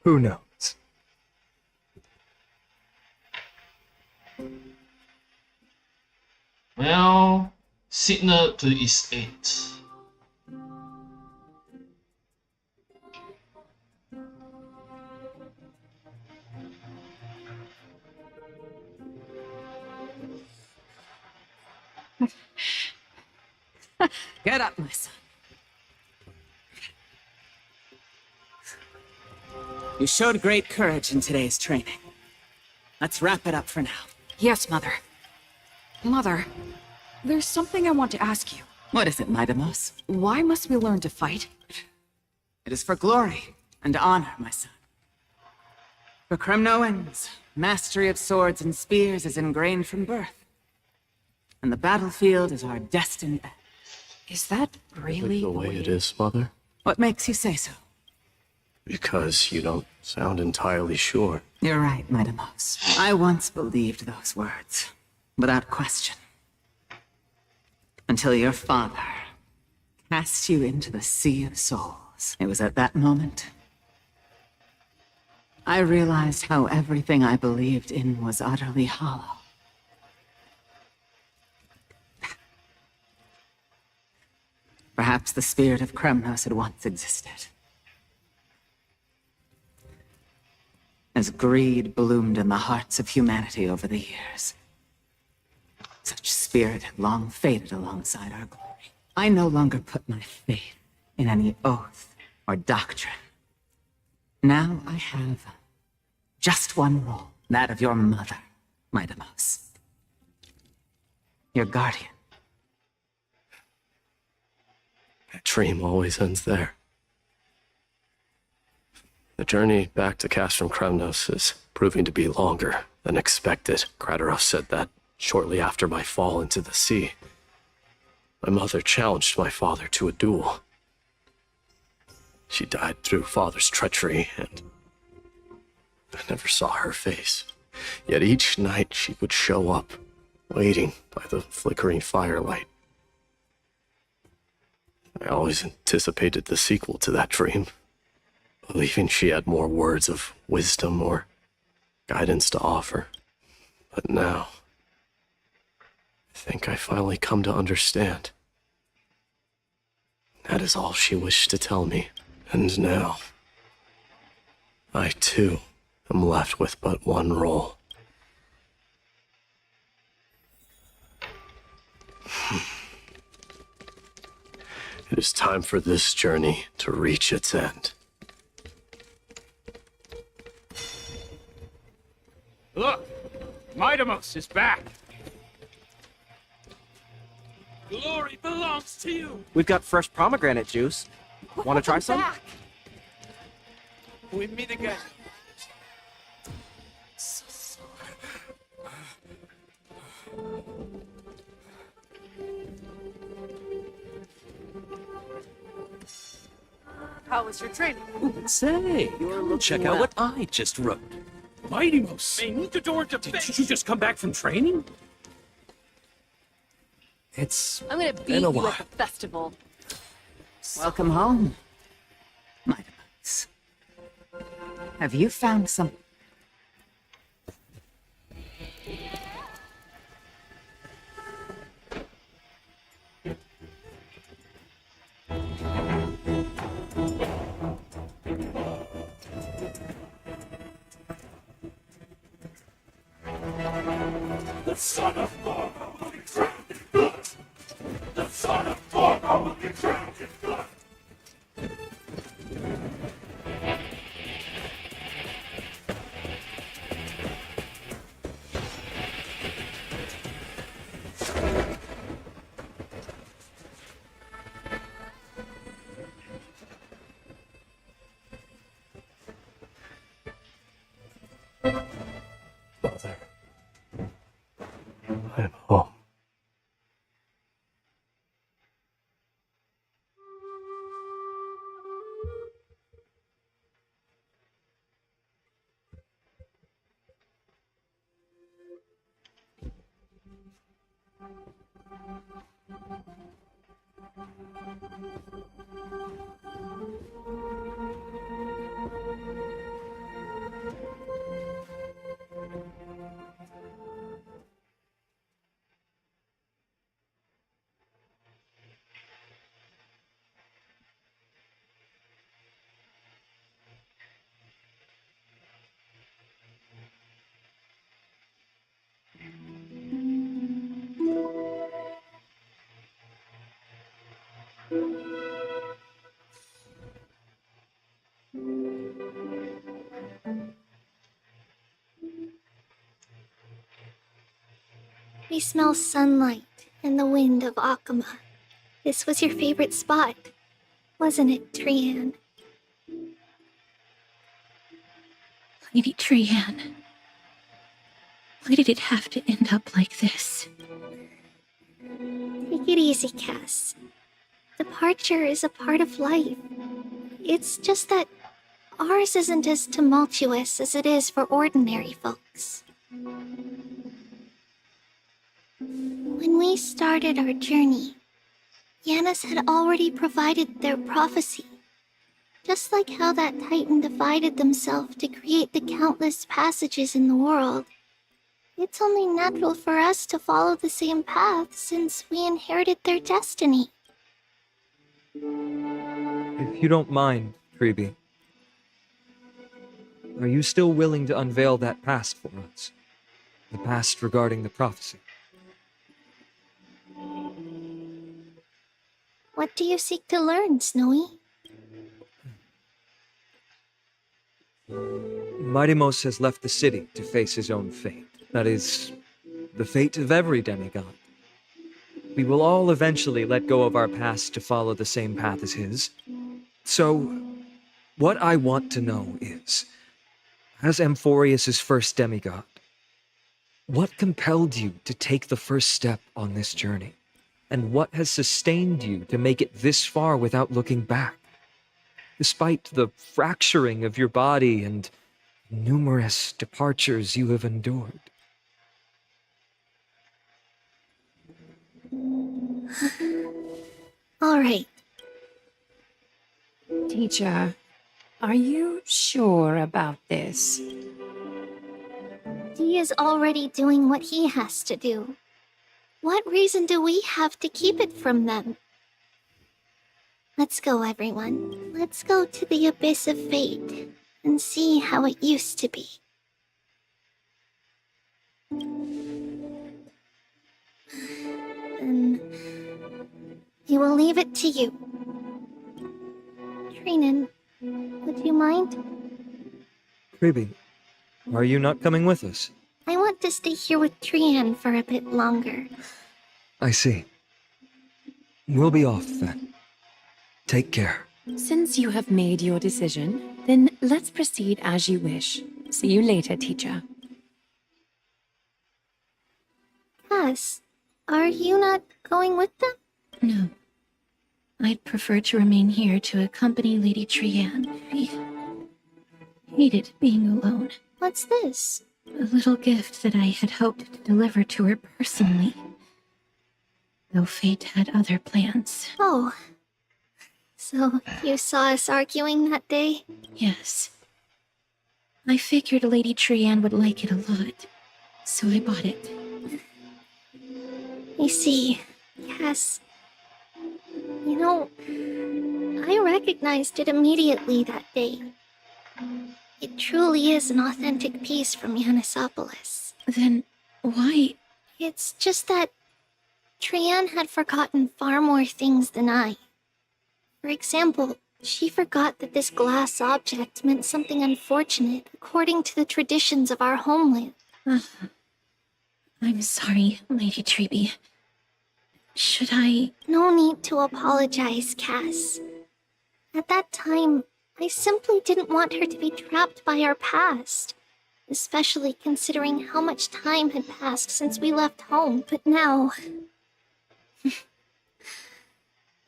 who knows? Well, signal to its 8. Get up, my son. You showed great courage in today's training. Let's wrap it up for now. Yes, Mother. Mother, there's something I want to ask you. What is it, Mightimus? Why must we learn to fight? It is for glory and honor, my son. For Kremnoans, mastery of swords and spears is ingrained from birth. And the battlefield is our destined end. Is that really the way it is, Mother? What makes you say so? Because you don't sound entirely sure. You're right, Mightimus. I once believed those words, without question. Until your father cast you into the Sea of Souls. It was at that moment I realized how everything I believed in was utterly hollow. Perhaps the spirit of Kremnos had once existed. As greed bloomed in the hearts of humanity over the years, such spirit had long faded alongside our glory. I no longer put my faith in any oath or doctrine. Now I have just one role, that of your mother, Mightimus. Your guardian. That dream always ends there. The journey back to Castrum Kremnos is proving to be longer than expected. Krateros said that shortly after my fall into the sea. My mother challenged my father to a duel. She died through father's treachery, and I never saw her face. Yet each night she would show up, waiting by the flickering firelight. I always anticipated the sequel to that dream, believing she had more words of wisdom or guidance to offer. But now, I think I finally come to understand. That is all she wished to tell me. And now, I too am left with but one role. It is time for this journey to reach its end. Look! Mightimus is back! Glory belongs to you! We've got fresh pomegranate juice. Want to try some? Back. We meet again. How was your training? Say, check out what I just wrote. Mightimus! Did you just come back from training? It's I'm gonna beat been a you while. at the festival. Welcome home, Mightimus. Have you found some... The son of Mormon will be drowned in blood. Mother, I'm home. We smell sunlight and the wind of Akama. This was your favorite spot, wasn't it, Trian? Lady Trian. Why did it have to end up like this? Take it easy, Cass. Departure is a part of life. It's just that ours isn't as tumultuous as it is for ordinary folks. When we started our journey, Yanis had already provided their prophecy. Just like how that Titan divided themselves to create the countless passages in the world. It's only natural for us to follow the same path since we inherited their destiny. If you don't mind, Treeby, are you still willing to unveil that past for us? The past regarding the prophecy? What do you seek to learn, Snowy? Midimos has left the city to face his own fate. That is, the fate of every demigod. We will all eventually let go of our past to follow the same path as his. So, what I want to know is, as Amphorius' first demigod, what compelled you to take the first step on this journey? And what has sustained you to make it this far without looking back? Despite the fracturing of your body and numerous departures you have endured. All right. Teacher, are you sure about this? He is already doing what he has to do. What reason do we have to keep it from them? Let's go, everyone. Let's go to the Abyss of Fate and see how it used to be. And I will leave it to you. Trinan, would you mind? Treeby, are you not coming with us? I want to stay here with Trian for a bit longer. I see. We'll be off then. Take care. Since you have made your decision, then let's proceed as you wish. See you later, teacher. Cass, are you not going with them? No. I'd prefer to remain here to accompany Lady Trian. I hated being alone. What's this? A little gift that I had hoped to deliver to her personally. Though fate had other plans. Oh. So, you saw us arguing that day? Yes. I figured Lady Trian would like it a lot, so I bought it. I see. Yes. You know, I recognized it immediately that day. It truly is an authentic piece from Yanisopolis. Then why? It's just that Trian had forgotten far more things than I. For example, she forgot that this glass object meant something unfortunate according to the traditions of our homeland. I'm sorry, Lady Treby. Should I... No need to apologize, Cass. At that time, I simply didn't want her to be trapped by our past. Especially considering how much time had passed since we left home, but now...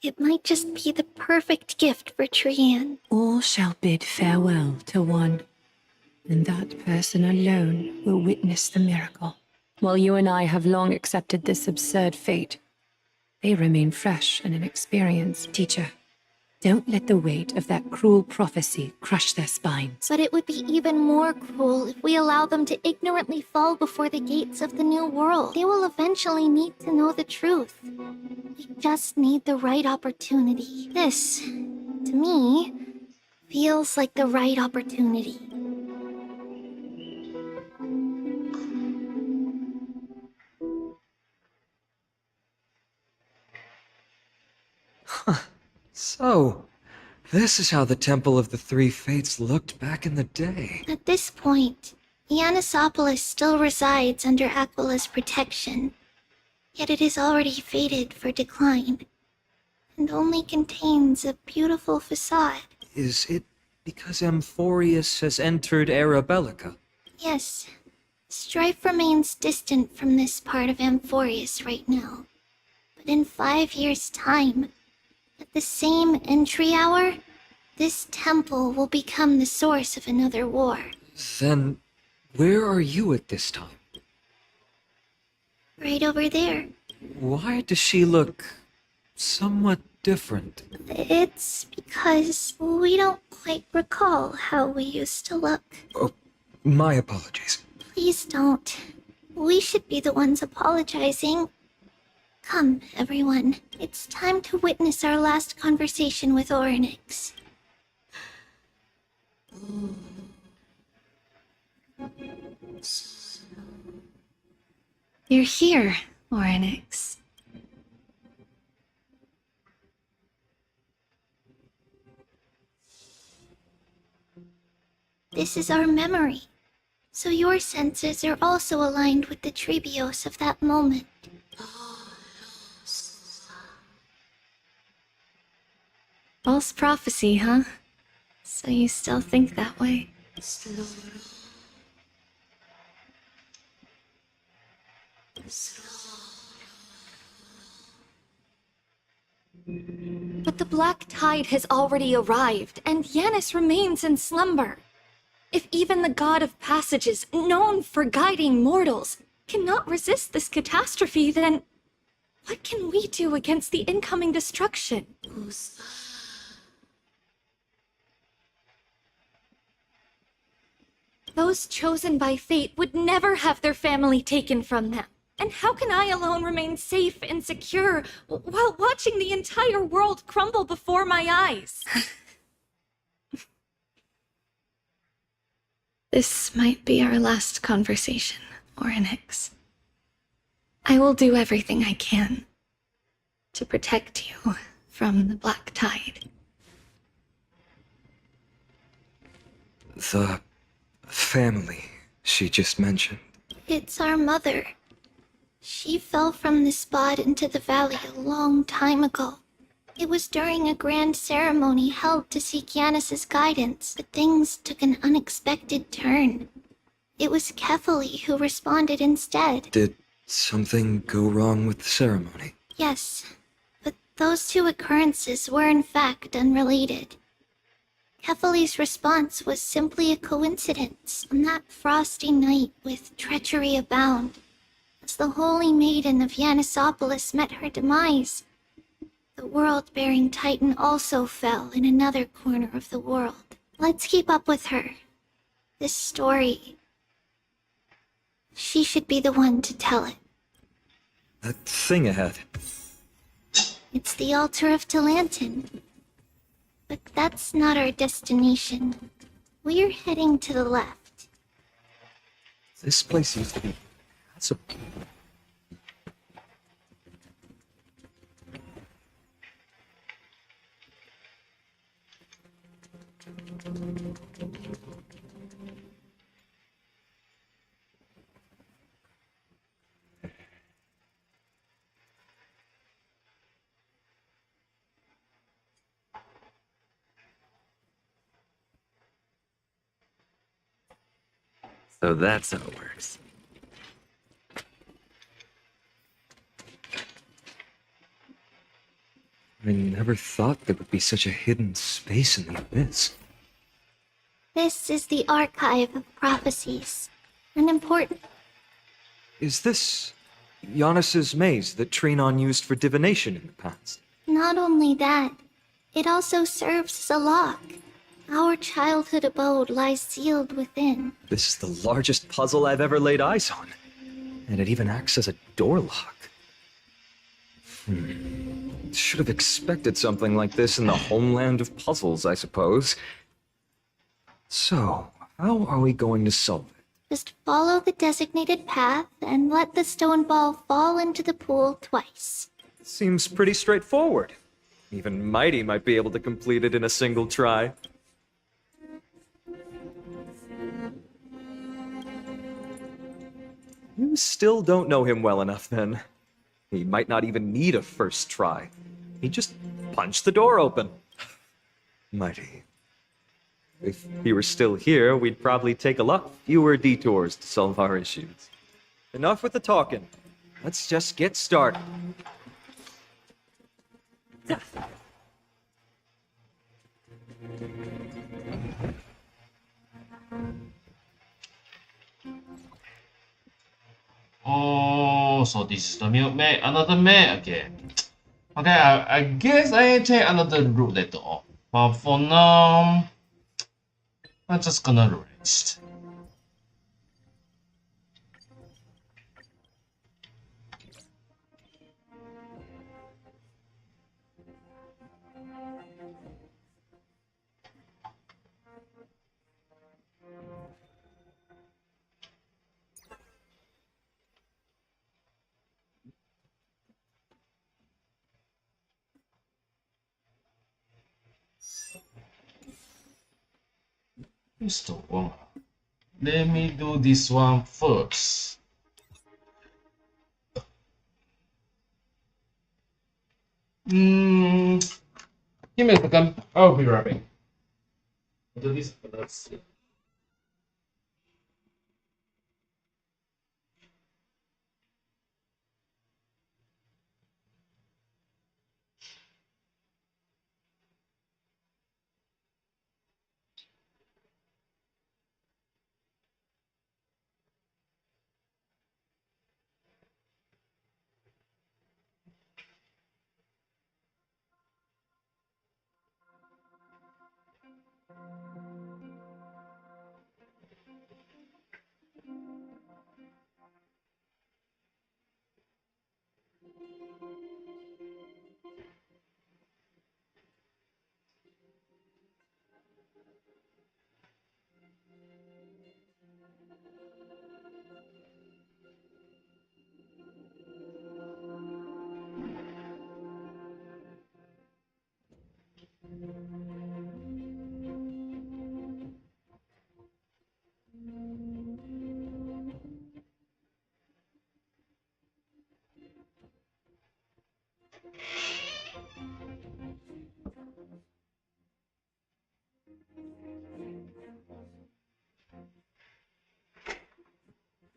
it might just be the perfect gift for Trianne. All shall bid farewell to one, and that person alone will witness the miracle. While you and I have long accepted this absurd fate, they remain fresh and inexperienced, teacher. Don't let the weight of that cruel prophecy crush their spines. But it would be even more cruel if we allow them to ignorantly fall before the gates of the new world. They will eventually need to know the truth. We just need the right opportunity. This, to me, feels like the right opportunity. So, this is how the Temple of the Three Fates looked back in the day. At this point, Ionissopolis still resides under Aquila's protection, yet it is already fated for decline, and only contains a beautiful facade. Is it because Amphorius has entered Era Bellica? Yes, strife remains distant from this part of Amphorius right now, but in 5 years' time, at the same entry hour, this temple will become the source of another war. Then, where are you at this time? Right over there. Why does she look somewhat different? It's because we don't quite recall how we used to look. Oh, my apologies. Please don't. We should be the ones apologizing. Come, everyone. It's time to witness our last conversation with Orynyx. You're here, Orynyx. This is our memory. So your senses are also aligned with the Trebios of that moment. False prophecy, huh? So you still think that way? But the black tide has already arrived, and Yanis remains in slumber. If even the god of passages, known for guiding mortals, cannot resist this catastrophe, then what can we do against the incoming destruction? Those chosen by fate would never have their family taken from them. And how can I alone remain safe and secure while watching the entire world crumble before my eyes? This might be our last conversation, Orynyx. I will do everything I can to protect you from the black tide. The family she just mentioned. It's our mother. She fell from the spot into the valley a long time ago. It was during a grand ceremony held to seek Yanis's guidance, but things took an unexpected turn. It was Kefali who responded instead. Did something go wrong with the ceremony? Yes, but those two occurrences were in fact unrelated. Kefali's response was simply a coincidence on that frosty night with treachery abound. As the Holy Maiden of Yanissopolis met her demise, the world-bearing Titan also fell in another corner of the world. Let's keep up with her. This story, she should be the one to tell it. That thing ahead. It's the altar of Talantin. But that's not our destination. We're heading to the left. This place used to be passable. So that's how it works. I never thought there would be such a hidden space in the abyss. This is the archive of prophecies. An important. Is this Giannis's maze that Trinon used for divination in the past? Not only that, it also serves as a lock. Our childhood abode lies sealed within. This is the largest puzzle I've ever laid eyes on. And it even acts as a door lock. Should have expected something like this in the homeland of puzzles, I suppose. So, how are we going to solve it? Just follow the designated path and let the stone ball fall into the pool twice. Seems pretty straightforward. Even Mighty might be able to complete it in a single try. You still don't know him well enough, then. He might not even need a first try. He just punched the door open. Mighty. If he were still here, we'd probably take a lot fewer detours to solve our issues. Enough with the talking. Let's just get started. Oh, so this is the milk maid, another maid again. Okay, I guess I take another route later on. But for now, I'm just gonna rest. Where's the one? Let me do this one first. Give me a second. I'll be right back. Do this first.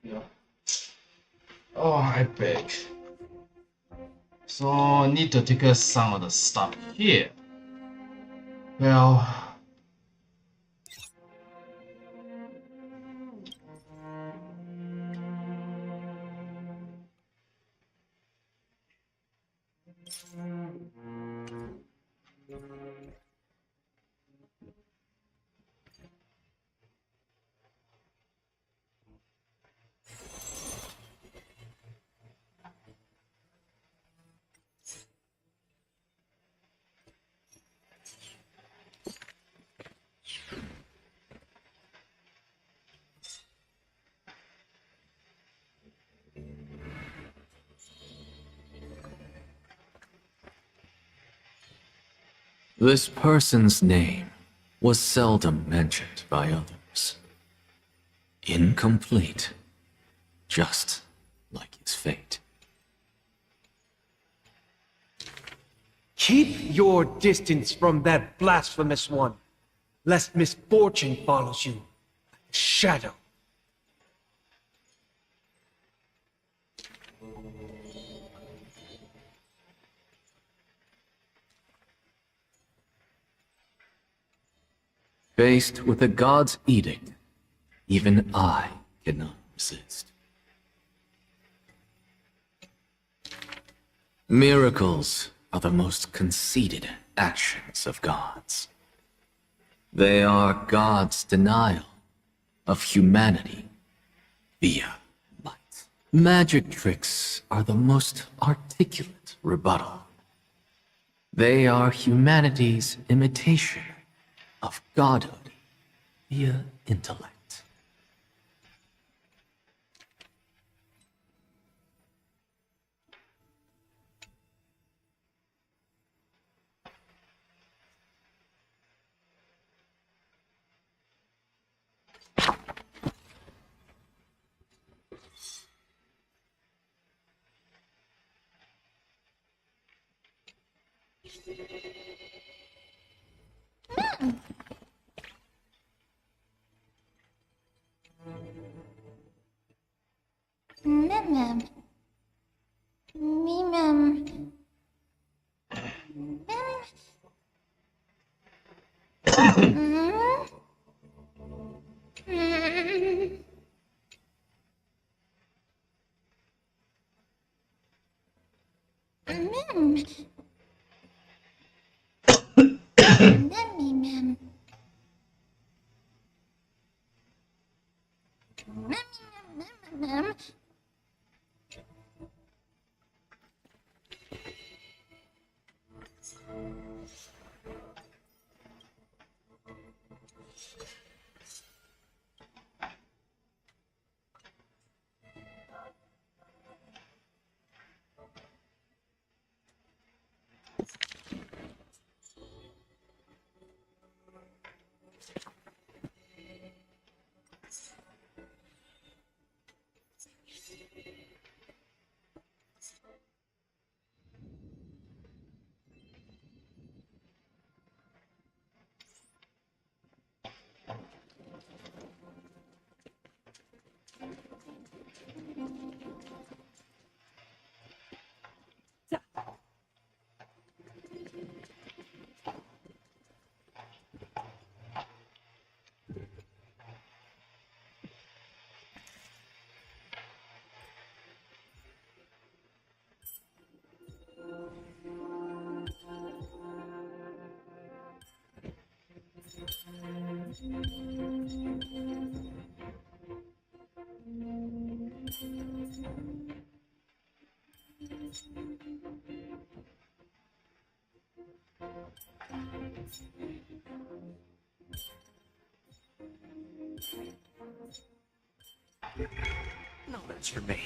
Yeah. Oh, I beg. So I need to take care some of the stuff here. Well, This person's name was seldom mentioned by others. Incomplete, just like his fate. Keep your distance from that blasphemous one, lest misfortune follows you like a shadow. Faced with the god's edict, even I cannot resist. Miracles are the most conceited actions of gods. They are God's denial of humanity via light. Magic tricks are the most articulate rebuttal. They are humanity's imitation of godhood via intellect. Mem. Me mem. No, that's for me.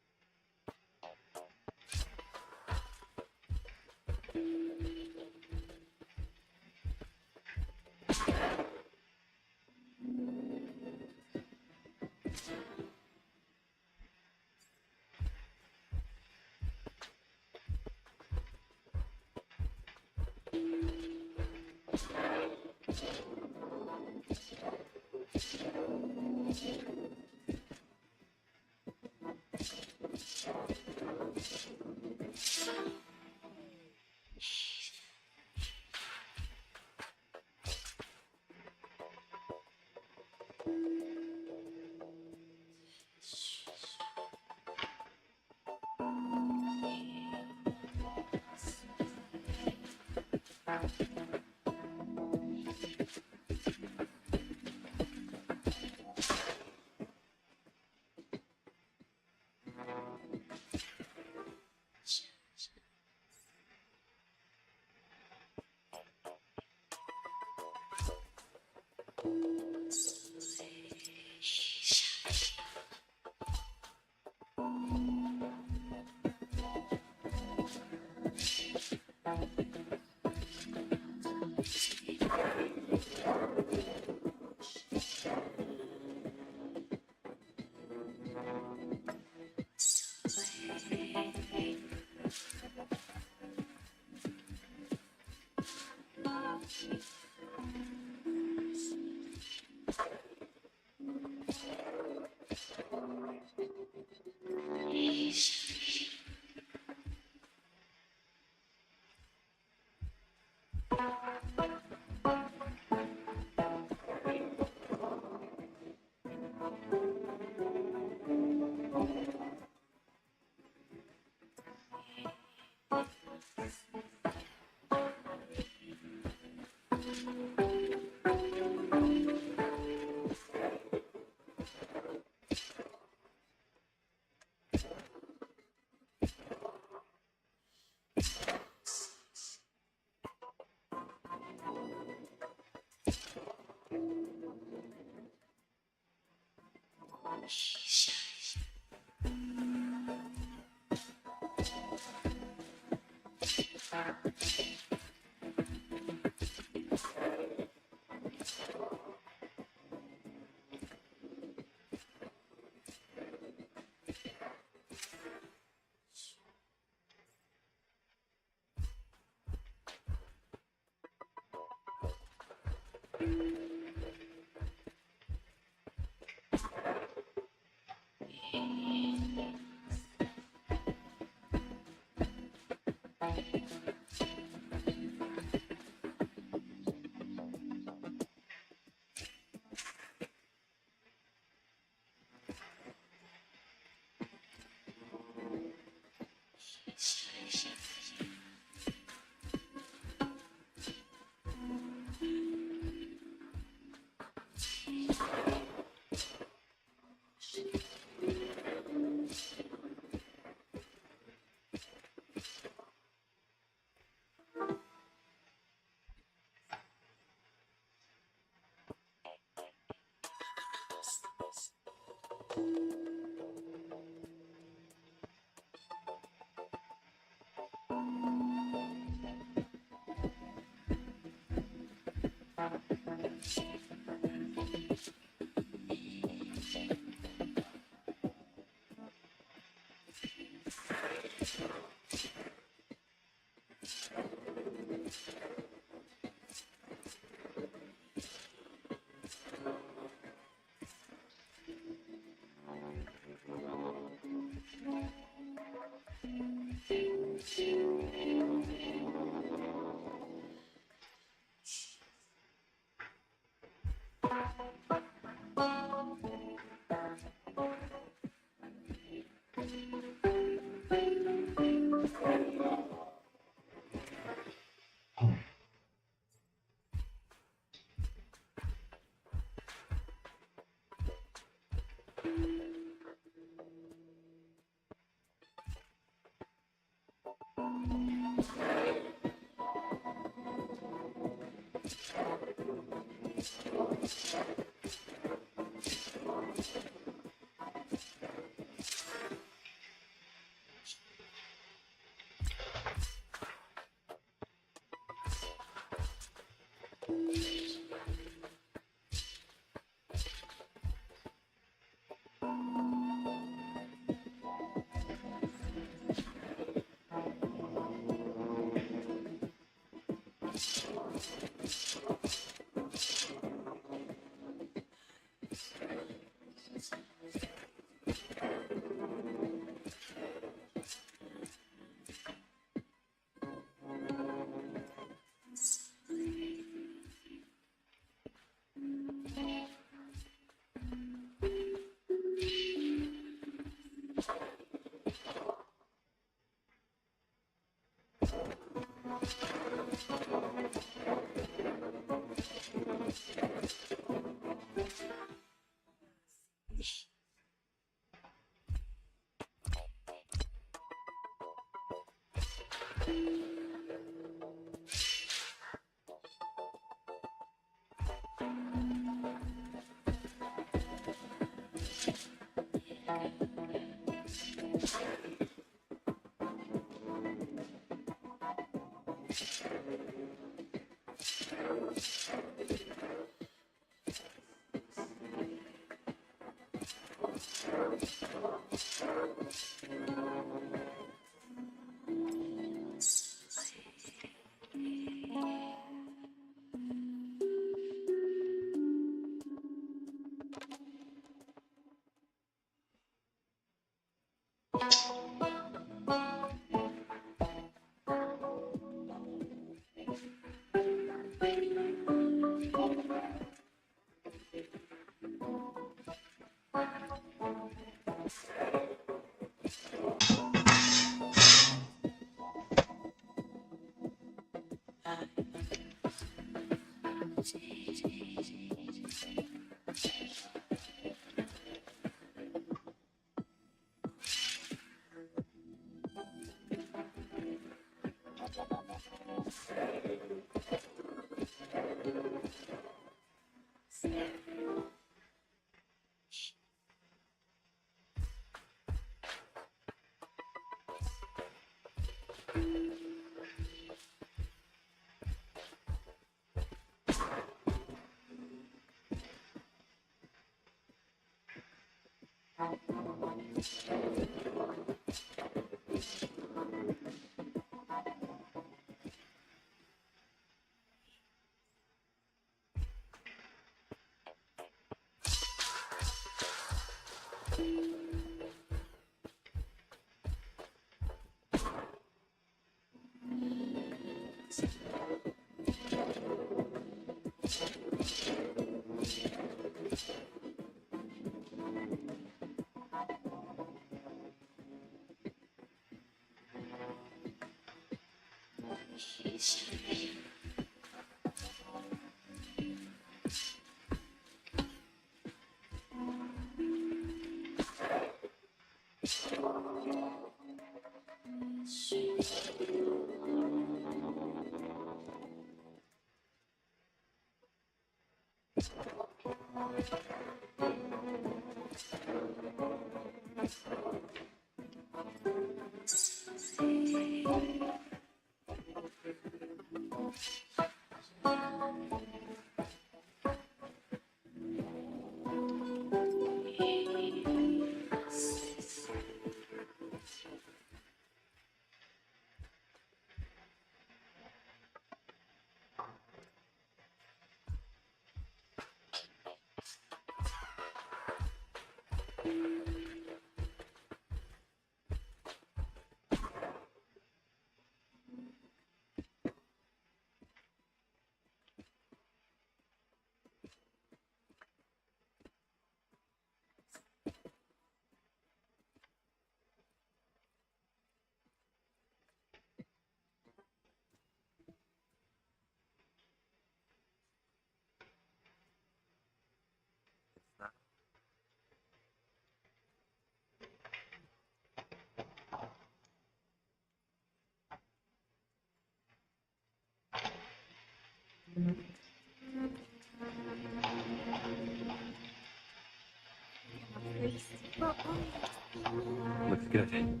Looks good.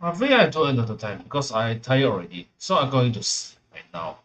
I think I do another time because I tired already. So I'm going to sleep right now.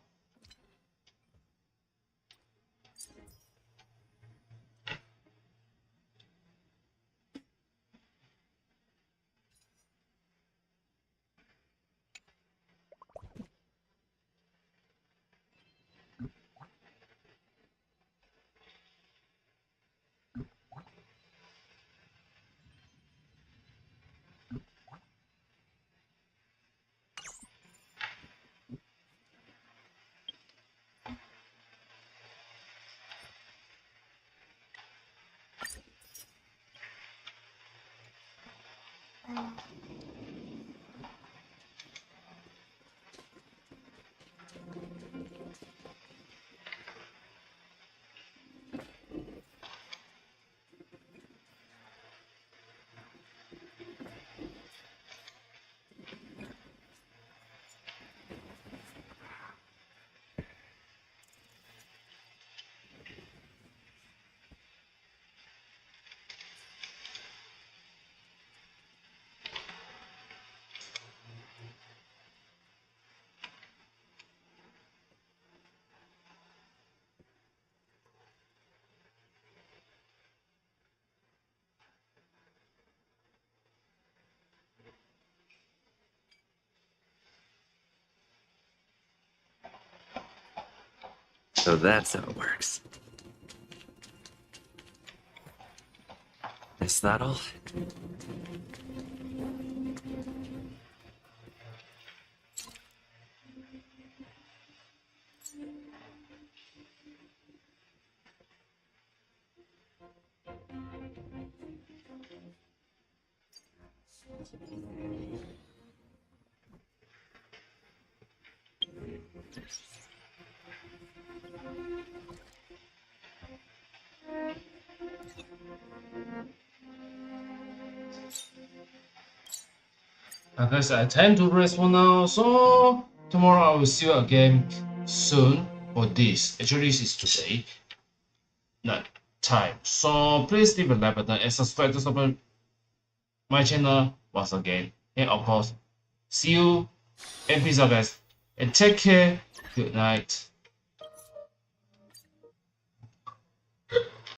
So that's how it works. Is that all? Guys, I tend to rest for now, so tomorrow I will see you again soon for this. Actually, this is today night time. So please leave a like button and subscribe to support my channel once again. And of course, see you and peace out, guys. And take care. Good night.